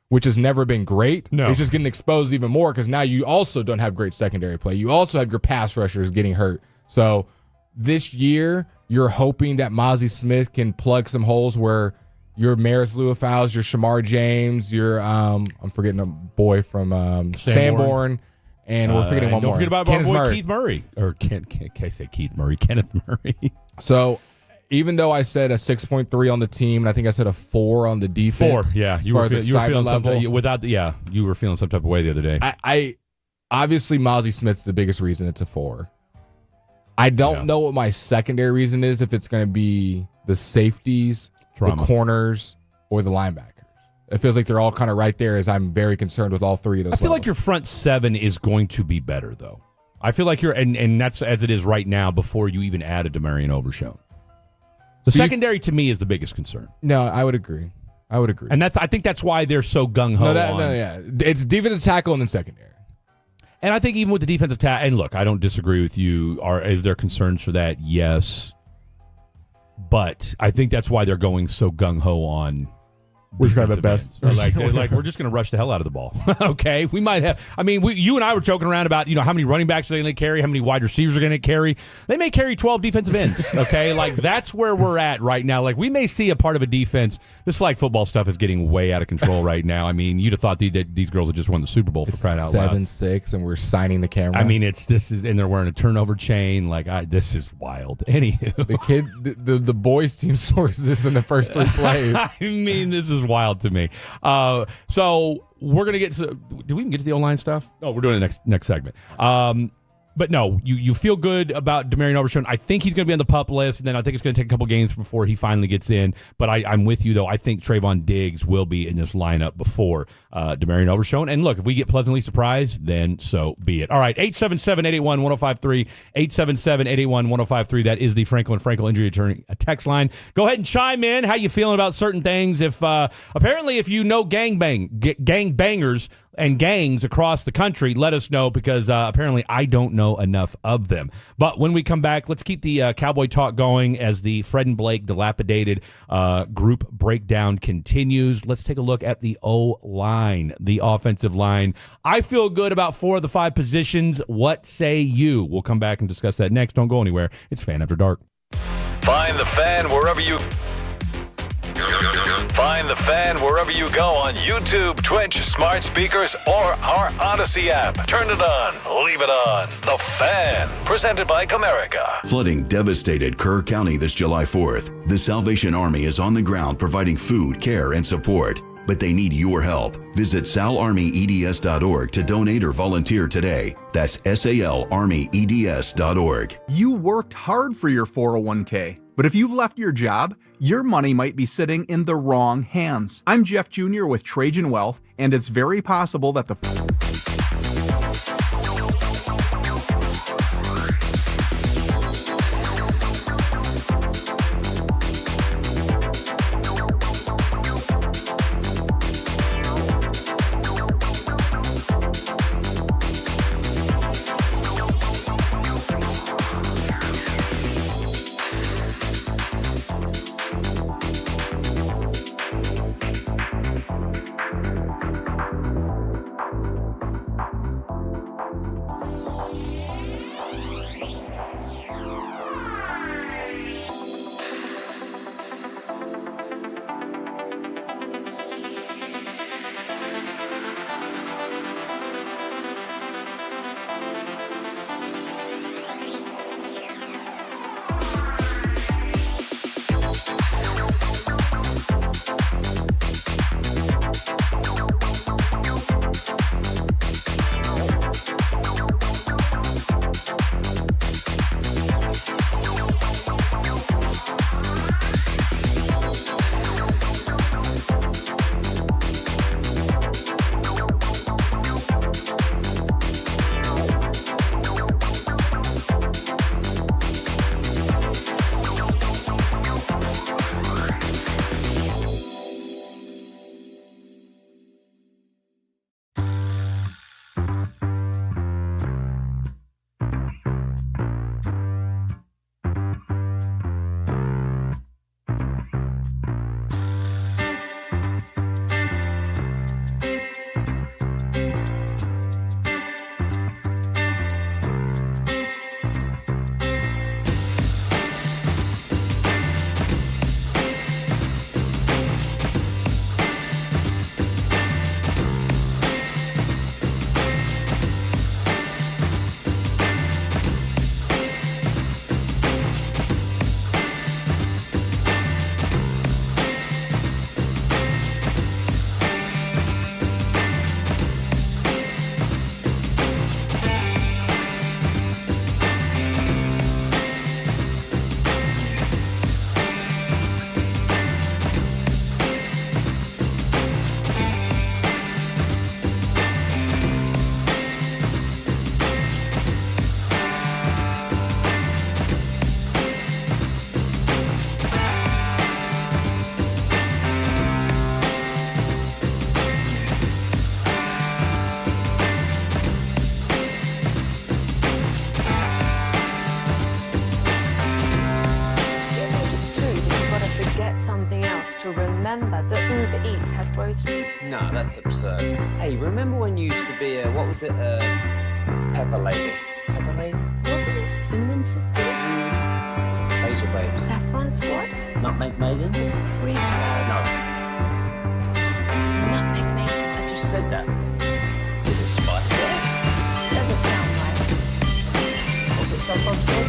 which has never been great. No. It's just getting exposed even more because now you also don't have great secondary play. You also have your pass rushers getting hurt. So this year, you're hoping that Mozzie Smith can plug some holes where your Maris Lewis-Fowles, your Shamar James, your I'm forgetting a boy from Sanborn, and we're forgetting one more. Don't forget about our boy Murray. Keith Murray. Or can I say Keith Murray? Kenneth Murray. So even though I said a 6.3 on the team, and I think I said a 4 on the defense. 4, yeah. You were feeling some type of way the other day. I obviously Mozzie Smith's the biggest reason it's a 4. I don't know what my secondary reason is, if it's going to be the safeties, the corners, or the linebackers. It feels like they're all kind of right there, as I'm very concerned with all 3 of those. I feel like your front 7 is going to be better, though. I feel like and that's as it is right now before you even add a Demarion Overshown. The secondary, to me, is the biggest concern. No, I would agree. And I think that's why they're so gung-ho on. It's defensive tackle and then secondary. And I think even with the defensive tackle, and look, I don't disagree with you. Is there concerns for that? Yes. But I think that's why they're going so gung-ho on We've got the best. Like we're just going to rush the hell out of the ball. Okay, we might have. I mean, you and I were joking around about how many running backs are they going to carry, how many wide receivers are going to carry. They may carry 12 defensive ends. Okay, like that's where we're at right now. Like we may see a part of a defense. This flag football stuff is getting way out of control right now. I mean, you'd have thought these girls had just won the Super Bowl for crying out loud. 7-6, and we're signing the camera. I mean, and they're wearing a turnover chain. Like this is wild. Anywho, the boys team scores this in the first 3 plays. I mean, this is wild to me. So we're gonna get. Do we even get to the O-line stuff? Oh, we're doing it next segment. But no, you feel good about Demarion Overshown. I think he's going to be on the PUP list, and then I think it's going to take a couple games before he finally gets in. But I'm with you, though. I think Trayvon Diggs will be in this lineup before Demarion Overshown. And look, if we get pleasantly surprised, then so be it. All right, 877-881-1053, 877-881-1053. That is the Franklin Frankel Injury Attorney text line. Go ahead and chime in. How you feeling about certain things? If apparently if you know gangbangers and gangs across the country, let us know, because apparently I don't know enough of them. But when we come back, let's keep the Cowboy talk going as the Fred and Blake dilapidated group breakdown continues. Let's take a look at the O-line, the offensive line. I feel good about 4 of the 5 positions. What say you? We'll come back and discuss that next. Don't go anywhere. It's Fan After Dark. Find the fan wherever you go on YouTube, Twitch, smart speakers, or our Odyssey app. Turn it on, leave it on. The Fan, presented by Comerica. Flooding devastated Kerr County this July 4th. The Salvation Army is on the ground providing food, care, and support. But they need your help. Visit salarmyeds.org to donate or volunteer today. That's salarmyeds.org. You worked hard for your 401k, but if you've left your job, your money might be sitting in the wrong hands. I'm Jeff Jr. with Trajan Wealth, and it's very possible that the has groceries. No, that's absurd. Hey, remember when you used to be a, what was it, Pepper Lady? Pepper Lady? Wasn't it Cinnamon Sisters? Basil Babes. Saffron Squad? Nutmeg Maidens? Pre-club? No. Nutmeg Maidens. I just said that. Is it Spice Girls? Doesn't sound right. Was it Saffron Squad?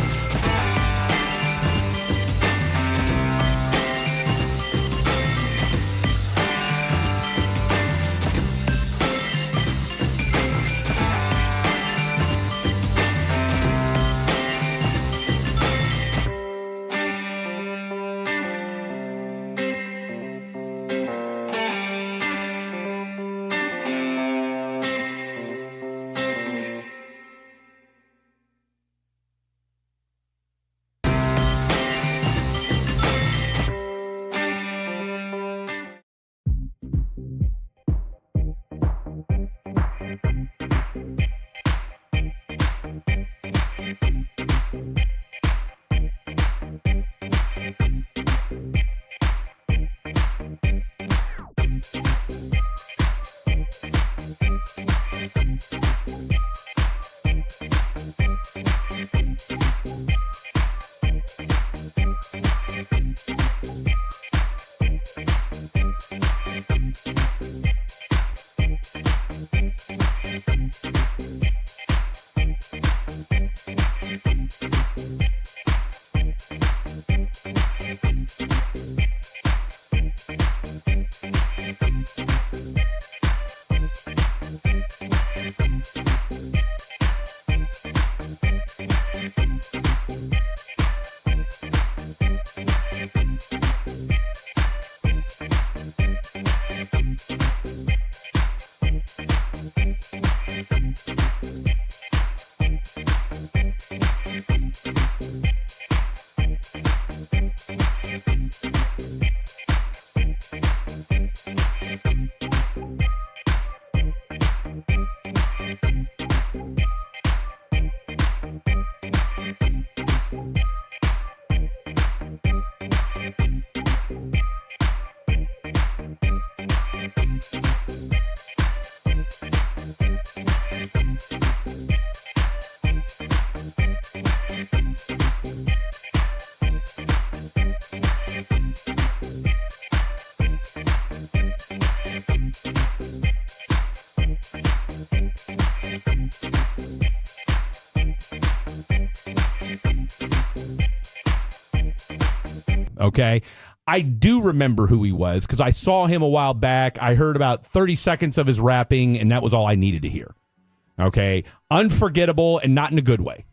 Okay. I do remember who he was because I saw him a while back. I heard about 30 seconds of his rapping, and that was all I needed to hear. Okay. Unforgettable and not in a good way.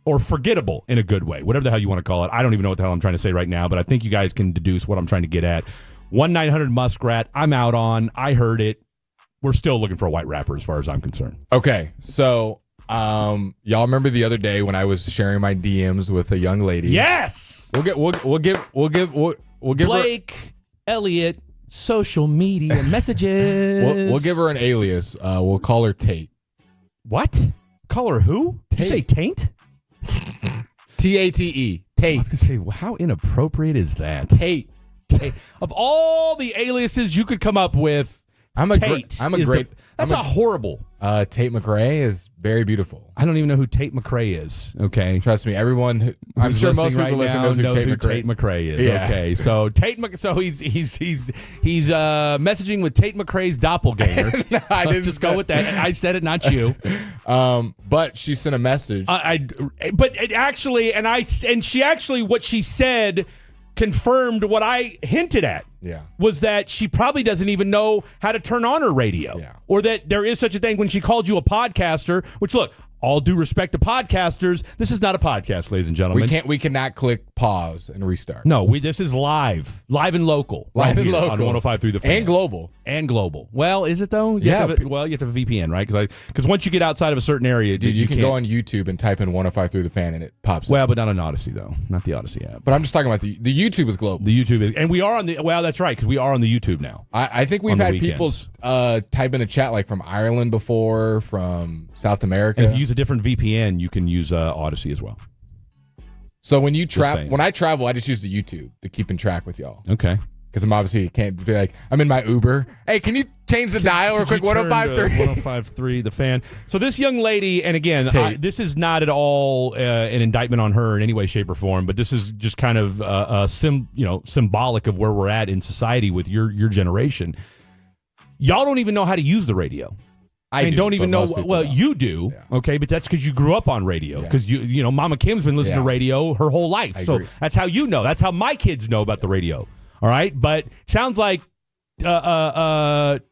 Or forgettable in a good way. Whatever the hell you want to call it. I don't even know what the hell I'm trying to say right now, but I think you guys can deduce what I'm trying to get at. 1-900-Muskrat. I'm out on. I heard it. We're still looking for a white rapper as far as I'm concerned. Okay. So, y'all remember the other day when I was sharing my DMs with a young lady? Yes. We'll give Blake Elliott social media messages. We'll give her an alias. We'll call her Tate. What? Call her who? Did you say Taint? T-A-T-E. Tate. I was gonna say, well, how inappropriate is that? Tate. Of all the aliases you could come up with, that's horrible. Tate McRae is very beautiful. I don't even know who Tate McRae is. Okay, trust me, everyone. I'm sure most people listening knows who Tate McRae is. Yeah. Okay, so he's messaging with Tate McRae's doppelganger. No, I didn't just go with that. I said it, not you. But she sent a message. What she said confirmed what I hinted at. Yeah. Was that she probably doesn't even know how to turn on her radio. Yeah. Or that there is such a thing when she called you a podcaster, which, look, all due respect to podcasters, this is not a podcast, ladies and gentlemen. We cannot click pause and restart. No, this is live and local. Live and local. On 105.3 The Fan. And global. Well, is it though? Yeah. You have to have a VPN, right? Because once you get outside of a certain area, dude, you can go on YouTube and type in 105.3 The Fan and it pops up. Well, but not on Odyssey though. Not the Odyssey app. But I'm just talking about the YouTube is global. The YouTube is, and we are on the. Well, that's right, because we are on the YouTube now. I think we've had people type in a chat like from Ireland before, from South America. And if you use a different VPN, you can use Odyssey as well. So when I travel, I just use the YouTube to keep in track with y'all. Okay. because I'm obviously can't be like, I'm in my Uber. Hey, can you change the dial real quick? 105.3. 105.3, the fan. So this young lady, and again, this is not at all an indictment on her in any way, shape, or form, but this is just kind of symbolic of where we're at in society with your generation. Y'all don't even know how to use the radio. I don't even know. Well, you do, okay, but that's because you grew up on radio. Because you know, Mama Kim's been listening to radio her whole life, so that's how you know. That's how my kids know about the radio. All right, but sounds like Tote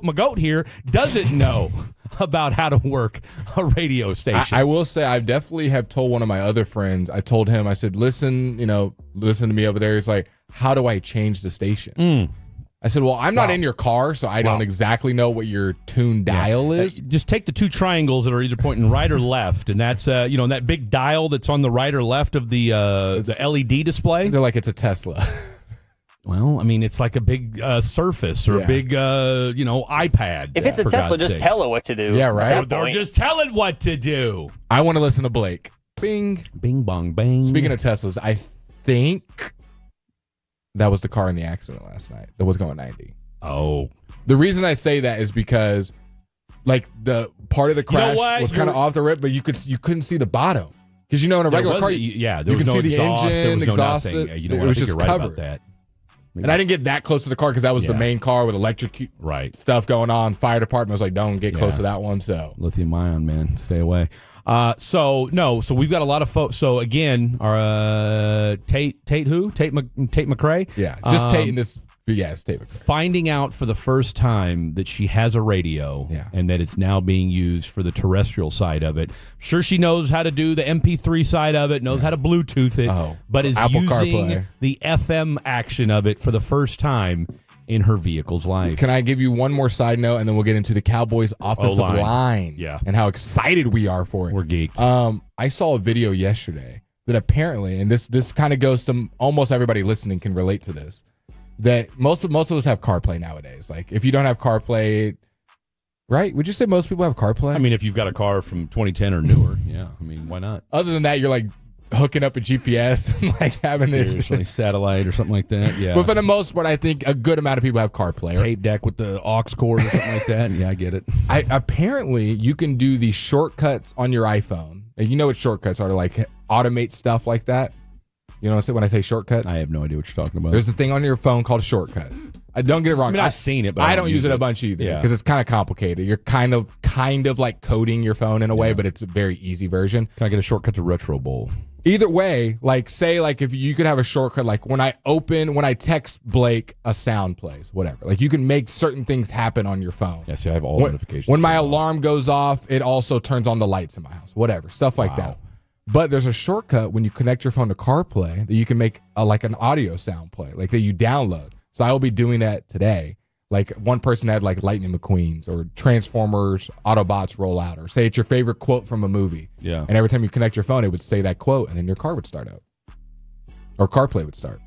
my goat here doesn't know about how to work a radio station. I will say I definitely have told one of my other friends. I told him, I said, listen to me over there. He's like, how do I change the station? I said, well, I'm not in your car, so I don't exactly know what your tune dial is. Just take the two triangles that are either pointing right or left, and that's that big dial that's on the right or left of the LED display. They're like it's a Tesla. Well, I mean, it's like a big Surface or a big iPad. If it's a Tesla, just tell it what to do. Yeah, right. Or just tell it what to do. I want to listen to Blake. Bing, bing, bong, bang. Speaking of Teslas, I think that was the car in the accident last night that was going 90. Oh. The reason I say that is because, like, the part of the crash was kind of off the rip, but you couldn't see the bottom. Because, in a regular car, you could see the engine, exhaust. It was just covered. That. And I didn't get that close to the car because that was the main car with electric stuff going on. Fire department was like, don't get close to that one. So lithium ion, man, stay away. So we've got a lot of folks. So again, our Tate McRae. Yeah, just Tate in this. Yes, Tate McRae. Finding out for the first time that she has a radio and that it's now being used for the terrestrial side of it. I'm sure she knows how to do the MP3 side of it, knows how to Bluetooth it, but is Apple using CarPlay. the FM action of it for the first time in her vehicle's life. Can I give you one more side note, and then we'll get into the Cowboys' offensive line and how excited we are for it. We're geeked. I saw a video yesterday that apparently, and this kind of goes to almost everybody listening can relate to this, that most of us have CarPlay nowadays. Like, if you don't have CarPlay, right? Would you say most people have CarPlay? I mean, if you've got a car from 2010 or newer, yeah. I mean, why not? Other than that, you're like hooking up a GPS and like having Seriously, satellite or something like that. Yeah. But for the most part, I think a good amount of people have CarPlay. Tape deck with the aux cord or something like that. Yeah, I get it. Apparently, you can do these shortcuts on your iPhone. You know what shortcuts are, like automate stuff like that. You know what I say when I say shortcuts? I have no idea what you're talking about. There's a thing on your phone called shortcuts. Don't get it wrong. I mean, I've seen it, but I don't use it a bunch either because it's kind of complicated. You're kind of like coding your phone in a way, but it's a very easy version. Can I get a shortcut to Retro Bowl? Either way, like say like if you could have a shortcut, like when I text Blake, a sound plays, whatever. Like you can make certain things happen on your phone. Yeah, see, I have all notifications. When my alarm goes off, it also turns on the lights in my house. Whatever, stuff like that. But there's a shortcut when you connect your phone to CarPlay that you can make like an audio sound play, like that you download. So I will be doing that today. Like one person had like Lightning McQueen's or Transformers Autobots roll out, or say it's your favorite quote from a movie. Yeah. And every time you connect your phone, it would say that quote, and then your car would start up, or CarPlay would start.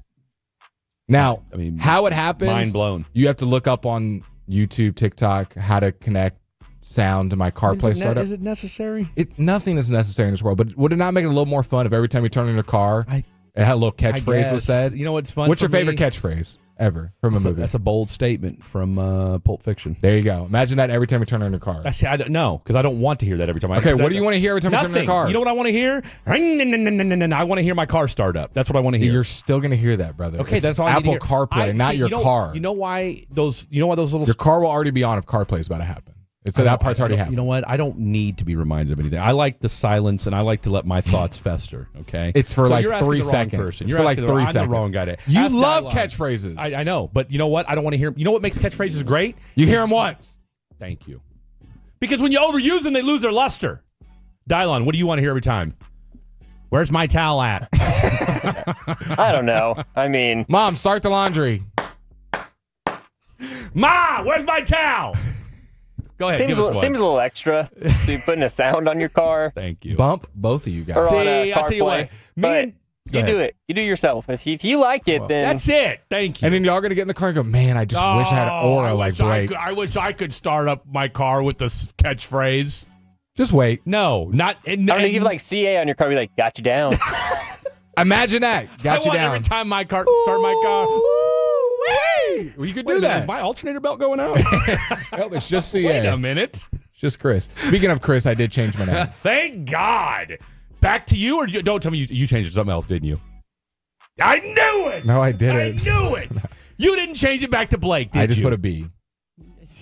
Now, I mean, how it happens? Mind blown. You have to look up on YouTube, TikTok, how to connect sound to my CarPlay startup. Is it necessary? Nothing is necessary in this world, but would it not make it a little more fun if every time you turn in your car, it had a little catchphrase was said? You know what's fun? What's your favorite catchphrase ever from a movie? That's a bold statement from Pulp Fiction. There you go. Imagine that every time you turn in your car. I don't know, because I don't want to hear that every time. Okay, what do you want to hear every time you turn in your car? You know what I want to hear? I want to hear my car start up. That's what I want to hear. You're still going to hear that, brother. Okay, it's that's all I need to Apple hear. CarPlay, not your car. You know why those little... Your car will already be on if CarPlay is about to happen. So that part's already happened. You know what? I don't need to be reminded of anything. I like the silence, and I like to let my thoughts fester. Okay, it's for like 3 seconds. It's for like 3 seconds. I'm the wrong guy to. You love catchphrases. I know, but you know what? I don't want to hear. You know what makes catchphrases great? You hear them once. Thank you. Because when you overuse them, they lose their luster. Dylon, what do you want to hear every time? Where's my towel at? I don't know. I mean, Mom, start the laundry. Ma, where's my towel? Go ahead. Seems a little extra to be putting a sound on your car. Thank you. Bump both of you guys. See, I'll tell you what. You do it. You do it yourself. If you like it, then that's it. Thank you. And then y'all gonna get in the car and go, man, I just wish I had an aura like Blake. I wish I could start up my car with this catchphrase. Just wait. No, not. I'm gonna give like CA on your car. Be like, got you down. Imagine that. Got you down. Every time my car start my car. way. You could do that. Is my alternator belt going out? Well, it's just CA. Wait a minute. It's just Chris. Speaking of Chris, I did change my name. Thank God. Back to you, or don't tell me you changed it to something else, didn't you? I knew it. No, I didn't. I knew it. You didn't change it back to Blake, did you? I just put a B.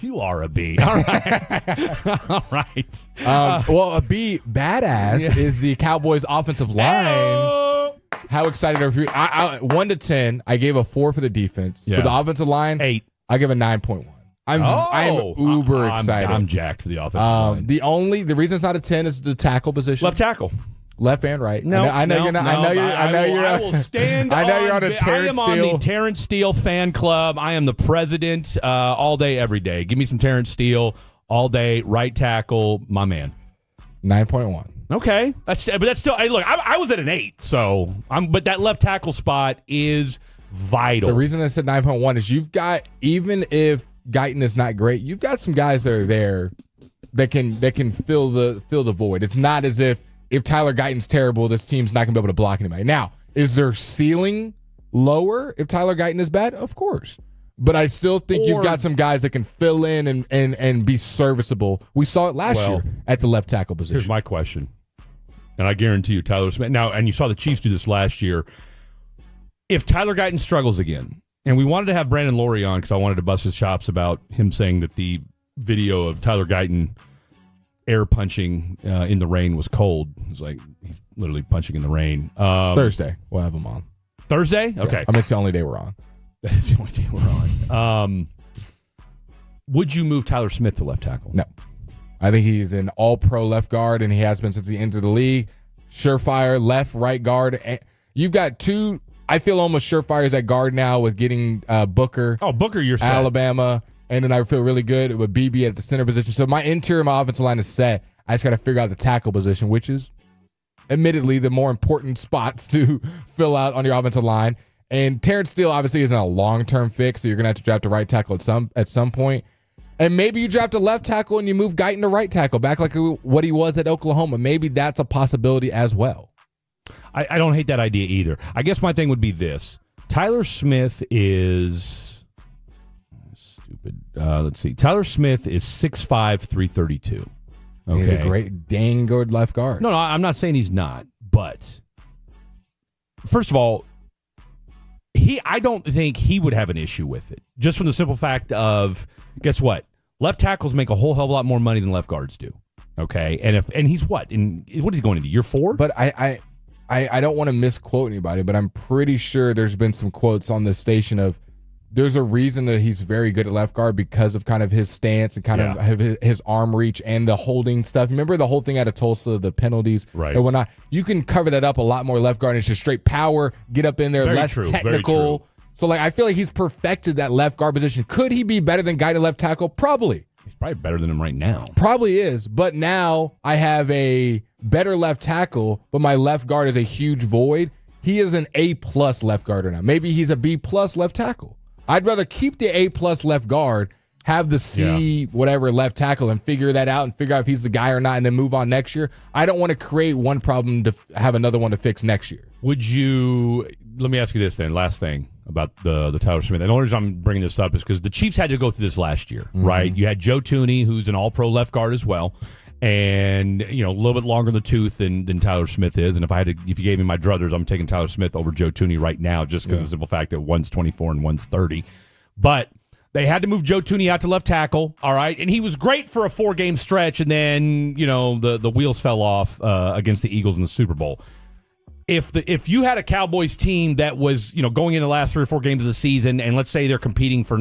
You are a B. All right. All right. Well, a B badass is the Cowboys offensive line. Hey-o. How excited are you? 1 to 10, I gave a 4 for the defense. Yeah. For the offensive line, 8. I give a 9.1. I'm uber excited. I'm jacked for the offensive line. The reason it's not a 10 is the tackle position. Left tackle. Left and right. No, I know you're not. I will stand. I know you're on a Terrence Steele. I am on the Terrence Steele fan club. I am the president all day, every day. Give me some Terrence Steele all day. Right tackle, my man. 9.1. Okay, but that's still. Hey, look, I was at an 8, so but that left tackle spot is vital. The reason I said 9.1 is you've got, even if Guyton is not great, you've got some guys that are there that can fill the void. It's not as if Tyler Guyton's terrible, this team's not going to be able to block anybody. Now, is their ceiling lower if Tyler Guyton is bad? Of course. But I still think you've got some guys that can fill in and be serviceable. We saw it last year at the left tackle position. Here's my question, and I guarantee you Tyler Smith. Now, and you saw the Chiefs do this last year. If Tyler Guyton struggles again, and we wanted to have Brandon Laurie on because I wanted to bust his chops about him saying that the video of Tyler Guyton air punching in the rain was cold. It's like he's literally punching in the rain. Thursday, we'll have him on. Thursday? Yeah. Okay. I mean, it's the only day we're on. That's the only day we're on. Would you move Tyler Smith to left tackle? No. I think he's an all-pro left guard, and he has been since he entered the league. Surefire left, right guard. You've got two, I feel almost surefires at guard now with getting Booker. Oh, Booker, you're set. Alabama. And then I feel really good with BB at the center position. So my interior, my offensive line is set. I just got to figure out the tackle position, which is admittedly the more important spots to fill out on your offensive line. And Terrence Steele obviously isn't a long-term fix, so you're going to have to draft a right tackle at some point. And maybe you draft a left tackle and you move Guyton to right tackle, back like what he was at Oklahoma. Maybe that's a possibility as well. I don't hate that idea either. I guess my thing would be this. Tyler Smith is... let's see. Tyler Smith is 6'5", 332. Okay. He's a great, dang good left guard. No, I'm not saying he's not. But first of all, I don't think he would have an issue with it. Just from the simple fact of, guess what? Left tackles make a whole hell of a lot more money than left guards do. Okay, and he's what? What is he going into year 4? But I don't want to misquote anybody, but I'm pretty sure there's been some quotes on this station of, there's a reason that he's very good at left guard because of kind of his stance and kind of his arm reach and the holding stuff. Remember the whole thing out of Tulsa, the penalties and whatnot? You can cover that up a lot more left guard. It's just straight power, get up in there, less technical. So, like, I feel like he's perfected that left guard position. Could he be better than guy to left tackle? Probably. He's probably better than him right now. Probably is. But now I have a better left tackle, but my left guard is a huge void. He is an A-plus left guarder now. Maybe he's a B-plus left tackle. I'd rather keep the A-plus left guard, have the C whatever left tackle, and figure that out and figure out if he's the guy or not, and then move on next year. I don't want to create one problem to have another one to fix next year. Would you? Let me ask you this then. Last thing about the Tyler Smith. And the only reason I'm bringing this up is because the Chiefs had to go through this last year, right? You had Joe Thuney, who's an All-Pro left guard as well, and a little bit longer in the tooth than Tyler Smith is. And if you gave me my druthers, I'm taking Tyler Smith over Joe Thuney right now, just because of the simple fact that one's 24 and one's 30. But they had to move Joe Thuney out to left tackle, all right? And he was great for a 4-game stretch, and then the wheels fell off against the Eagles in the Super Bowl. If you had a Cowboys team that was going into the last 3 or 4 games of the season, and let's say they're competing for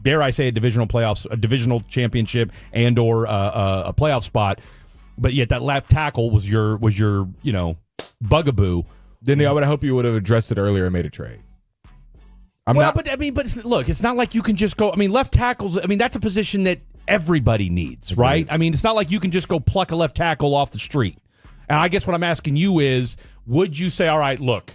dare I say a divisional playoffs, a divisional championship, and or a playoff spot, but yet that left tackle was your bugaboo. Then I would hope you would have addressed it earlier and made a trade. But look, it's not like you can just go. Left tackles. That's a position that everybody needs, right? It's not like you can just go pluck a left tackle off the street. And I guess what I'm asking you is, would you say, all right, look,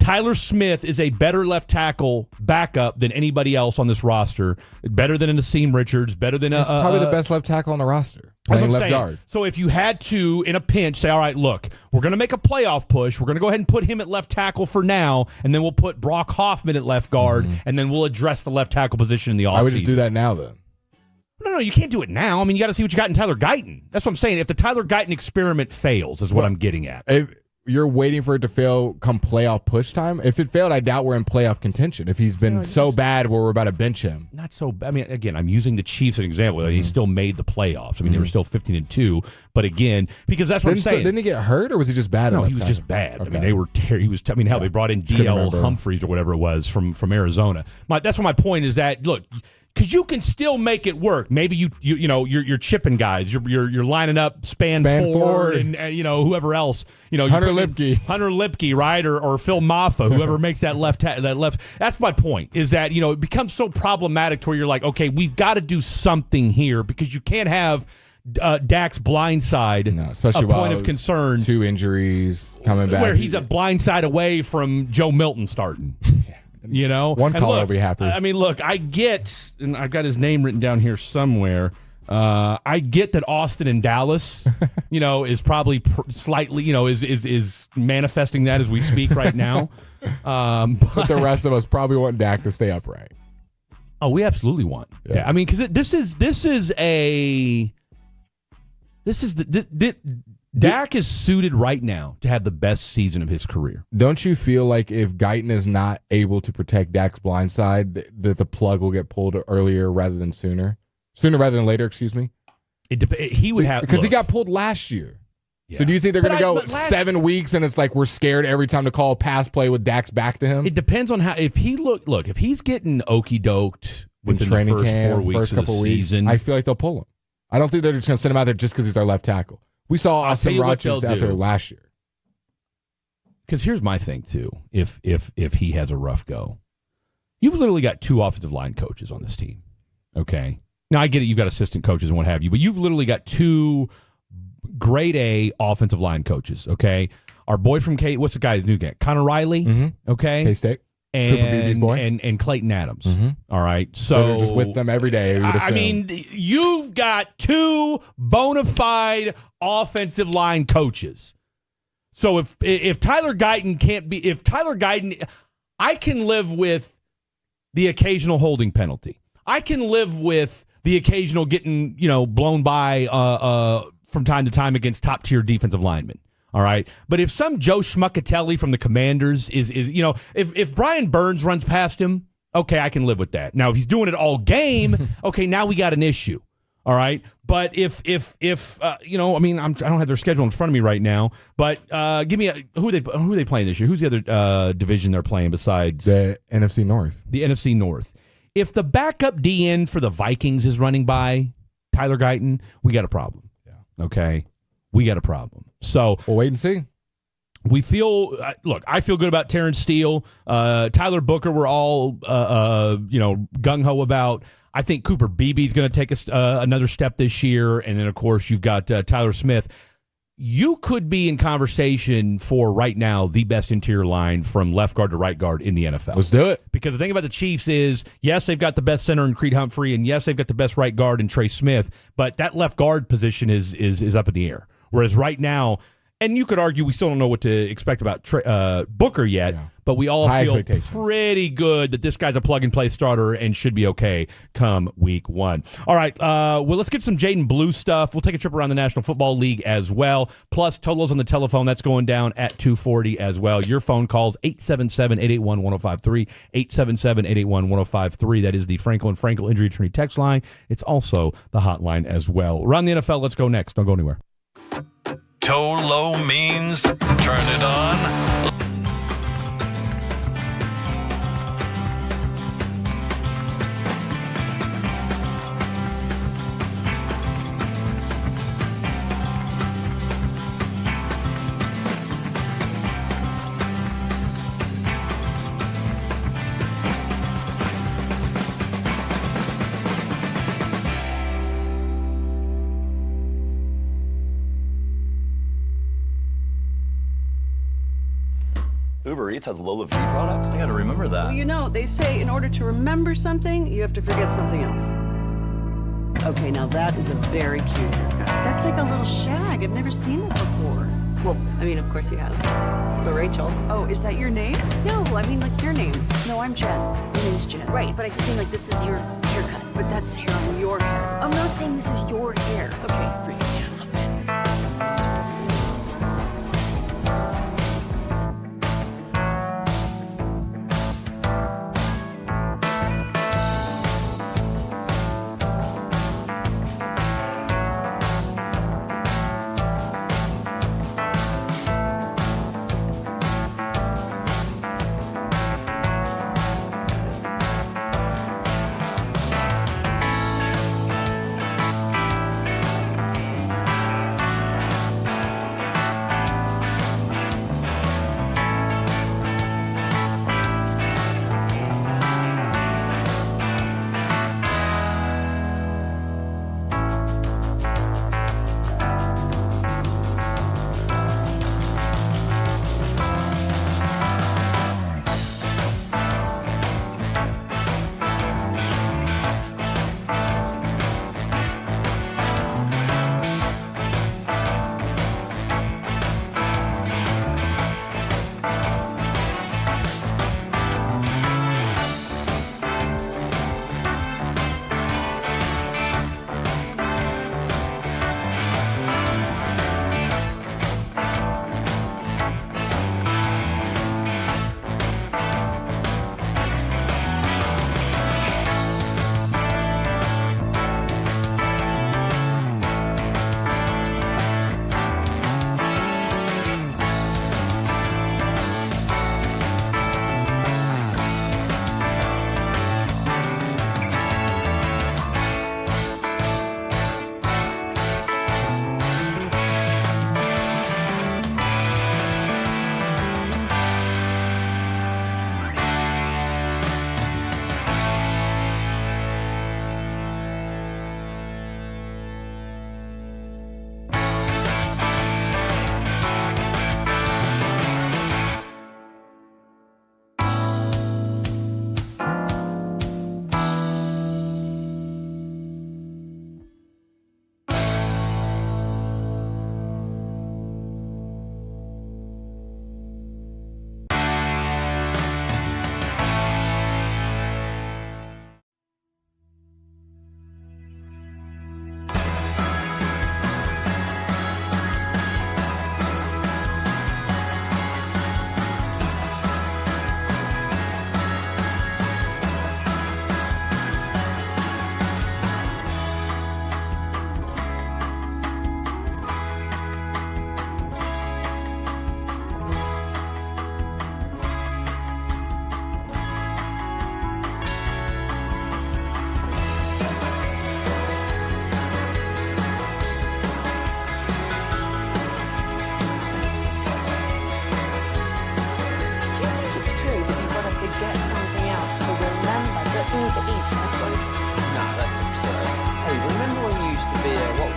Tyler Smith is a better left tackle backup than anybody else on this roster. Better than Nassim Richards. Better than He's probably the best left tackle on the roster. That's what Playing I'm left saying. guard. So if you had to, in a pinch, say, all right, look, we're going to make a playoff push. We're going to go ahead and put him at left tackle for now, and then we'll put Brock Hoffman at left guard, and then we'll address the left tackle position in the offseason. I would just do that now, then. No, you can't do it now. I mean, you got to see what you got in Tyler Guyton. That's what I'm saying. If the Tyler Guyton experiment fails, is what I'm getting at. If you're waiting for it to fail come playoff push time, if it failed, I doubt we're in playoff contention. If he's been so bad where we're about to bench him. Not so bad. I mean, again, I'm using the Chiefs as an example. He still made the playoffs. I mean, they were still 15-2. But again, because that's what I'm saying. Didn't he get hurt, or was he just bad? No, he was just bad. Okay. I mean, they were. Hell, they brought in D.L. Humphreys or whatever it was from Arizona. That's what my point is. That look. Because you can still make it work. Maybe you're chipping guys. You're lining up Span Ford and whoever else. Hunter Lipke, right, or Phil Maffa, whoever makes that left. That's my point. Is that it becomes so problematic to where you're like, okay, we've got to do something here because you can't have Dak's blindside, especially a point of concern. 2 injuries coming back, where he's a blindside away from Joe Milton starting. One caller will be happy. I mean, look, I get, and I've got his name written down here somewhere. I get that Austin and Dallas, is probably slightly, is manifesting that as we speak right now. But the rest of us probably want Dak to stay upright. Oh, we absolutely want. Yeah, I mean, because Dak is suited right now to have the best season of his career. Don't you feel like if Guyton is not able to protect Dak's blind side, that the plug will get pulled earlier rather than sooner? Sooner rather than later, excuse me? He would have... Because he got pulled last year. Yeah. So do you think they're going to go 7 weeks and it's like we're scared every time to call a pass play with Dak's back to him? It depends on how... If he's getting okey-doked within the first 4 weeks of the season... I feel like they'll pull him. I don't think they're just going to send him out there just because he's our left tackle. We saw Austin Rogers out there last year. Because here's my thing too: if he has a rough go, you've literally got 2 offensive line coaches on this team. Okay, now I get it; you've got assistant coaches and what have you, but you've literally got 2 grade A offensive line coaches. Okay, our boy from what's the guy's new guy? Connor Riley. Okay, K-State. And Clayton Adams. All right. So they're just with them every day. I mean, you've got 2 bona fide offensive line coaches. So if Tyler Guyton, I can live with the occasional holding penalty. I can live with the occasional getting, blown by from time to time against top tier defensive linemen. All right. But if some Joe Schmuckatelli from the Commanders is if Brian Burns runs past him, okay, I can live with that. Now, if he's doing it all game, okay, now we got an issue. All right. But if I don't have their schedule in front of me right now, but give me who are they playing this year? Who's the other division they're playing besides the NFC North? The NFC North. If the backup DN for the Vikings is running by Tyler Guyton, we got a problem. Yeah. Okay. We got a problem. So we'll wait and see. We feel I feel good about Terrence Steele, Tyler Booker. We're all gung ho about. I think Cooper Beebe is going to take another step this year, and then of course you've got Tyler Smith. You could be in conversation for right now the best interior line from left guard to right guard in the NFL. Let's do it. Because the thing about the Chiefs is, yes, they've got the best center in Creed Humphrey, and yes, they've got the best right guard in Trey Smith, but that left guard position is up in the air. Whereas right now, and you could argue we still don't know what to expect about Booker yet, but we all feel pretty good that this guy's a plug-and-play starter and should be okay come week 1. All right, well, let's get some Jaden Blue stuff. We'll take a trip around the National Football League as well. Plus, Totals on the telephone. That's going down at 2:40 as well. Your phone calls, 877-881-1053, 877-881-1053. That is the Frankel & Frankel Injury Attorney text line. It's also the hotline as well. Around the NFL, let's go next. Don't go anywhere. Toe low means turn it on. Uber Eats has Lola V products? I gotta remember that. Well, you know, they say in order to remember something, you have to forget something else. Okay, now that is a very cute haircut. That's like a little shag. I've never seen that before. Well, I mean, of course you have. It's the Rachel. Oh, is that your name? No, I mean like your name. No, I'm Jen. My name's Jen. Right, but I just mean like this is your haircut. But that's hair on your hair. I'm not saying this is your hair. Okay, freak me out a little bit.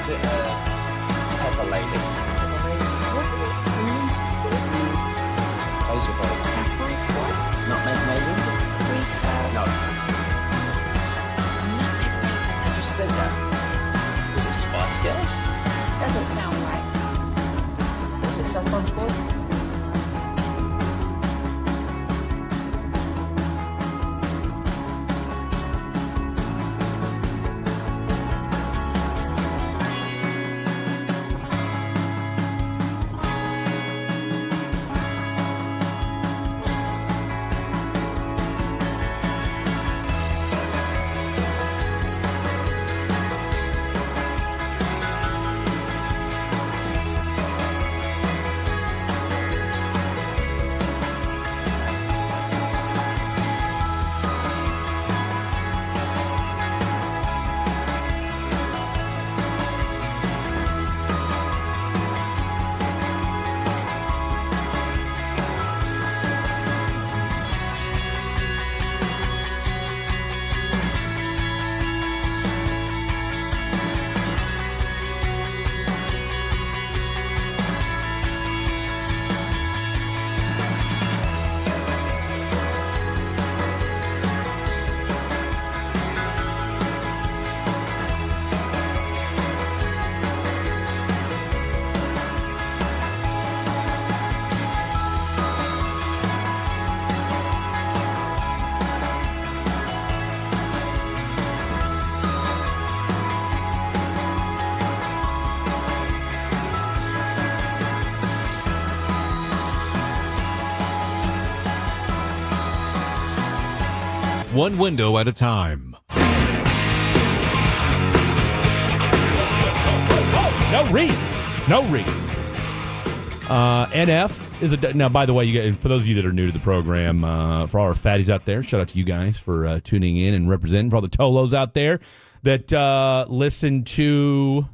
Pepper Lady. Wasn't it Cinnamon Sisters? Those are both. Saffron Squad? Nutmeg Maidens? Sweet No. I just said that. Was it Spice Girls? Doesn't sound right. Was it Saffron Squad? one window at a time. No read. No read. NF is a... Now, by the way, you guys, for those of you that are new to the program, for all our fatties out there, shout out to you guys for tuning in and representing. For all the Tolos out there that listen to...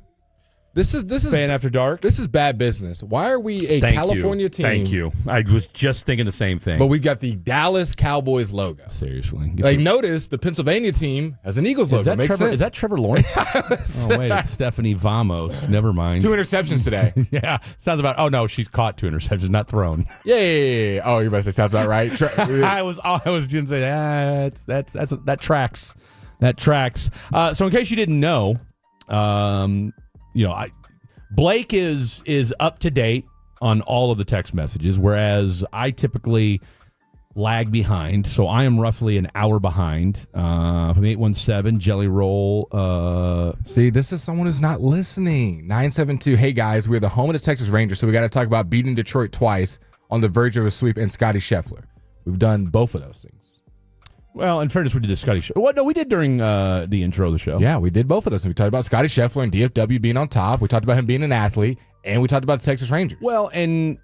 This is Fan After Dark. This is bad business. Why are we a California team? Thank you. I was just thinking the same thing. But we've got the Dallas Cowboys logo. Seriously. Like, notice the Pennsylvania team has an Eagles logo. Makes sense. Is that Trevor Lawrence? Oh, wait. It's Stephanie Vamos. Never mind. 2 interceptions today. Yeah. Sounds about... Oh, no. She's caught 2 interceptions, not thrown. Yeah. Oh, you better say sounds about right. I was going to say, that tracks. That tracks. So in case you didn't know... Blake is up to date on all of the text messages, whereas I typically lag behind. So I am roughly an hour behind from 817 Jelly Roll. See, this is someone who's not listening. 972. Hey guys, we're the home of the Texas Rangers, so we got to talk about beating Detroit twice on the verge of a sweep and Scotty Scheffler. We've done both of those things. Well, in fairness, we did the Scotty Scheffler. Well, no, we did during the intro of the show. Yeah, we did both of those. We talked about Scotty Scheffler and DFW being on top. We talked about him being an athlete, and we talked about the Texas Rangers. Well, and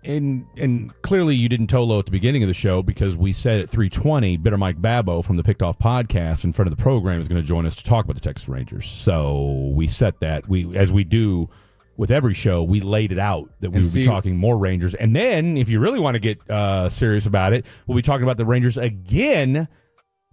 clearly you didn't Tolo at the beginning of the show because we said at 3:20, Bitter Mike Babbo from the Picked Off podcast in front of the program is going to join us to talk about the Texas Rangers. So we set that. As we do with every show, we laid it out that we would be talking more Rangers. And then, if you really want to get serious about it, we'll be talking about the Rangers again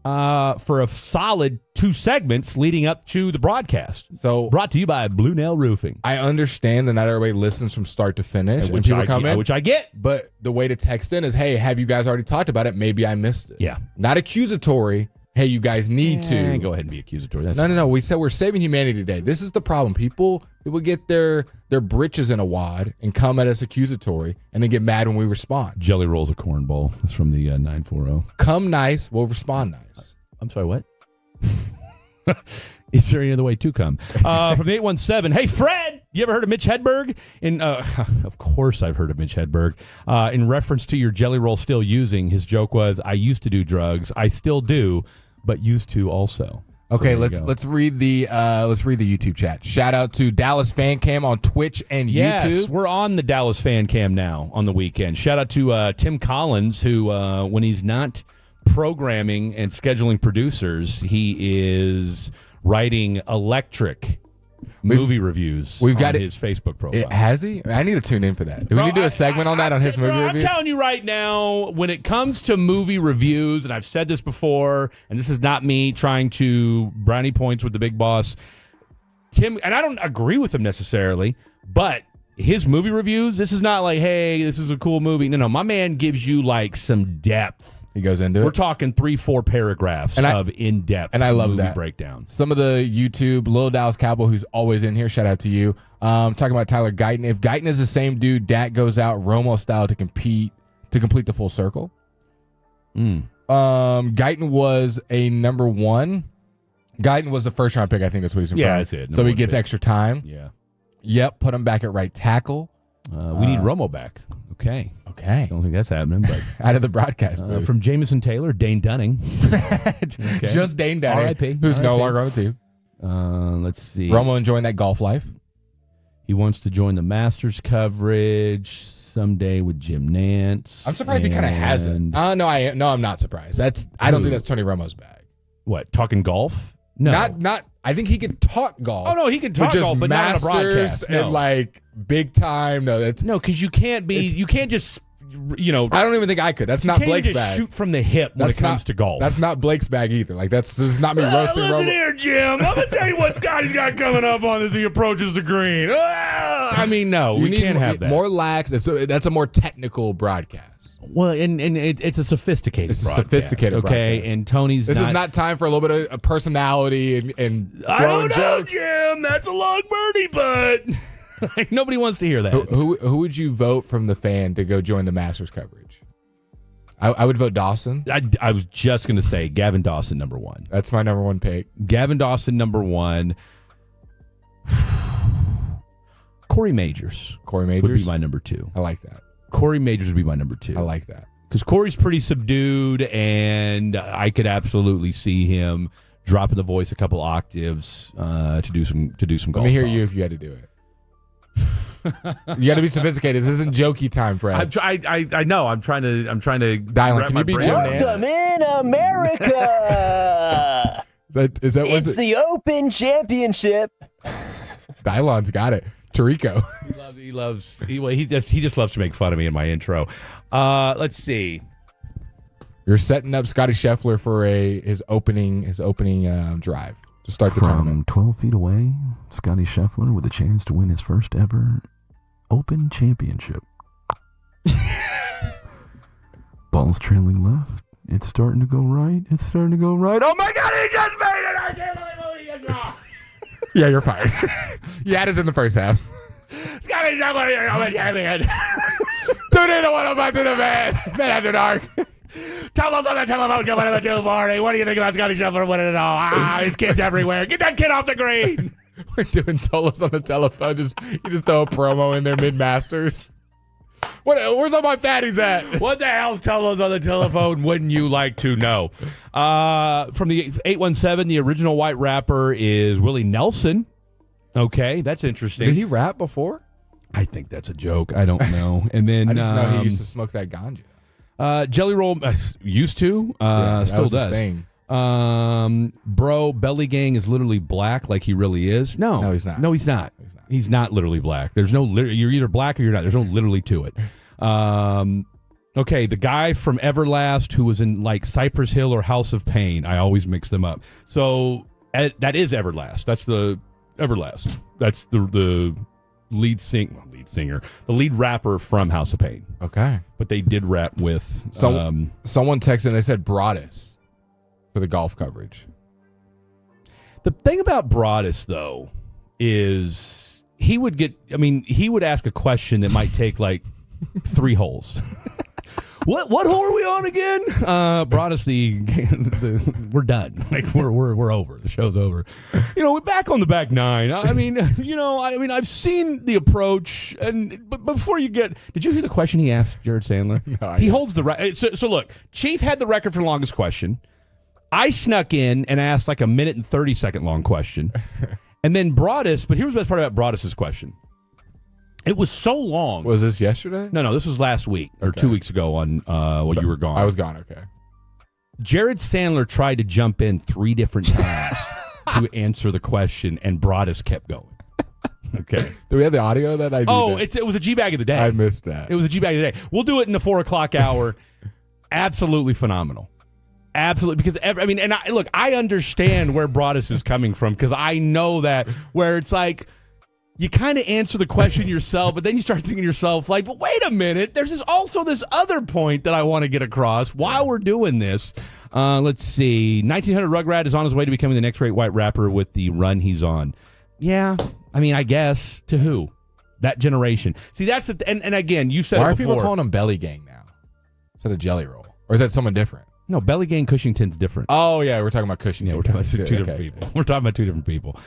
for a solid 2 segments leading up to the broadcast. So brought to you by Blue Nail Roofing. I understand that not everybody listens from start to finish, and people come in, which I get. But the way to text in is, "Hey, have you guys already talked about it? Maybe I missed it." Yeah, not accusatory. Hey, you guys need to go ahead and be accusatory. No. We said we're saving humanity today. This is the problem. People get their britches in a wad and come at us accusatory, and then get mad when we respond. Jelly Roll's a cornball. That's from the 940. Come nice, we'll respond nice. I'm sorry, what? Is there any other way to come? From the 817, hey, Fred, you ever heard of Mitch Hedberg? Of course I've heard of Mitch Hedberg. In reference to your Jelly Roll still using, his joke was, I used to do drugs. I still do, but used to also. Okay, let's read the YouTube chat. Shout out to Dallas Fan Cam on Twitch and YouTube. Yes, we're on the Dallas Fan Cam now on the weekend. Shout out to Tim Collins, who when he's not programming and scheduling producers, he is writing electric movie reviews on his Facebook profile. Has he? I need to tune in for that. Do we need to do a segment on that on his movie reviews? I'm telling you right now, when it comes to movie reviews, and I've said this before, and this is not me trying to brownie points with the big boss, Tim, and I don't agree with him necessarily, but his movie reviews, this is not like, hey, this is a cool movie. No, my man gives you like some depth. He goes into it. We're talking 3-4 paragraphs of in-depth and I love movie that breakdowns. Some of the YouTube, Lil Dallas Cowboy, who's always in here, shout out to you. Talking about Tyler Guyton. If Guyton is the same dude, Dak goes out Romo style to complete the full circle. Guyton was a number 1. Guyton was the first round pick, I think that's what he's in front of. That's it. So he gets extra time. Yeah. Yep, put him back at right tackle. We need Romo back. Okay. I don't think that's happening, but out of the broadcast. From Jamison Taylor, Dane Dunning. Okay. Just Dane Dunning, R.I.P. who's no longer on the team. Let's see. Romo enjoying that golf life. He wants to join the Masters coverage someday with Jim Nance. I'm surprised he kind of hasn't. I'm not surprised. I don't think that's Tony Romo's bag. What, talking golf? No, not. I think he could talk golf. Oh no, he can talk golf, but not on a broadcast. And like big time. No, because you can't be. You can't just. I don't even think I could. That's not Blake's just bag. Shoot from the hip when it comes to golf. That's not Blake's bag either. Like this is not me roasting Romo. Listen here, Jim. I'm gonna tell you what Scotty's got coming up on as he approaches the green. I mean, no, we can't have that. More lax. That's a more technical broadcast. Well, and it's a sophisticated. It's a sophisticated okay, broadcast. and Tony's. This is not time for a little bit of personality and I don't know, jokes. Jim. That's a long birdie, but like, nobody wants to hear that. Who would you vote from the fan to go join the Masters coverage? I would vote Dawson. I was just going to say Gavin Dawson, number 1. That's my number 1 pick. Gavin Dawson, number 1. Corey Majors. Would be my number 2. I like that. Corey Majors would be my number 2. I like that. Because Corey's pretty subdued, and I could absolutely see him dropping the voice a couple octaves to do some golf. Let me hear talk. you if you had to do it. You got to be sophisticated. This isn't jokey time, Fred. I know. I'm trying to Dylan, wrap can my you be brain Jim around it. Nance? In America. Is that It's the Open Championship. Dylan's got it. Tarico. He just loves to make fun of me in my intro. Let's see. You're setting up Scotty Scheffler for his opening drive to start the tournament. 12 feet away, Scotty Scheffler with a chance to win his first ever Open Championship. Ball's trailing left. It's starting to go right. It's starting to go right. Oh my God, he just made it! I can't believe he just saw. Yeah, you're fired. You had us in the first half. Scotty Scheffler, you're Open champion. Tune in to 105 to the Man After Dark. Tell us on the telephone coming up at 2:40. What do you think about Scotty Scheffler winning it all? His kids everywhere. Get that kid off the green. We're doing Tolos on the telephone. You just throw a promo in there mid-Masters. Where's all my fatties at? What the hell's Tolos on the telephone? Wouldn't you like to know? From the 817, the original white rapper is Willie Nelson. Okay, that's interesting. Did he rap before? I think that's a joke. I don't know. And then I just know he used to smoke that ganja. Jelly Roll used to, still does. Bro, Belly Gang is literally black, like he really is. No, he's not. No, he's not. He's not literally black. There's no. You're either black or you're not. There's no literally to it. Okay, the guy from Everlast who was in like Cypress Hill or House of Pain. I always mix them up. So that is Everlast. That's the Everlast. That's the lead singer, the lead rapper from House of Pain. Okay. But they did rap with someone texted and they said Broadus for the golf coverage. The thing about Broadus though is he would ask a question that might take like 3 holes. What hole are we on again? Broadus, we're done. Like we're over. The show's over. We're back on the back nine. I've seen the approach. But before you did you hear the question he asked Jared Sandler? No, he holds the record. So look, Chief had the record for the longest question. I snuck in and asked like a 1 minute and 30-second long question, and then Broadus. But here's the best part about Broadus's question. It was so long. Was this yesterday? No, this was last week or 2 weeks ago on when you were gone. I was gone, okay. Jared Sandler tried to jump in 3 different times to answer the question, and Broadus kept going. Okay. Do we have the audio that I did? Oh, it was a G-Bag of the day. I missed that. It was a G-Bag of the day. We'll do it in the 4 o'clock hour. Absolutely phenomenal. Absolutely. Because, I understand where Broadus is coming from because I know that where it's like, you kind of answer the question yourself, but then you start thinking to yourself, like, but wait a minute, there's also this other point that I want to get across while we're doing this. Let's see. 1900 Rugrat is on his way to becoming the next great white rapper with the run he's on. Yeah, I guess. To who? That generation. See, that's and again, you said Why it are before. people calling him Belly Gang now instead of Jelly Roll? Or is that someone different? No, Belly Gang Cushington's different. Oh, yeah, we're talking about Cushington. Yeah, we're talking about two different people. We're talking about 2 different people.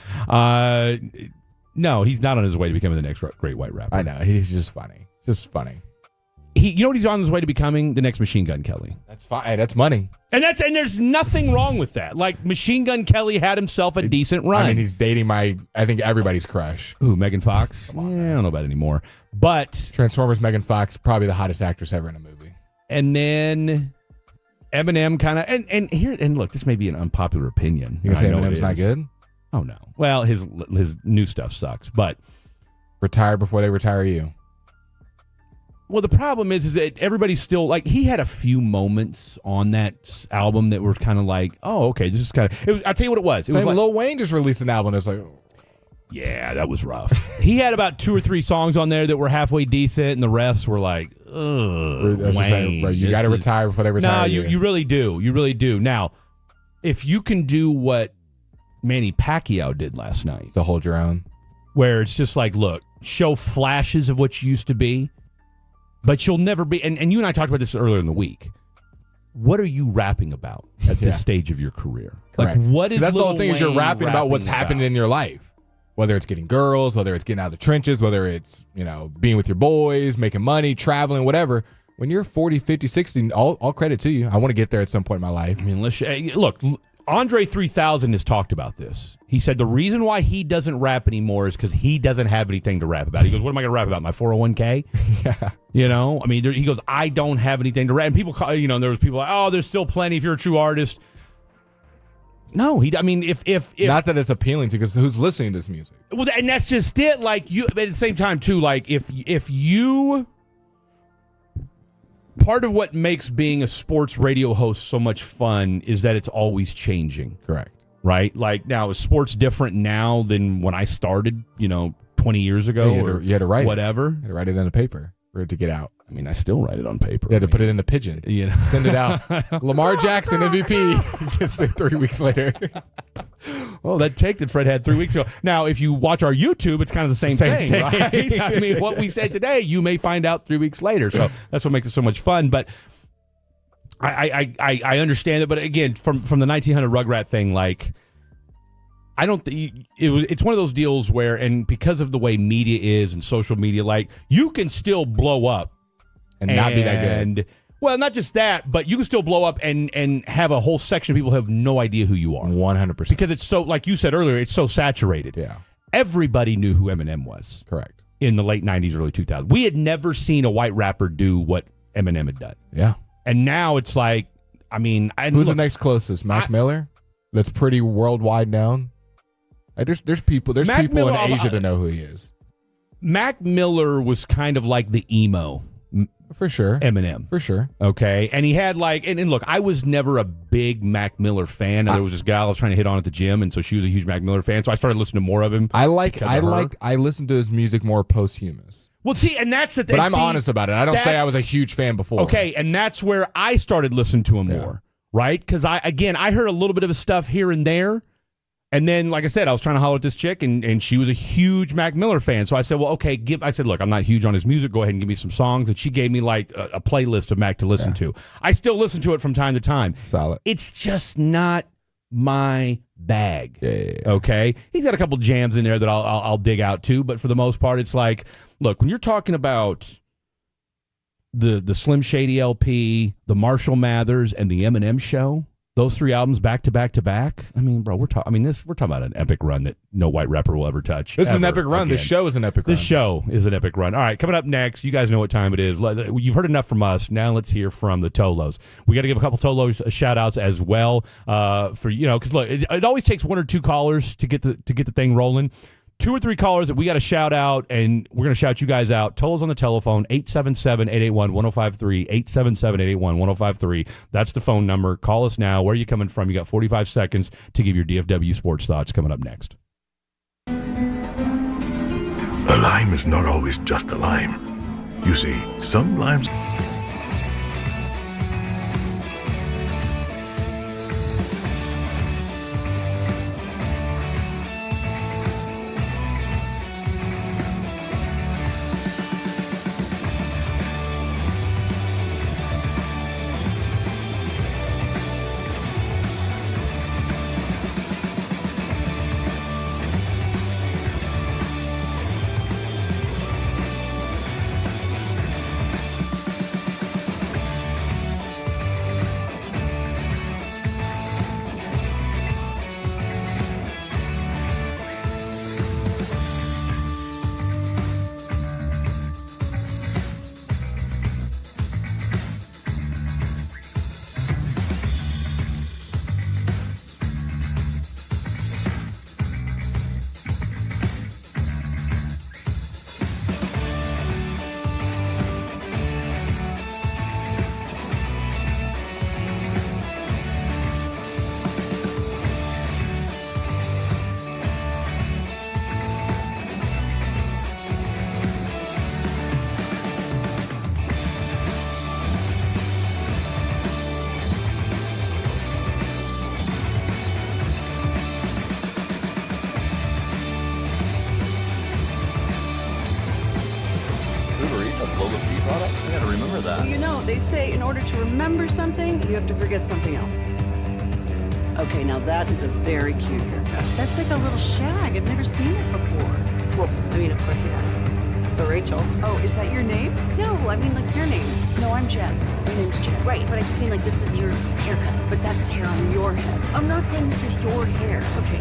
No, he's not on his way to becoming the next great white rapper. I know. He's just funny. Just funny. You know what he's on his way to becoming? The next Machine Gun Kelly. That's fine. Hey, that's money. And there's nothing wrong with that. Like, Machine Gun Kelly had himself a decent run. He's dating I think everybody's crush. Who, Megan Fox? I don't know about it anymore. But Transformers, Megan Fox, probably the hottest actress ever in a movie. And then Eminem kind of and look, this may be an unpopular opinion. You're saying Eminem's not good? Oh no. Well, his new stuff sucks, but retire before they retire you. Well, the problem is that everybody's still like he had a few moments on that album that were kind of like, oh, okay, this is kind of. It was. I'll tell you what it was. It was like, Lil Wayne just released an album. It's like, yeah, that was rough. He had about 2 or 3 songs on there that were halfway decent, and the rest were like, ugh. Wayne, bro, you got to retire before they retire. No, you really do. You really do. Now, if you can do what Manny Pacquiao did last night, to hold your own, where it's just like, look, show flashes of what you used to be, but you'll never be. And you and I talked about this earlier in the week. What are you rapping about at this stage of your career? Correct. Like, what is that's Lil the whole thing? Is you're rapping about what's happening in your life, whether it's getting girls, whether it's getting out of the trenches, whether it's being with your boys, making money, traveling, whatever. when you're 40, 50, 60, all credit to you. I want to get there at some point in my life. I mean, look, Andre 3000 has talked about this. He said the reason why he doesn't rap anymore is because he doesn't have anything to rap about. He goes, what am I going to rap about? My 401k? Yeah. You know? I mean, he goes, I don't have anything to rap. And people call, there was people like, oh, there's still plenty if you're a true artist. No, if not that it's appealing to, because who's listening to this music? Well, and that's just it. Like, you, at the same time, too, like, if you... Part of what makes being a sports radio host so much fun is that it's always changing. Correct. Right? Like, now, is sports different now than when I started, 20 years ago? You had to write whatever. You had to write it in a paper for it to get out. I mean, I still write it on paper. You had to put it in the pigeon. Send it out. Lamar Jackson, MVP. Gets there 3 weeks later. Oh, that take that Fred had 3 weeks ago. Now, if you watch our YouTube, it's kind of the same thing, right? I mean, what we say today, you may find out 3 weeks later. So that's what makes it so much fun. But I understand it. But again, from the 1900 Rugrat thing, like, I don't think it's one of those deals where, and because of the way media is and social media, like, you can still blow up and not be that good. Well, not just that, but you can still blow up and have a whole section of people who have no idea who you are. 100%. Because it's so, like you said earlier, it's so saturated. Yeah. Everybody knew who Eminem was. Correct. In the late 90s, early 2000s. We had never seen a white rapper do what Eminem had done. Yeah. And now it's like, I mean... Who's the next closest? Mac Miller? That's pretty worldwide known. There's people in Asia to know who he is. Mac Miller was kind of like the emo. For sure. Eminem. For sure. Okay. And he had like, and look, I was never a big Mac Miller fan. There was this gal I was trying to hit on at the gym, and so she was a huge Mac Miller fan. So I started listening to more of him. I listened to his music more posthumous. Well, see, and that's the thing. But I'm honest about it. I don't say I was a huge fan before. Okay, and that's where I started listening to him more, right? Because I heard a little bit of his stuff here and there. And then, like I said, I was trying to holler at this chick, and she was a huge Mac Miller fan. So I said, well, okay, I said, look, I'm not huge on his music. Go ahead and give me some songs. And she gave me like a playlist of Mac to listen to. I still listen to it from time to time. Solid. It's just not my bag. Yeah. Okay? He's got a couple jams in there that I'll dig out too. But for the most part, it's like, look, when you're talking about the Slim Shady LP, the Marshall Mathers, and the Eminem Show, those three albums back to back to back. I mean, bro, we're talking about an epic run that no white rapper will ever touch. This is an epic run. Again. This show is an epic run. This show is an epic run. All right, coming up next, you guys know what time it is. You've heard enough from us. Now let's hear from the Tolos. We got to give a couple Tolos shout outs as well. Because look, it always takes one or two callers to get the thing rolling. 2 or 3 callers that we got to shout out, and we're going to shout you guys out. Tolos on the telephone, 877-881-1053, 877-881-1053. That's the phone number. Call us now. Where are you coming from? You got 45 seconds to give your DFW sports thoughts coming up next. A lime is not always just a lime. You see, some limes... They say in order to remember something, you have to forget something else. Okay, now that is a very cute haircut. That's like a little shag. I've never seen it before. Well, I mean, of course you have. It's the Rachel. Oh, is that your name? No, I mean like your name. No, I'm Jen. My name's Jen. Right, but I just mean like this is your haircut, but that's hair on your head. I'm not saying this is your hair. Okay.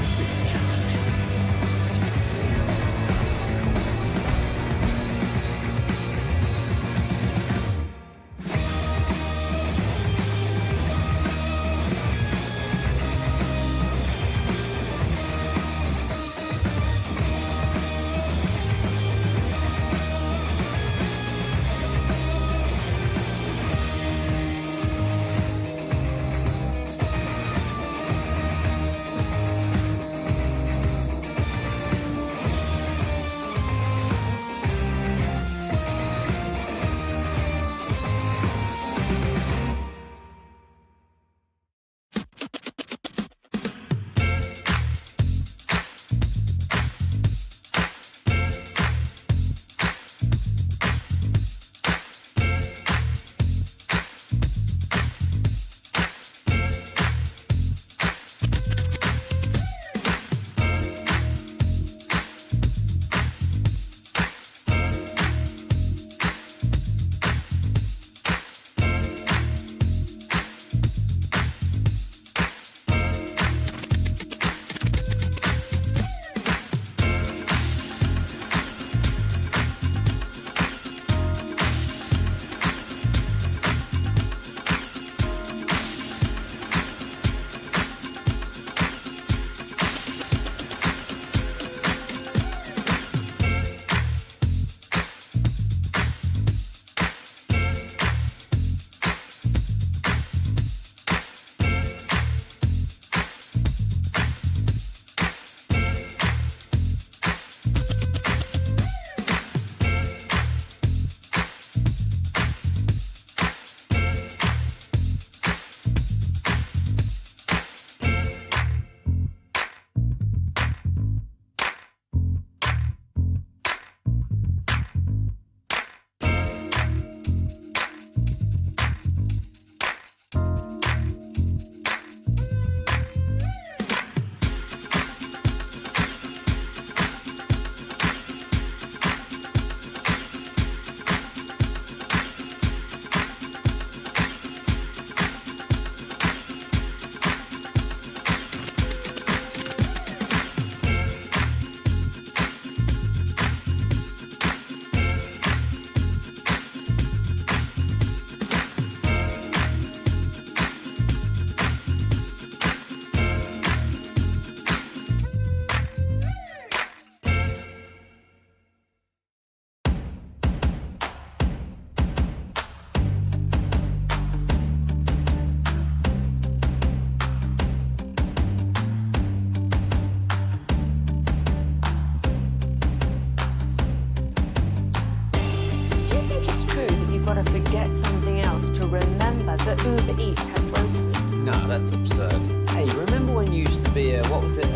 forget something else to remember that Uber Eats has groceries. No, that's absurd. Hey, remember when you used to be a, what was it,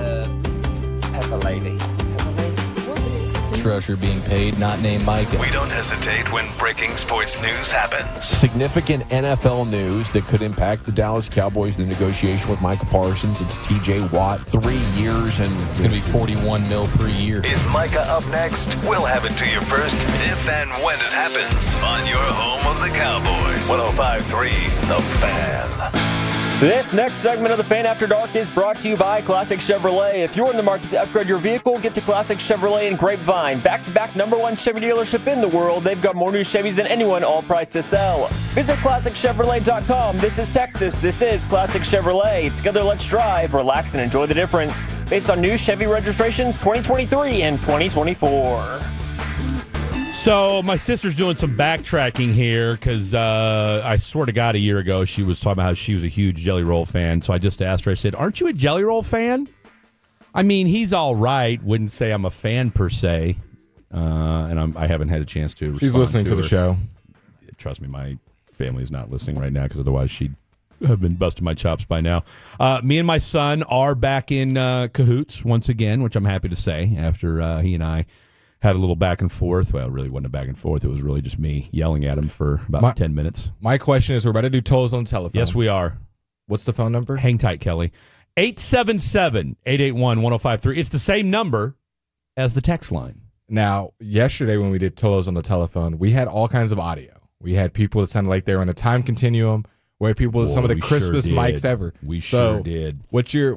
Pepper Lady? Pepper Lady? Treasure being paid, not named Micah. We don't hesitate when breaking sports news happens. Significant NFL news that could impact the Dallas Cowboys, the negotiation with Micah Parsons. It's TJ Watt, 3 years, and it's going to be $41 million per year. Is Micah up next? We'll have it to you first, if and when it happens, on your home of the Cowboys. 105.3 The Fan. This next segment of the Fan After Dark is brought to you by Classic Chevrolet. If you're in the market to upgrade your vehicle, get to Classic Chevrolet in Grapevine. Back-to-back #1 Chevy dealership in the world. They've got more new Chevys than anyone, all priced to sell. Visit ClassicChevrolet.com. This is Texas. This is Classic Chevrolet. Together, let's drive, relax, and enjoy the difference. Based on new Chevy registrations 2023 and 2024. So my sister's doing some backtracking here because I swear to God, a year ago she was talking about how she was a huge Jelly Roll fan. So I just asked her, I said, aren't you a Jelly Roll fan? I mean, he's all right. Wouldn't say I'm a fan per se. And I haven't had a chance to respond. She's listening to the show. Trust me, my family is not listening right now because otherwise she'd have been busting my chops by now. Me and my son are back in cahoots once again, which I'm happy to say after he and I had a little back and forth. Well, it really wasn't a back and forth. It was really just me yelling at him for about 10 minutes. My question is, we're about to do tolls on the telephone. Yes, we are. What's the phone number? Hang tight, Kelly. 877-881-1053. It's the same number as the text line. Now, yesterday when we did Tolos on the telephone, we had all kinds of audio. We had people that sounded like they were in a time continuum. We had people with some of the crispest mics ever. We sure did. What's your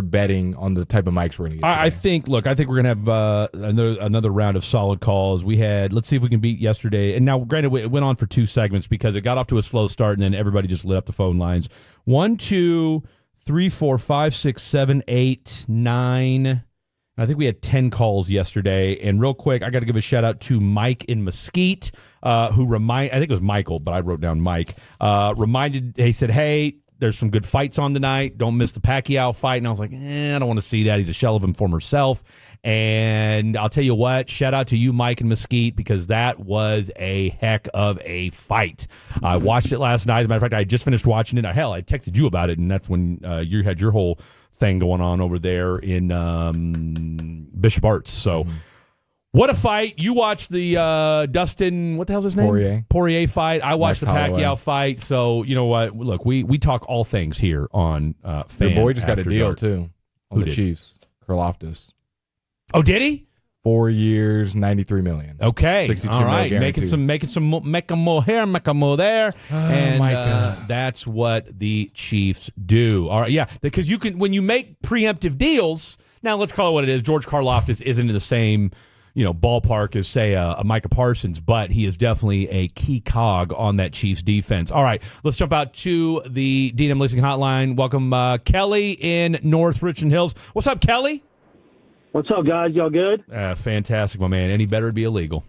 betting on the type of mics we're going to get today? I think we're going to have another round of solid calls. We had, let's see if we can beat yesterday. And now, granted, it went on for 2 segments because it got off to a slow start and then everybody just lit up the phone lines. 1, 2, 3, 4, 5, 6, 7, 8, 9. I think we had 10 calls yesterday. And real quick, I got to give a shout out to Mike in Mesquite, I think it was Michael, but I wrote down Mike. He said, hey, there's some good fights on tonight. Don't miss the Pacquiao fight. And I was like, I don't want to see that. He's a shell of him former self. And I'll tell you what, shout out to you, Mike in Mesquite, because that was a heck of a fight. I watched it last night. As a matter of fact, I just finished watching it. Hell, I texted you about it, and that's when you had your whole thing going on over there in Bishop Arts. So what a fight. You watched the Dustin, what the hell's his name? Poirier fight. I watched the Pacquiao fight. So you know what? Look, we talk all things here on Fan. Your boy just got a deal Dark. too on the Chiefs. Krl-f's. Oh, did he? 4 years, $93 million. Okay, 62 all right, million making some make a more here, make a more there, and my God. that's what the Chiefs do. All right, yeah, because you can when you make preemptive deals. Now let's call it what it is. George Karlaftis isn't in the same ballpark as say a Micah Parsons, but he is definitely a key cog on that Chiefs defense. All right, let's jump out to the D&M Leasing Hotline. Welcome, Kelly in North Richland Hills. What's up, Kelly? What's up, guys? Y'all good? Fantastic, my man. Any better, it'd be illegal.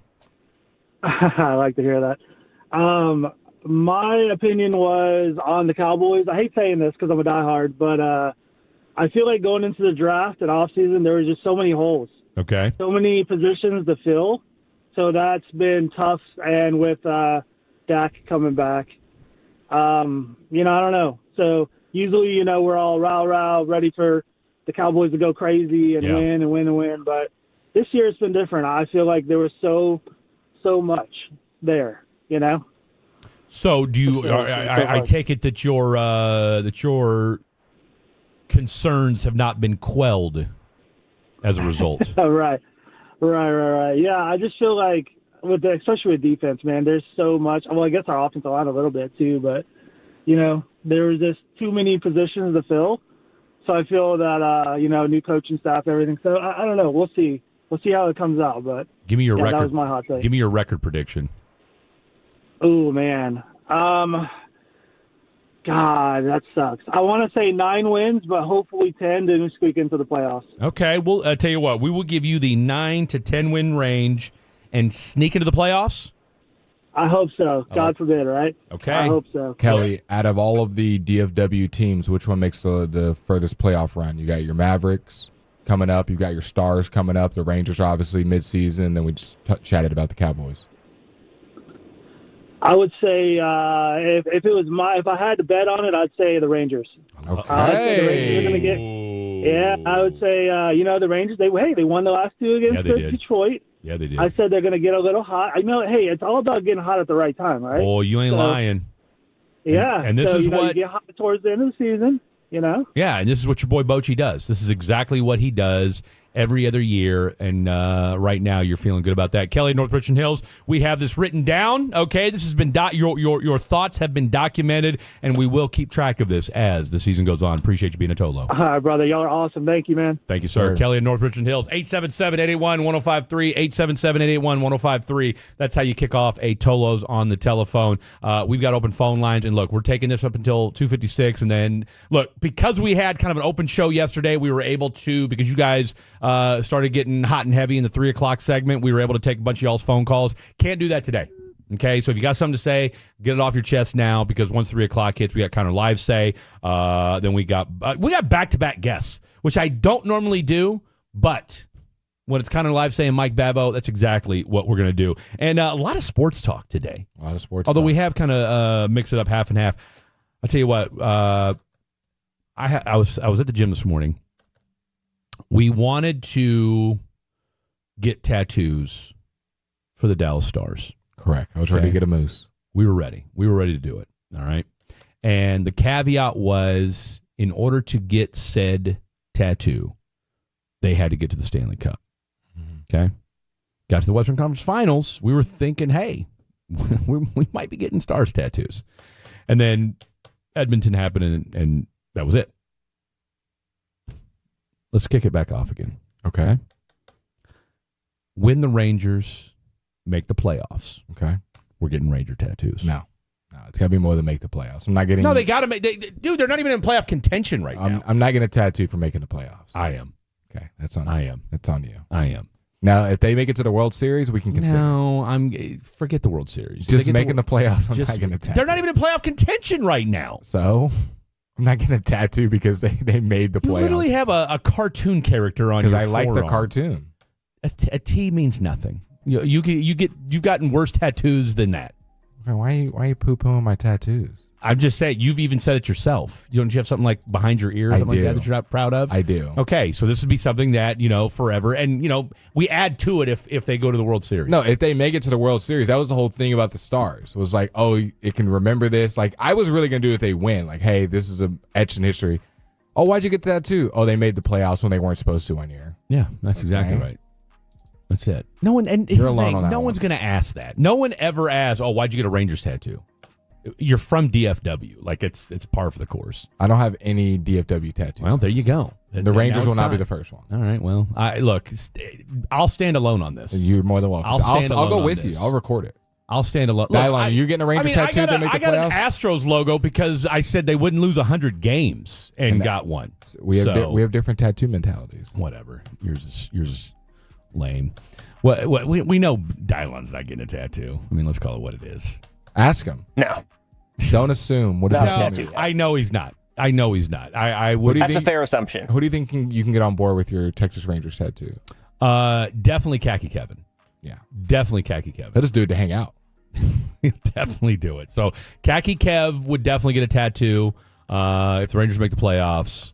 I like to hear that. My opinion was on the Cowboys. I hate saying this because I'm a diehard, but I feel like going into the draft and offseason, there was just so many holes. Okay. So many positions to fill. So that's been tough. And with Dak coming back, I don't know. So usually, we're all rah, ready for the Cowboys to go crazy and win and win and win. But this year it's been different. I feel like there was so much there, So do you? I take it that your concerns have not been quelled as a result. Right. Yeah, I just feel like especially with defense, man, there's so much. Well, I guess our offensive line a little bit too, but there was just too many positions to fill. So I feel that new coaching staff, everything. So I don't know. We'll see. We'll see how it comes out. But give me your record. That was my hot take. Give me your record prediction. Oh man, God, that sucks. I want to say 9 wins, but hopefully 10 to squeak into the playoffs. Okay, well, I'll tell you what. We will give you the 9 to 10 win range and sneak into the playoffs. I hope so. God forbid, right? Okay. I hope so. Kelly, out of all of the DFW teams, which one makes the furthest playoff run? You got your Mavericks coming up. You got your Stars coming up. The Rangers, obviously, midseason. Then we just chatted about the Cowboys. I would say if it was if I had to bet on it, I'd say the Rangers. Okay. I'd say the Rangers are going to get. Yeah, I would say the Rangers. They won the last 2 against Detroit. Yeah, they did. I said they're going to get a little hot. Hey, it's all about getting hot at the right time, right? Oh, you ain't lying. Yeah. And this is what you get hot towards the end of the season, Yeah, and this is what your boy Bochy does. This is exactly what he does every other year, and right now you're feeling good about that. Kelly, North Richland Hills, we have this written down. Okay, this has been your thoughts have been documented, and we will keep track of this as the season goes on. Appreciate you being a Tolo. All right, brother. Y'all are awesome. Thank you, man. Thank you, sir. Sure. Kelly in North Richland Hills, 877-881-1053, 877-881-1053. That's how you kick off a Tolos on the telephone. We've got open phone lines, and look, we're taking this up until 2:56, and then, look, because we had kind of an open show yesterday, we were able to, because you guys started getting hot and heavy in the 3 o'clock segment, we were able to take a bunch of y'all's phone calls. Can't do that today. Okay, so if you got something to say, get it off your chest now, because once 3 o'clock hits, we got kind of live say. Then we got back-to-back guests, which I don't normally do, but when it's kind of live say and Mike Babbo, that's exactly what we're going to do. And a lot of sports talk today. A lot of sports Although talk. we have kind of mixed it up half and half. I'll tell you what, I was at the gym this morning. We wanted to get tattoos for the Dallas Stars. Correct. I was ready to get a moose. We were ready. We were ready to do it. All right. And the caveat was, in order to get said tattoo, they had to get to the Stanley Cup. Okay. got to the Western Conference Finals, we were thinking, hey, we might be getting Stars tattoos. And then Edmonton happened, and that was it. Let's kick it back off again. Okay. When the Rangers make the playoffs, okay, we're getting Ranger tattoos. No, it's got to be more than make the playoffs. I'm not getting. No, they got to make. Dude, they're not even in playoff contention right now. I'm not getting a tattoo for making the playoffs. I am. Okay, that's on. I am. That's on you. I am. Now, if they make it to the World Series, we can consider. No, forget the World Series. Just making the playoffs. I'm not getting a tattoo. They're not even in playoff contention right now. So, I'm not getting a tattoo because they made the playoffs. You literally have a cartoon character on your because I like the forearm. cartoon. A T means nothing. You've gotten worse tattoos than that. Okay, why are you poo-pooing my tattoos? I'm just saying, you've even said it yourself. Don't you have something like behind your ear or something like that you're not proud of? I do. Okay, so this would be something that, forever. And, we add to it if they go to the World Series. No, if they make it to the World Series, that was the whole thing about the Stars. It was like, oh, it can remember this. Like, I was really going to do it if they win. Like, hey, this is an etched in history. Oh, why'd you get that too? Oh, they made the playoffs when they weren't supposed to one year. Yeah, that's exactly right. That's it. No one, and You're alone on that no one's going to ask that. No one ever asks, oh, why'd you get a Rangers tattoo? You're from DFW. Like, it's par for the course. I don't have any DFW tattoos. Well, there you go. The Rangers will not be the first one. All right, well, I'll stand alone on this. You're more than welcome. I'll go with you. I'll record it. I'll stand alone. Look, are you getting a Rangers tattoo to make the playoffs? I got an Astros logo because I said they wouldn't lose 100 games and got one. We have different tattoo mentalities. Whatever. Yours is lame. We know Dylan's not getting a tattoo. I mean, let's call it what it is. Ask him. No. Don't assume. What does that mean? I know he's not. I would. That's a fair assumption. Who do you think you can get on board with your Texas Rangers tattoo? Definitely Khaki Kevin. Yeah. Definitely Khaki Kevin. He'll just do it to hang out. He'll definitely do it. So Khaki Kev would definitely get a tattoo if the Rangers make the playoffs.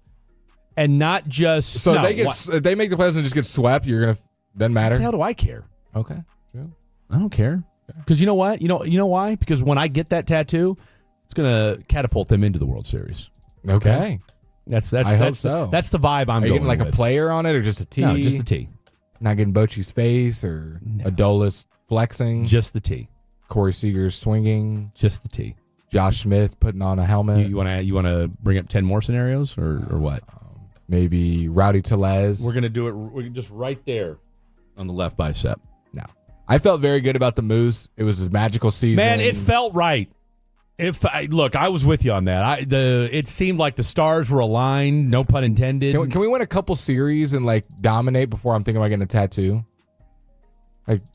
And not just... So if they make the playoffs and just get swept, you're going to... Doesn't matter? What the hell do I care? Okay. True. I don't care. Because you know what? You know why? Because when I get that tattoo, it's going to catapult them into the World Series. Okay. I hope so. That's the vibe I'm going with. Are you getting like a player on it or just a T? No, just the T. Not getting Bochy's face or Adolis flexing? Just the T. Corey Seager's swinging? Just the T. Josh Smith putting on a helmet? You want to bring up 10 more scenarios or what? Maybe Rowdy Tellez. We're going to do it we're just right there on the left bicep. No. I felt very good about the Moose. It was a magical season. Man, it felt right. Look, I was with you on that. It seemed like the stars were aligned, no pun intended. Can we win a couple series and dominate before I'm thinking about getting a tattoo?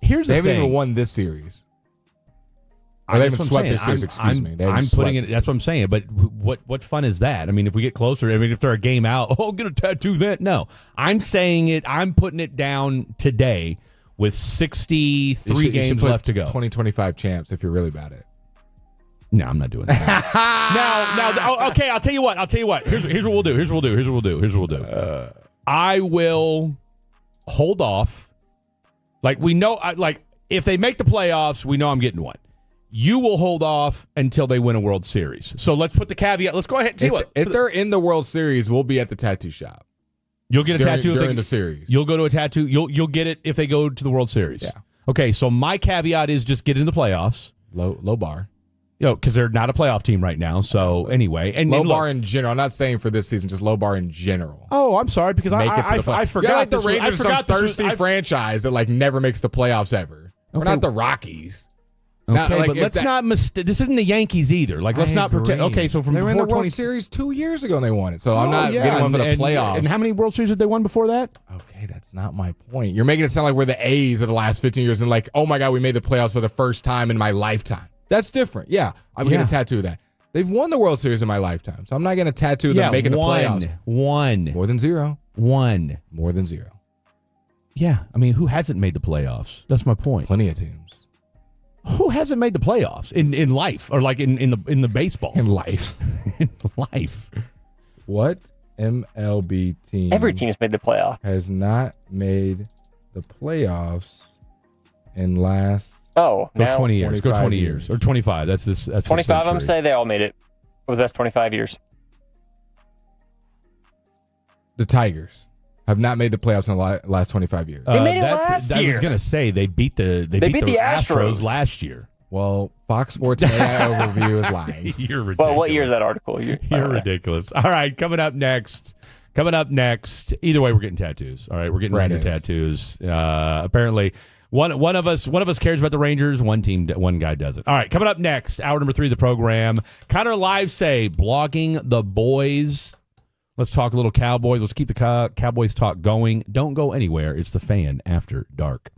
Here's the thing. They haven't even won this series. Or they haven't swept this series, excuse me. I'm putting it. That's what I'm saying. But what fun is that? I mean, if we get closer, if they're a game out, get a tattoo then. No, I'm saying it. I'm putting it down today with 63 games left to go. 2025 champs if you're really bad at it. No, I'm not doing that. Okay, I'll tell you what. Here's what we'll do. I will hold off. We know, if they make the playoffs, we know I'm getting one. You will hold off until they win a World Series. So let's put the caveat. Let's go ahead and tell you what. If they're in the World Series, we'll be at the tattoo shop. You'll get a tattoo during the series. You'll go to a tattoo. You'll get it if they go to the World Series. Yeah. Okay, so my caveat is just get into the playoffs. Low bar. Because they're not a playoff team right now. So anyway, and low bar in general. I'm not saying for this season, just low bar in general. Oh, I'm sorry because I forgot the Rangers are some thirsty franchise that never makes the playoffs ever. We're not the Rockies. Okay, but let's not mistake. This isn't the Yankees either. Let's not pretend. Okay, so from they were before in the World Series 2 years ago and they won it. So I'm not getting one for the playoffs. And how many World Series had they won before that? Okay, that's not my point. You're making it sound like we're the A's of the last 15 years and oh my God, we made the playoffs for the first time in my lifetime. That's different. Yeah, I'm getting a tattoo of that. They've won the World Series in my lifetime, so I'm not going to tattoo them making the playoffs. One. More than zero. One. More than zero. Yeah, I mean, who hasn't made the playoffs? That's my point. Plenty of teams. Who hasn't made the playoffs in life or in the baseball? In life. In life. What MLB team? Every team's made the playoffs. Has not made the playoffs in last. Oh, go 20 years. Go 20 years or 25. That's 25. I'm gonna say they all made it over the last 25 years. The Tigers have not made the playoffs in the last 25 years. They made it last I year. was going to say they beat the Astros last year. Well, Fox Sports AI overview is lying. You're ridiculous. Well, what year is that article? You're ridiculous. All right, coming up next. Either way, we're getting tattoos. All right, we're getting Ranger tattoos. Apparently, one of us cares about the Rangers. One guy doesn't. All right, coming up next, hour number 3 of the program. Connor Livesay, blogging the boys. Let's talk a little Cowboys. Let's keep the Cowboys talk going. Don't go anywhere. It's the Fan After Dark.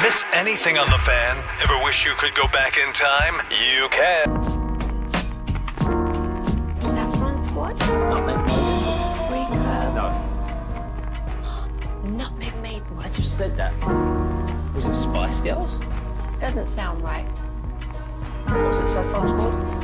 Miss anything on the Fan? Ever wish you could go back in time? You can. Saffron squad? Nutmeg maiden. Pre-curb? No. Nutmeg maiden. I just said that. Was it Spice Girls? Doesn't sound right. What was it, Saffron Squad?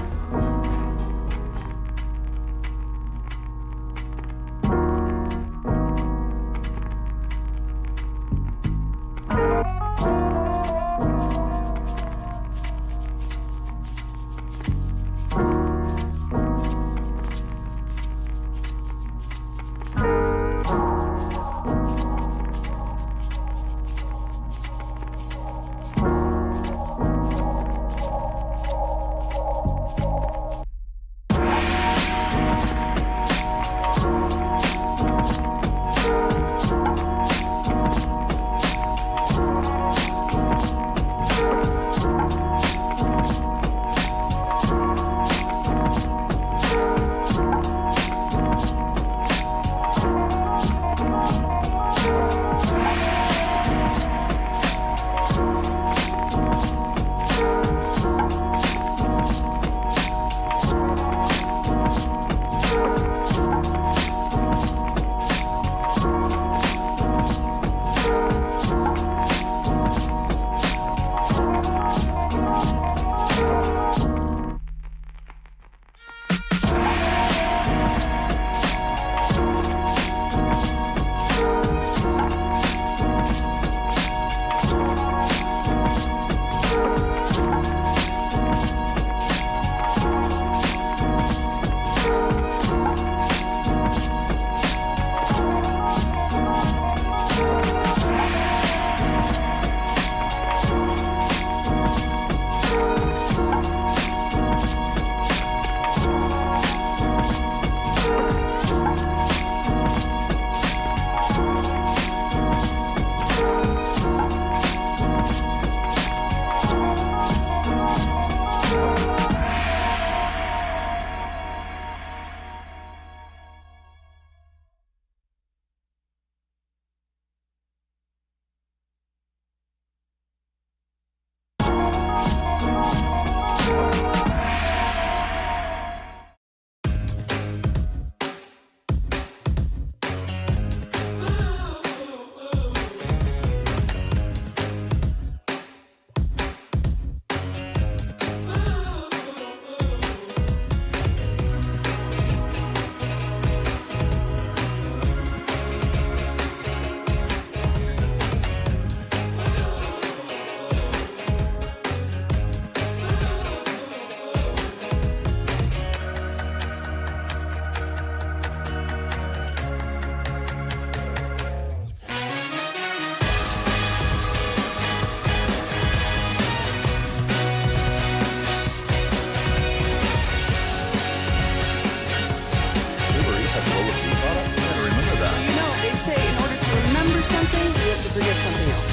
forget something else.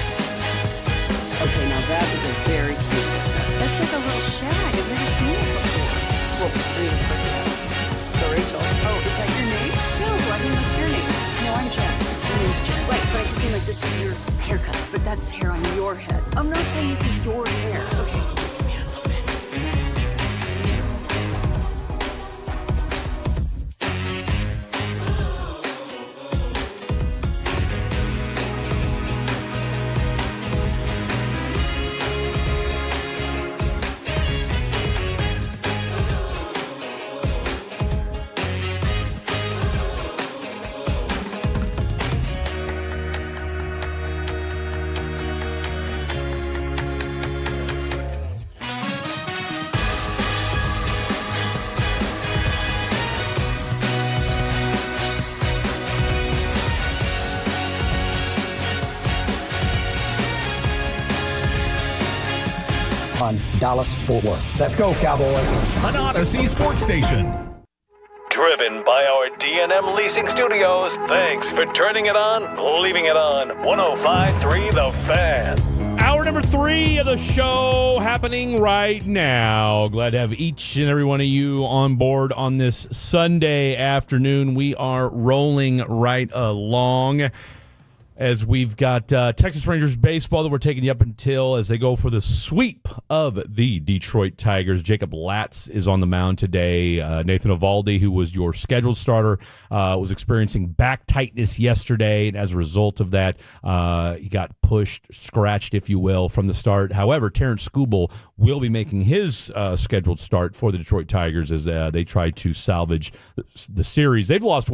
Okay, now that is a very cute haircut. That's like a little shag. I've never seen it before. Well, read it first. So Rachel. Oh, is that your name? No, I mean that's your name. No, I'm Jen. My name's Jen. Right, but I just mean like this is your haircut, but that's hair on your head. I'm not saying this is your hair. Okay. on Dallas-Fort Worth. Let's go, Cowboys. An Odyssey sports station. Driven by our D&M Leasing Studios. Thanks for turning it on, leaving it on. 105.3 The Fan. Hour number 3 of the show happening right now. Glad to have each and every one of you on board on this Sunday afternoon. We are rolling right along as we've got Texas Rangers baseball that we're taking you up until as they go for the sweep of the Detroit Tigers. Jacob Latz is on the mound today. Nathan Eovaldi, who was your scheduled starter, was experiencing back tightness yesterday, and as a result of that, he got scratched, if you will, from the start. However, Terrence Skubal will be making his scheduled start for the Detroit Tigers as they try to salvage the series. They've lost,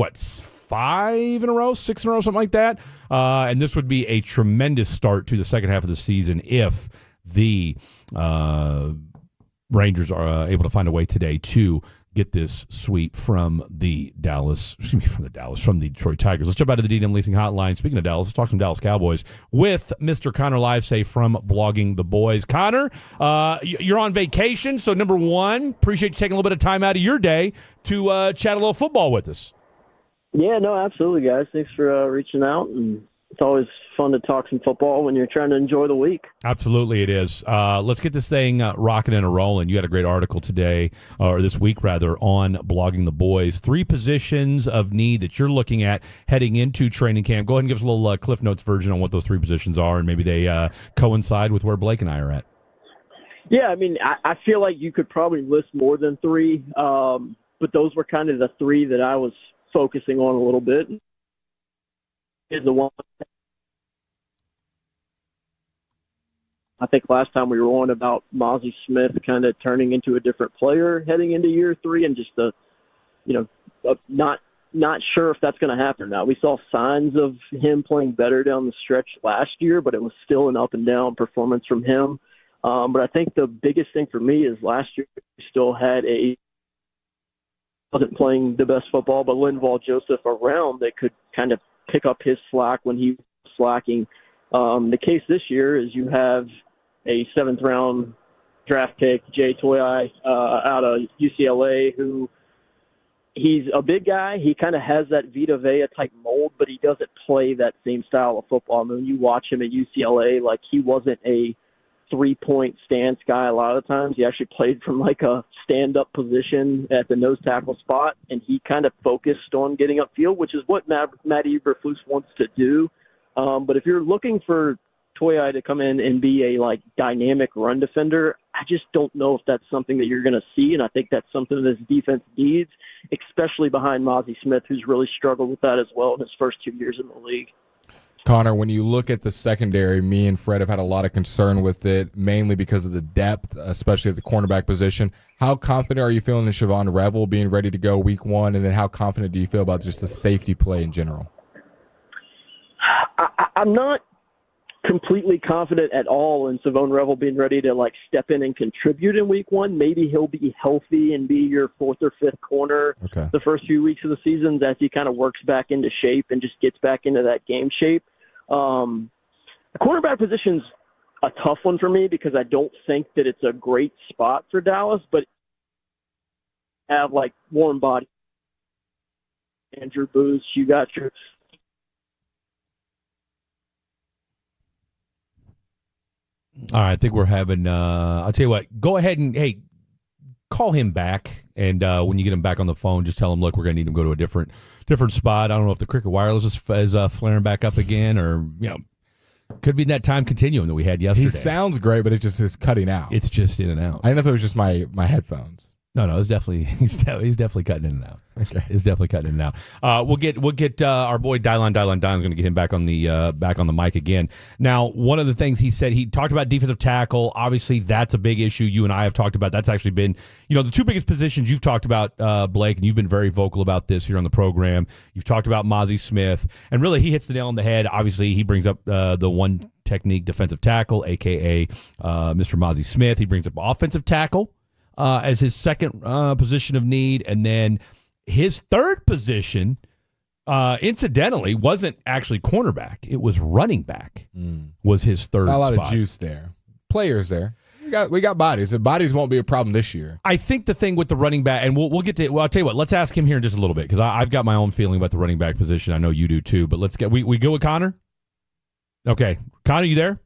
5 in a row, 6 in a row, something like that. And this would be a tremendous start to the second half of the season if the Rangers are able to find a way today to get this sweep from the Detroit Tigers. Let's jump out of the D&M Leasing Hotline. Speaking of Dallas, let's talk some Dallas Cowboys with Mr. Connor Livesay from Blogging the Boys. Connor, you're on vacation, so number one, appreciate you taking a little bit of time out of your day to chat a little football with us. Yeah, no, absolutely, guys. Thanks for reaching out, and it's always fun to talk some football when you're trying to enjoy the week. Absolutely, it is. Let's get this thing rocking and rolling. You had a great article today, or this week rather, on Blogging the Boys. 3 positions of need that you're looking at heading into training camp. Go ahead and give us a little Cliff Notes version on what those 3 positions are, and maybe they coincide with where Blake and I are at. Yeah, I mean, I feel like you could probably list more than 3, but those were kind of the 3 that I was focusing on a little bit. Is the one I think last time we were on about Mozzie Smith kind of turning into a different player heading into year 3, and just not sure if that's going to happen now. We saw signs of him playing better down the stretch last year, but it was still an up and down performance from him. But I think the biggest thing for me is last year we still had wasn't playing the best football, but Linval Joseph around that could kind of pick up his slack when he was slacking. The case this year is you have a 7th-round draft pick, Jay Toyai, out of UCLA, who he's a big guy. He kind of has that Vita Vea type mold, but he doesn't play that same style of football. I mean, when you watch him at UCLA, like he wasn't a 3-point stance guy a lot of the times. He actually played from like a stand-up position at the nose tackle spot, and he kind of focused on getting upfield, which is what Matt Eberflus wants to do. But if you're looking for Toyai to come in and be a like dynamic run defender, I just don't know if that's something that you're going to see, and I think that's something that this defense needs, especially behind Mozzie Smith, who's really struggled with that as well in his first 2 years in the league. Connor, when you look at the secondary, me and Fred have had a lot of concern with it, mainly because of the depth, especially at the cornerback position. How confident are you feeling in Siobhan Revel being ready to go week 1? And then how confident do you feel about just the safety play in general? I'm not completely confident at all in Savone Revel being ready to like step in and contribute in week 1. Maybe he'll be healthy and be your 4th or 5th corner the first few weeks of the season as he kind of works back into shape and just gets back into that game shape. The cornerback position's a tough one for me because I don't think that it's a great spot for Dallas, but have like Warren Body, Andrew Booth, you got your All right, I think we're having I'll tell you what, go ahead and call him back, and when you get him back on the phone, just tell him, look, we're going to need him to go to a different spot. I don't know if the Cricket Wireless is flaring back up again, or could be that time continuum that we had yesterday. He sounds great, but it just is cutting out. It's just in and out. I don't know if it was just my headphones. No, it's definitely he's definitely cutting in and out. Okay, it's definitely cutting in and out. We'll get our boy Dylan is going to get him back on the mic again. Now, one of the things he said, he talked about defensive tackle. Obviously, that's a big issue. You and I have talked about. That's actually been the 2 biggest positions you've talked about, Blake, and you've been very vocal about this here on the program. You've talked about Mozzie Smith, and really he hits the nail on the head. Obviously, he brings up the one technique defensive tackle, aka Mr. Mozzie Smith. He brings up offensive tackle as his second position of need, and then his third position, incidentally, wasn't actually cornerback. It was running back. Was his third spot. Not a lot of juice there. Players there. We got bodies. The bodies won't be a problem this year. I think the thing with the running back, and we'll get to. Well, I'll tell you what. Let's ask him here in just a little bit because I've got my own feeling about the running back position. I know you do too. But let's get. We go with Connor. Okay, Connor, you there?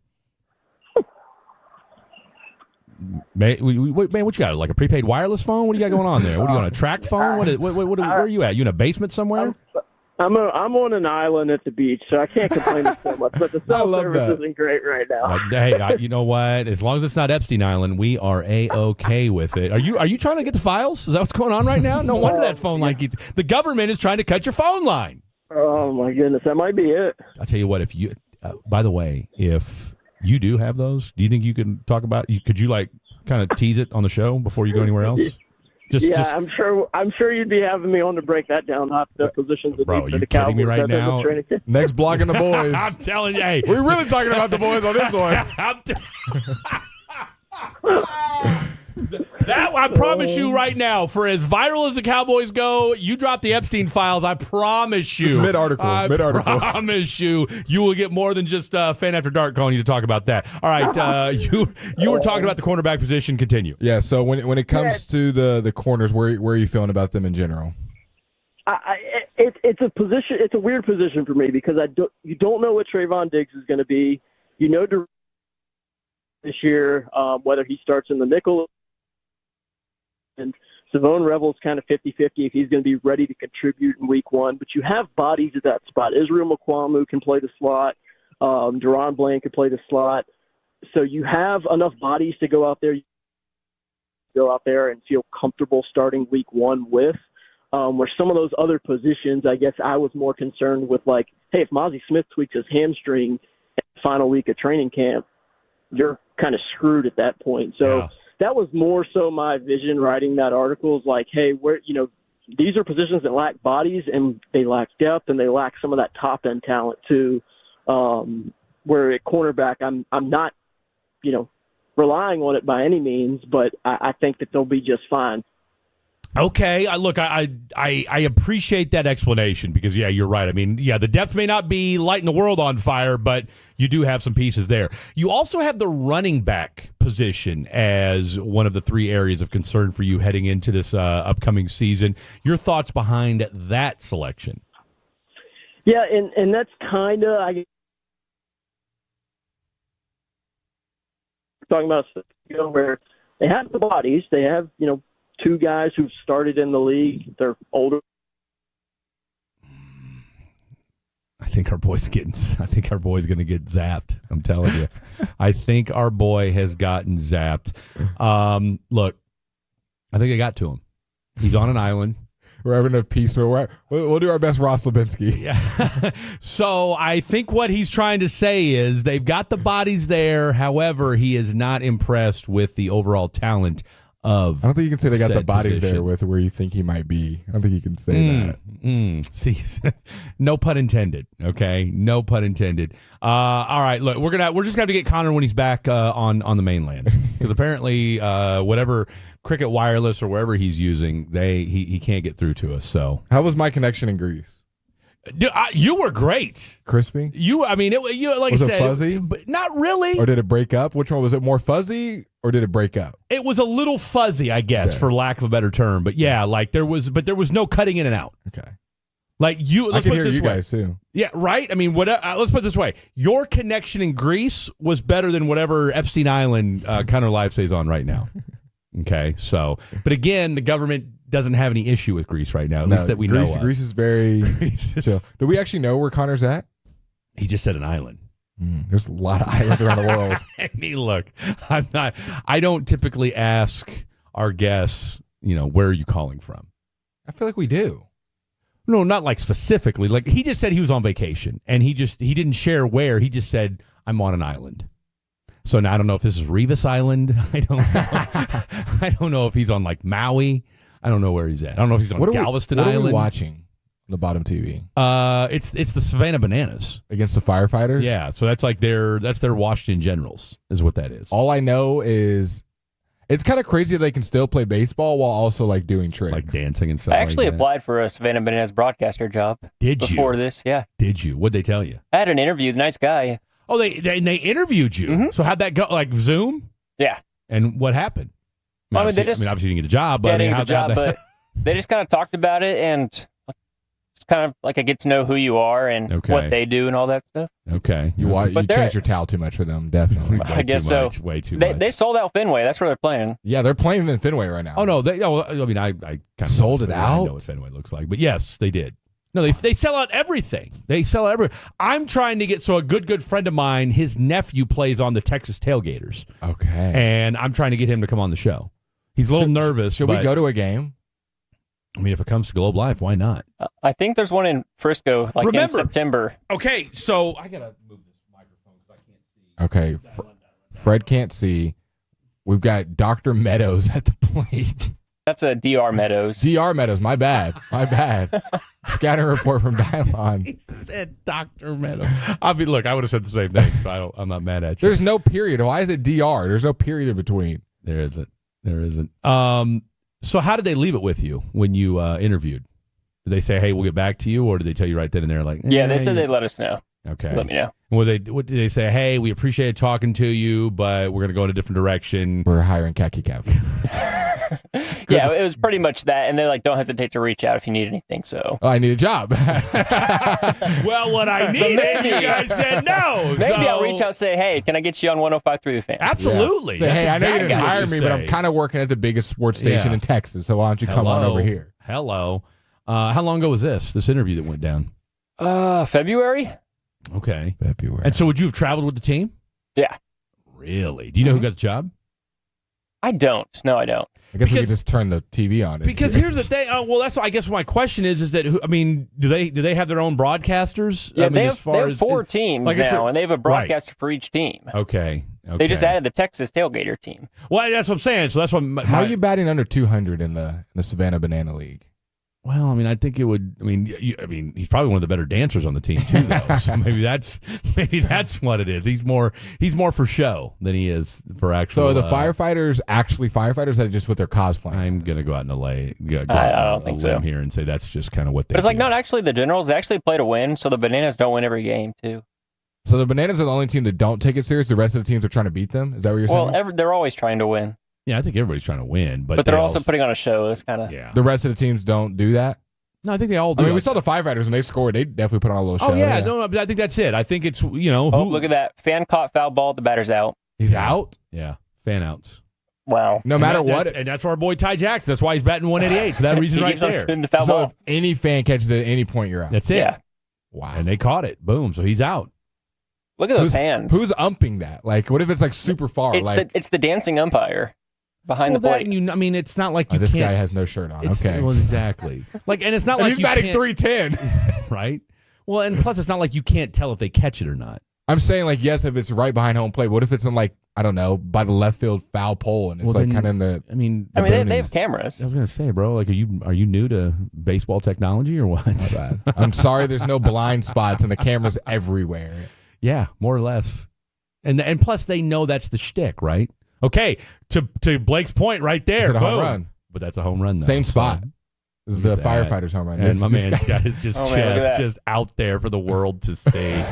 Man, what you got? Like a prepaid wireless phone? What do you got going on there? What are you on, a track phone? Where are you at? You in a basement somewhere? I'm on an island at the beach, so I can't complain so much. But the cell service isn't great right now. Hey, you know what? As long as it's not Epstein Island, we are A-okay with it. Are you trying to get the files? Is that what's going on right now? No wonder that phone line keeps. The government is trying to cut your phone line. Oh my goodness, that might be it. I'll tell you what. If you, by the way, if you do have those, do you think you can talk about? Could you like kind of tease it on the show before you go anywhere else? I'm sure you'd be having me on to break that down. Not the positions that bro, for the Cowboys. Me right now? Next block in the boys. I'm telling you, hey, we're really talking about the boys on this one. That I promise you right now, for as viral as the Cowboys go, you drop the Epstein files, I promise you. Mid article. I promise you will get more than just Fan After Dark calling you to talk about that. All right, you were talking about the cornerback position. Continue. Yeah. So when it comes to the corners, where are you feeling about them in general? It's a position. It's a weird position for me because you don't know what Trayvon Diggs is going to be. You know this year whether he starts in the nickel. And Savone Revel's kind of 50-50 if he's going to be ready to contribute in week one. But you have bodies at that spot. Israel Mukuamu can play the slot. Deron Bland can play the slot. So you have enough bodies to go out there and feel comfortable starting week one with. Where some of those other positions, I guess I was more concerned with, like, hey, if Mozzie Smith tweaks his hamstring at the final week of training camp, you're kind of screwed at that point. So that was more so my vision writing that article is like, hey, these are positions that lack bodies and they lack depth and they lack some of that top end talent too. Where at cornerback, I'm not, relying on it by any means, but I think that they'll be just fine. Okay, look, I appreciate that explanation because, yeah, you're right. I mean, yeah, the depth may not be lighting the world on fire, but you do have some pieces there. You also have the running back position as one of the three areas of concern for you heading into this upcoming season. Your thoughts behind that selection? Yeah, and that's kind of talking about where they have the bodies, they have two guys who've started in the league. They're older. I think our boy's going to get zapped. I'm telling you. I think our boy has gotten zapped. Look, I think I got to him. He's on an island. We're having a piece. We'll do our best, Ross Lubinsky. Yeah. So I think what he's trying to say is they've got the bodies there. However, he is not impressed with the overall talent of. I don't think you can say they got the bodies position there with where you think he might be. I don't think you can say that. See, no pun intended. Okay, no pun intended. All right, look, we're just gonna have to get Connor when he's back on the mainland because apparently whatever Cricket Wireless or wherever he's using, he can't get through to us. So how was my connection in Greece? Dude, you were great. Crispy? Like was I said, it fuzzy? But not really. Or did it break up? Which one was it? More fuzzy or did it break up? It was a little fuzzy, I guess, for lack of a better term. But yeah, like there was no cutting in and out. Okay. Like I can hear you guys too. Yeah, right. I mean, let's put it this way: your connection in Greece was better than whatever Epstein Island Connor Live stays on right now. Okay, so but again, the government doesn't have any issue with Greece right now, at least that we know of. Greece is very chill. Do we actually know where Connor's at? He just said an island. There's a lot of islands around the world. I mean, look, I don't typically ask our guests, where are you calling from? I feel like we do. No, not like specifically. Like he just said he was on vacation and he didn't share where. He just said, I'm on an island. So now I don't know if this is Revis Island. I don't know. I don't know if he's on like Maui. I don't know where he's at. I don't know if he's on Galveston Island. What are we watching on the bottom TV? It's the Savannah Bananas against the Firefighters. Yeah, so that's like their Washington Generals is what that is. All I know is it's kind of crazy that they can still play baseball while also like doing tricks, like dancing and stuff. I actually like applied for a Savannah Bananas broadcaster job. Did you? Before this, yeah. Did you? What'd they tell you? I had an interview. Nice guy. Oh, they interviewed you. Mm-hmm. So how'd that go? Like Zoom? Yeah. And what happened? They obviously you didn't get a job, but but they just kind of talked about it, and it's kind of like I get to know who you are and what they do and all that stuff. Okay. You change your towel too much for them, definitely. I guess so. Way too much. They sold out Fenway. That's where they're playing. Yeah, they're playing in Fenway right now. Oh, no. I kind of sold it out? I know what Fenway looks like. But yes, they did. No, they sell out everything. They sell out everything. I'm trying to get, so a good friend of mine, his nephew plays on the Texas Tailgaters. Okay. And I'm trying to get him to come on the show. He's a little nervous. Should we go to a game? I mean, if it comes to Globe Life, why not? I think there's one in Frisco, in September. Okay, so I got to move this microphone because I can't see. Okay, Fred can't see. We've got Dr. Meadows at the plate. That's a DR Meadows. DR Meadows, my bad. Scatter report from Dylon. He said Dr. Meadows. I mean, look, I would have said the same thing, so I'm not mad at you. There's no period. Why is it DR? There's no period in between. There isn't. So how did they leave it with you when you interviewed? Did they say, hey, we'll get back to you, or did they tell you right then and there, like, Yeah, they said they'd let us know. Okay. Let me know. What did they say? Hey, we appreciate talking to you, but we're going to go in a different direction. We're hiring Khaki Kev. Yeah, it was pretty much that. And they're like, don't hesitate to reach out if you need anything. So I need a job. Well, what I needed, you guys said no. Maybe I'll reach out and say, hey, can I get you on 105.3 The Fan? Absolutely. Yeah. Say, hey, exactly I know you didn't hire me, but I'm kind of working at the biggest sports station in Texas, so why don't you come on over here? Hello. How long ago was this interview that went down? February. Okay. February. And so would you have traveled with the team? Yeah. Really? Do you know who got the job? I don't. No, I don't. I guess we could just turn the TV on. Because here's the thing. That's I guess my question is that do they have their own broadcasters? Yeah, I mean, they have 4 teams now, and they have a broadcaster for each team. Okay. They just added the Texas Tailgater team. Well, that's what I'm saying. So that's what. How are you batting under 200 in the Savannah Banana League? Well, I mean, I think it would. I mean, he's probably one of the better dancers on the team too, though. So maybe that's what it is. He's more for show than he is for actual. So are the firefighters actually firefighters that are just what they're cosplaying? I'm gonna go out and I don't think so. Here and say that's just kind of what they. But it's like not actually the Generals. They actually play to win, so the Bananas don't win every game too. So the Bananas are the only team that don't take it serious. The rest of the teams are trying to beat them. Is that what you're saying? Well, they're always trying to win. Yeah, I think everybody's trying to win, but they're also putting on a show. That's kind of yeah. The rest of the teams don't do that. No, I think they all do. I mean, we saw the firefighters when they scored. They definitely put on a little show. Oh yeah, no, but I think that's it. I think it's look at that fan caught foul ball. The batter's out. He's out. Yeah, fan outs. Wow. No matter what, and that's for our boy Ty Jackson. That's why he's batting 188 for that reason right there. The foul so ball. if any fan catches it at any point, you're out. That's it. Yeah. Wow. And they caught it. Boom. So he's out. Look at those hands. Who's umping that? Like, what if it's like super far? It's the dancing umpire behind the plate. I mean, it's not like this guy has no shirt on. Okay. Well, exactly. And it's not like he's batting 310, right? Well, and plus, it's not like you can't tell if they catch it or not. I'm saying, like, yes, if it's right behind home plate. What if it's in, like, I don't know, by the left field foul pole, and it's kind of in the. I mean, they have cameras. I was gonna say, bro, like, are you new to baseball technology or what? My bad. I'm sorry, there's no blind spots and the cameras everywhere. Yeah, more or less. And plus, they know that's the shtick, right? Okay, to Blake's point right there. Boom. Home run. But that's a home run, though. Same spot. This is the firefighter's home run. And my man's guy is just out there for the world to see.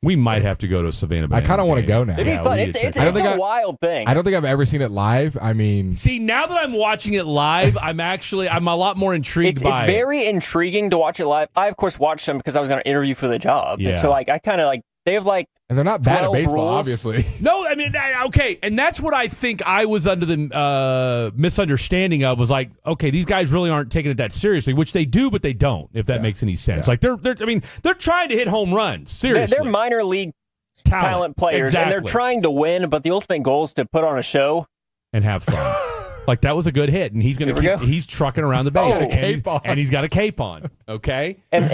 We might have to go to Savannah. I kind of want to go now. It'd be fun. It's a wild thing. I don't think I've ever seen it live. I mean, see, now that I'm watching it live, I'm a lot more intrigued by it. It's very intriguing to watch it live. I, of course, watched them because I was going to interview for the job. Yeah. And so, I kind of they have and they're not bad at baseball, rules. obviously. No, I mean, okay, and that's what I think I was under the misunderstanding of was like, okay, these guys really aren't taking it that seriously, which they do, but they don't. If that makes any sense, like they're trying to hit home runs. Seriously, they're minor league talent players, exactly. And they're trying to win, but the ultimate goal is to put on a show and have fun. Like that was a good hit, and he's he's trucking around the base, and he's got a cape on. Okay, and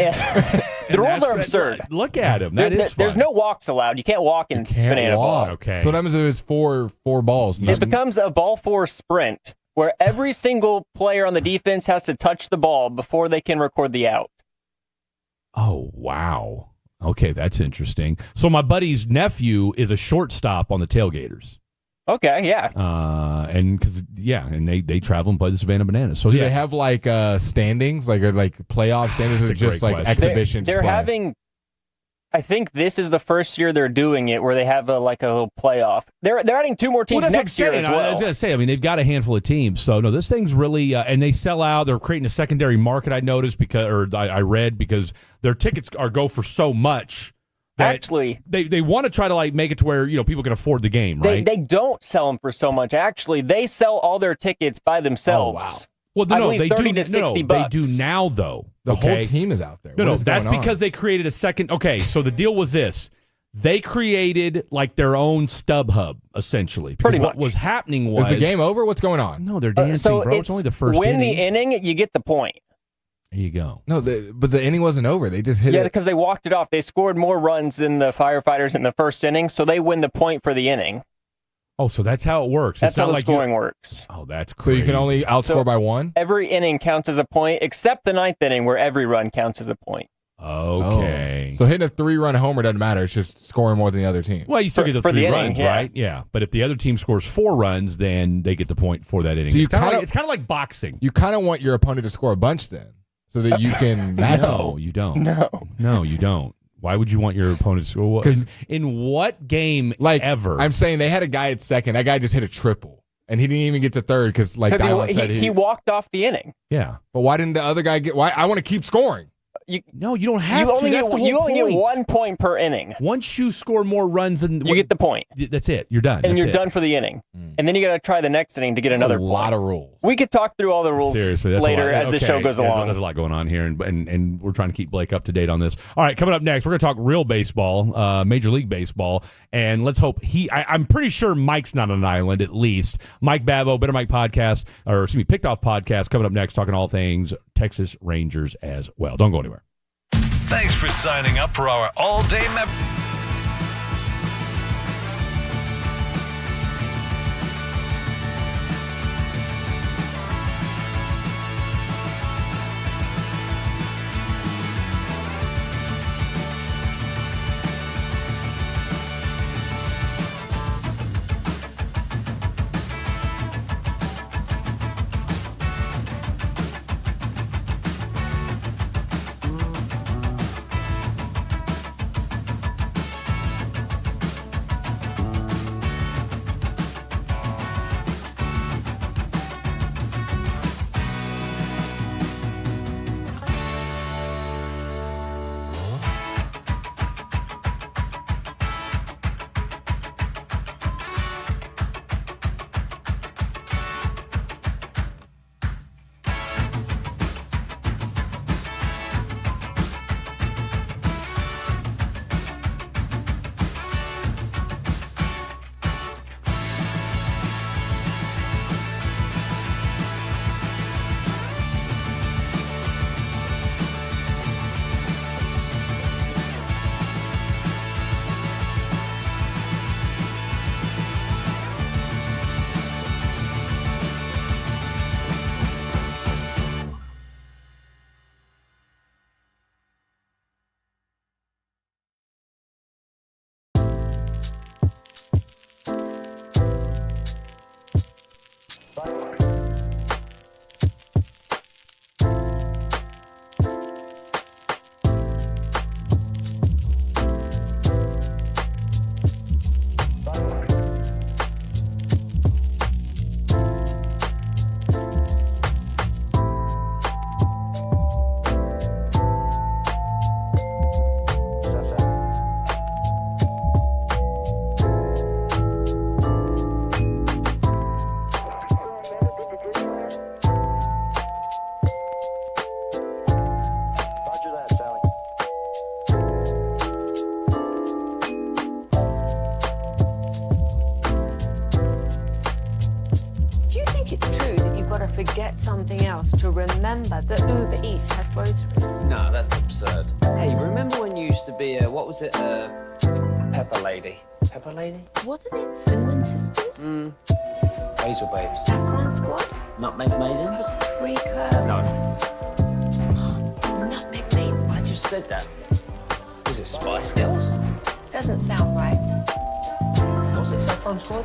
the rules are absurd. Look at him. There's no walks allowed. You can't walk in banana ball. Okay. So what happens if it's four balls? It becomes a ball four sprint where every single player on the defense has to touch the ball before they can record the out. Oh wow. Okay, that's interesting. So my buddy's nephew is a shortstop on the Tailgaters. Okay, yeah. And they travel and play the Savannah Bananas. So do they have like standings, like playoff standings, or just like exhibitions? They're having. I think this is the first year they're doing it where they have a little playoff. They're adding 2 more teams next year as well. I was going to say, I mean, they've got a handful of teams. So, no, this thing's really, and they sell out. They're creating a secondary market, I noticed, I read, because their tickets go for so much. Actually, they want to try to make it to where people can afford the game, right? They don't sell them for so much. Actually, they sell all their tickets by themselves. Oh, wow. Well, no, they 30 do. to 60 bucks. They do now, though. The whole team is out there. No, that's because they created a second. Okay, so the deal was this: they created their own StubHub, essentially. Because Pretty much. What was happening was, is the game over? What's going on? No, they're dancing, bro. It's only the first win inning. the inning, you get the point. There you go. No, but the inning wasn't over. They just hit it. Yeah, because they walked it off. They scored more runs than the Firefighters in the first inning, so they win the point for the inning. Oh, so that's how it works. That's how the scoring works. Oh, that's crazy. So you can only outscore by 1? Every inning counts as a point, except the 9th inning where every run counts as a point. Okay. So hitting a 3-run homer doesn't matter. It's just scoring more than the other team. Well, you still get the 3 runs, inning, right? Yeah. But if the other team scores 4 runs, then they get the point for that inning. So it's kind of like boxing. You kind of want your opponent to score a bunch then, so that you can match them. No, you don't. No, you don't. Why would you want your opponent to score? In what game ever? I'm saying they had a guy at second. That guy just hit a triple, and he didn't even get to third because, Dylan said, he walked off the inning. Yeah. But why didn't the other guy get? Why? I want to keep scoring. You don't have to. That's the whole you only point. get 1 point per inning. Once you score more runs than you get the point. That's it. You're done. And you're done for the inning. And then you got to try the next inning to get another point. A lot of rules. We could talk through all the rules later as the show goes along. There's a lot going on here, and we're trying to keep Blake up to date on this. All right, coming up next, we're going to talk real baseball, Major League Baseball, and let's hope I'm pretty sure Mike's not on an island, at least. Mike Babbo, Better Mike Podcast, Picked Off Podcast, coming up next, talking all things Texas Rangers as well. Don't go anywhere. Thanks for signing up for our all-day forget something else to remember that Uber Eats has groceries. No, that's absurd. Hey, remember when you used to be Pepper Lady? Pepper Lady? Wasn't it Cinnamon Sisters? Hazel Babes. Saffron Squad? Nutmeg Maidens? Paprika? No. Nutmeg Maidens. I just said that. Was it Spice Girls? Doesn't sound right. Was it Saffron Squad?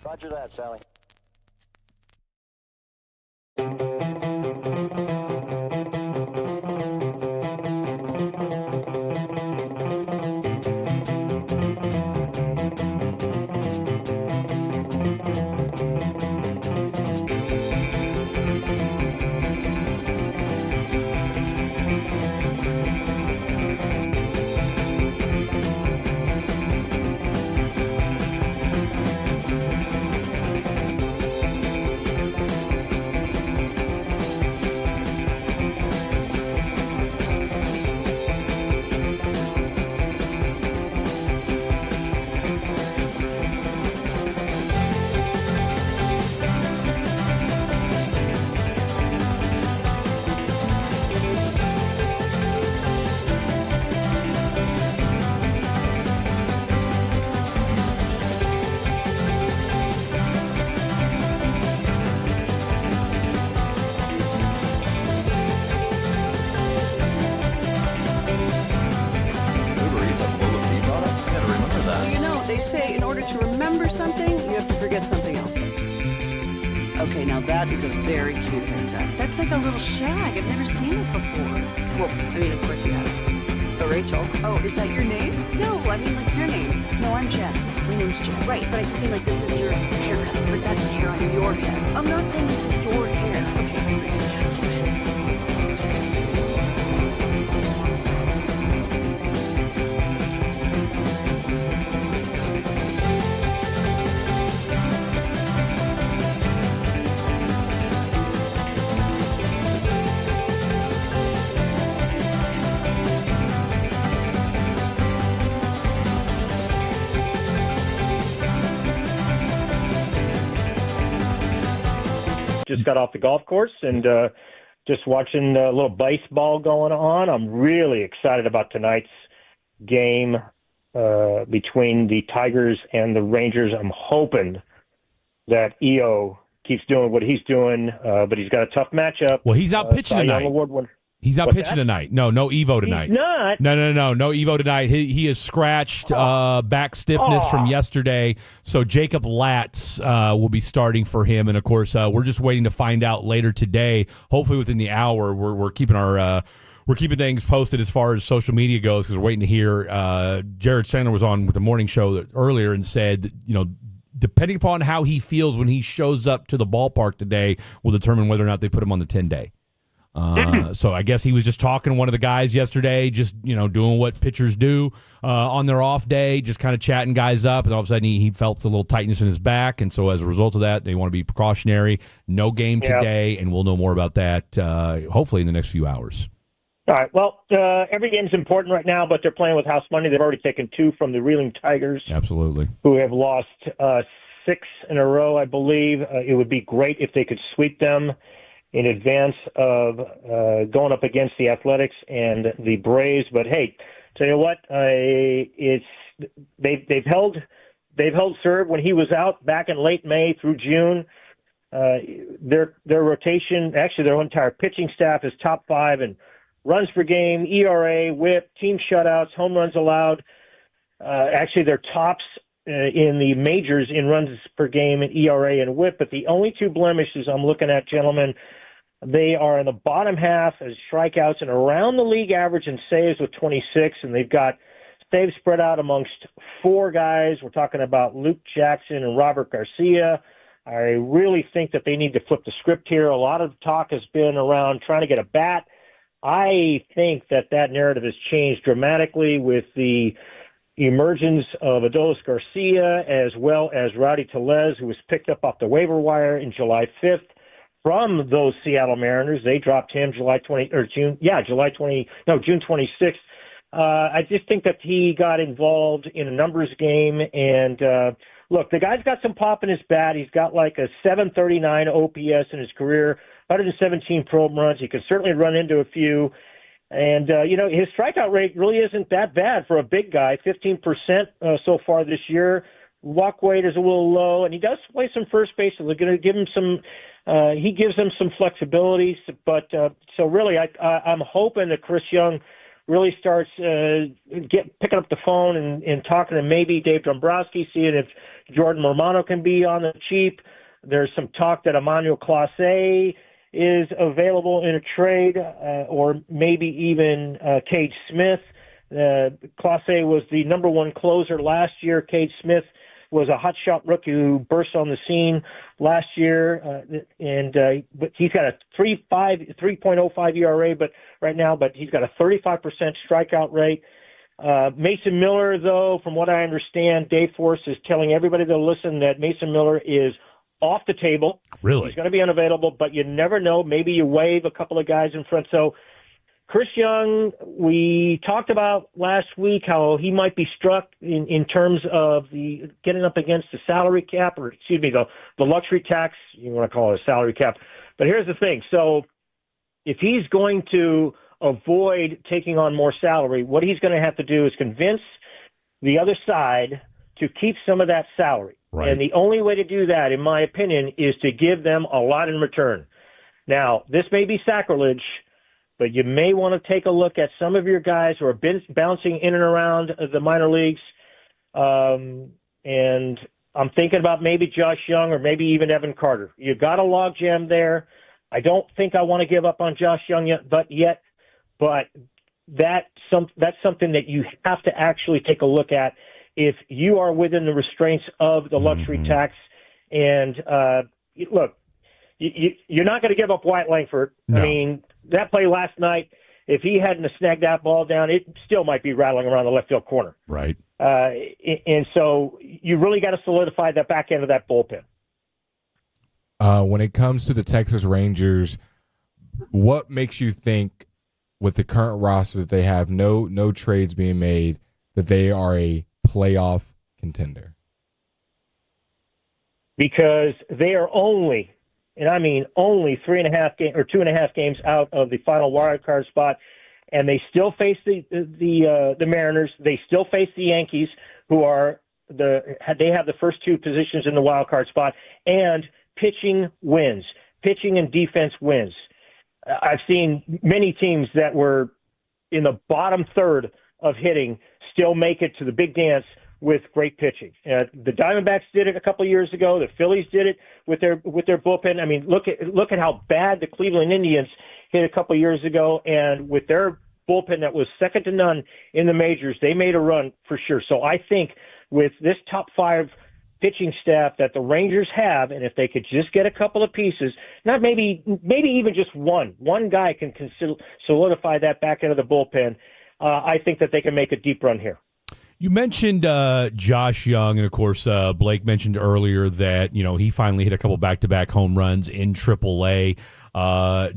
Roger that, Sally. Uber Eats has low fee products? You gotta remember that. Well, you know, they say in order to remember something, you have to forget something else. Okay, now that is a very cute haircut. That's like a little shag. I've never seen it before. Well, I mean, of course you have. It's the Rachel. Oh, is that your name? No, I mean like your name. No, I'm Jen. My name's Jen. Right, but I just mean like this is your haircut. But that's hair on your head. I'm not saying this is your hair. Okay. Just got off the golf course and just watching a little baseball going on. I'm really excited about tonight's game between the Tigers and the Rangers. I'm hoping that EO keeps doing what he's doing, but he's got a tough matchup. Well, he's out pitching Cy Young tonight. Award winner. He's out What's pitching that? tonight. No Evo tonight. He's not. No Evo tonight. He is scratched back stiffness from yesterday. So Jacob Latz will be starting for him. And, of course, we're just waiting to find out later today. Hopefully within the hour, we're keeping our we're keeping things posted as far as social media goes because we're waiting to hear. Jared Sandler was on with the morning show earlier and said, that, you know, depending upon how he feels when he shows up to the ballpark today will determine whether or not they put him on the 10-day. So I guess he was just talking to one of the guys yesterday, just, you know, doing what pitchers do on their off day, just kind of chatting guys up. And all of a sudden he felt a little tightness in his back. And so as a result of that, they want to be precautionary. No game today, and we'll know more about that hopefully in the next few hours. All right. Well, every game's important right now, but they're playing with house money. They've already taken 2 from the Reeling Tigers. Absolutely. Who have lost 6 in a row, I believe. It would be great if they could sweep them in advance of going up against the Athletics and the Braves. But hey, tell you what, they've held serve when he was out back in late May through June. Their rotation, actually their entire pitching staff is top 5 in runs per game, ERA, WHIP, team shutouts, home runs allowed. Actually, they're tops in the majors in runs per game and ERA and WHIP. But the only 2 blemishes I'm looking at, gentlemen, they are in the bottom half as strikeouts and around the league average in saves with 26, and they've got saves spread out amongst 4 guys. We're talking about Luke Jackson and Robert Garcia. I really think that they need to flip the script here. A lot of talk has been around trying to get a bat. I think that narrative has changed dramatically with the emergence of Adolis Garcia as well as Rowdy Tellez, who was picked up off the waiver wire in July 5th. From those Seattle Mariners. They dropped him June 26th. I just think that he got involved in a numbers game. And look, the guy's got some pop in his bat. He's got like a 739 OPS in his career, 117 pro runs. He can certainly run into a few. And, his strikeout rate really isn't that bad for a big guy, 15% so far this year. Walk weight is a little low, and he does play some first base. So they're going to give him some he gives them some flexibility, but so really I'm hoping that Chris Young really starts picking up the phone and talking to maybe Dave Dombrowski, seeing if Jordan Romano can be on the cheap. There's some talk that Emmanuel Clase is available in a trade, or maybe even Cade Smith. Clase was the number one closer last year. Cade Smith was a hotshot rookie who burst on the scene last year, but he's got a 3.05 ERA, but he's got a 35% strikeout rate. Mason Miller, though, from what I understand, Dave Force is telling everybody to listen that Mason Miller is off the table. Really? He's going to be unavailable, but you never know. Maybe you waive a couple of guys in front. So Chris Young, we talked about last week how he might be struck in terms of the getting up against the salary cap, or excuse me, the luxury tax. You want to call it a salary cap. But here's the thing. So if he's going to avoid taking on more salary, what he's going to have to do is convince the other side to keep some of that salary. Right. And the only way to do that, in my opinion, is to give them a lot in return. Now, this may be sacrilege, but you may want to take a look at some of your guys who are bouncing in and around the minor leagues. And I'm thinking about maybe Josh Young or maybe even Evan Carter. You got a logjam there. I don't think I want to give up on Josh Young yet, but that's something that you have to actually take a look at if you are within the restraints of the luxury tax. And look, you're not going to give up Wyatt Langford. No. I mean, that play last night, if he hadn't snagged that ball down, it still might be rattling around the left field corner. Right. And so you really got to solidify that back end of that bullpen. When it comes to the Texas Rangers, what makes you think, with the current roster that they have, no trades being made, that they are a playoff contender? Because they are only 3.5 games or 2.5 games out of the final wild card spot, and they still face the Mariners. They still face the Yankees, who are they have the first two positions in the wild card spot, and pitching wins. Pitching and defense wins. I've seen many teams that were in the bottom third of hitting still make it to the big dance with great pitching. The Diamondbacks did it a couple of years ago. The Phillies did it with their bullpen. I mean, look at how bad the Cleveland Indians hit a couple of years ago, and with their bullpen that was second to none in the majors, they made a run for sure. So I think with this top five pitching staff that the Rangers have, and if they could just get a couple of pieces, not maybe even just one guy can solidify that back end of the bullpen, I think that they can make a deep run here. You mentioned Josh Young, and of course Blake mentioned earlier that he finally hit a couple back-to-back home runs in AAA.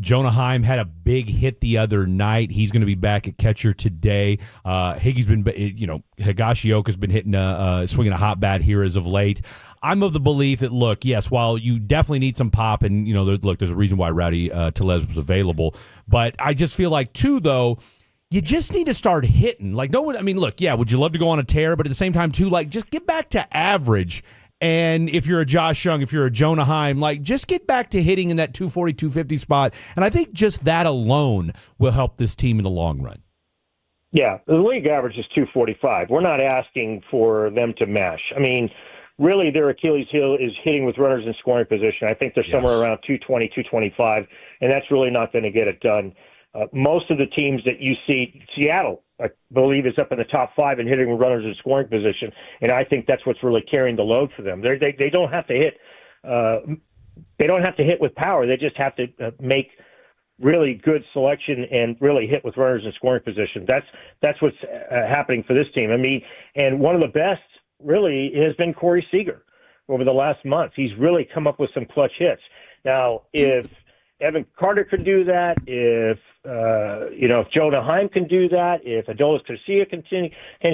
Jonah Heim had a big hit the other night. He's going to be back at catcher today. Higashioka's been hitting swinging a hot bat here as of late. I'm of the belief that, look, yes, while you definitely need some pop, and there's a reason why Rowdy Tellez was available, but I just feel like too, though, you just need to start hitting. Like, no one, I mean, look, yeah, would you love to go on a tear? But at the same time, too, like, just get back to average. And if you're a Josh Young, if you're a Jonah Heim, like, just get back to hitting in that 240, 250 spot. And I think just that alone will help this team in the long run. Yeah, the league average is 245. We're not asking for them to mash. I mean, really, their Achilles heel is hitting with runners in scoring position. I think they're somewhere around 220, 225, and that's really not going to get it done. Most of the teams that you see, Seattle, I believe, is up in the top five in hitting with runners in scoring position, and I think that's what's really carrying the load for them. They don't have to hit. They don't have to hit with power. They just have to make really good selection and really hit with runners in scoring position. That's what's happening for this team. I mean, and one of the best really has been Corey Seager over the last month. He's really come up with some clutch hits. Now, if Evan Carter can do that, if Jonah Heim can do that, if Adolis Garcia can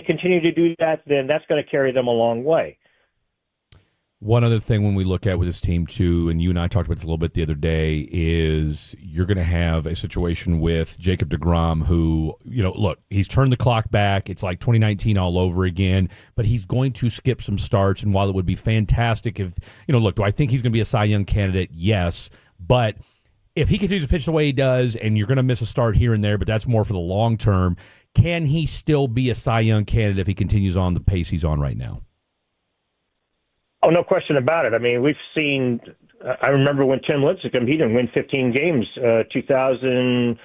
continue to do that, then that's going to carry them a long way. One other thing when we look at with this team, too, and you and I talked about this a little bit the other day, is you're going to have a situation with Jacob deGrom who, look, he's turned the clock back. It's like 2019 all over again, but he's going to skip some starts. And while it would be fantastic if, look, do I think he's going to be a Cy Young candidate? Yes, but if he continues to pitch the way he does, and you're going to miss a start here and there, but that's more for the long term, can he still be a Cy Young candidate if he continues on the pace he's on right now? Oh, no question about it. I mean, we've seen. I remember when Tim Lincecum, he didn't win 15 games, 2007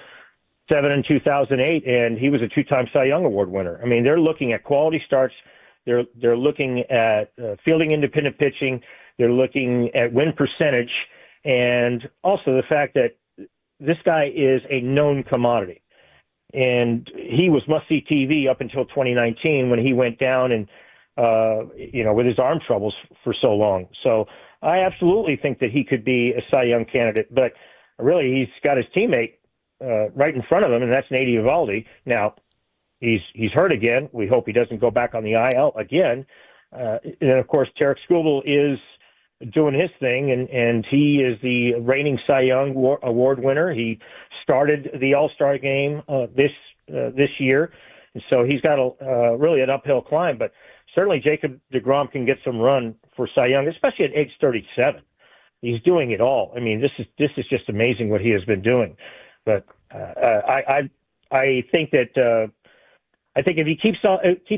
and 2008, and he was a two-time Cy Young Award winner. I mean, they're looking at quality starts. They're looking at fielding independent pitching. They're looking at win percentage, and also the fact that this guy is a known commodity. And he was must-see TV up until 2019 when he went down and, with his arm troubles for so long. So I absolutely think that he could be a Cy Young candidate, but really he's got his teammate right in front of him, and that's Nate Eovaldi. Now, he's hurt again. We hope he doesn't go back on the IL again. And, of course, Tarek Skubal is doing his thing, and he is the reigning Cy Young Award winner. He started the All-Star game this year, and so he's got really an uphill climb. But certainly Jacob deGrom can get some run for Cy Young, especially at age 37. He's doing it all. I mean, this is just amazing what he has been doing. But I think that I think if he keeps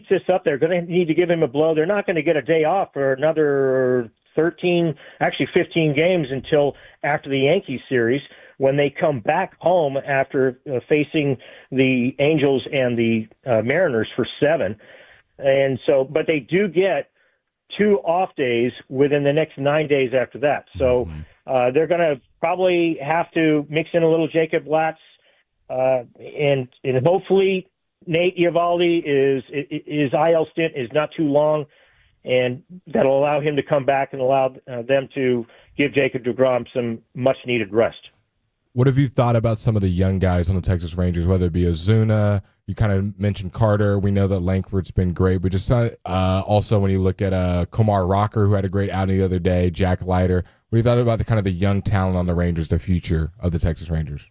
this up, they're going to need to give him a blow. They're not going to get a day off for another 15 games until after the Yankees series, when they come back home after facing the Angels and the Mariners for 7. And so, but they do get 2 off days within the next 9 days after that. So they're going to probably have to mix in a little Jacob Latz, and hopefully Nate Eovaldi his IL stint is not too long, and that'll allow him to come back and allow them to give Jacob deGrom some much-needed rest. What have you thought about some of the young guys on the Texas Rangers, whether it be Ozuna? You kind of mentioned Carter. We know that Langford's been great, but just also when you look at Kumar Rocker, who had a great outing the other day, Jack Leiter. What have you thought about the young talent on the Rangers, the future of the Texas Rangers?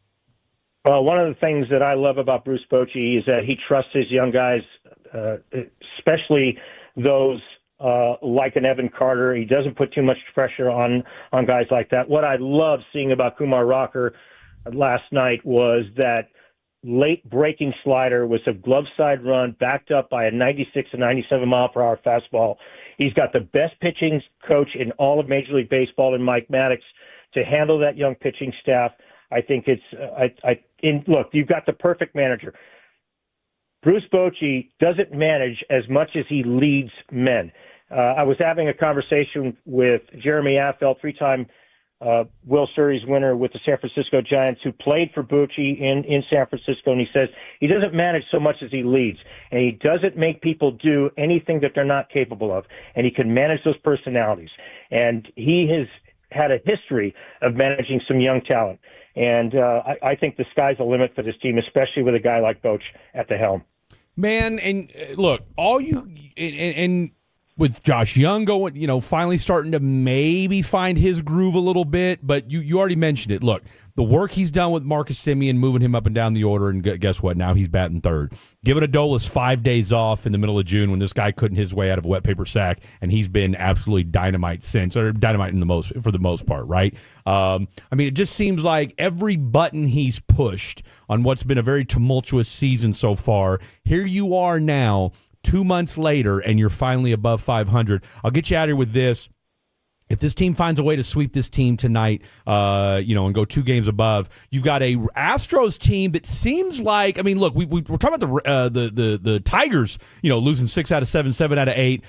Well, one of the things that I love about Bruce Bochy is that he trusts his young guys, especially those like an Evan Carter. He doesn't put too much pressure on guys like that. What I love seeing about Kumar Rocker last night was that late breaking slider with a glove side run backed up by a 96 to 97 mile per hour fastball. He's got the best pitching coach in all of Major League Baseball in Mike Maddox to handle that young pitching staff. I think it's look, you've got the perfect manager. Bruce Bochy doesn't manage as much as he leads men. I was having a conversation with Jeremy Affeldt, 3-time World Series winner with the San Francisco Giants, who played for Bochy in San Francisco, and he says he doesn't manage so much as he leads, and he doesn't make people do anything that they're not capable of, and he can manage those personalities. And he has had a history of managing some young talent. And I think the sky's the limit for this team, especially with a guy like Boch at the helm. Man, and look, and with Josh Young going, finally starting to maybe find his groove a little bit, but you already mentioned it. Look, the work he's done with Marcus Semien, moving him up and down the order, and guess what? Now he's batting third. Giving Adolis 5 days off in the middle of June when this guy couldn't his way out of a wet paper sack, and he's been absolutely dynamite since, or dynamite for the most part, right? It just seems like every button he's pushed on what's been a very tumultuous season so far, here you are now, 2 months later, and you're finally above 500. I'll get you out of here with this. If this team finds a way to sweep this team tonight, and go 2 games above, you've got a Astros team that seems like, look, we're talking about the Tigers, losing 6 out of 7, 7 out of 8.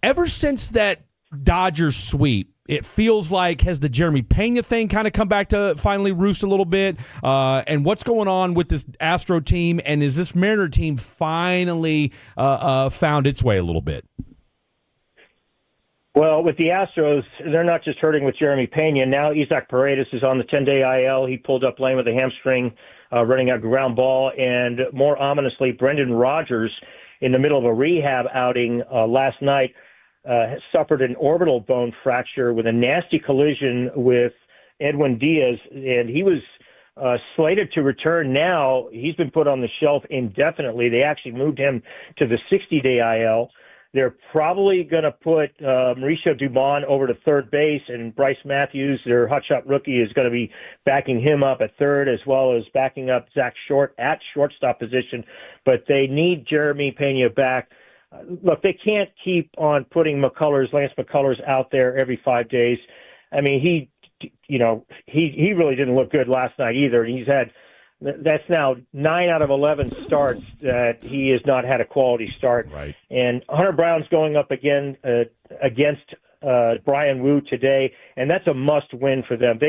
Ever since that Dodgers sweep, it feels like, has the Jeremy Pena thing kind of come back to finally roost a little bit? And what's going on with this Astro team? And is this Mariner team finally found its way a little bit? Well, with the Astros, they're not just hurting with Jeremy Pena. Now Isaac Paredes is on the 10-day IL. He pulled up lane with a hamstring, running a ground ball. And more ominously, Brendan Rodgers, in the middle of a rehab outing last night, suffered an orbital bone fracture with a nasty collision with Edwin Diaz, and he was slated to return now. He's been put on the shelf indefinitely. They actually moved him to the 60-day IL. They're probably going to put Mauricio Dubon over to third base, and Bryce Matthews, their hotshot rookie, is going to be backing him up at third, as well as backing up Zach Short at shortstop position. But they need Jeremy Pena back. Look, they can't keep on putting Lance McCullers out there every 5 days. I mean, he really didn't look good last night either. That's now 9 out of 11 starts that he has not had a quality start. Right. And Hunter Brown's going up again against Brian Wu today, and that's a must-win for them.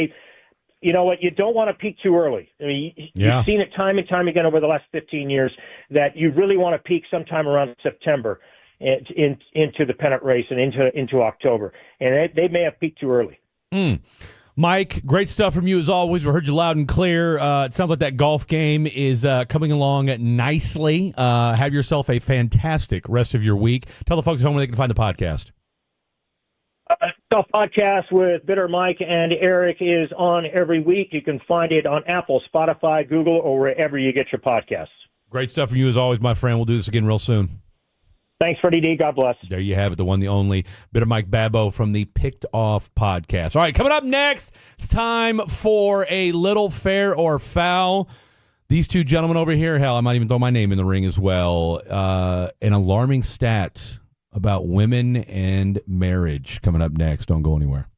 You know what? You don't want to peak too early. I mean, you've seen it time and time again over the last 15 years that you really want to peak sometime around September into the pennant race and into October. And they may have peaked too early. Mike, great stuff from you as always. We heard you loud and clear. It sounds like that golf game is coming along nicely. Have yourself a fantastic rest of your week. Tell the folks at home where they can find the podcast. Golf podcast with Bitter Mike and Eric is on every week. You can find it on Apple, Spotify, Google, or wherever you get your podcasts. Great stuff from you as always, my friend. We'll do this again real soon. Thanks, Freddie D. God bless. There you have it, the one, the only Bitter Mike Babbo from the Picked Off podcast. All right, coming up next, it's time for a little fair or foul. These two gentlemen over here, hell, I might even throw my name in the ring as well. An alarming stat about women and marriage coming up next. Don't go anywhere.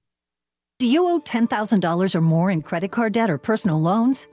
Do you owe $10,000 or more in credit card debt or personal loans?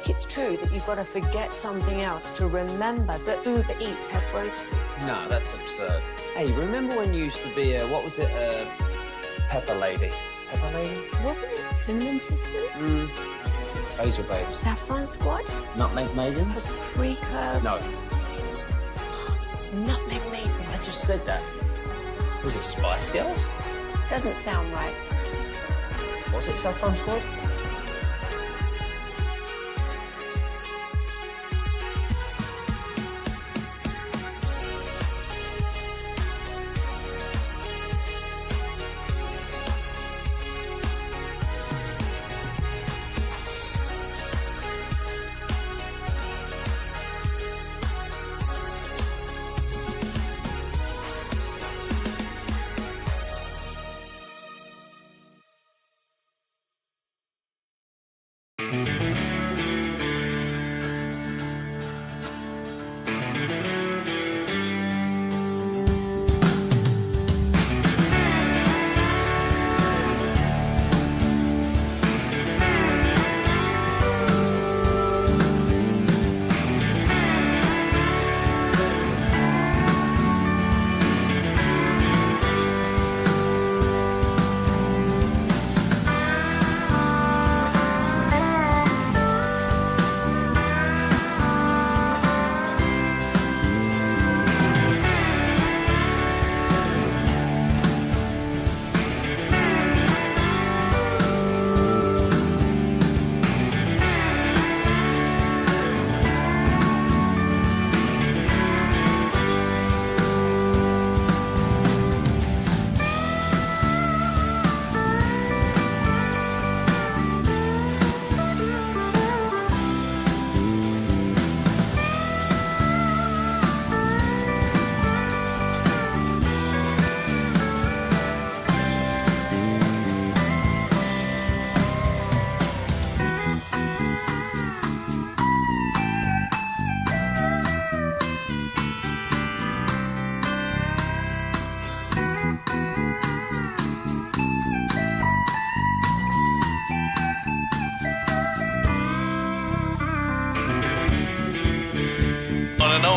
It's true that you've got to forget something else to remember that Uber Eats has groceries. No, that's absurd. Hey, remember when you used to be Pepper Lady? Pepper Lady? Wasn't it Cinnamon Sisters? Basil Babes. Saffron Squad? Nutmeg Maidens? Paprika? No. Nutmeg Maidens. I just said that. Was it Spice Girls? Doesn't sound right. Was it Saffron Squad?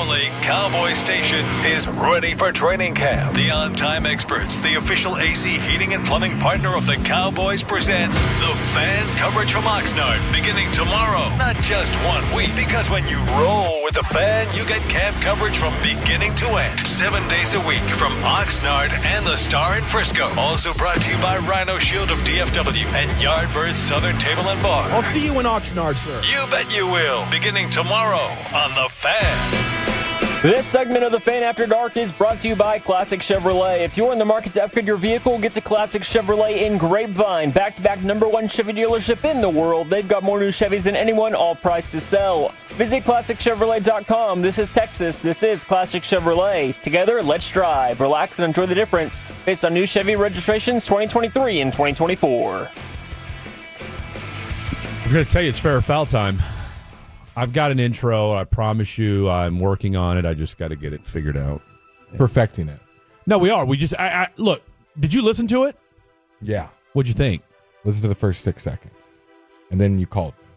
only Cowboy station is ready for training camp. The on-time experts, the official AC heating and plumbing partner of the Cowboys, presents the Fans coverage from Oxnard beginning tomorrow. Not just 1 week, because when you roll with the Fan, you get camp coverage from beginning to end. 7 days a week from Oxnard and the Star in Frisco. Also brought to you by Rhino Shield of DFW and Yardbirds Southern Table and Bar. I'll see you in Oxnard, sir. You bet you will. Beginning tomorrow on The Fan. This segment of The Fan After Dark is brought to you by Classic Chevrolet. If you're in the market to upgrade your vehicle, get to Classic Chevrolet in Grapevine. Back-to-back #1 Chevy dealership in the world. They've got more new Chevys than anyone, all priced to sell. Visit ClassicChevrolet.com. This is Texas. This is Classic Chevrolet. Together, let's drive, relax, and enjoy the difference based on new Chevy registrations 2023 and 2024. I was going to tell you it's fair or foul time. I've got an intro. I promise you I'm working on it. I just got to get it figured out. Perfecting it. No, we are. We just, look, did you listen to it? Yeah. What'd you think? Listen to the first 6 seconds. And then you called me.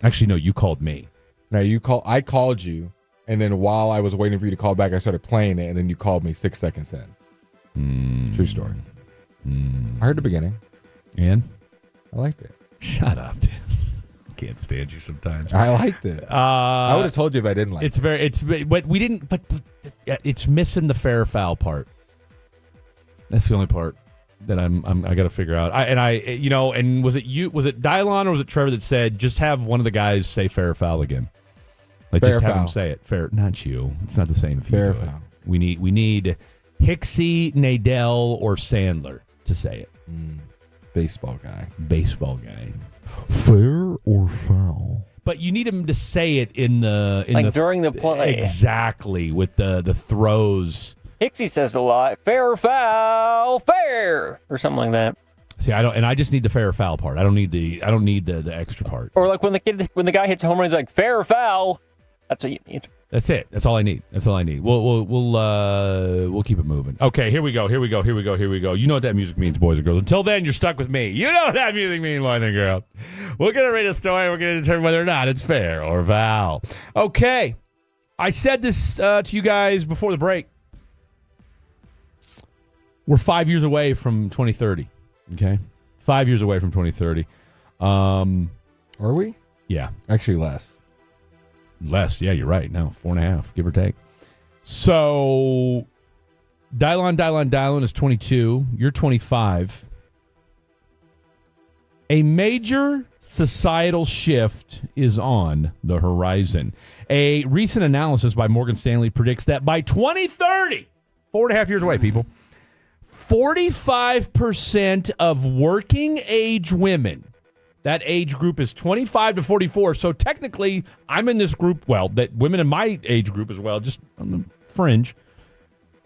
Actually, no, you called me. No, I called you. And then while I was waiting for you to call back, I started playing it. And then you called me 6 seconds in. True story. I heard the beginning. And? I liked it. Shut up, dude. Can't stand you sometimes. I liked it. I would have told you if I didn't like it. But we didn't, but it's missing the fair or foul part. That's the only part that I got to figure out. And was it Dylon or was it Trevor that said, just have one of the guys say fair or foul again? Like fair just have foul. Him say it. Fair, not you. It's not the same if you fair do foul. It. We need Hicksey, Nadell, or Sandler to say it. Baseball guy. Fair or foul? But you need him to say it during the play. Exactly, with the throws. Hicksey says a lot. Fair or foul, fair, or something like that. See, I just need the fair or foul part. I don't need the extra part. Or like when the guy hits a home run, he's like fair or foul. That's what you need. That's it. That's all I need. We'll keep it moving. Okay, here we go. You know what that music means, boys and girls. Until then, you're stuck with me. You know what that music means, boys and girls. We're gonna read a story. We're gonna determine whether or not it's fair or foul. Okay, I said this to you guys before the break. We're 5 years away from 2030. Okay, 5 years away from 2030. Are we? Yeah, actually less. Less, yeah, you're right. Now 4.5, give or take. So, Dylon is 22. You're 25. A major societal shift is on the horizon. A recent analysis by Morgan Stanley predicts that by 2030, 4.5 years away, people, 45% of working age women. That age group is 25 to 44. So technically, I'm in this group, that women in my age group as well, just on the fringe,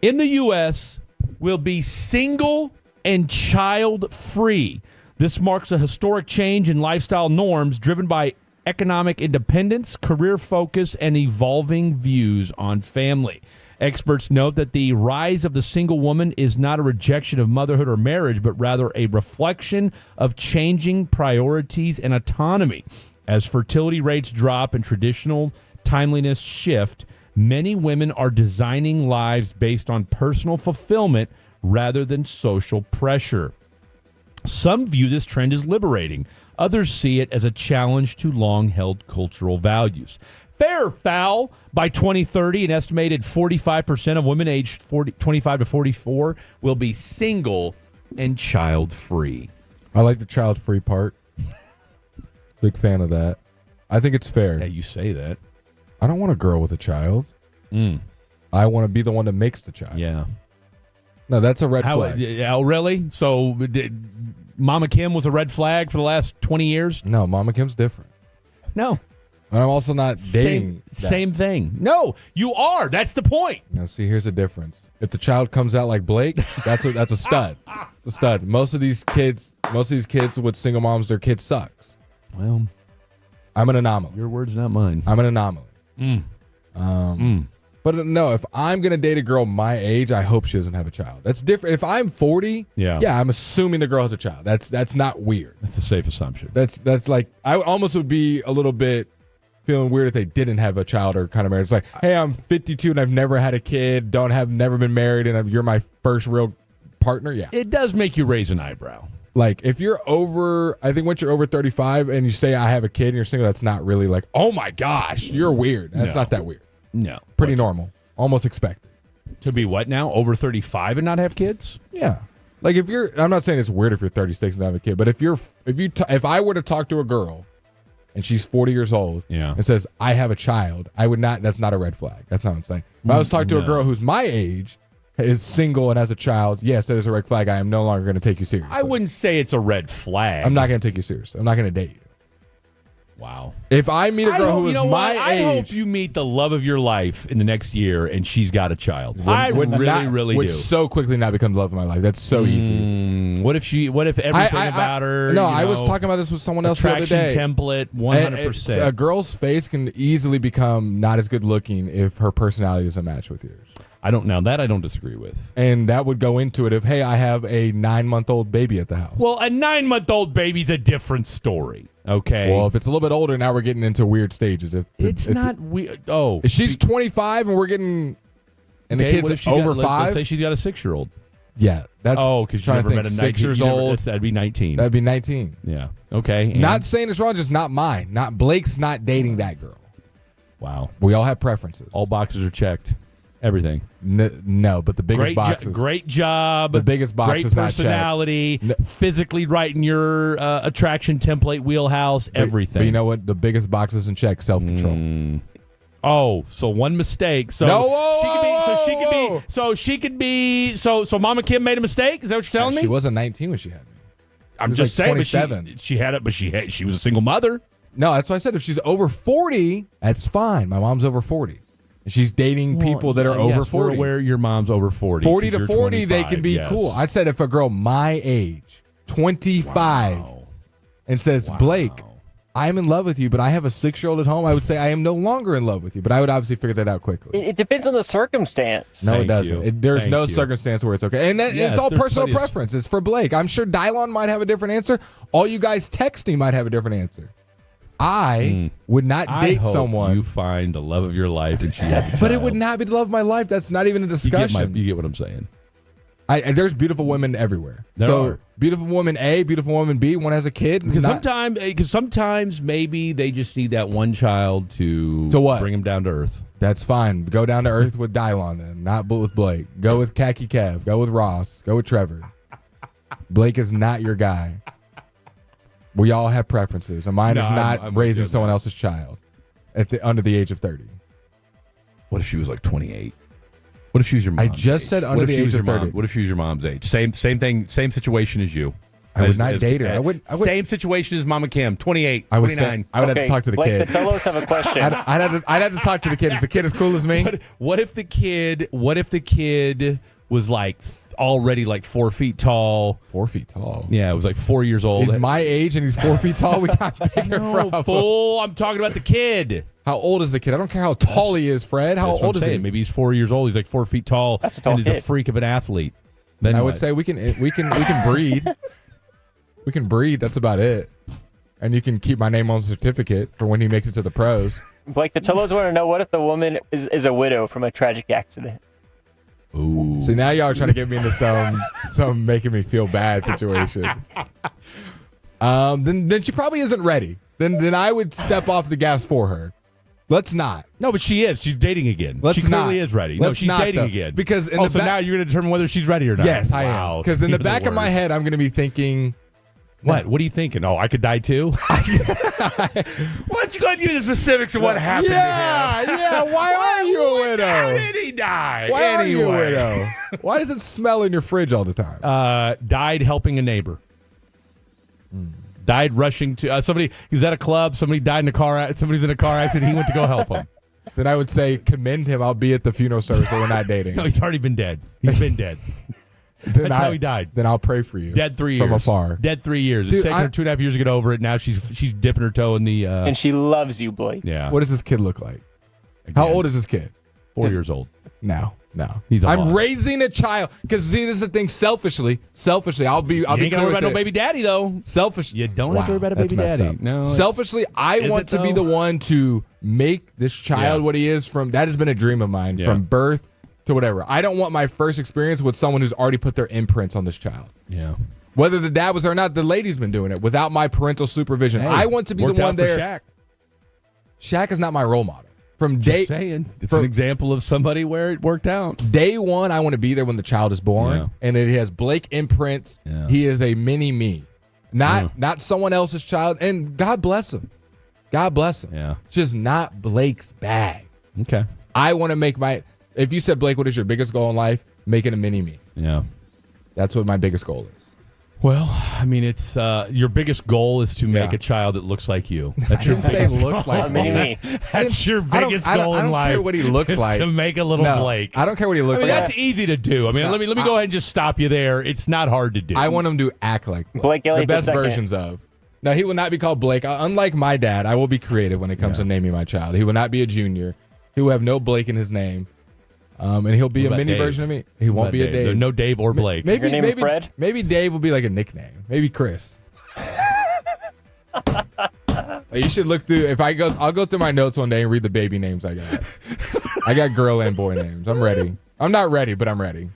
in the U.S. will be single and child-free. This marks a historic change in lifestyle norms driven by economic independence, career focus, and evolving views on family. Experts note that the rise of the single woman is not a rejection of motherhood or marriage, but rather a reflection of changing priorities and autonomy. As fertility rates drop and traditional timeliness shift, many women are designing lives based on personal fulfillment rather than social pressure. Some view this trend as liberating. Others see it as a challenge to long-held cultural values. Fair or foul, by 2030, an estimated 45% of women aged 25 to 44 will be single and child-free. I like the child-free part. Big fan of that. I think it's fair. Yeah, you say that. I don't want a girl with a child. I want to be the one that makes the child. Yeah. No, that's a red flag. Oh, really? So Mama Kim was a red flag for the last 20 years? No, Mama Kim's different. No. And I'm also not dating. Same thing. No, you are. That's the point. No, see, here's the difference. If the child comes out like Blake, that's a stud. It's a stud. Most of these kids with single moms, their kid sucks. Well, I'm an anomaly. Your words, not mine. I'm an anomaly. But no, if I'm gonna date a girl my age, I hope she doesn't have a child. That's different. If I'm 40, yeah, I'm assuming the girl has a child. That's not weird. That's a safe assumption. That's like I almost would be a little bit feeling weird if they didn't have a child or kind of married. It's like, hey, I'm 52 and I've never had a kid, never been married, and you're my first real partner. Yeah. It does make you raise an eyebrow. Like, if you're I think once you're over 35 and you say I have a kid and you're single, that's not really like, oh my gosh, you're weird. That's not that weird. No. Pretty normal. Almost expected. To be what now? Over 35 and not have kids? Yeah. Like, I'm not saying it's weird if you're 36 and have a kid, but if I were to talk to a girl and she's 40 years old and says, I have a child, that's not a red flag. That's not what I'm saying. If I was talking to a girl who's my age, is single and has a child, yes, that is a red flag. I am no longer going to take you seriously. I wouldn't say it's a red flag. I'm not going to take you seriously. I'm not going to date you. Wow. If I meet a girl who is my age. I hope you meet the love of your life in the next year and she's got a child. I really would do. so quickly not become the love of my life. That's so easy. What if everything about her? No, I was talking about this with someone else the other day. Attraction template, 100%. A girl's face can easily become not as good looking if her personality doesn't match with yours. I don't disagree with. And that would go into it if, hey, I have a 9-month-old baby at the house. Well, a 9-month-old baby's a different story. Okay. Well, if it's a little bit older, now we're getting into weird stages. It's not weird. Oh. If she's 25 and we're getting, and the kid's over 5. Let's say she's got a 6-year-old. Yeah. That's because you never met a 6 years old. That'd be 19. That'd be 19. Yeah. Okay. And? Not saying it's wrong, just not mine. Blake's not dating that girl. Wow. We all have preferences. All boxes are checked. Everything. No, but the biggest boxes. Great job. The biggest box is not checked. Great personality. Physically right in your attraction template wheelhouse. Everything. But you know what? The biggest box isn't checked. Self-control. Oh, so one mistake. So she could be. So Mama Kim made a mistake. Is that what you're telling me? She wasn't 19 when she had me. I'm just saying. 27. She had it, but she was a single mother. No, that's why I said if she's over 40, that's fine. My mom's over 40. She's dating people that are over 40. We're aware your mom's over 40. 40 to 40, they can be cool. I said if a girl my age, 25, and says, Blake, I'm in love with you, but I have a 6-year-old at home, I would say I am no longer in love with you. But I would obviously figure that out quickly. It depends on the circumstance. No, it doesn't. There's no circumstance where it's okay. And it's all personal preference. It's for Blake. I'm sure Dylon might have a different answer. All you guys texting might have a different answer. I would not date someone. You find the love of your life and she has a But it would not be the love of my life. That's not even a discussion. You get what I'm saying. There's beautiful women everywhere. There are. Beautiful woman A, beautiful woman B, one has a kid. Because sometimes maybe they just need that one child to bring them down to earth. That's fine. Go down to earth with Dylon then, not with Blake. Go with Khaki Kev. Go with Ross. Go with Trevor. Blake is not your guy. We all have preferences, and mine is not raising someone else's child under the age of 30. What if she was like 28? What if she was your mom's I just age? said under the age of 30. What if she was your mom's age? Same thing, same situation as you. I would not date her. I would same situation as Mama Kim, 28, 29. I would have to talk to the kid. The Telos have a question. I'd have to talk to the kid. Is the kid as cool as me? What if the kid was like already like 4 feet tall? 4 feet tall? Yeah, it was like 4 years old. He's my age and he's 4 feet tall. We got bigger problem. Fool, I'm talking about the kid. How old is the kid? I don't care how tall he is, Fred. How old is he? Maybe he's 4 years old. He's like 4 feet tall. That's a tall and he's a freak of an athlete. Then I would say we can breed. We can breed. That's about it. And you can keep my name on the certificate for when he makes it to the pros. Blake, the Telos want to know, what if the woman is a widow from a tragic accident? Ooh. See, now y'all are trying to get me into some making me feel bad situation. Then she probably isn't ready. Then I would step off the gas for her. Let's not. No, but she is. She's dating again. She clearly is ready. No, she's dating again. Because so now you're going to determine whether she's ready or not. Yes, I am. Because in the back of my head, I'm going to be thinking, What are you thinking? Oh, I could die too? Why don't you go and give me the specifics of what happened to him? Yeah. Why are you a widow? How did he die? Why are you a widow? Why does it smell in your fridge all the time? Died helping a neighbor. Died rushing to somebody. He was at a club. Somebody died in a car. Somebody's in a car accident. He went to go help him. Then I would say commend him. I'll be at the funeral service, but we're not dating. No, he's already been dead. He's been dead. That's how he died. Then I'll pray for you. Dead 3 years. From afar. Dead 3 years. It's taken her 2.5 years to get over it. Now she's dipping her toe in the. And she loves you, Blake. Yeah. What does this kid look like? How old is this kid? 4 years old. No. I'm raising a child because see, this is the thing. Selfishly, I'll be. You ain't gonna worry about no baby daddy though. Selfishly, you don't have to worry about a baby daddy. No. Selfishly, I want to be the one to make this child what he is that has been a dream of mine from birth to whatever. I don't want my first experience with someone who's already put their imprints on this child. Yeah. Whether the dad was there or not, the lady's been doing it without my parental supervision. I want to be the one there. Shaq. Shaq is not my role model. Just saying. It's an example of somebody where it worked out. Day one, I want to be there when the child is born, and it has Blake imprints. Yeah. He is a mini me, not someone else's child. And God bless him. God bless him. Yeah. It's just not Blake's bag. Okay. I want to make if you said, Blake, what is your biggest goal in life? Making a mini me. Yeah. That's what my biggest goal is. Well, I mean, it's your biggest goal is to make a child that looks like you. That's your biggest looks goal. like me. That's your biggest goal in life. I don't care what he looks like. To make a little Blake. I don't care what he looks like. That's easy to do. I mean, let me go ahead and just stop you there. It's not hard to do. I want him to act like Blake Elliott the best II. versions of. No, he will not be called Blake. Unlike my dad, I will be creative when it comes to naming my child. He will not be a junior. He will have no Blake in his name. And he'll be a mini version of me. He won't be a Dave. No Dave or Blake. Maybe Fred? Maybe Dave will be like a nickname. Maybe Chris. You should look through. I'll go through my notes one day and read the baby names I got. I got girl and boy names. I'm ready. I'm not ready, but I'm ready.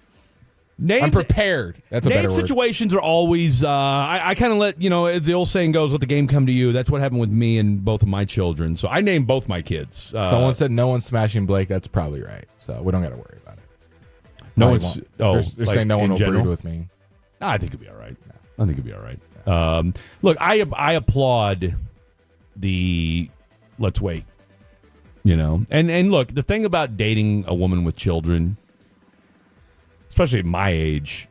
I'm prepared. That's a better word. Situations are always, I kind of let, as the old saying goes, let the game come to you. That's what happened with me and both of my children. So I named both my kids. Someone said no one's smashing Blake. That's probably right. So we don't got to worry about it. No one's, they're saying no one will breed with me. I think it'll be all right. I think it'll be all right. Look, I applaud the let's wait, and look, the thing about dating a woman with children, especially at my age,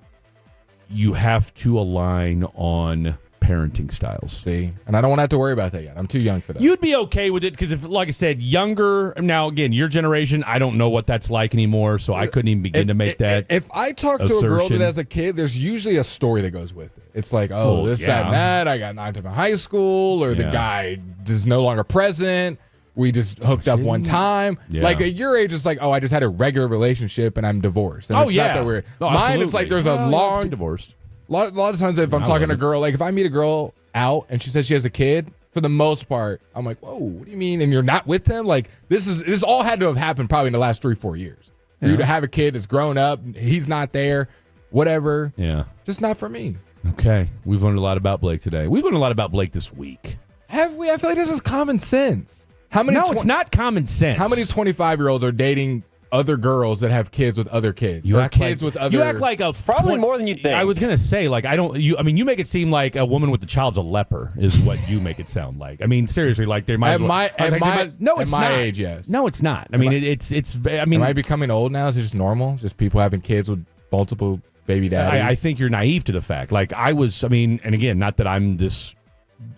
you have to align on parenting styles. See, and I don't want to have to worry about that yet. I'm too young for that. You'd be okay with it because if, like I said, younger. Now, again, your generation, I don't know what that's like anymore, so I couldn't even begin to make that. If I talk to a girl that has a kid, there's usually a story that goes with it. It's like, that, and that. I got knocked out of high school, or the guy is no longer present. We just hooked up one time. Yeah. Like at your age, it's like, I just had a regular relationship and I'm divorced. And it's not that weird. Mine is like there's a long divorced. A lot of times if I'm talking to a girl, like if I meet a girl out and she says she has a kid, for the most part, I'm like, whoa, what do you mean? And you're not with them? Like this all had to have happened probably in the last 3-4 years. For you to have a kid that's grown up, he's not there, whatever. Yeah. Just not for me. Okay. We've learned a lot about Blake today. We've learned a lot about Blake this week. Have we? I feel like this is common sense. It's not common sense. How many 25-year-olds are dating other girls that have kids with other kids? You act like probably more than you think. I was gonna say, like, you make it seem like a woman with a child's a leper is what you make it sound like. I mean, seriously, like they might. At my age, yes. No, it's not. I mean, it's. I mean, am I becoming old now? Is it just normal? Just people having kids with multiple baby daddies? I think you're naive to the fact. Like I was. I mean, and again, not that I'm this.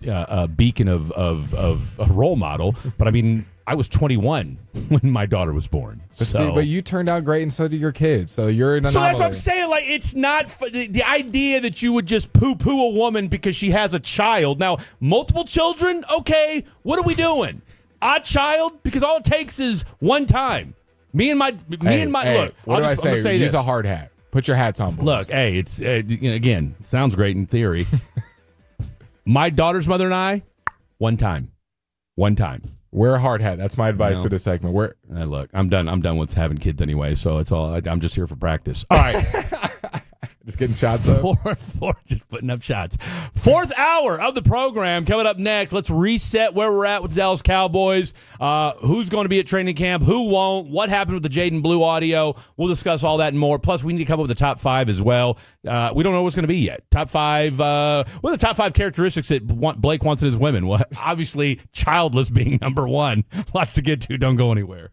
A beacon of a role model, but I mean, I was 21 when my daughter was born. But you turned out great, and so did your kids. So you're an anomaly. So that's what I'm saying. Like, it's not the idea that you would just poo-poo a woman because she has a child. Now, multiple children, okay. What are we doing? Odd child, because all it takes is one time. Look. What do I say? Use this. A hard hat. Put your hats on, boys. Look, hey, it's again, it sounds great in theory. My daughter's mother and I, one time. Wear a hard hat. That's my advice to this segment. Look, I'm done with having kids anyway, so it's all. I'm just here for practice. All right. Just getting shots up. Just putting up shots. Fourth hour of the program coming up next. Let's reset where we're at with the Dallas Cowboys. Who's going to be at training camp? Who won't? What happened with the Jaden Blue audio? We'll discuss all that and more. Plus, we need to come up with the top 5 as well. We don't know what's going to be yet. Top 5. What are the top 5 characteristics that Blake wants in his women? Well, obviously, childless being number 1. Lots to get to. Don't go anywhere.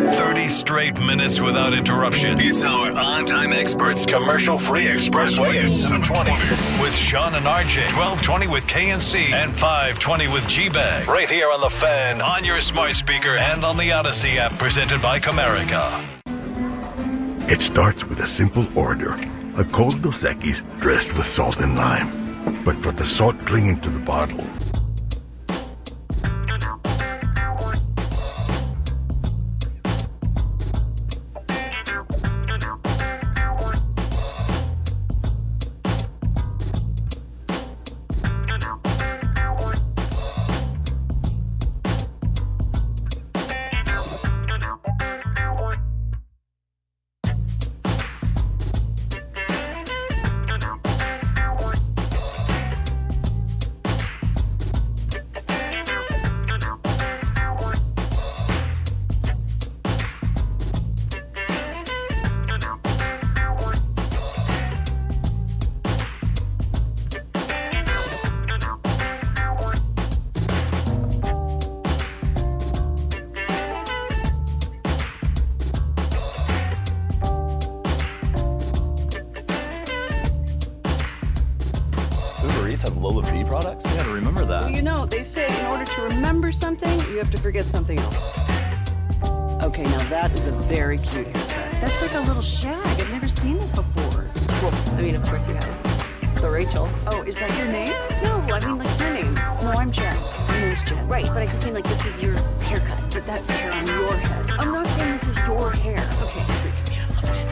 30 straight minutes without interruption. It's our on-time experts commercial-free expressway at 720 with Sean and RJ, 1220 with KNC, and 520 with G-Bag. Right here on The Fan, on your smart speaker, and on the Odyssey app, presented by Comerica. It starts with a simple order. A cold Dos Equis dressed with salt and lime. But for the salt clinging to the bottle, of V products? Yeah, to remember that. Well, you know, they say in order to remember something, you have to forget something else. Okay, now that is a very cute haircut. That's like a little shag. I've never seen it before. Well, I mean, of course you have. It's the Rachel. Oh, is that your name? No, I mean like your name. No, I'm Jen. My name's Jen. Right, but I just mean like this is your haircut. But that's hair on your head. I'm not saying this is your hair. Okay, freaking me out a little bit.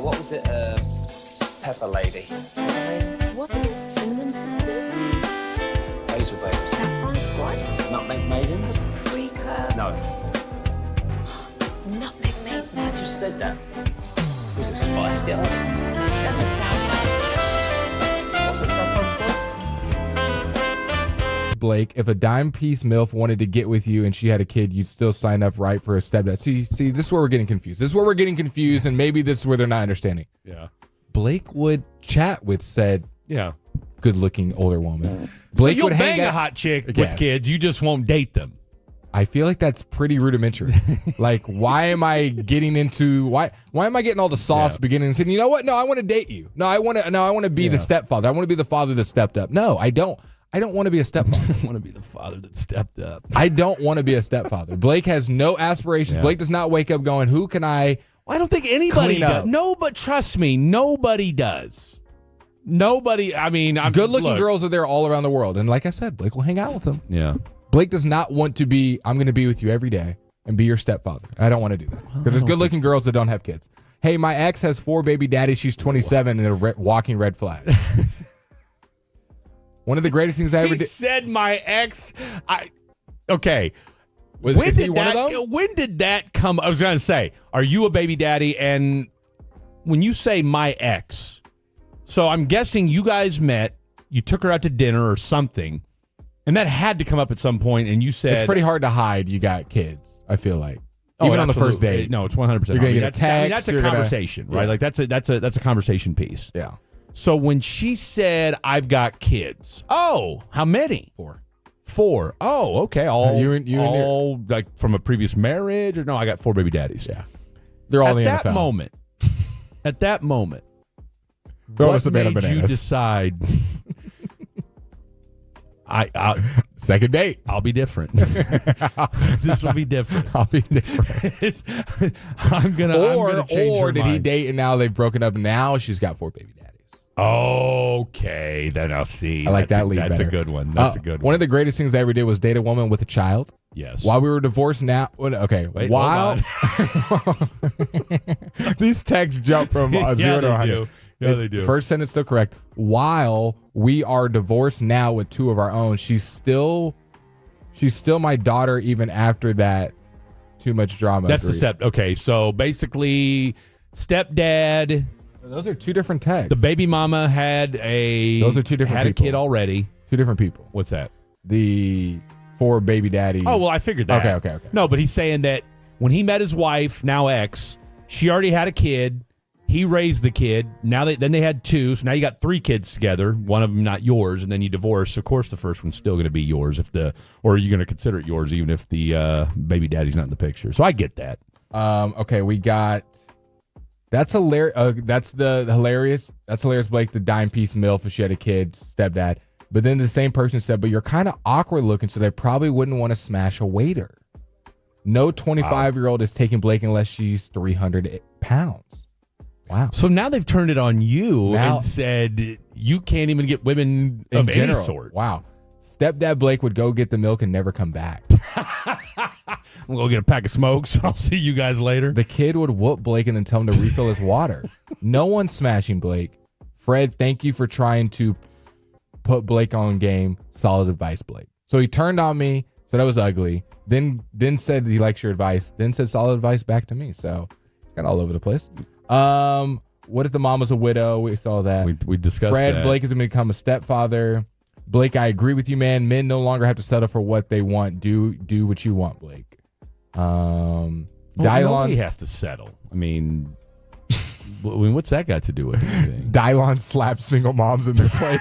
What was it? Pepper Lady. Wasn't it Cinnamon Sisters? Hazel Babes. Saffron Squad? Nutmeg Maidens? Paprika? No. Nutmeg Maidens? I just said that. Was it Spice Girl? Doesn't sound right. Was it Saffron Squad? Blake, if a dime piece MILF wanted to get with you and she had a kid, you'd still sign up, right, for a stepdad. See, this is where we're getting confused. And maybe this is where they're not understanding. Yeah. Blake would chat with said good-looking older woman. Blake so you'll would bang a hot chick with kids, you just won't date them. I feel like that's pretty rudimentary. Like, why am I getting all the sauce beginning and saying, you know what? No, I want to date you. No, I want to be the stepfather. I want to be the father that stepped up. No, I don't. I don't want to be a stepfather. I want to be the father that stepped up. I don't want to be a stepfather. Blake has no aspirations. Yeah. Blake does not wake up going, who can I I don't think anybody clean does. up? No, but trust me, nobody does. Nobody, I mean, good-looking girls are there all around the world. And like I said, Blake will hang out with them. Yeah. Blake does not want to be, I'm going to be with you every day and be your stepfather. I don't want to do that. Because there's good-looking girls that don't have kids. Hey, my ex has 4 baby daddies. She's 27 and a walking red flag. One of the greatest things I ever He did. said my ex. Okay. Is he one of them? When did that come? I was going to say, are you a baby daddy? And when you say my ex, so I'm guessing you guys met, you took her out to dinner or something, and that had to come up at some point, and you said... It's pretty hard to hide you got kids, I feel like. Even on the first date. No, it's 100%. You're going to get a text. That's a conversation, right? Like that's a conversation piece. Yeah. So when she said, I've got kids, oh, how many? 4. Oh, okay. All like from a previous marriage, or no? I got 4 baby daddies. Yeah, they're all in the NFL. At that moment, what made you decide? Second date. I'll be different. This will be different. I'll be different. I'm gonna change or her did he mind. date and now they've broken up? Now she's got 4 baby daddies. Okay, then I'll see. I like that lead That's better. a good one. That's a good one. One of the greatest things I ever did was date a woman with a child. Yes. While we were divorced now. Okay. Wait, while these texts jump from 0 to 100. Yeah, they do. First sentence still correct. While we are divorced now with 2 of our own, she's still my daughter even after that too much drama. That's the step. Okay, so basically, stepdad. Those are 2 different texts. The baby mama had Those are 2 different had people. a kid already. 2 different people. What's that? The 4 baby daddies. Oh, well, I figured that. Okay. No, but he's saying that when he met his wife, now ex, she already had a kid. He raised the kid. Then they had 2, so now you got 3 kids together. One of them not yours, and then you divorce. Of course, the first one's still going to be yours or you're going to consider it yours even if the baby daddy's not in the picture. So I get that. Okay, we got. That's hilarious. That's hilarious, Blake, the dime piece MILF if she had a kid, stepdad. But then the same person said, but you're kind of awkward looking, so they probably wouldn't want to smash a waiter. No 25-year-old is taking Blake unless she's 300 pounds. Wow. So now they've turned it on you and said you can't even get women of any sort. Wow. Stepdad Blake would go get the milk and never come back. I'm going to go get a pack of smokes. I'll see you guys later. The kid would whoop Blake and then tell him to refill his water. No one's smashing Blake. Fred, thank you for trying to put Blake on game. Solid advice, Blake. So he turned on me, said I was ugly, then said he likes your advice, then said solid advice back to me. So it's kind of all over the place. What if the mom was a widow? We saw that. We discussed Fred, that. Blake is going to become a stepfather. Blake, I agree with you, man. Men no longer have to settle for what they want. Do what you want, Blake. Nobody has to settle. I mean, what's that got to do with anything? Dylon slaps single moms in their place.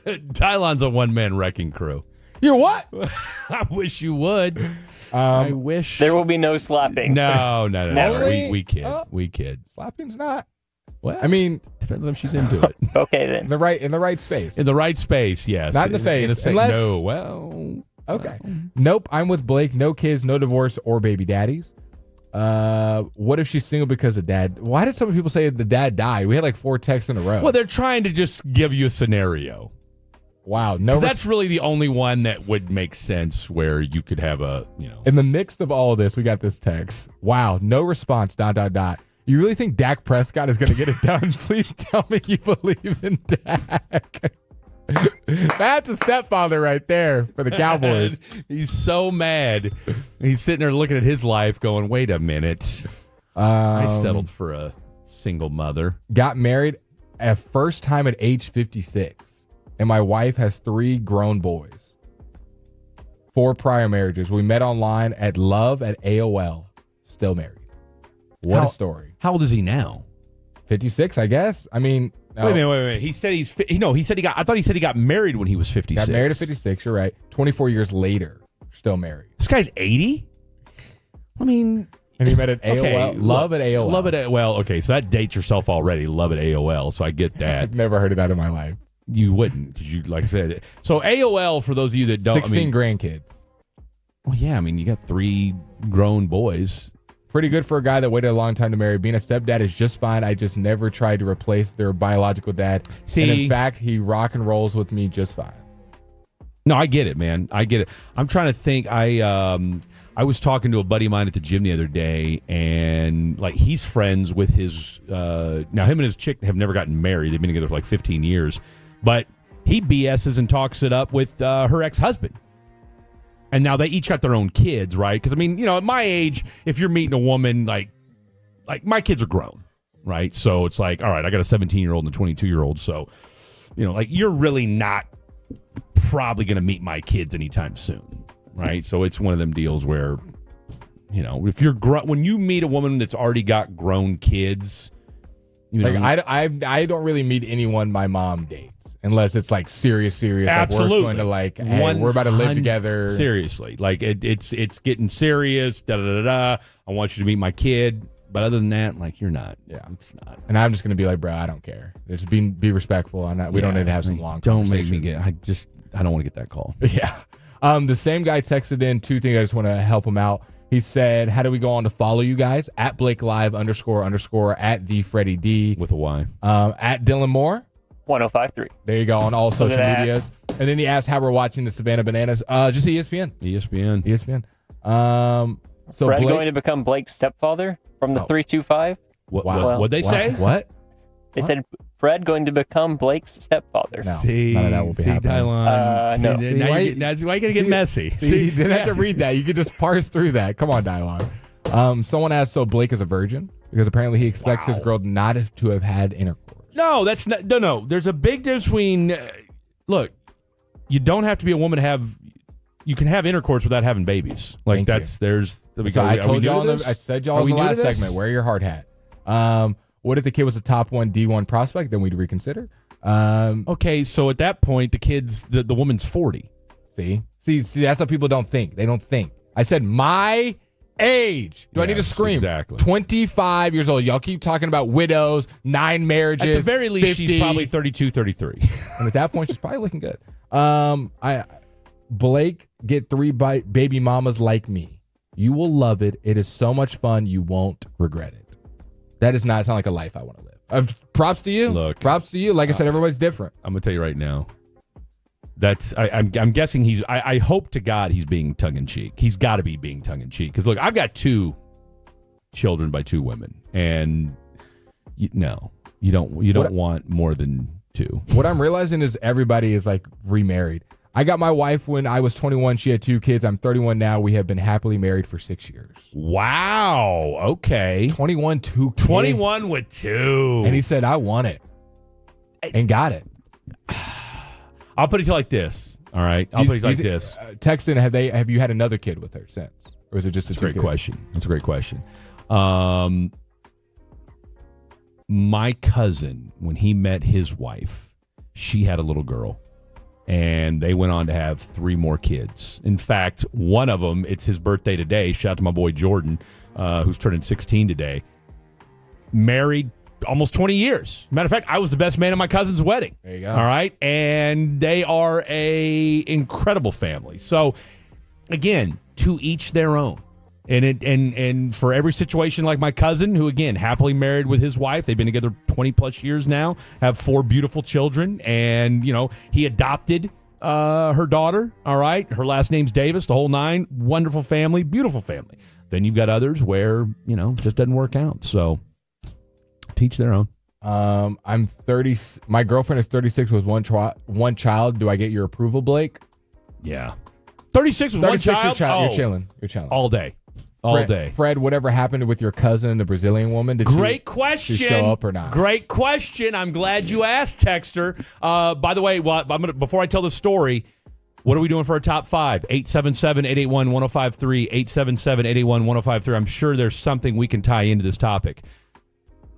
Dylon's a one-man wrecking crew. You what? I wish you would. I wish. There will be no slapping. No. Really? We kid. Slapping's not. Well, I mean, depends on if she's into it. Okay, then. In the right space. In the right space, yes. Not in the face. No. Well. Okay. Nope. I'm with Blake. No kids, no divorce, or baby daddies. What if she's single because of dad? Why did some people say the dad died? We had like 4 texts in a row. Well, they're trying to just give you a scenario. Wow. No. That's really the only one that would make sense where you could have a, In the mix of all of this, we got this text. Wow. No response. ... You really think Dak Prescott is going to get it done? Please tell me you believe in Dak. That's a stepfather right there for the Cowboys. He's so mad. He's sitting there looking at his life going, wait a minute. I settled for a single mother. Got married at first time at age 56. And my wife has 3 grown boys. 4 prior marriages. We met online at Love at AOL. Still married. What a story. How old is he now? 56, I guess. I mean, no. Wait a minute. He said he got married when he was 56. Got married at 56, you're right. 24 years later, still married. This guy's 80? I mean, and he met at AOL. Okay, Love at AOL. Love at AOL. Okay, so that dates yourself already. Love at AOL. So I get that. I've never heard of that in my life. You wouldn't, because you, like I said. So AOL, for those of you that don't, 16 grandkids. Well, yeah, I mean, you got 3 grown boys. Pretty good for a guy that waited a long time to marry. Being a stepdad is just fine. I just never tried to replace their biological dad. See, and in fact, he rock and rolls with me just fine. No, I get it, man. I get it. I'm trying to think. I was talking to a buddy of mine at the gym the other day, and like he's friends with his now him and his chick have never gotten married. They've been together for like 15 years, but he BS's and talks it up with her ex-husband. And now they each got their own kids, right? Because I mean, you know, at my age, if you're meeting a woman, like my kids are grown, right? So it's like, all right, I got a 17-year-old and a 22-year-old, so you know, like you're really not probably going to meet my kids anytime soon. Right, so it's one of them deals where, you know, if you're when you meet a woman that's already got grown kids, you know, like I don't really meet anyone my mom dates unless it's like serious. Absolutely, like we're going to like, hey, we're about to live together. Seriously, like it's getting serious. Da da da da. I want you to meet my kid, but other than that, like you're not. Yeah, it's not. And I'm just going to be like, bro, I don't care. Just be respectful. We don't need to have some long. Don't make me get. I don't want to get that call. Yeah. The same guy texted in 2 things. I just want to help him out. He said, how do we go on to follow you guys? At Blake Live _ at the Freddie D with a Y. At Dylan Moore 1053. There you go on all social medias. And then he asked how we're watching the Savannah Bananas. Just ESPN. So Fred going to become Blake's stepfather from the 325. What'd they say? What? They said Fred going to become Blake's stepfather. No, none of that will be happening. No. Now why are you going to get messy? See, you didn't have to read that. You could just parse through that. Come on, dialogue. Someone asked, so Blake is a virgin? Because apparently he expects his girl not to have had intercourse. No, that's not. No. There's a big difference between. Look, you don't have to be a woman to have. You can have intercourse without having babies. Like there's. So I told y'all. I said y'all in the last segment. Wear your hard hat. What if the kid was a top 1 D1 prospect? Then we'd reconsider. Okay, so at that point, the woman's 40. See, that's what people don't think. They don't think. I said my age. Do I need to scream? Exactly. 25 years old. Y'all keep talking about widows, 9 marriages. At the very least, 50. she's probably 32, 33. And at that point, she's probably looking good. Blake, get 3 baby mamas like me. You will love it. It is so much fun. You won't regret it. That does not sound like a life I want to live. Props to you. Look, props to you. Like I said, everybody's different. I'm gonna tell you right now. I'm guessing he's. I hope to God he's being tongue in cheek. He's got to be being tongue in cheek because look, I've got 2 children by 2 women, and you don't want more than 2. What I'm realizing is everybody is like remarried. I got my wife when I was 21. She had 2 kids. I'm 31 now. We have been happily married for 6 years. Wow. Okay. 21, 2 kids. 21 with 2. And he said, I want it. And got it. I'll put it to you like this. All right. I'll put it to you like this. Text in, have you had another kid with her since? Or is it just a great question? That's a great question. My cousin, when he met his wife, she had a little girl. And they went on to have 3 more kids. In fact, one of them, it's his birthday today. Shout out to my boy Jordan, who's turning 16 today. Married almost 20 years. Matter of fact, I was the best man at my cousin's wedding. There you go. All right. And they are a incredible family. So, again, to each their own. And for every situation, like my cousin, who again happily married with his wife, they've been together 20 plus years now, have 4 beautiful children, and he adopted her daughter. All right, her last name's Davis, the whole 9. Wonderful family, beautiful family. Then you've got others where it just doesn't work out. So teach their own. I'm 30. My girlfriend is 36 with one child. Do I get your approval, Blake? Yeah, 36 with 36 one child. You're chilling. You're chilling all day. All day. Fred, whatever happened with your cousin and the Brazilian woman? Great question. Did she show up or not? Great question. I'm glad you asked, Texter. By the way, before I tell the story, what are we doing for our top 5? 877-881-1053, 877-881-1053. I'm sure there's something we can tie into this topic.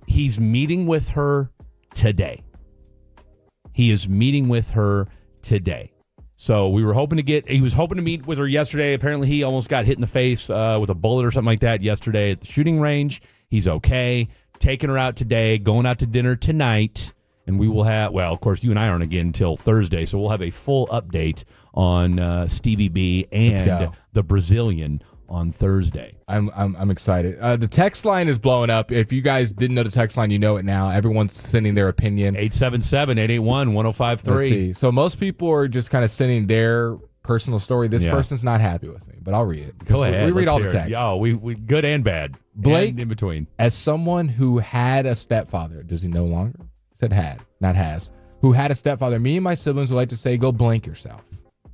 He's meeting with her today. He is meeting with her today. So he was hoping to meet with her yesterday. Apparently he almost got hit in the face with a bullet or something like that yesterday at the shooting range. He's okay. Taking her out today, going out to dinner tonight. And we will have, well, of course, you and I aren't again until Thursday. So we'll have a full update on Stevie B and the Brazilian on Thursday. I'm excited. The text line is blowing up. If you guys didn't know the text line, you know it now. Everyone's sending their opinion. 877-881-1053. Let's see. So most people are just kind of sending their personal story. This person's not happy with me, but I'll read it. Go ahead. We read all the text. text. Oh, we good and bad. Blake, and in between. As someone who had a stepfather, does he no longer? Said had, not has. Who had a stepfather, me and my siblings would like to say, go blank yourself,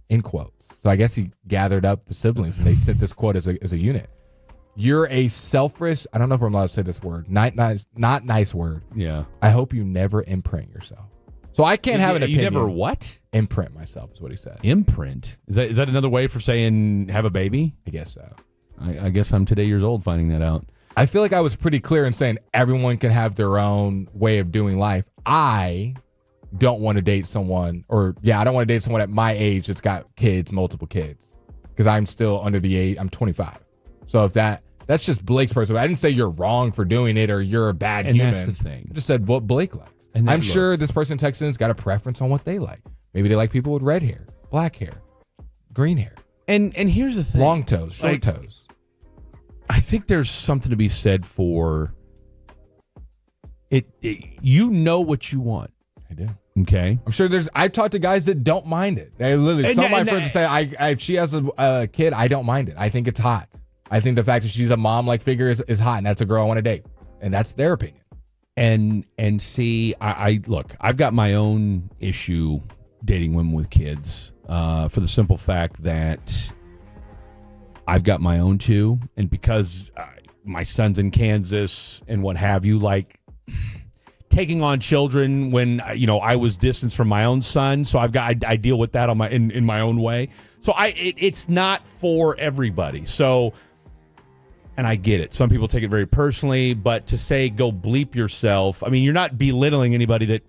in quotes. So I guess he gathered up the siblings and they sent this quote as a unit. You're a selfish, I don't know if I'm allowed to say this word, not nice word. Yeah. I hope you never imprint yourself. So I can't have an opinion. You never what? Imprint myself is what he said. Imprint? Is that another way for saying have a baby? I guess so. I guess I'm today years old finding that out. I feel like I was pretty clear in saying everyone can have their own way of doing life. I don't want to date someone, I don't want to date someone at my age that's got kids, multiple kids, because I'm still under the age. I'm 25. So if that's just Blake's person. I didn't say you're wrong for doing it or you're a bad human. That's the thing. I just said what Blake likes. And I'm sure this person texting has got a preference on what they like. Maybe they like people with red hair, black hair, green hair. And here's the thing. Long toes, short toes. I think there's something to be said for it. You know what you want. I do. Okay. I'm sure I've talked to guys that don't mind it. They literally, some of my friends say, if she has a kid, I don't mind it. I think it's hot. I think the fact that she's a mom-like figure is hot, and that's a girl I want to date. And that's their opinion. And see, I look, I've got my own issue dating women with kids for the simple fact that I've got my own too. And because my son's in Kansas and what have you, like taking on children when, I was distanced from my own son. So I deal with that in my own way. So it's not for everybody. So, and I get it. Some people take it very personally, but to say go bleep yourself, I mean, you're not belittling anybody that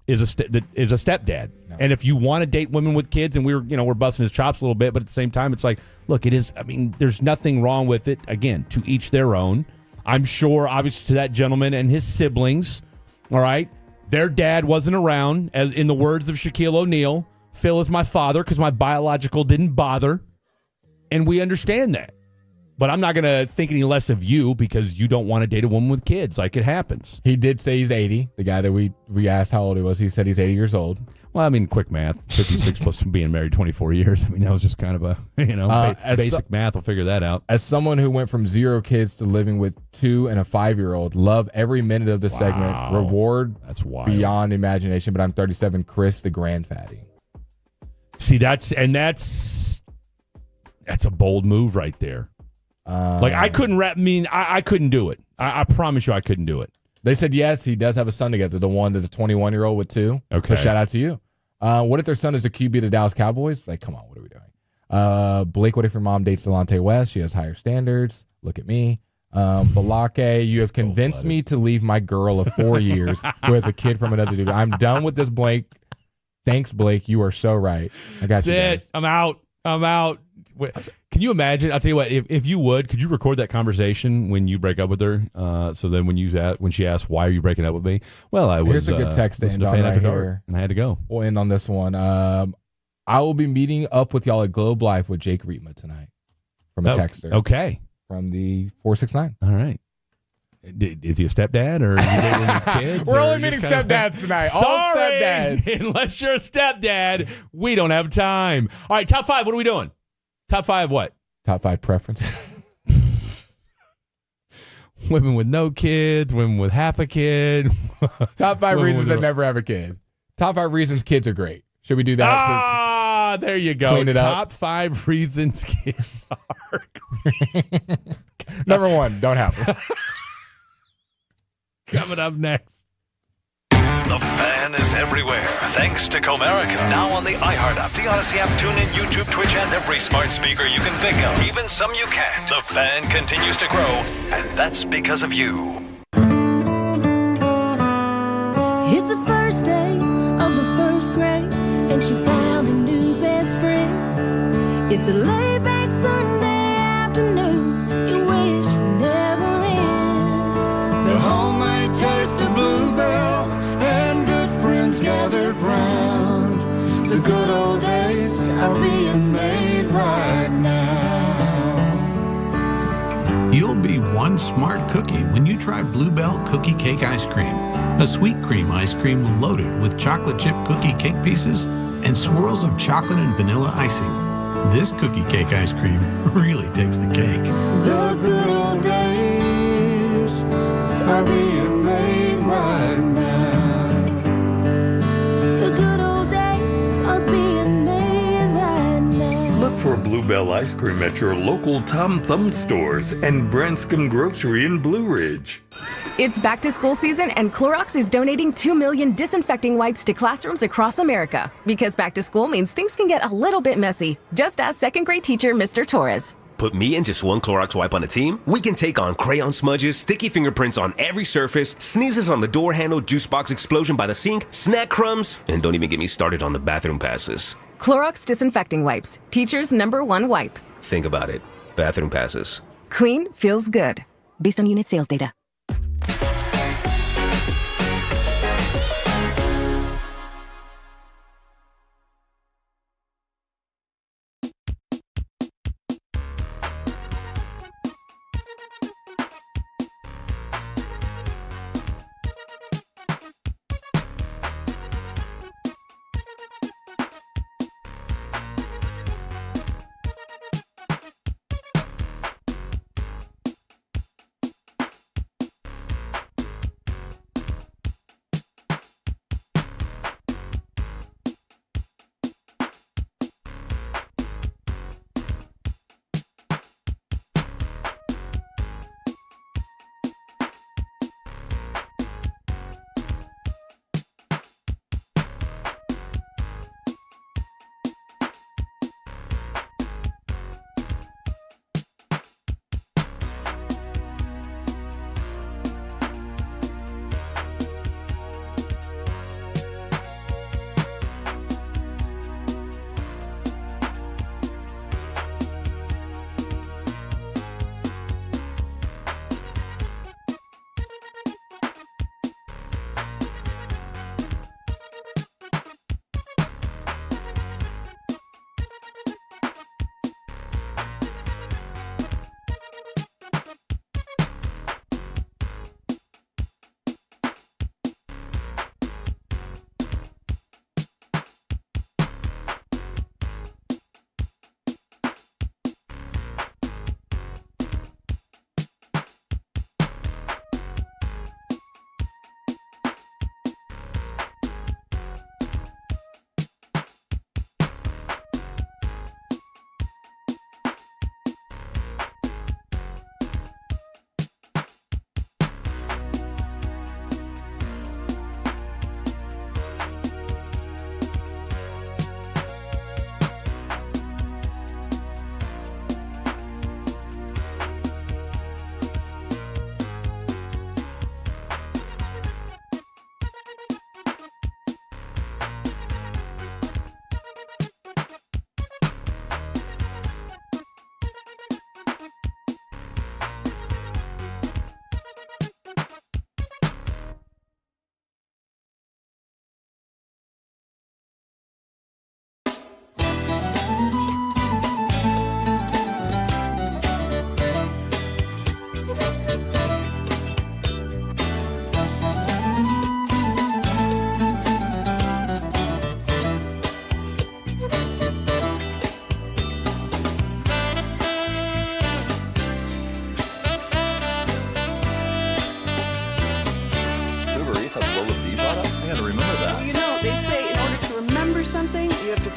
is a stepdad. No. And if you want to date women with kids, and we're busting his chops a little bit, but at the same time, it's like, look, it is. I mean, there's nothing wrong with it. Again, to each their own. I'm sure, obviously, to that gentleman and his siblings, all right, their dad wasn't around. As in the words of Shaquille O'Neal, Phil is my father because my biological didn't bother, and we understand that. But I'm not going to think any less of you because you don't want to date a woman with kids. Like, it happens. He did say he's 80. The guy that we asked how old he was, he said he's 80 years old. Well, I mean, quick math. 56 plus being married 24 years. I mean, that was just kind of a, basic math. We'll figure that out. As someone who went from 0 kids to living with 2 and a 5-year-old, love every minute of the segment. Reward that's wild. Beyond imagination, but I'm 37. Chris, the grand fatty. See, that's a bold move right there. I couldn't I couldn't do it. I promise you I couldn't do it. They said yes, he does have a son together, the 21-year-old with 2. Okay. So shout out to you. What if their son is a QB of the Dallas Cowboys? Like, come on, what are we doing? Blake, what if your mom dates Delonte West? She has higher standards. Look at me. Balake, you have convinced me to leave my girl of 4 years who has a kid from another dude. I'm done with this, Blake. Thanks, Blake. You are so right. I got you guys. I'm out. Wait, can you imagine? I'll tell you what. If you would, could you record that conversation when you break up with her? So then when she asked, "Why are you breaking up with me?" Well, I was. Here's a good text to end on right here, and I had to go. We'll end on this one. I will be meeting up with y'all at Globe Life with Jake Rietma tonight. From a texter. Okay. From the 469. All right. Is he a stepdad or is he dating kids? We're only meeting stepdads tonight. Sorry, all stepdads. Unless you're a stepdad, we don't have time. All right, top 5. What are we doing? Top 5 what? Top 5 preference. Women with no kids, women with half a kid. Top 5 reasons that never have a kid. Top 5 reasons kids are great. Should we do that? There you go. Clean it Top up. 5 reasons kids are great. Number 1, don't have them. Coming up next. The Fan is everywhere, thanks to Comerica. Now on the iHeart app, the Odyssey app, TuneIn, YouTube, Twitch, and every smart speaker you can think of, even some you can't. The Fan continues to grow, and that's because of you. It's the first day of the first grade, and she found a new best friend. It's a laid-back Sunday afternoon, you wish would never end. The homemade taste of Bluebell and good friends gathered round. The good old days are being made right now. You'll be one smart cookie when you try Bluebell Cookie Cake Ice Cream. A sweet cream ice cream loaded with chocolate chip cookie cake pieces and swirls of chocolate and vanilla icing. This cookie cake ice cream really takes the cake. The good old days are being made right now. The good old days are being made right now. Look for Bluebell ice cream at your local Tom Thumb stores and Branscombe Grocery in Blue Ridge. It's back to school season, and Clorox is donating 2 million disinfecting wipes to classrooms across America. Because back to school means things can get a little bit messy. Just ask second grade teacher Mr. Torres. Put me and just one Clorox wipe on a team? We can take on crayon smudges, sticky fingerprints on every surface, sneezes on the door handle, juice box explosion by the sink, snack crumbs, and don't even get me started on the bathroom passes. Clorox disinfecting wipes, teacher's #1 wipe. Think about it. Bathroom passes. Clean feels good. Based on unit sales data.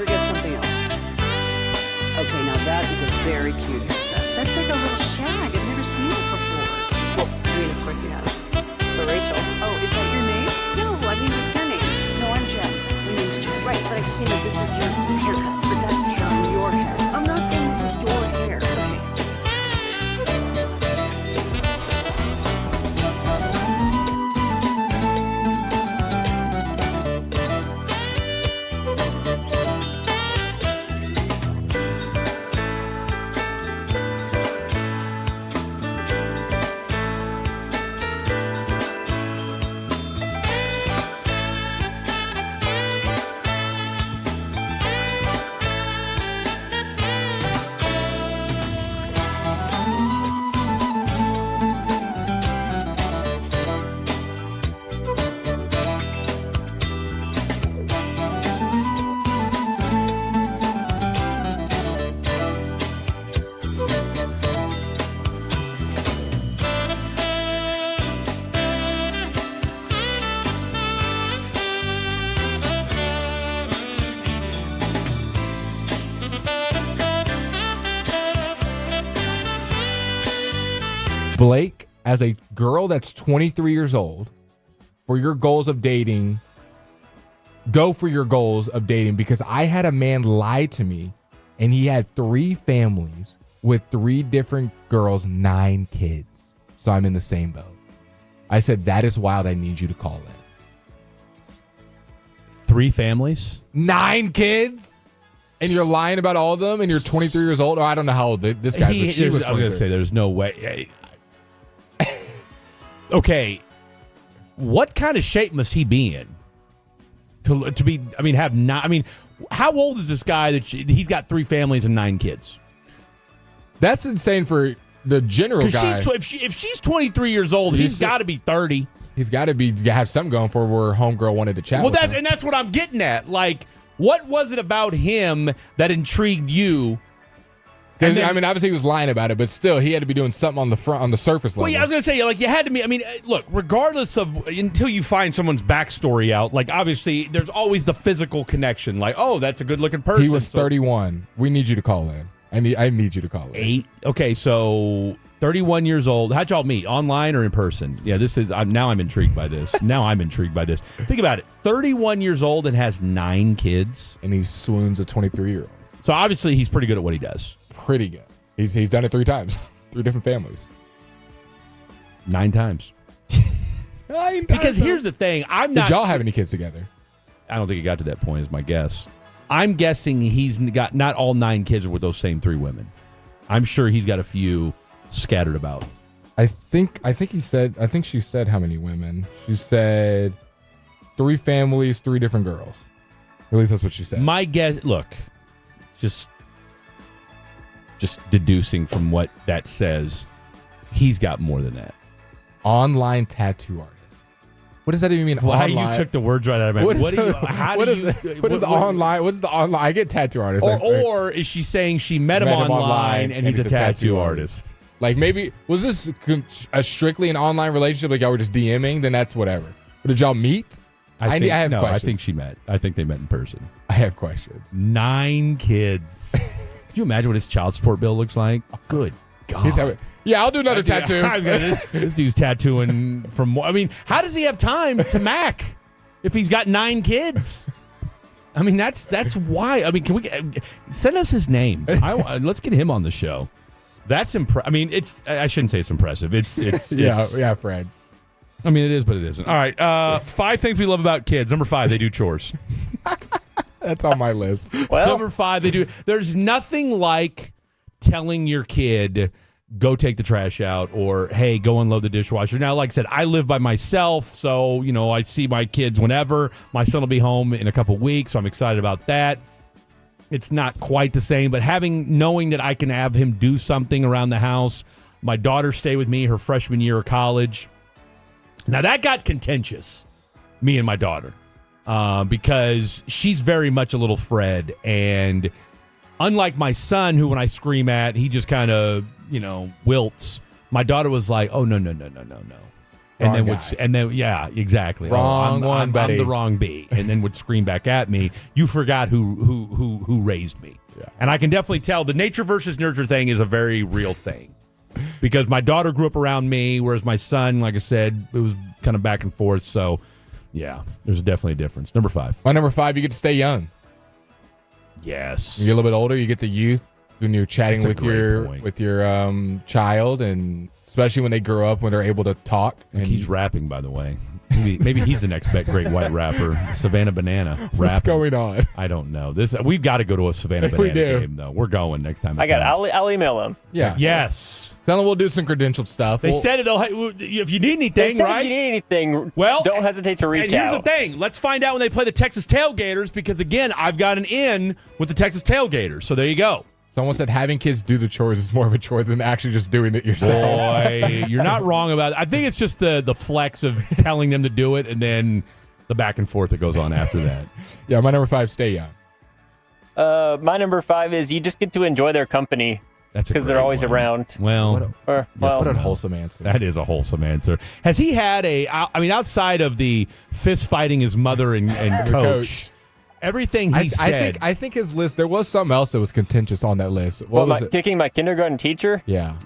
forget something else. Okay, now that is a very cute haircut. That's like a little shag. I've never seen it before. Well, I mean, of course you have. It's the Rachel. Oh, is that your name? No, I mean, it's your name. No, I'm Jen. My name's Jen. Right, but I just mean that this is your haircut. But that's hair on your hair. I'm not saying this is your hair. Okay. Blake, as a girl that's 23 years old, for your goals of dating, go for your goals of dating, because I had a man lie to me and he had 3 families with 3 different girls, 9 kids. So I'm in the same boat. I said, that is wild. I need you to call in. 3 families? 9 kids? And you're lying about all of them and you're 23 years old? Or I don't know how old this guy was. She was 23. I was going to say, there's no way. Okay. What kind of shape must he be in? To be, I mean, how old is this guy that he's got 3 families and 9 kids? That's insane for the general guy. If she's 23 years old, he's got to be 30. He's got to have something going for where homegirl wanted to chat with him. That's what I'm getting at. Like, what was it about him that intrigued you? Because obviously he was lying about it, but still, he had to be doing something on the surface level. Well, yeah, I was gonna say, like, you had to be. I mean, look, regardless of until you find someone's backstory out, like, obviously, there's always the physical connection. Like, oh, that's a good-looking person. He was 31. We need you to call in. I need you to call in. 8. Okay, so 31 years old. How'd y'all meet? Online or in person? Yeah, now I'm intrigued by this. Think about it. 31 years old and has 9 kids, and he swoons a 23-year-old. So obviously, he's pretty good at what he does. Pretty good. He's done it 3 times. 3 different families. 9 times. 9 times. Because here's the thing. Did y'all have any kids together? I don't think it got to that point, is my guess. I'm guessing he's got not all 9 kids are with those same 3 women. I'm sure he's got a few scattered about. I think she said how many women. She said 3 families, 3 different girls. At least that's what she said. My guess, look, just deducing from what that says, he's got more than that. Online tattoo artist. What does that even mean? Why online? You took the words right out of my mouth. What is online? What's the online? I get tattoo artist. Or is she saying she met him online and he's a tattoo artist? Like, maybe, was this a strictly an online relationship? Like, y'all were just DMing? Then that's whatever. But did y'all meet? I have questions. I think she met. I think they met in person. I have questions. 9 kids. Could you imagine what his child support bill looks like? Good God. I'll do another tattoo. This dude's tattooing from. I mean, how does he have time to Mac if he's got 9 kids? I mean, that's why. I mean, can we send us his name? Let's get him on the show. That's impressive. I mean, I shouldn't say it's impressive. It's yeah, Fred. I mean, it is, but it isn't. All right. 5 things we love about kids. Number 5, they do chores. That's on my list. Well, number 5, they do. There's nothing like telling your kid, go take the trash out, or, hey, go unload the dishwasher. Now, like I said, I live by myself, so, I see my kids whenever. My son will be home in a couple weeks, so I'm excited about that. It's not quite the same, but knowing that I can have him do something around the house. My daughter stayed with me her freshman year of college. Now, that got contentious, me and my daughter, because she's very much a little Fred. And unlike my son, who when I scream at, he just kind of, wilts. My daughter was like, oh, no. And then yeah, exactly. Wrong one, buddy. I'm the wrong bee. And then would scream back at me, you forgot who raised me. Yeah. And I can definitely tell the nature versus nurture thing is a very real thing. Because my daughter grew up around me, whereas my son, like I said, it was kind of back and forth. So, yeah, there's definitely a difference. Number 5. My number 5, you get to stay young. Yes. You get a little bit older, you get the youth when you're chatting with your child, and especially when they grow up, when they're able to talk. And he's rapping, by the way. Maybe he's the next great white rapper, Savannah Banana. What's going on? I don't know. We've got to go to a Savannah Banana game, though. We're going next time. I'll email them. Yeah. Yes. Then we'll do some credentialed stuff. They said if you need anything, right? If you need anything, don't hesitate to reach out. And here's the thing. Let's find out when they play the Texas Tailgaters, because, again, I've got an in with the Texas Tailgaters. So there you go. Someone said having kids do the chores is more of a chore than actually just doing it yourself. Boy, you're not wrong about it. I think it's just the flex of telling them to do it and then the back and forth that goes on after that. Yeah, my number 5, stay young. My number 5 is you just get to enjoy their company. That's because they're always around. Well, what a wholesome answer. That is a wholesome answer. Has he had outside of the fist fighting his mother and coach, everything he said. I think his list, there was something else that was contentious on that list. What was it? Kicking my kindergarten teacher? Yeah.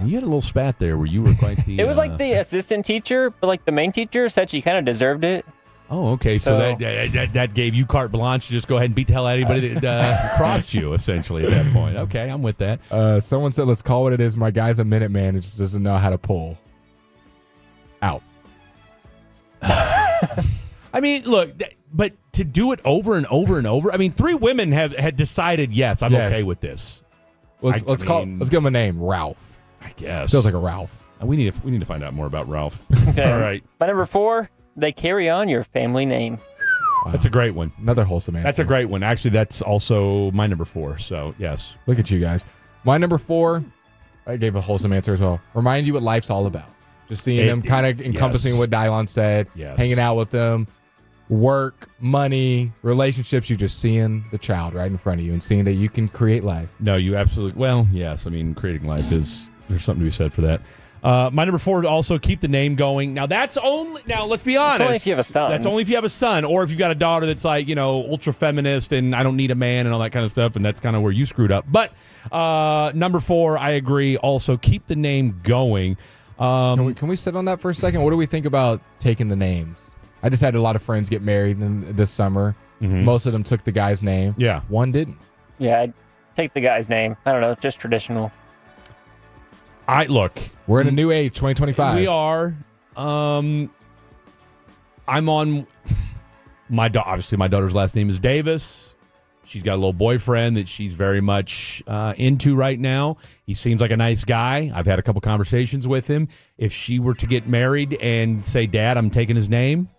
You had a little spat there where you were quite the... It was like the assistant teacher, but like the main teacher said she kind of deserved it. Oh, okay. So that gave you carte blanche to just go ahead and beat the hell out of anybody that crossed you, essentially, at that point. Okay, I'm with that. Someone said, let's call what it is. My guy's a minute man and just doesn't know how to pull. Out. I mean, look, but to do it over and over and over, I mean, 3 women had decided, yes, I'm okay with this. Let's give him a name, Ralph. I guess. Feels like a Ralph. We need to find out more about Ralph. Okay. All right. My number 4, they carry on your family name. Wow. That's a great one. Another wholesome answer. That's a great one. Actually, that's also my number 4. So, yes. Look at you guys. My number 4, I gave a wholesome answer as well. Remind you what life's all about. Just seeing them kind of encompassing what Dylon said. Yes. Hanging out with them. Work, money, relationships. You're just seeing the child right in front of you and seeing that you can create life. No, you absolutely... Well, yes. I mean, creating life is... There's something to be said for that. My number 4 also keep the name going. Now, that's only... Now, let's be honest. That's only if you have a son. That's only if you have a son, or if you've got a daughter that's like, ultra feminist and I don't need a man and all that kind of stuff, and that's kind of where you screwed up. But number 4, I agree. Also, keep the name going. Can we sit on that for a second? What do we think about taking the names? I just had a lot of friends get married this summer. Mm-hmm. Most of them took the guy's name. Yeah. One didn't. Yeah, I'd take the guy's name. I don't know, just traditional. Look. We're in a new age, 2025. We are. I'm on obviously my daughter's last name is Davis. She's got a little boyfriend that she's very much into right now. He seems like a nice guy. I've had a couple conversations with him. If she were to get married and say, Dad, I'm taking his name,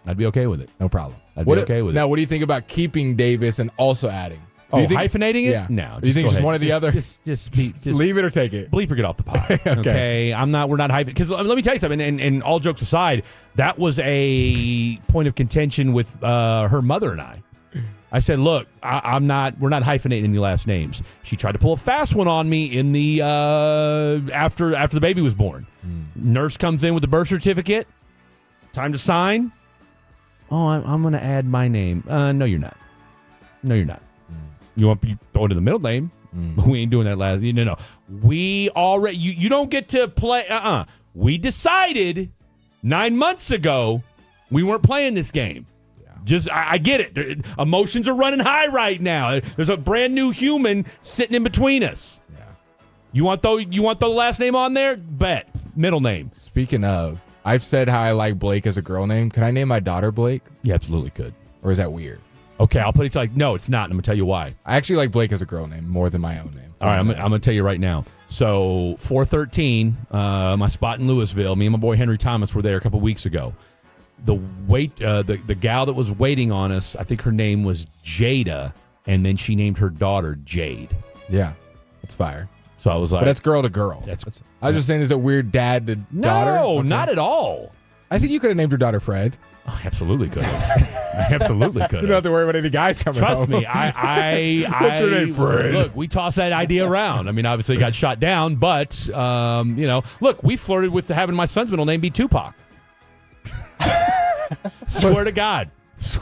I'd be okay with it. No problem. I'd be okay with it. Now, what do you think about keeping Davis and also adding? Hyphenating it? Yeah. No. Do you think just one or the other? Just leave it or take it. Bleep or get off the pot. Okay. We're not hyphenating. Because let me tell you something, and all jokes aside, that was a point of contention with her mother and I. I said, look, we're not hyphenating any last names. She tried to pull a fast one on me in the after the baby was born. Nurse comes in with the birth certificate. Time to sign. Oh, I'm going to add my name. No, you're not. No, you're not. You want to throw it in the middle name, but we ain't doing that last. No. We already. You don't get to play. We decided 9 months ago we weren't playing this game. I get it. Emotions are running high right now. There's a brand new human sitting in between us. Yeah. You want the last name on there? Bet. Middle name. Speaking of, I've said how I like Blake as a girl name. Can I name my daughter Blake? You absolutely could. Or is that weird? Okay, I'll put it like, no, it's not. And I'm going to tell you why. I actually like Blake as a girl name more than my own name. All right, I'm going to tell you right now. So 413, my spot in Louisville, me and my boy Henry Thomas were there a couple weeks ago. The gal that was waiting on us, I think her name was Jada, and then she named her daughter Jade. Yeah, that's fire. So I was like, but that's girl to girl. I was just saying, is it weird dad to daughter? No, not at all. I think you could have named your daughter Fred. I absolutely could have. I absolutely could have. You don't have to worry about any guys coming Trust home. me, I What's your name, Fred? Look, we tossed that idea around. I mean, obviously it got shot down, but look, we flirted with having my son's middle name be Tupac. Swear to God. His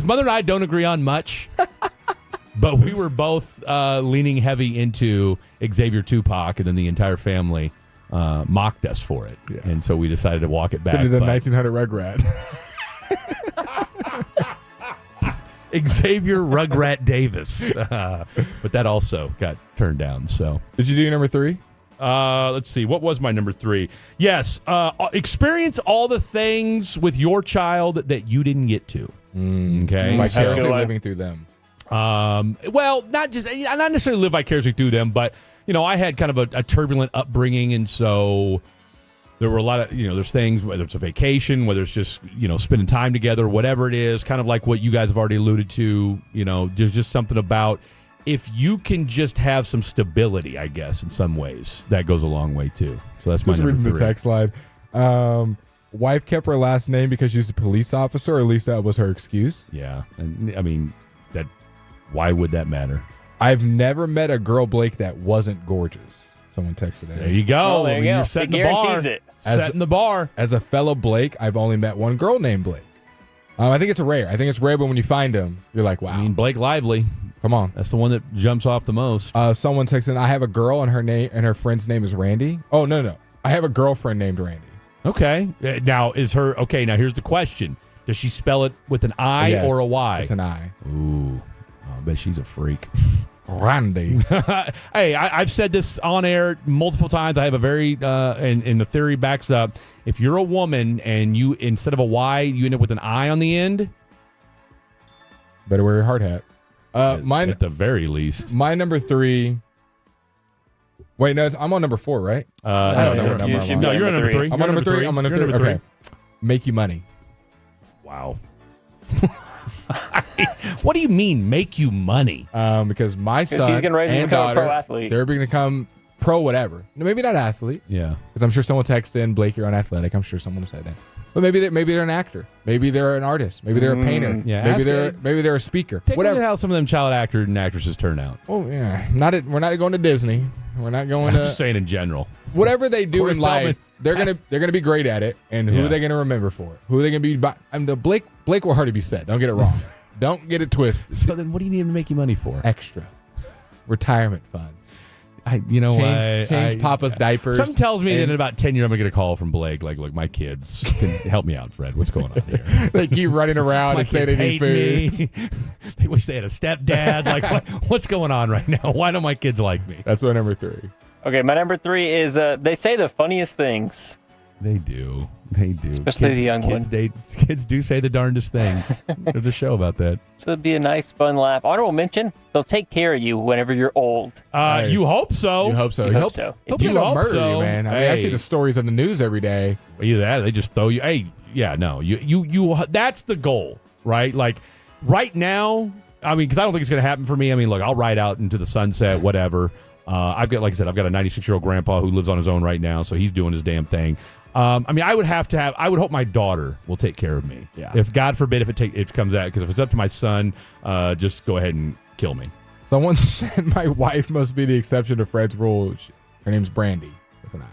mother and I don't agree on much, but we were both leaning heavy into Xavier Tupac, and then the entire family mocked us for it. Yeah. And so we decided to walk it back. Did a 1900 Rugrat. Xavier Rugrat Davis. But that also got turned down. So did you do your number 3? Let's see. What was my number 3? Yes. Experience all the things with your child that you didn't get to. Okay. Vicariously living through them. Well, not necessarily live vicariously through them, but I had kind of a turbulent upbringing, and so there were a lot of there's things, whether it's a vacation, whether it's just spending time together, whatever it is, kind of like what you guys have already alluded to. There's just something about if you can just have some stability, I guess, in some ways, that goes a long way too. So that's my number 3. Reading the text line. Wife kept her last name because she's a police officer, or at least that was her excuse. Yeah, and I mean why would that matter? I've never met a girl, Blake, that wasn't gorgeous. Someone texted it. There you go. There you go. You're setting the bar. It. Setting the bar. As a fellow Blake, I've only met one girl named Blake. I think it's rare. I think it's rare, but when you find him, you're like, wow. I mean, Blake Lively. Come on. That's the one that jumps off the most. Someone texted, I have a girl and her friend's name is Randy. Oh, no. I have a girlfriend named Randy. Okay. Now, now here's the question. Does she spell it with an I or a Y? It's an I. Ooh. I bet she's a freak. Randy. Hey, I've said this on air multiple times. I have a very, and the theory backs up. If you're a woman and you, instead of a Y, you end up with an I on the end. Better wear your hard hat. Mine at the very least. My number 3. Wait, no, I'm on number 4, right? I don't know what number I'm on. No, you're on number 3. I'm on number 3. I'm on number 3. Okay. Make you money. Wow. What do you mean, make you money? Because my son he's gonna raise him and to become a daughter, pro athlete. they're going to become pro whatever. No, maybe not athlete. Yeah. Because I'm sure someone texted in, Blake, you're unathletic. I'm sure someone will say that. But maybe they're an actor. Maybe they're an artist. Maybe they're a painter. Yeah, maybe they're a speaker. Take whatever. a look at how some of them child actors and actresses turn out. Oh yeah, we're not going to Disney. We're not going I'm to. just saying in general. Whatever they do Corey in life, Feldman. they're gonna be great at it. And who are they gonna remember for it? Who are they gonna be? Blake will hardly be said. Don't get it wrong. Don't get it twisted. So then, what do you need to make you money for? Extra retirement fund. Change Papa's diapers. Something tells me that in about 10 years I'm gonna get a call from Blake. Like, look, my kids can help me out, Fred. What's going on here? They keep running around and say they need food. Me. They wish they had a stepdad. Like, what's going on right now? Why don't my kids like me? That's my number 3. Okay, my number 3 is they say the funniest things. They do. They do. Especially the young one. Kids do say the darndest things. There's a show about that. So it'd be a nice, fun laugh. Honorable mention, they'll take care of you whenever you're old. You hope so. You hope so. You hope so. Hope you don't murder you, man. I mean, I see Hey. the stories on the news every day. Either that, or they just throw you. Hey, yeah, no, you. That's the goal, right? Like right now, I mean, because I don't think it's going to happen for me. I mean, look, I'll ride out into the sunset, whatever. I've got, like I said, I've got a 96-year-old grandpa who lives on his own right now, so he's doing his damn thing. I mean, I would hope my daughter will take care of me. Yeah. If God forbid if it comes out, because if it's up to my son, just go ahead and kill me. Someone said my wife must be the exception to Fred's rule. Her name's Brandy with an I.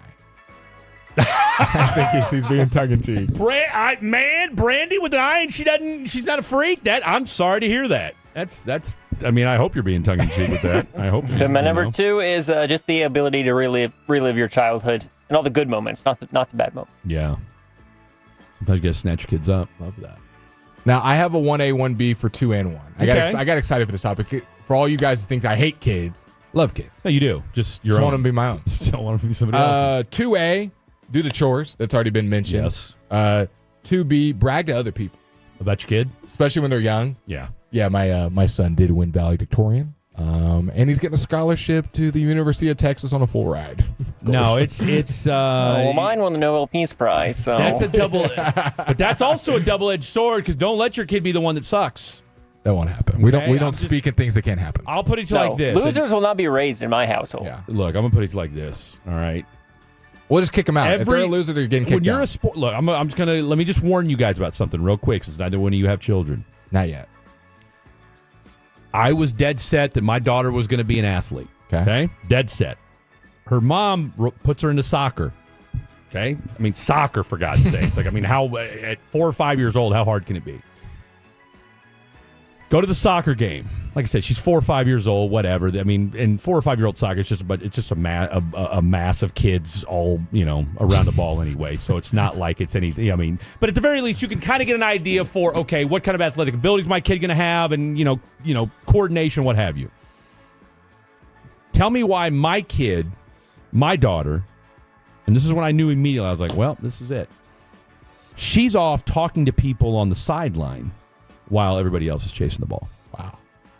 I think he's being tongue in cheek. Brandy with an I, and she's not a freak. I'm sorry to hear that. That's. I mean, I hope you're being tongue in cheek with that. I hope. So my number 2 is just the ability to relive your childhood and all the good moments, not the bad moments. Yeah. Sometimes you gotta snatch your kids up. Love that. Now I have a 1A, 1B for 2 and 1. I got excited for this topic. For all you guys who think I hate kids, love kids. No, you do. Just your own. own. Want them to be my own. Just don't want them to be somebody else's. 2A, do the chores. That's already been mentioned. Yes. 2B, brag to other people about your kid, especially when they're young. Yeah. Yeah, my son did win valedictorian. And he's getting a scholarship to the University of Texas on a full ride. No, it's well, mine won the Nobel Peace Prize, so that's a double, but that's also a double-edged sword because don't let your kid be the one that sucks. That won't happen. Okay, We don't speak at things that can't happen. I'll put it to like this. Losers will not be raised in my household. Yeah. Look, I'm gonna put it like this. All right. We'll just kick them out. If they're a loser, they're getting kicked out. When you're a sport, look, I'm just gonna let me just warn you guys about something real quick, since neither one of you have children. Not yet. I was dead set that my daughter was going to be an athlete. Okay? Dead set. Her mom puts her into soccer. Okay? I mean, soccer, for God's sakes. Like, I mean, how at 4 or 5 years old, how hard can it be? Go to the soccer game. Like I said, she's 4 or 5 years old, whatever. I mean, in 4 or 5 year old soccer, it's just a mass of kids all, around the ball anyway. So it's not like it's anything. I mean, but at the very least, you can kind of get an idea for, okay, what kind of athletic abilities my kid going to have, and coordination, what have you. Tell me why my kid, my daughter, and this is when I knew immediately. I was like, well, this is it. She's off talking to people on the sideline while everybody else is chasing the ball. Wow.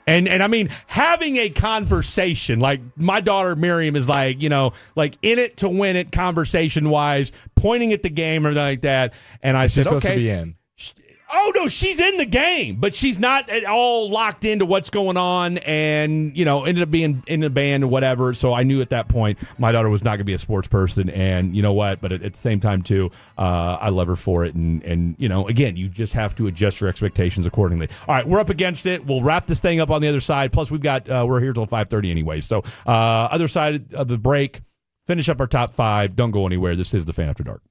And I mean, having a conversation, like my daughter Miriam is like, like in it to win it conversation wise, pointing at the game or like that. And I said, supposed okay. to be in. Oh, no, she's in the game, but she's not at all locked into what's going on, and, ended up being in the band or whatever. So I knew at that point my daughter was not going to be a sports person, and you know what? But at the same time, too, I love her for it. And again, you just have to adjust your expectations accordingly. All right, we're up against it. We'll wrap this thing up on the other side. Plus, we're here till 5:30 anyway. So other side of the break, finish up our top 5. Don't go anywhere. This is The Fan After Dark.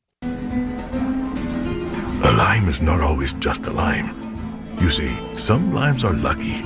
A lime is not always just a lime. You see, some limes are lucky.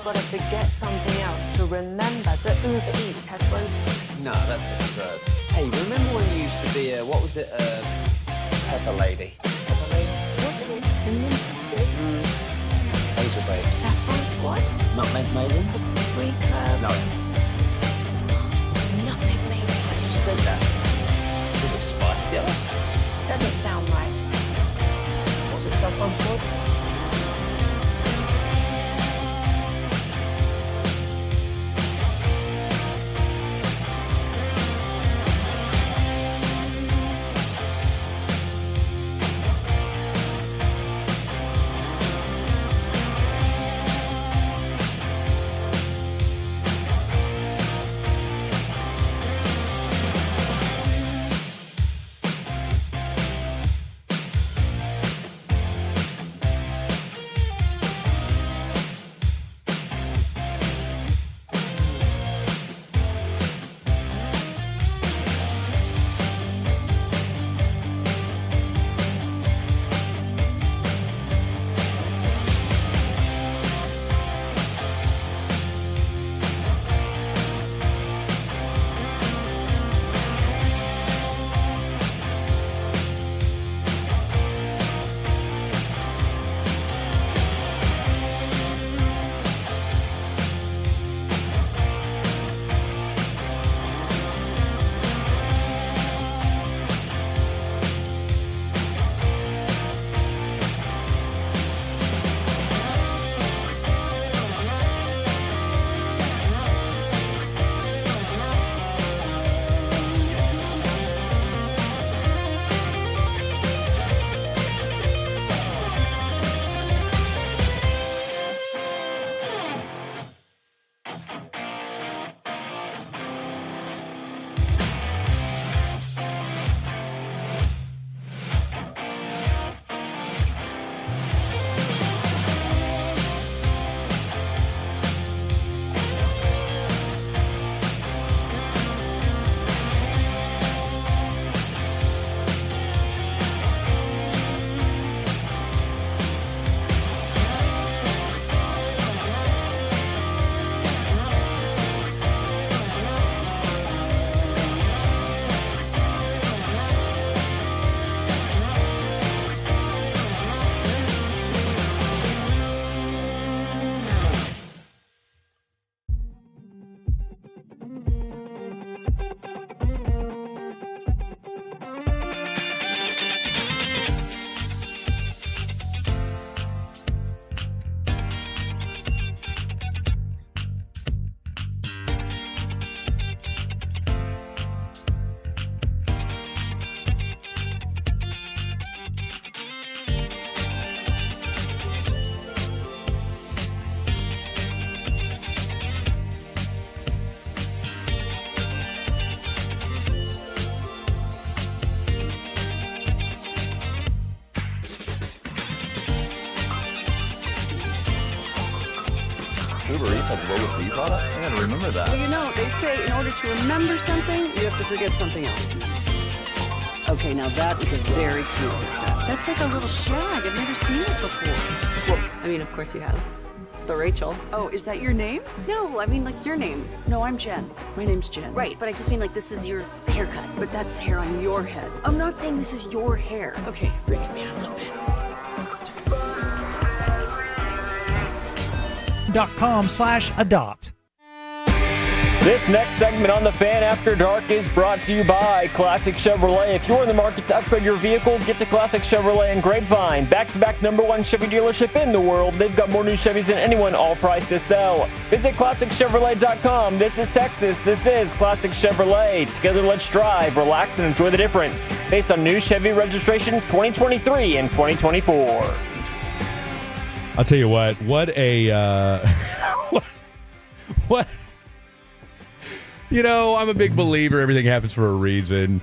Got to forget something else to remember that Uber Eats has groceries. No, that's absurd. Hey, remember when you used to be a, what was it, Pepper Lady? Pepper Lady? What are they? Cinnamon Sisters? Angel Babes. Saffron Squad? Nutmeg Maidens? Paprika? No. Nutmeg Maidens. I just said that. Was it Spice Girls? Doesn't sound right. Was it Saffron Squad? Eats has low V products? I gotta remember that. Well, you know, they say in order to remember something, you have to forget something else. Okay, now that is a very cute haircut. That's like a little shag. I've never seen it before. Well, I mean, of course you have. It's the Rachel. Oh, is that your name? No, I mean like your name. No, I'm Jen. My name's Jen. Right, but I just mean like this is your haircut. But that's hair on your head. I'm not saying this is your hair. Okay, freaking me out a little bit. .com/adopt. This next segment on the Fan After Dark is brought to you by Classic Chevrolet. If you're in the market to upgrade your vehicle, get to Classic Chevrolet and Grapevine. Back-to-back #1 Chevy dealership in the world. They've got more new Chevys than anyone, all priced to sell. Visit ClassicChevrolet.com. This is Texas. This is Classic Chevrolet. Together, let's drive, relax, and enjoy the difference. Based on new Chevy registrations 2023 and 2024. I'll tell you what a what. You know, I'm a big believer everything happens for a reason.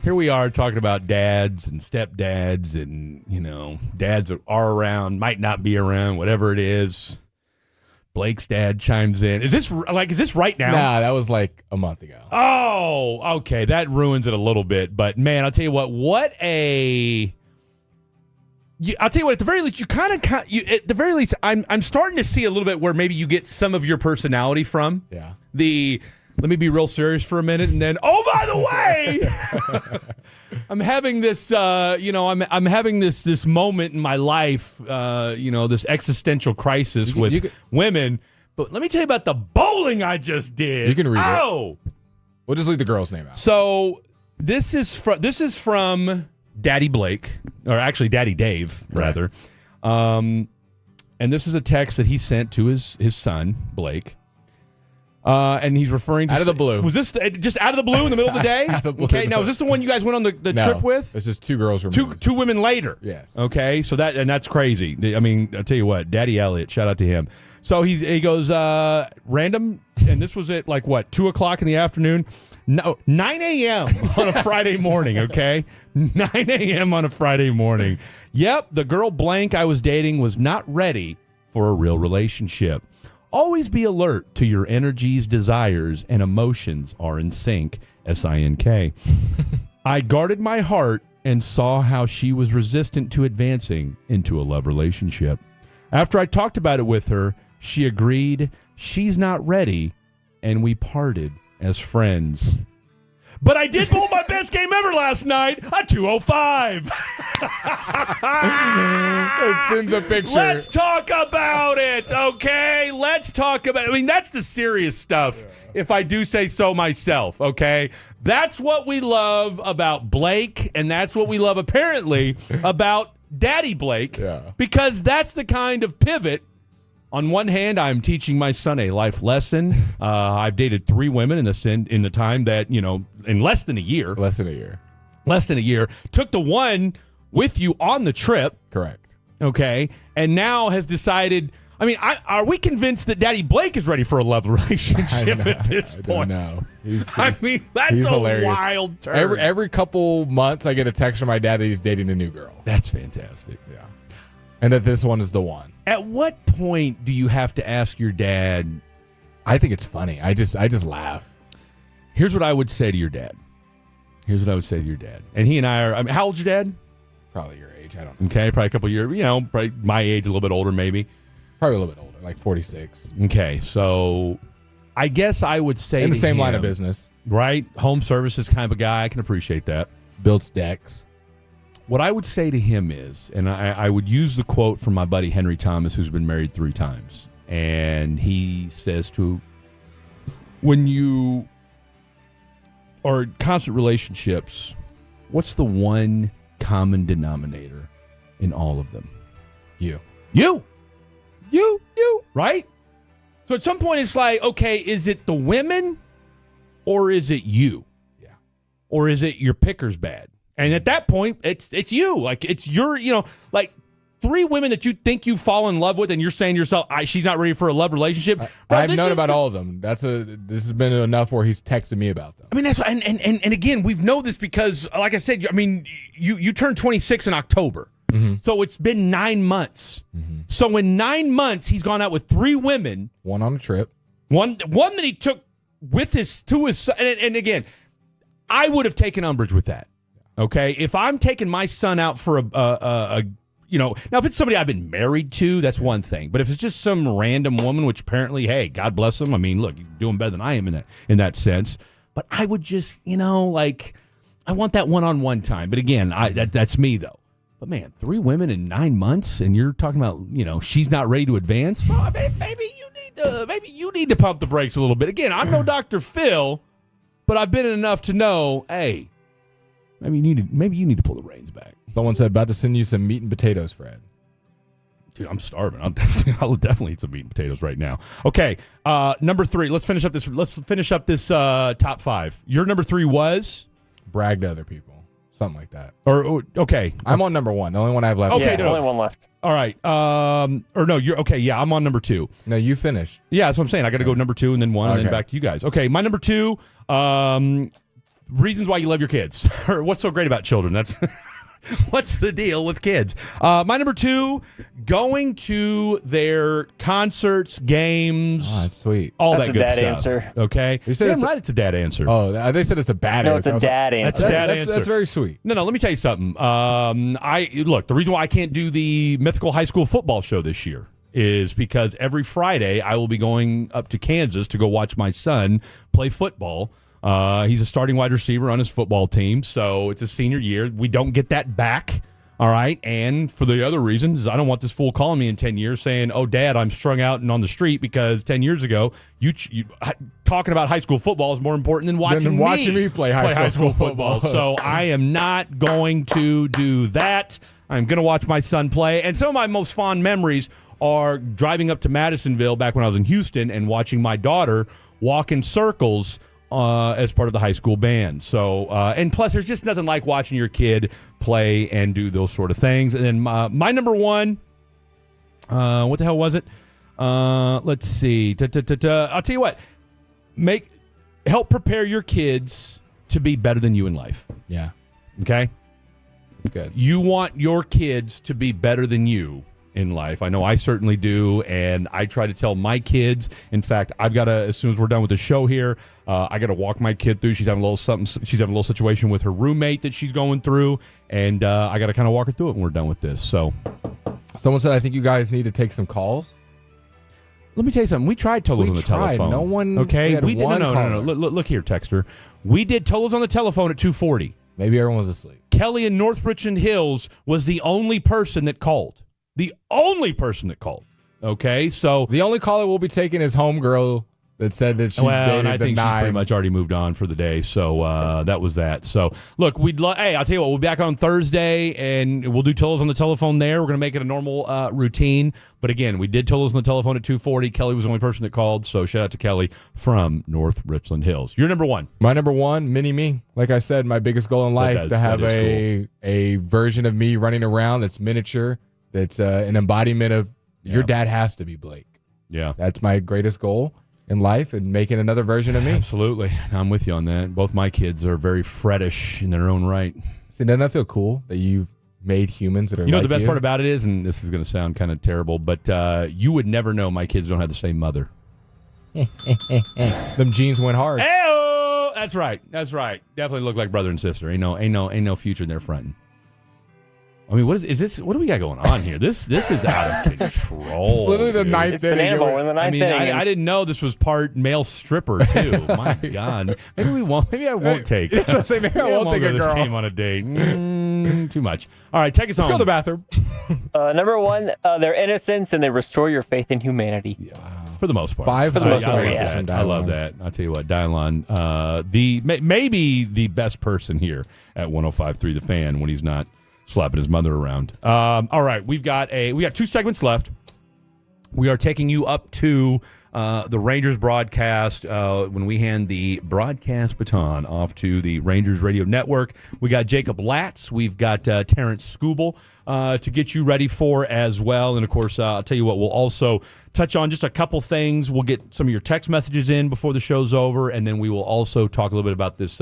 Here we are talking about dads and stepdads and, you know, dads are around, might not be around, whatever it is. Blake's dad chimes in. Is this right now? Nah, that was like a month ago. Oh, okay. That ruins it a little bit. But, man, I'll tell you what, I'll tell you what, at the very least, at the very least, I'm starting to see a little bit where maybe you get some of your personality from. Yeah. Let me be real serious for a minute, and then, oh, by the way, I'm having this, I'm having this moment in my life, this existential crisis with women. But let me tell you about the bowling I just did. You can read it. Oh, we'll just leave the girl's name out. So this is from Daddy Blake, or actually Daddy Dave, rather. And this is a text that he sent to his son, Blake. And he's referring to... Out of the blue. Was this just out of the blue in the middle of the day? Out of the blue. Okay, now is this the one you guys went on the trip with? It's just two girls removed. Two women later. Yes. Okay, so that's crazy. I mean, I'll tell you what, Daddy Elliott, shout out to him. So he goes, random, and this was at 2 o'clock in the afternoon. No, 9 a.m. on a Friday morning, okay? 9 a.m. on a Friday morning. Yep, the girl blank I was dating was not ready for a real relationship. Always be alert to your energies, desires, and emotions are in sync, S-I-N-K. I guarded my heart and saw how she was resistant to advancing into a love relationship. After I talked about it with her, she agreed she's not ready, and we parted as friends. But I did bowl my best game ever last night, a 205. It sends a picture. Let's talk about it, okay? Let's talk about it. I mean, that's the serious stuff, if I do say so myself, okay? That's what we love about Blake, and that's what we love, apparently, about Daddy Blake, because that's the kind of pivot. On one hand, I'm teaching my son a life lesson. I've dated 3 women in the time that, in less than a year. Less than a year. Took the one with you on the trip. Correct. Okay. And now has decided, are we convinced that Daddy Blake is ready for a love relationship at this point? No. That's a hilarious. Wild turn. Every couple months, I get a text from my dad that he's dating a new girl. That's fantastic. Yeah. And that this one is the one. At what point do you have to ask your dad? I think it's funny. I just laugh. Here's what I would say to your dad. And he and I are, how old's your dad? Probably your age. I don't know. Okay, probably a couple years, probably my age, a little bit older maybe. Probably a little bit older, like 46. Okay, so I guess I would say in the same him, line of business. Right? Home services kind of a guy. I can appreciate that. Builds decks. What I would say to him is, and I would use the quote from my buddy Henry Thomas, who's been married 3 times. And he says when you are in constant relationships, what's the one common denominator in all of them? You. Right? So at some point it's like, okay, is it the women or is it you? Yeah. Or is it your picker's bad? And at that point, it's you. Like, it's your, 3 women that you think you fall in love with, and you're saying to yourself, she's not ready for a love relationship. Bro, I've known about all of them. This has been enough where he's texted me about them. I mean, that's and again, we've known this because, like I said, you turned 26 in October. So it's been 9 months. So in 9 months, he's gone out with 3 women. One on a trip. One that he took with to his son. And again, I would have taken umbrage with that. Okay, if I'm taking my son out for a now if it's somebody I've been married to, that's one thing. But if it's just some random woman, which apparently, hey, God bless him. I mean, look, you're doing better than I am in that sense. But I would just, I want that one-on-one time. But again, that's me though. But man, 3 women in 9 months, and you're talking about, she's not ready to advance. Well, maybe you need to pump the brakes a little bit. Again, I'm no Dr. Phil, but I've been in enough to know, hey, maybe you need to pull the reins back. Someone said about to send you some meat and potatoes, Fred. Dude, I'm starving. I'll definitely eat some meat and potatoes right now. Okay, number 3. Let's finish up this top 5. Your number 3 was brag to other people. Something like that. Or okay, I'm on number 1. The only one I have left. Okay, only one left. All right. Or no, you're okay. Yeah, I'm on number 2. No, you finished. Yeah, that's what I'm saying. I got to go number 2 and then 1 and then back to you guys. Okay, my number 2. Reasons why you love your kids. Or what's so great about children? That's what's the deal with kids. My number 2, going to their concerts, games. Oh, that's sweet. That's that good a dad stuff. Answer. Okay. You said right, it's a dad answer. Oh, they said it's a bad answer. No, it's a dad answer. That's a dad answer. That's very sweet. No, let me tell you something. The reason why I can't do the Mythical High School football show this year is because every Friday I will be going up to Kansas to go watch my son play football. He's a starting wide receiver on his football team, so it's a senior year. We don't get that back, all right? And for the other reasons, I don't want this fool calling me in 10 years saying, oh, Dad, I'm strung out and on the street because 10 years ago, you talking about high school football is more important than watching me play high school football. So I am not going to do that. I'm going to watch my son play. And some of my most fond memories are driving up to Madisonville back when I was in Houston and watching my daughter walk in circles as part of the high school band. So, and plus, there's just nothing like watching your kid play and do those sort of things. And then my number 1, what the hell was it? Let's see. I'll tell you what. Help prepare your kids to be better than you in life. Yeah. Okay? Good. You want your kids to be better than you in life. I know I certainly do, and I try to tell my kids. In fact, I've got to, as soon as we're done with the show here, I got to walk my kid through. She's having a little something. She's having a little situation with her roommate that she's going through, and I got to kind of walk her through it when we're done with this. So, someone said I think you guys need to take some calls. Let me tell you something. We tried Tolos on the telephone. No one. Okay, we did. No. Look here, Texter. We did Tolos on the telephone at 2:40. Maybe everyone was asleep. Kelly in North Richland Hills was the only person that called. The only person that called. Okay, so the only caller we'll be taking is homegirl that said that she dated and I think 9. she's pretty much already moved on for the day. So that was that. So look, hey, I'll tell you what, we'll be back on Thursday and we'll do Tolos on the telephone there. We're gonna make it a normal routine. But again, we did Tolos on the telephone at 2:40. Kelly was the only person that called. So shout out to Kelly from North Richland Hills. Your number 1. My number 1, mini me. Like I said, my biggest goal in life to have a version of me running around that's miniature. That's an embodiment of your dad has to be Blake. Yeah. That's my greatest goal in life, and making another version of me. Absolutely. I'm with you on that. Both my kids are very frettish in their own right. See, doesn't that feel cool that you've made humans that are the best part about it is, and this is going to sound kind of terrible, but you would never know my kids don't have the same mother. Them genes went hard. Hey-o! That's right. Definitely look like brother and sister. Ain't no future in their fronting. I mean, what is this? What do we got going on here? This is out of control. It's literally the ninth inning. We're in the ninth inning. I didn't know this was part male stripper too. My God, maybe we won't. Maybe I won't take. Maybe I won't take a girl. This game on a date. Too much. All right, take us home. Let's go to the bathroom. Number 1, their innocence and they restore your faith in humanity. Yeah. For the most part. 5 for the most part. I love that. I'll tell you what, Dylon, maybe the best person here at 105.3 The Fan when he's not slapping his mother around. All right, we got 2 segments left. We are taking you up to the Rangers broadcast when we hand the broadcast baton off to the Rangers Radio Network. We got Jacob Latz. We've got Terrence Skubal to get you ready for as well. And, of course, I'll tell you what, we'll also touch on just a couple things. We'll get some of your text messages in before the show's over, and then we will also talk a little bit about this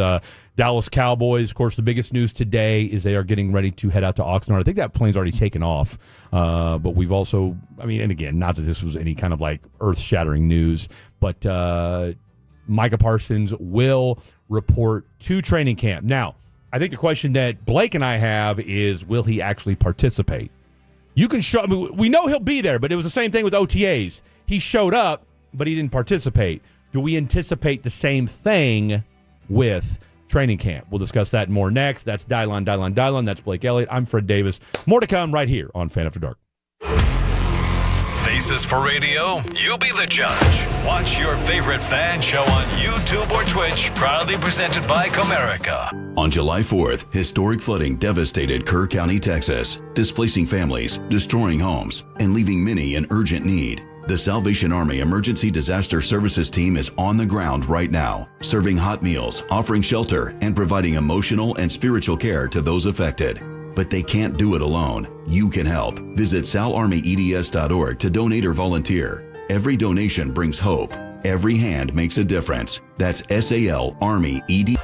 Dallas Cowboys. Of course, the biggest news today is they are getting ready to head out to Oxnard. I think that plane's already taken off, but we've also, and again, not that this was any kind of like earth-shattering news, but Micah Parsons will report to training camp. Now, I think the question that Blake and I have is, will he actually participate? You can show. We know he'll be there, but it was the same thing with OTAs. He showed up, but he didn't participate. Do we anticipate the same thing with training camp? We'll discuss that and more next. That's Dylon. That's Blake Elliott. I'm Fred Davis. More to come right here on Fan After Dark. Faces for radio, you be the judge. Watch your favorite fan show on YouTube or Twitch, proudly presented by Comerica. On July 4th, historic flooding devastated Kerr County, Texas, displacing families, destroying homes, and leaving many in urgent need. The Salvation Army Emergency Disaster Services team is on the ground right now, serving hot meals, offering shelter, and providing emotional and spiritual care to those affected. But they can't do it alone. You can help. Visit salarmyeds.org to donate or volunteer. Every donation brings hope. Every hand makes a difference. That's SAL Army ED.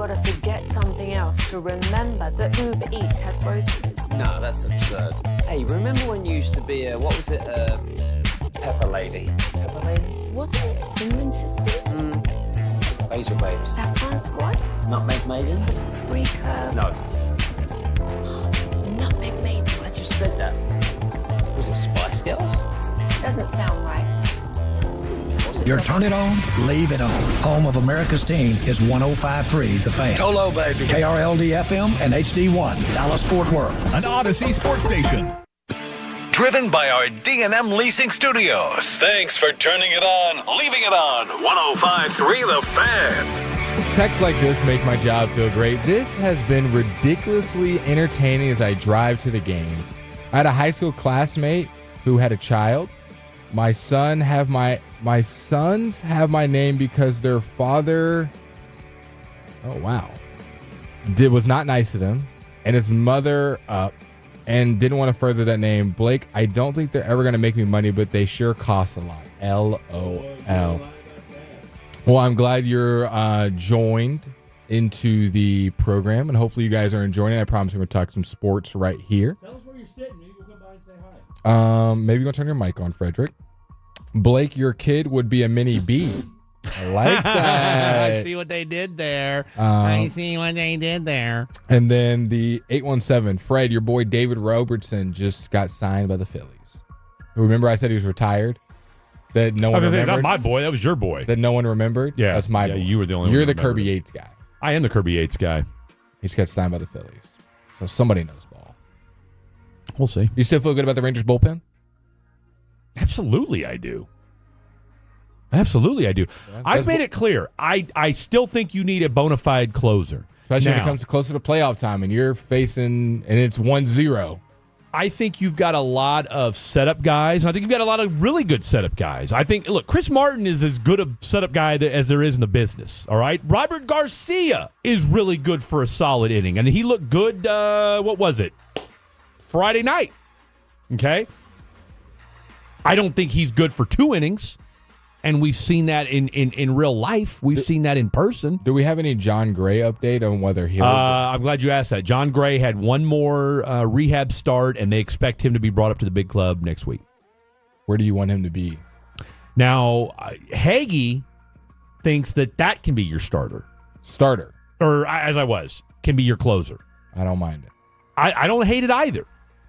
got to forget something else to remember that Uber Eats has groceries. No, that's absurd. Hey, remember when you used to be a, what was it, Pepper Lady? Pepper Lady? Wasn't it Cinnamon Sisters? Basil Babes. Saffron Squad? Nutmeg Maidens? Paprika? No. Nutmeg Maidens. I just said that. Was it Spice Girls? Doesn't sound right. Your turn it on, leave it on. Home of America's team is 105.3 The Fan. Go low, baby. KRLD-FM and HD1, Dallas-Fort Worth. An Odyssey sports station. driven by our D&M Leasing Studios. Thanks for turning it on, leaving it on. 105.3 The Fan. Texts like this make my job feel great. This has been ridiculously entertaining as I drive to the game. I had a high school classmate who had a child. My sons have my name because their father, was not nice to them, and his mother and didn't want to further that name. Blake, I don't think they're ever going to make me money, but they sure cost a lot. LOL. Well, I'm glad you're joined into the program, and hopefully you guys are enjoying it. I promise we're going to talk some sports right here. Tell us where you're sitting. Maybe we'll come by and say hi. Maybe you're going to turn your mic on, Frederick. Blake, your kid would be a mini B. I like that. I see what they did there. And then the 817, Fred, your boy David Robertson just got signed by the Phillies. Remember I said he was retired? That no one remembered? It's not my boy. That was your boy. That no one remembered? Yeah. That's my boy. You were the only one. You're the Kirby Yates guy. I am the Kirby Yates guy. He just got signed by the Phillies. So somebody knows ball. We'll see. You still feel good about the Rangers bullpen? Absolutely, I do. Absolutely, I do. I've made it clear. I still think you need a bona fide closer. Especially when it comes closer to playoff time and you're facing, and it's 1-0. I think you've got a lot of setup guys. I think you've got a lot of really good setup guys. I think, look, Chris Martin is as good a setup guy as there is in the business, all right? Robert Garcia is really good for a solid inning, and he looked good, what was it? Friday night, okay? I don't think he's good for 2 innings. And we've seen that in real life. We've seen that in person. Do we have any John Gray update on whether he'll... I'm glad you asked that. John Gray had one more rehab start, and they expect him to be brought up to the big club next week. Where do you want him to be? Now, Hagee thinks that can be your starter. Or, as I was, can be your closer. I don't mind it. I don't hate it either.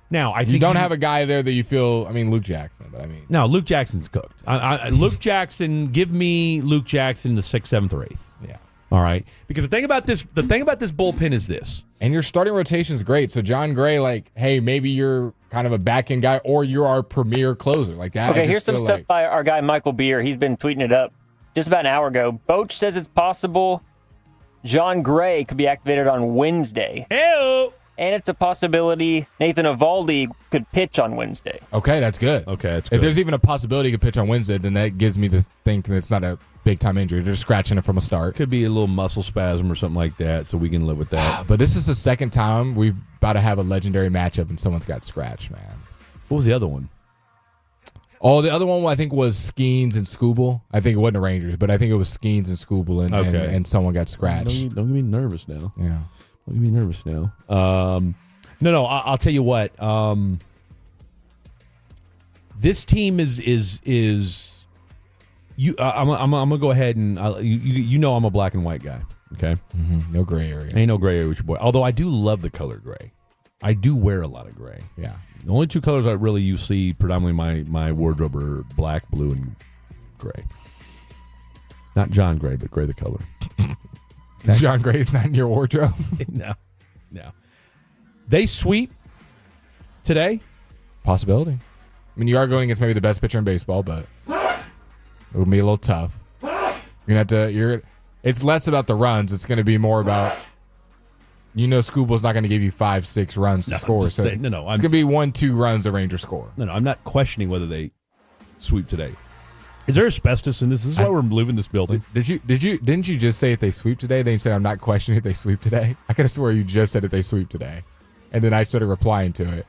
Now, I think you don't have a guy there that you feel. I mean, Luke Jackson, but I mean, no, Luke Jackson's cooked. Luke Jackson, give me Luke Jackson in the 6th, 7th, or 8th. Yeah, all right. Because the thing about this bullpen is this, and your starting rotation is great. So John Gray, like, hey, maybe you're kind of a back end guy, or you're our premier closer, like that. Okay, here's some stuff by our guy Michael Beer. He's been tweeting it up just about an hour ago. Boach says it's possible John Gray could be activated on Wednesday. Ew. And it's a possibility Nathan Eovaldi could pitch on Wednesday. Okay, that's good. If there's even a possibility he could pitch on Wednesday, then that gives me the think that it's not a big-time injury. They're just scratching it from a start. Could be a little muscle spasm or something like that, so we can live with that. But this is the second time we've about to have a legendary matchup and someone's got scratched, man. What was the other one? Oh, the other one I think was Skeens and Scooble. I think it wasn't the Rangers, but I think it was Skeens and Scooble, and someone got scratched. Don't get me nervous now. Yeah. Don't get me nervous now. No, I'll tell you what. This team is you. I'm gonna go ahead and you know I'm a black and white guy. Okay, no gray area. Ain't no gray area with your boy. Although I do love the color gray. I do wear a lot of gray. Yeah. The only 2 colors I really you see predominantly my wardrobe are black, blue, and gray. Not John Gray, but Gray the color. Okay. John Gray's not in your wardrobe? No. They sweep today? Possibility. I mean, you are going against maybe the best pitcher in baseball, but it will be a little tough. You're gonna have to. It's less about the runs. It's going to be more about. Scooble's not going to give you 5-6 runs to score. So saying, no. It's going to be 1-2 runs the Rangers score. No, I'm not questioning whether they sweep today. Is there asbestos in this? This is why we're leaving this building. Didn't you just say if they sweep today? Then you said I'm not questioning if they sweep today. I could have swore you just said if they sweep today, and then I started replying to it.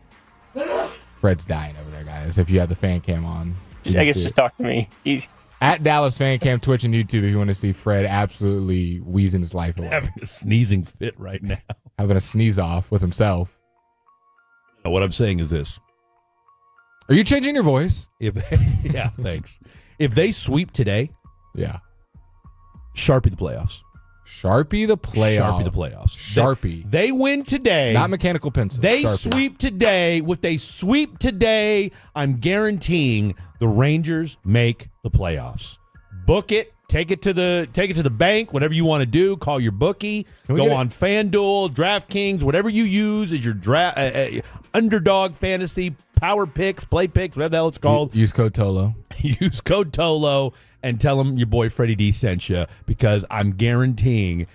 Fred's dying over there, guys. If you have the fan cam on, I guess just talk to me. He's at Dallas Fan Cam, Twitch, and YouTube. If you want to see Fred absolutely wheezing his life away, having a sneezing fit right now, having a sneeze off with himself. What I'm saying is this: are you changing your voice? Yeah, thanks. If they sweep today, Sharpie the playoffs. Sharpie the playoffs. Sharpie. They win today. Not mechanical pencil. They Sharpie. sweep today. If they sweep today, I'm guaranteeing the Rangers make the playoffs. Book it. Take it to the bank. Whatever you want to do. Call your bookie. Go on FanDuel, DraftKings, whatever you use as your underdog fantasy. power picks, play picks, whatever the hell it's called. Use code TOLO. Use code TOLO and tell them your boy Freddie D sent you, because I'm guaranteeing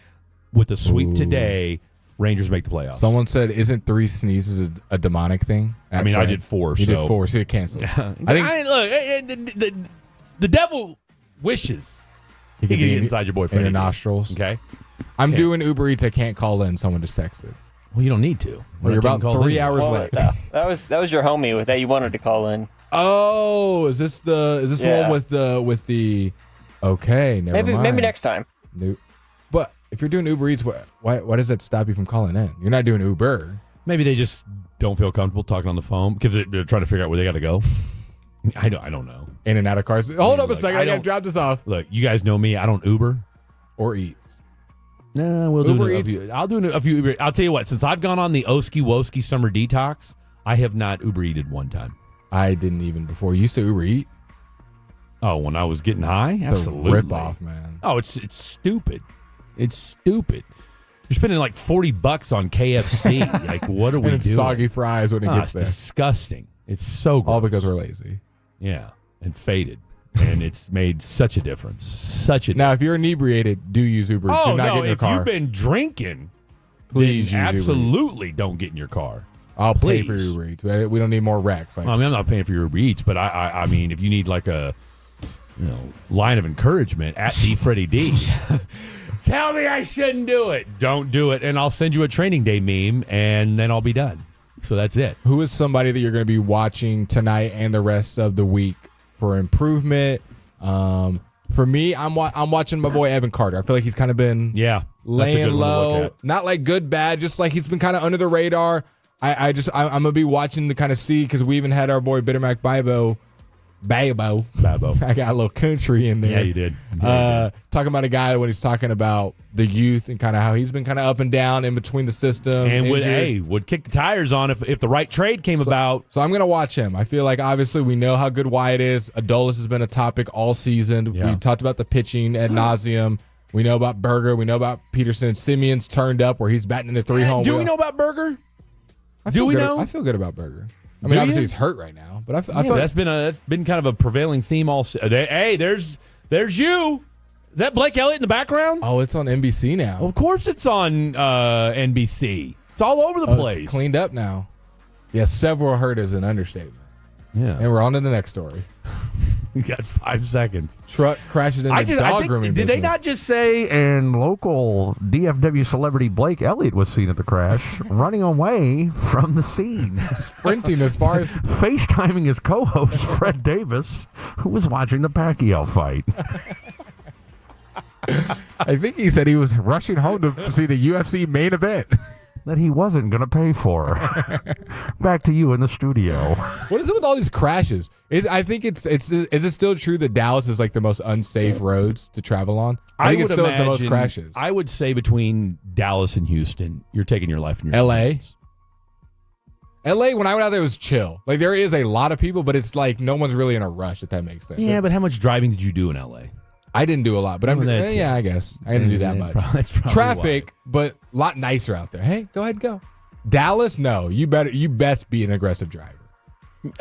with the sweep today, Rangers make the playoffs. Someone said, "Isn't 3 sneezes a demonic thing?" I mean, I did 4. You did 4, so you canceled. The devil wishes he could get inside your boy Freddie in your D. nostrils. Okay, I'm doing Uber Eats. I can't call in. Someone just texted. Well, you don't need to. Well, you're about 3 hours late. That was your homie that you wanted to call in. Oh, is this the one with the? Okay, never mind. Maybe next time. Nope. But if you're doing Uber Eats, why does that stop you from calling in? You're not doing Uber. Maybe they just don't feel comfortable talking on the phone because they're trying to figure out where they got to go. I don't know. In and out of cars. Hold up a second. I got to drop this off. Look, you guys know me. I don't Uber or Eats. Nah, we'll Uber do Eats. I'll do a few Uber. I'll tell you what. Since I've gone on the Oski Woski summer detox, I have not Uber Eated one time. I didn't even before. You used to Uber Eat? Oh, when I was getting high? It's Absolutely. a rip off, man. Oh, it's stupid. It's stupid. You're spending like $40 on KFC. Like, what are we doing? Soggy fries when it gets it's there. Disgusting. It's so gross. All because we're lazy. Yeah, and faded. And it's made such a difference. Such a Now, if you're inebriated, do use Uber Eats. Oh, Do not get in your if car. you've been drinking, Please then use Uber Eats. absolutely don't get in your car. I'll pay Please. for Uber Eats. We don't need more wrecks. I mean, I'm not paying for your Uber Eats, but I mean, if you need like a line of encouragement at D Freddie D, tell me I shouldn't do it. Don't do it, and I'll send you a training day meme, and then I'll be done. So that's it. Who is somebody that you're going to be watching tonight and the rest of the week for improvement? For me, I'm watching my boy Evan Carter. I feel like he's kind of been laying low, not like good, bad, just like he's been kind of under the radar. I'm gonna be watching to kind of see, because we even had our boy Bittermac Babo. I got a little country in there. Yeah, you did. Talking about a guy when he's talking about the youth and kind of how he's been kind of up and down in between the system. And would kick the tires on if the right trade came about. So I'm going to watch him. I feel like obviously we know how good Wyatt is. Adolis has been a topic all season. Yeah. We talked about the pitching ad nauseum. We know about Berger. We know about Peterson. Simeon's turned up where he's batting in the 3 home. Do we know about Berger? I feel good about Berger. I mean, obviously he's hurt right now, but I feel that's been kind of a prevailing theme all. Hey, there's you. Is that Blake Elliott in the background? Oh, it's on NBC now. Of course, it's on NBC. It's all over the place. It's cleaned up now. Yeah, several hurt is an understatement. Yeah, and we're on to the next story. We got 5 seconds. Truck crashes into dog grooming business. Did they not just say, and local DFW celebrity Blake Elliott was seen at the crash, running away from the scene. Sprinting as far as... FaceTiming his co-host, Fred Davis, who was watching the Pacquiao fight. I think he said he was rushing home to see the UFC main event. That he wasn't going to pay for. Back to you in the studio. What is it with all these crashes? I think is it still true that Dallas is like the most unsafe roads to travel on? I think it still has the most crashes. I would say between Dallas and Houston, you're taking your life in your hands. LA, when I went out there, it was chill. Like, there is a lot of people, but it's like no one's really in a rush, if that makes sense. Yeah, but how much driving did you do in LA? I didn't do a lot, but I guess I didn't do that much. That's probably traffic, but a lot nicer out there. Hey, go ahead and go. Dallas, no, you best be an aggressive driver.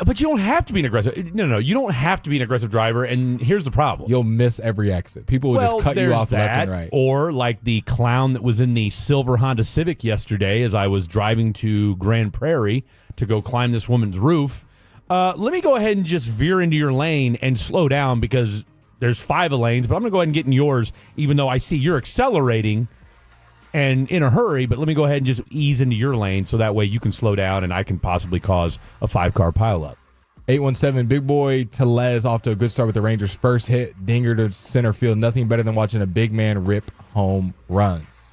But you don't have to be an aggressive. No, you don't have to be an aggressive driver. And here's the problem: you'll miss every exit. People will just cut you off left and right. Or like the clown that was in the silver Honda Civic yesterday, as I was driving to Grand Prairie to go climb this woman's roof. Let me go ahead and just veer into your lane and slow down, because there's 5 lanes, but I'm going to go ahead and get in yours, even though I see you're accelerating and in a hurry. But let me go ahead and just ease into your lane, so that way you can slow down and I can possibly cause a 5-car pileup. 817, Big Boy Tellez off to a good start with the Rangers' first hit, dinger to center field. Nothing better than watching a big man rip home runs.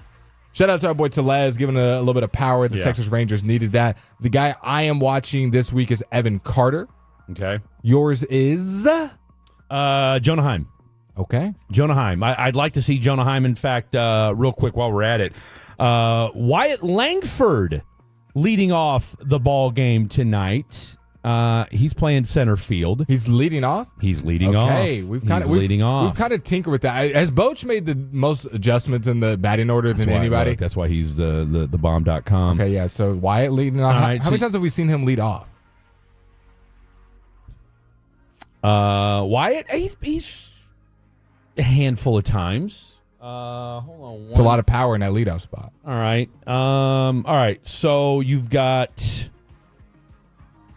Shout out to our boy Tellez, giving a little bit of power. The Texas Rangers needed that. The guy I am watching this week is Evan Carter. Okay. Yours is... Jonah Heim. Okay. Jonah Heim. I'd like to see Jonah Heim. In fact, real quick while we're at it, Wyatt Langford leading off the ball game tonight. He's playing center field. He's leading off? He's leading off. Okay. We've kind of tinkered with that. Has Boach made the most adjustments in the batting order than anybody? That's why he's the bomb.com. Okay, yeah. So Wyatt leading off. How many times have we seen him lead off? Wyatt, he's a handful of times. Hold on. It's a lot of power in that leadoff spot. All right. All right. So you've got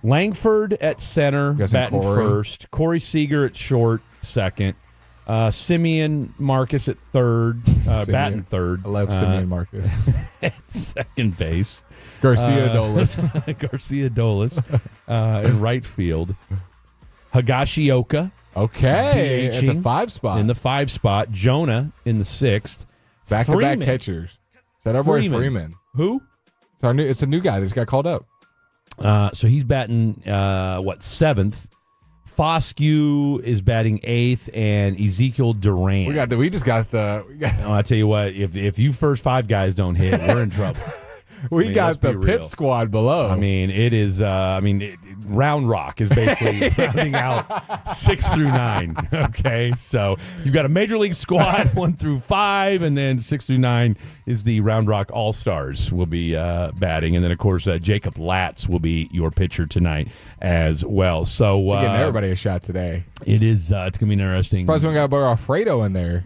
Langford at center, batting first. Corey Seager at short, second. Simeon Marcus at third, batting third. I love Simeon Marcus. At second base. Garcia Dolis. Garcia Dolis in right field. Higashioka. Okay. At the 5 spot. In the 5 spot. Jonah in the 6th. Back-to-back catchers. Is that our boy Freeman? Who? It's a new guy that just got called up. So he's batting, 7th. Foscue is batting 8th, and Ezekiel Duran. We just got the. I tell you what, if you first 5 guys don't hit, we're in trouble. We got the pit squad below. I mean, it is. Round Rock is basically rounding out 6 through 9. Okay, so you've got a major league squad 1 through 5, and then 6 through 9 is the Round Rock All-Stars will be batting, and then of course Jacob Latz will be your pitcher tonight as well. So we're getting everybody a shot today. It is. It's gonna be interesting. Surprised we got Alfredo in there.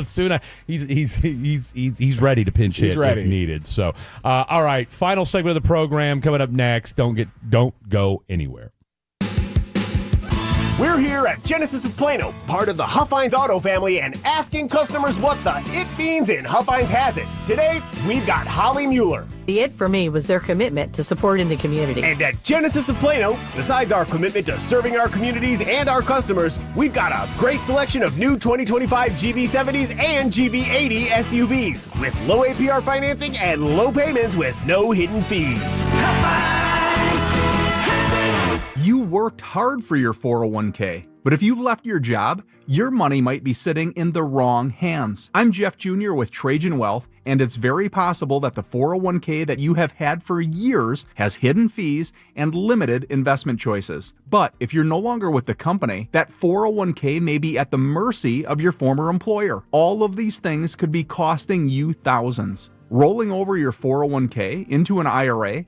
Soon he's ready to pinch hit if needed. So, all right, final segment of the program coming up next. Don't go anywhere. We're here at Genesis of Plano, part of the Huffines Auto family, and asking customers what the it means in Huffines has it. Today, we've got Holly Mueller. The it for me was their commitment to supporting the community. And at Genesis of Plano, besides our commitment to serving our communities and our customers, we've got a great selection of new 2025 GV70s and GV80 SUVs with low APR financing and low payments with no hidden fees. You worked hard for your 401k, but if you've left your job, your money might be sitting in the wrong hands. I'm Jeff Jr. with Trajan Wealth, and it's very possible that the 401k that you have had for years has hidden fees and limited investment choices. But if you're no longer with the company, that 401k may be at the mercy of your former employer. All of these things could be costing you thousands. Rolling over your 401k into an IRA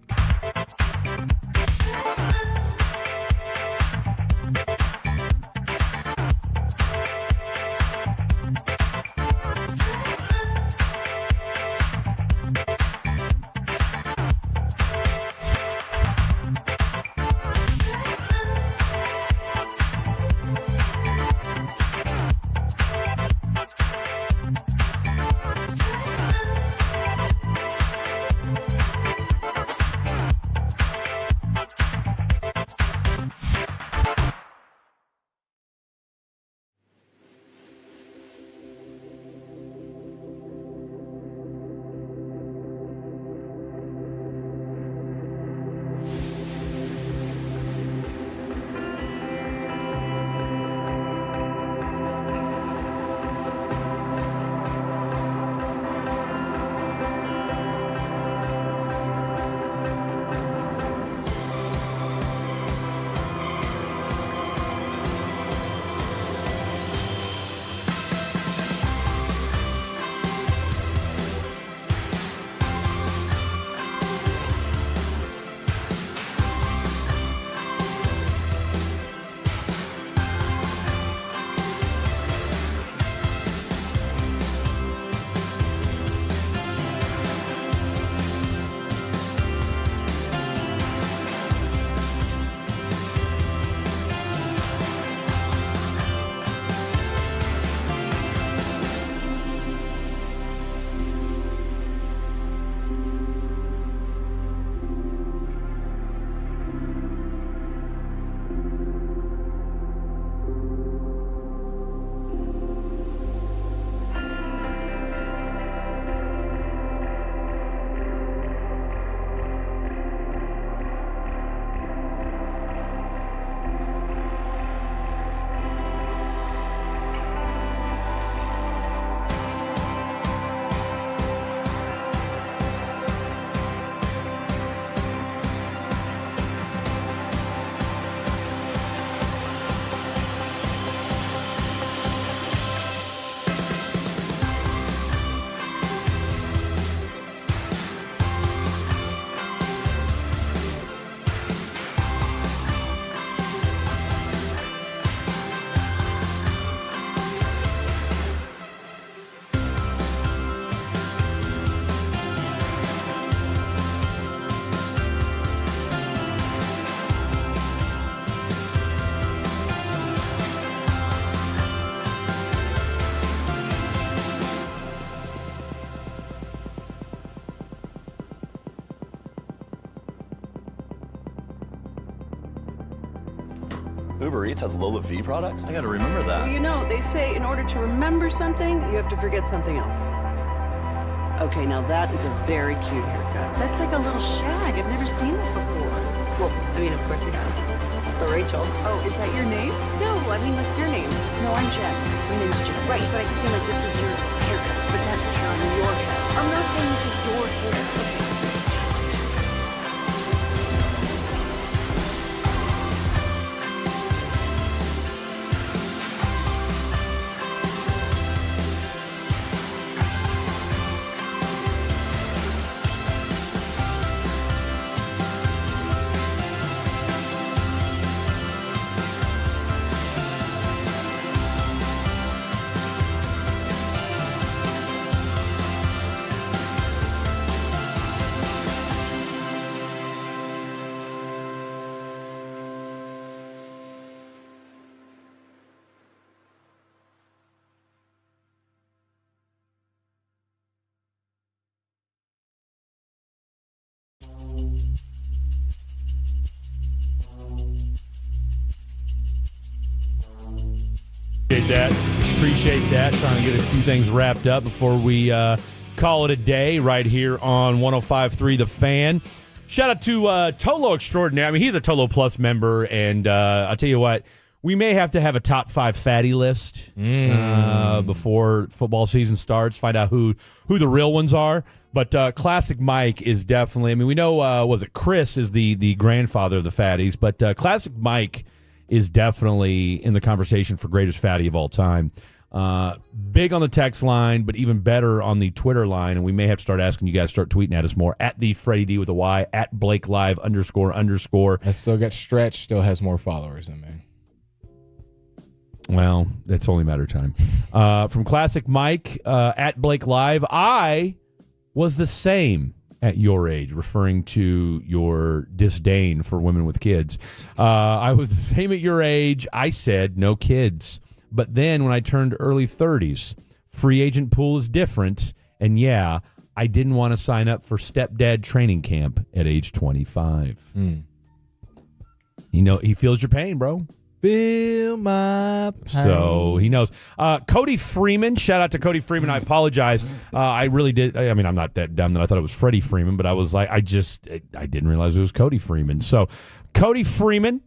Uber Eats has Lola V products? I gotta remember that. You know, they say in order to remember something, you have to forget something else. Okay, now that is a very cute haircut. That's like a little shag. I've never seen that before. Well, I mean, of course you have. It's the Rachel. Oh, is that your name? No, I mean, like your name. No, I'm Jen. My name's Jen. Right, but I just mean like this is your haircut. But that's hair on your head. I'm not saying this is your hair. Okay. Appreciate that. Trying to get a few things wrapped up before we call it a day right here on 105.3 The Fan. Shout out to Tolo Extraordinaire. I mean, he's a Tolo Plus member, and I'll tell you what, we may have to have a top 5 fatty list before football season starts, find out who the real ones are. But Classic Mike is definitely, I mean, we know, was it Chris is the grandfather of the fatties, but Classic Mike is definitely in the conversation for greatest fatty of all time. Big on the text line, but even better on the Twitter line, and we may have to start asking you guys to start tweeting at us more, at the Freddie D with a Y, at Blake Live __. I still got Stretch, still has more followers than me. Well, it's only a matter of time. From Classic Mike, at Blake Live, I was the same at your age, referring to your disdain for women with kids. I was the same at your age. I said no kids. But then when I turned early 30s, free agent pool is different. And yeah, I didn't want to sign up for stepdad training camp at age 25. You know, he feels your pain, bro. Feel my pain. So he knows. Cody Freeman, shout out to Cody Freeman. I apologize. I really did. I mean, I'm not that dumb that I thought it was Freddie Freeman, but I was like, I didn't realize it was Cody Freeman. So Cody Freeman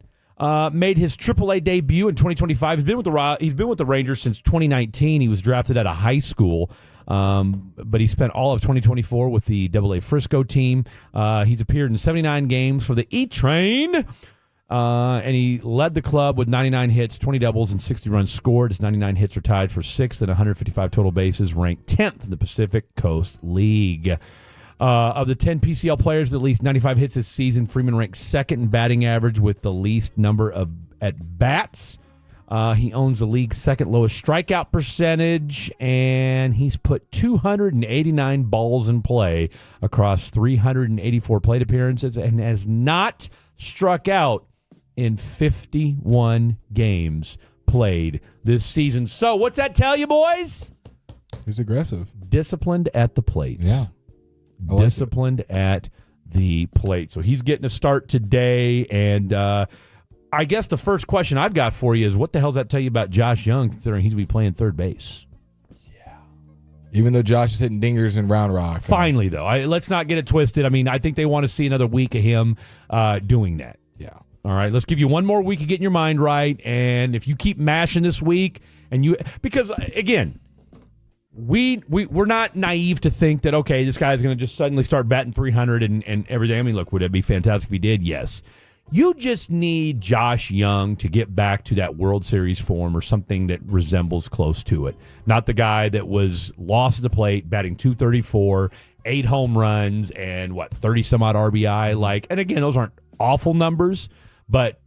made his AAA debut in 2025. He's been with the Rangers since 2019. He was drafted out of high school, but he spent all of 2024 with the AA Frisco team. He's appeared in 79 games for the E-Train. And he led the club with 99 hits, 20 doubles, and 60 runs scored. His 99 hits are tied for 6th and 155 total bases, ranked 10th in the Pacific Coast League. Of the 10 PCL players with at least 95 hits this season, Freeman ranks 2nd in batting average with the least number of at-bats. He owns the league's 2nd lowest strikeout percentage, and he's put 289 balls in play across 384 plate appearances and has not struck out in 51 games played this season. So what's that tell you, boys? He's aggressive. Disciplined at the plate. Yeah. Disciplined at the plate. So he's getting a start today. And I guess the first question I've got for you is, what the hell does that tell you about Josh Young, considering he's going to be playing third base? Even though Josh is hitting dingers in Round Rock. Finally, though. Let's not get it twisted. I mean, I think they want to see another week of him doing that. Yeah. All right, let's give you one more week of getting your mind right. And if you keep mashing this week, because, again, we're not naive to think that, okay, this guy's going to just suddenly start batting 300 and everything. I mean, look, would it be fantastic if he did? Yes. You just need Josh Young to get back to that World Series form or something that resembles close to it. Not the guy that was lost at the plate, batting .234, 8 home runs, and 30-some-odd RBI. And again, those aren't awful numbers, but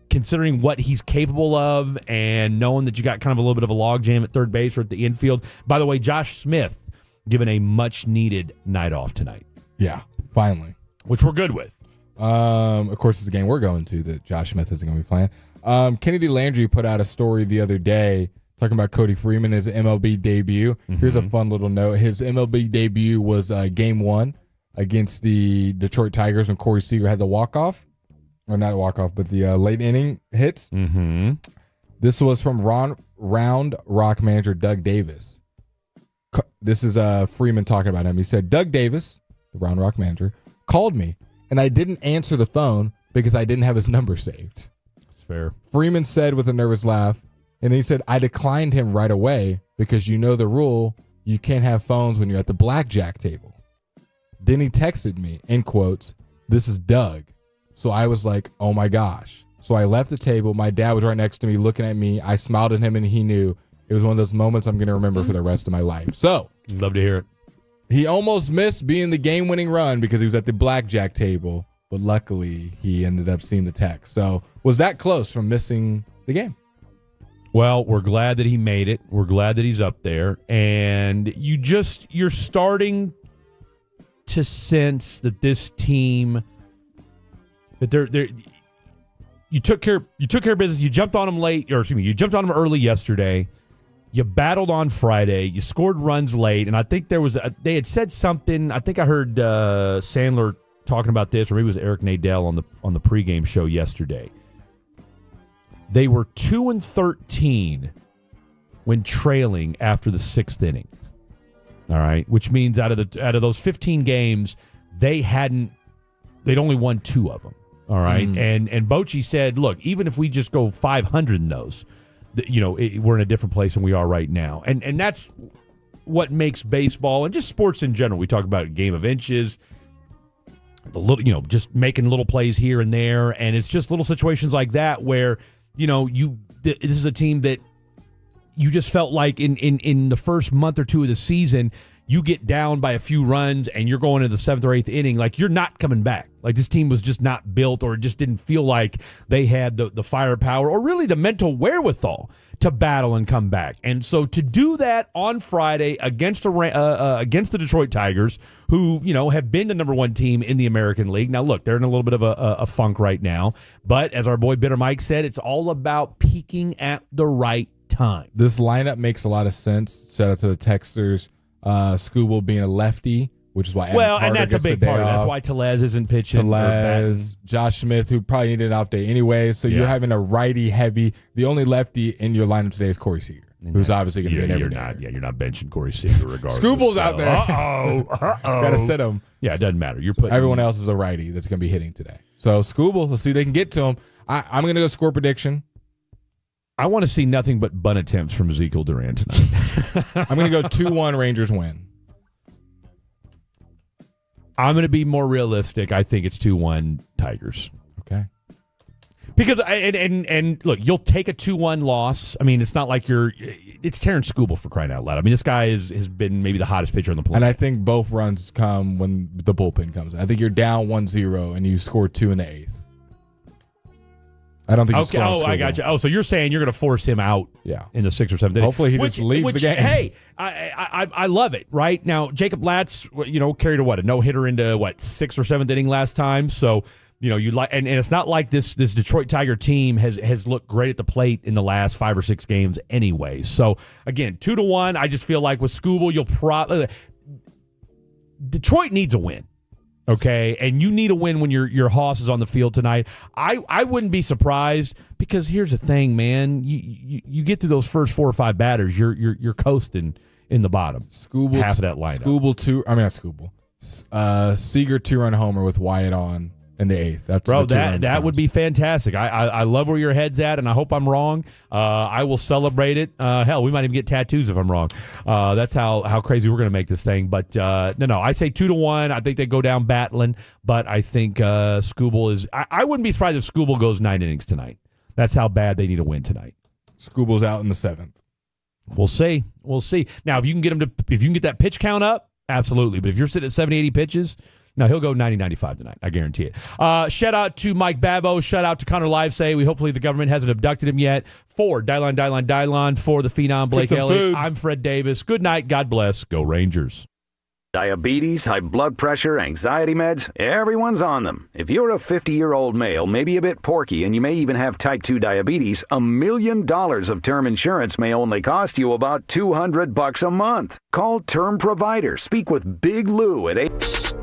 considering what he's capable of and knowing that you got kind of a little bit of a logjam at third base or at the infield. By the way, Josh Smith given a much-needed night off tonight. Yeah, finally. Which we're good with. Of course, it's a game we're going to that Josh Smith isn't going to be playing. Kennedy Landry put out a story the other day talking about Cody Freeman, his MLB debut. Mm-hmm. Here's a fun little note. His MLB debut was Game 1 against the Detroit Tigers when Corey Seager had the walk-off. or not walk-off, but the late inning hits. Mm-hmm. This was from Round Rock manager Doug Davis. This is Freeman talking about him. He said, Doug Davis, the Round Rock manager, called me, and I didn't answer the phone because I didn't have his number saved. That's fair. Freeman said with a nervous laugh, and he said, I declined him right away because you know the rule, you can't have phones when you're at the blackjack table. Then he texted me, in quotes, this is Doug. So I was like, oh my gosh. So I left the table. My dad was right next to me looking at me. I smiled at him and he knew. It was one of those moments I'm going to remember for the rest of my life. So, love to hear it. He almost missed being the game-winning run because he was at the blackjack table, but luckily he ended up seeing the text. So, was that close from missing the game? Well, we're glad that he made it. We're glad that he's up there. And you're starting to sense that this team, that they're you took care of business. You jumped on them you jumped on them early yesterday. You battled on Friday. You scored runs late, and I think they had said something. I think I heard Sandler talking about this, or maybe it was Eric Nadell on the pregame show yesterday. They were 2-13 when trailing after the 6th inning. All right, which means out of those 15 games, they'd only won 2 of them. All right, and Bochy said, look, even if we just go 500 in those, we're in a different place than we are right now. And that's what makes baseball and just sports in general. We talk about a game of inches, just making little plays here and there. And it's just little situations like that where, this is a team that you just felt like in the first month or two of the season, you get down by a few runs and you're going to the 7th or 8th inning, like you're not coming back. Like this team was just not built, or it just didn't feel like they had the firepower or really the mental wherewithal to battle and come back. And so to do that on Friday against the Detroit Tigers, who have been the number 1 team in the American League. Now look, they're in a little bit of a funk right now, but as our boy Bitter Mike said, it's all about peaking at the right time. This lineup makes a lot of sense. Shout out to the texters. Skubal being a lefty, which is why Adam Carter and that's a big part. That's why Tellez isn't pitching. Tellez, Josh Smith, who probably needed an off day anyway. So you're having a righty heavy. The only lefty in your lineup today is Corey Seager, who's obviously going to be an everyday. You're not benching Corey Seager regardless. Skubal's out there. Got to sit him. Yeah, it doesn't matter. You're putting everyone else is a righty that's going to be hitting today. So Skubal, let's see if they can get to him. I'm going to go score prediction. I want to see nothing but bunt attempts from Ezekiel Duran tonight. I'm going to go 2-1 Rangers win. I'm going to be more realistic. I think it's 2-1 Tigers. Okay. Because and look, you'll take a 2-1 loss. I mean, it's not like it's Terrence Skubal, for crying out loud. I mean, this guy has been maybe the hottest pitcher on the planet. And I think both runs come when the bullpen comes. I think you're down 1-0 and you score 2 in the 8th. I don't think he's scoring. I got you. Oh, so you're saying you're going to force him out in the 6th or 7th inning. Hopefully he just leaves the game. Hey, I love it, right? Now, Jacob Latz, carried a no-hitter into 6th or 7th inning last time. So, you like, and it's not like this Detroit Tiger team has looked great at the plate in the last 5 or 6 games anyway. So, again, 2-1. I just feel like with Skubal, you'll probably Detroit needs a win. Okay, and you need a win when your Hoss is on the field tonight. I wouldn't be surprised, because here's the thing, man. You get through those first 4 or 5 batters, you're coasting in the bottom. Skubal, half of that lineup. Seager 2-run homer with Wyatt on in the 8th. That would be fantastic. I love where your head's at, and I hope I'm wrong. I will celebrate it. Hell, we might even get tattoos if I'm wrong. That's how crazy we're going to make this thing. But no, I say 2-1. I think they go down battling, but I think Skubal is. I wouldn't be surprised if Skubal goes 9 innings tonight. That's how bad they need a win tonight. Skubal's out in the 7th. We'll see. Now, if you can get that pitch count up, absolutely. But if you're sitting at 70, 80 pitches. No, he'll go 90-95 tonight. I guarantee it. Shout out to Mike Babbo. Shout out to Connor Livesay. Hopefully the government hasn't abducted him yet. For Dylon, for the Phenom Blake Elliott. I'm Fred Davis. Good night. God bless. Go Rangers. Diabetes, high blood pressure, anxiety meds, everyone's on them. If you're a 50-year-old male, maybe a bit porky, and you may even have type 2 diabetes, $1 million of term insurance may only cost you about $200 a month. Call Term Provider. Speak with Big Lou at 8...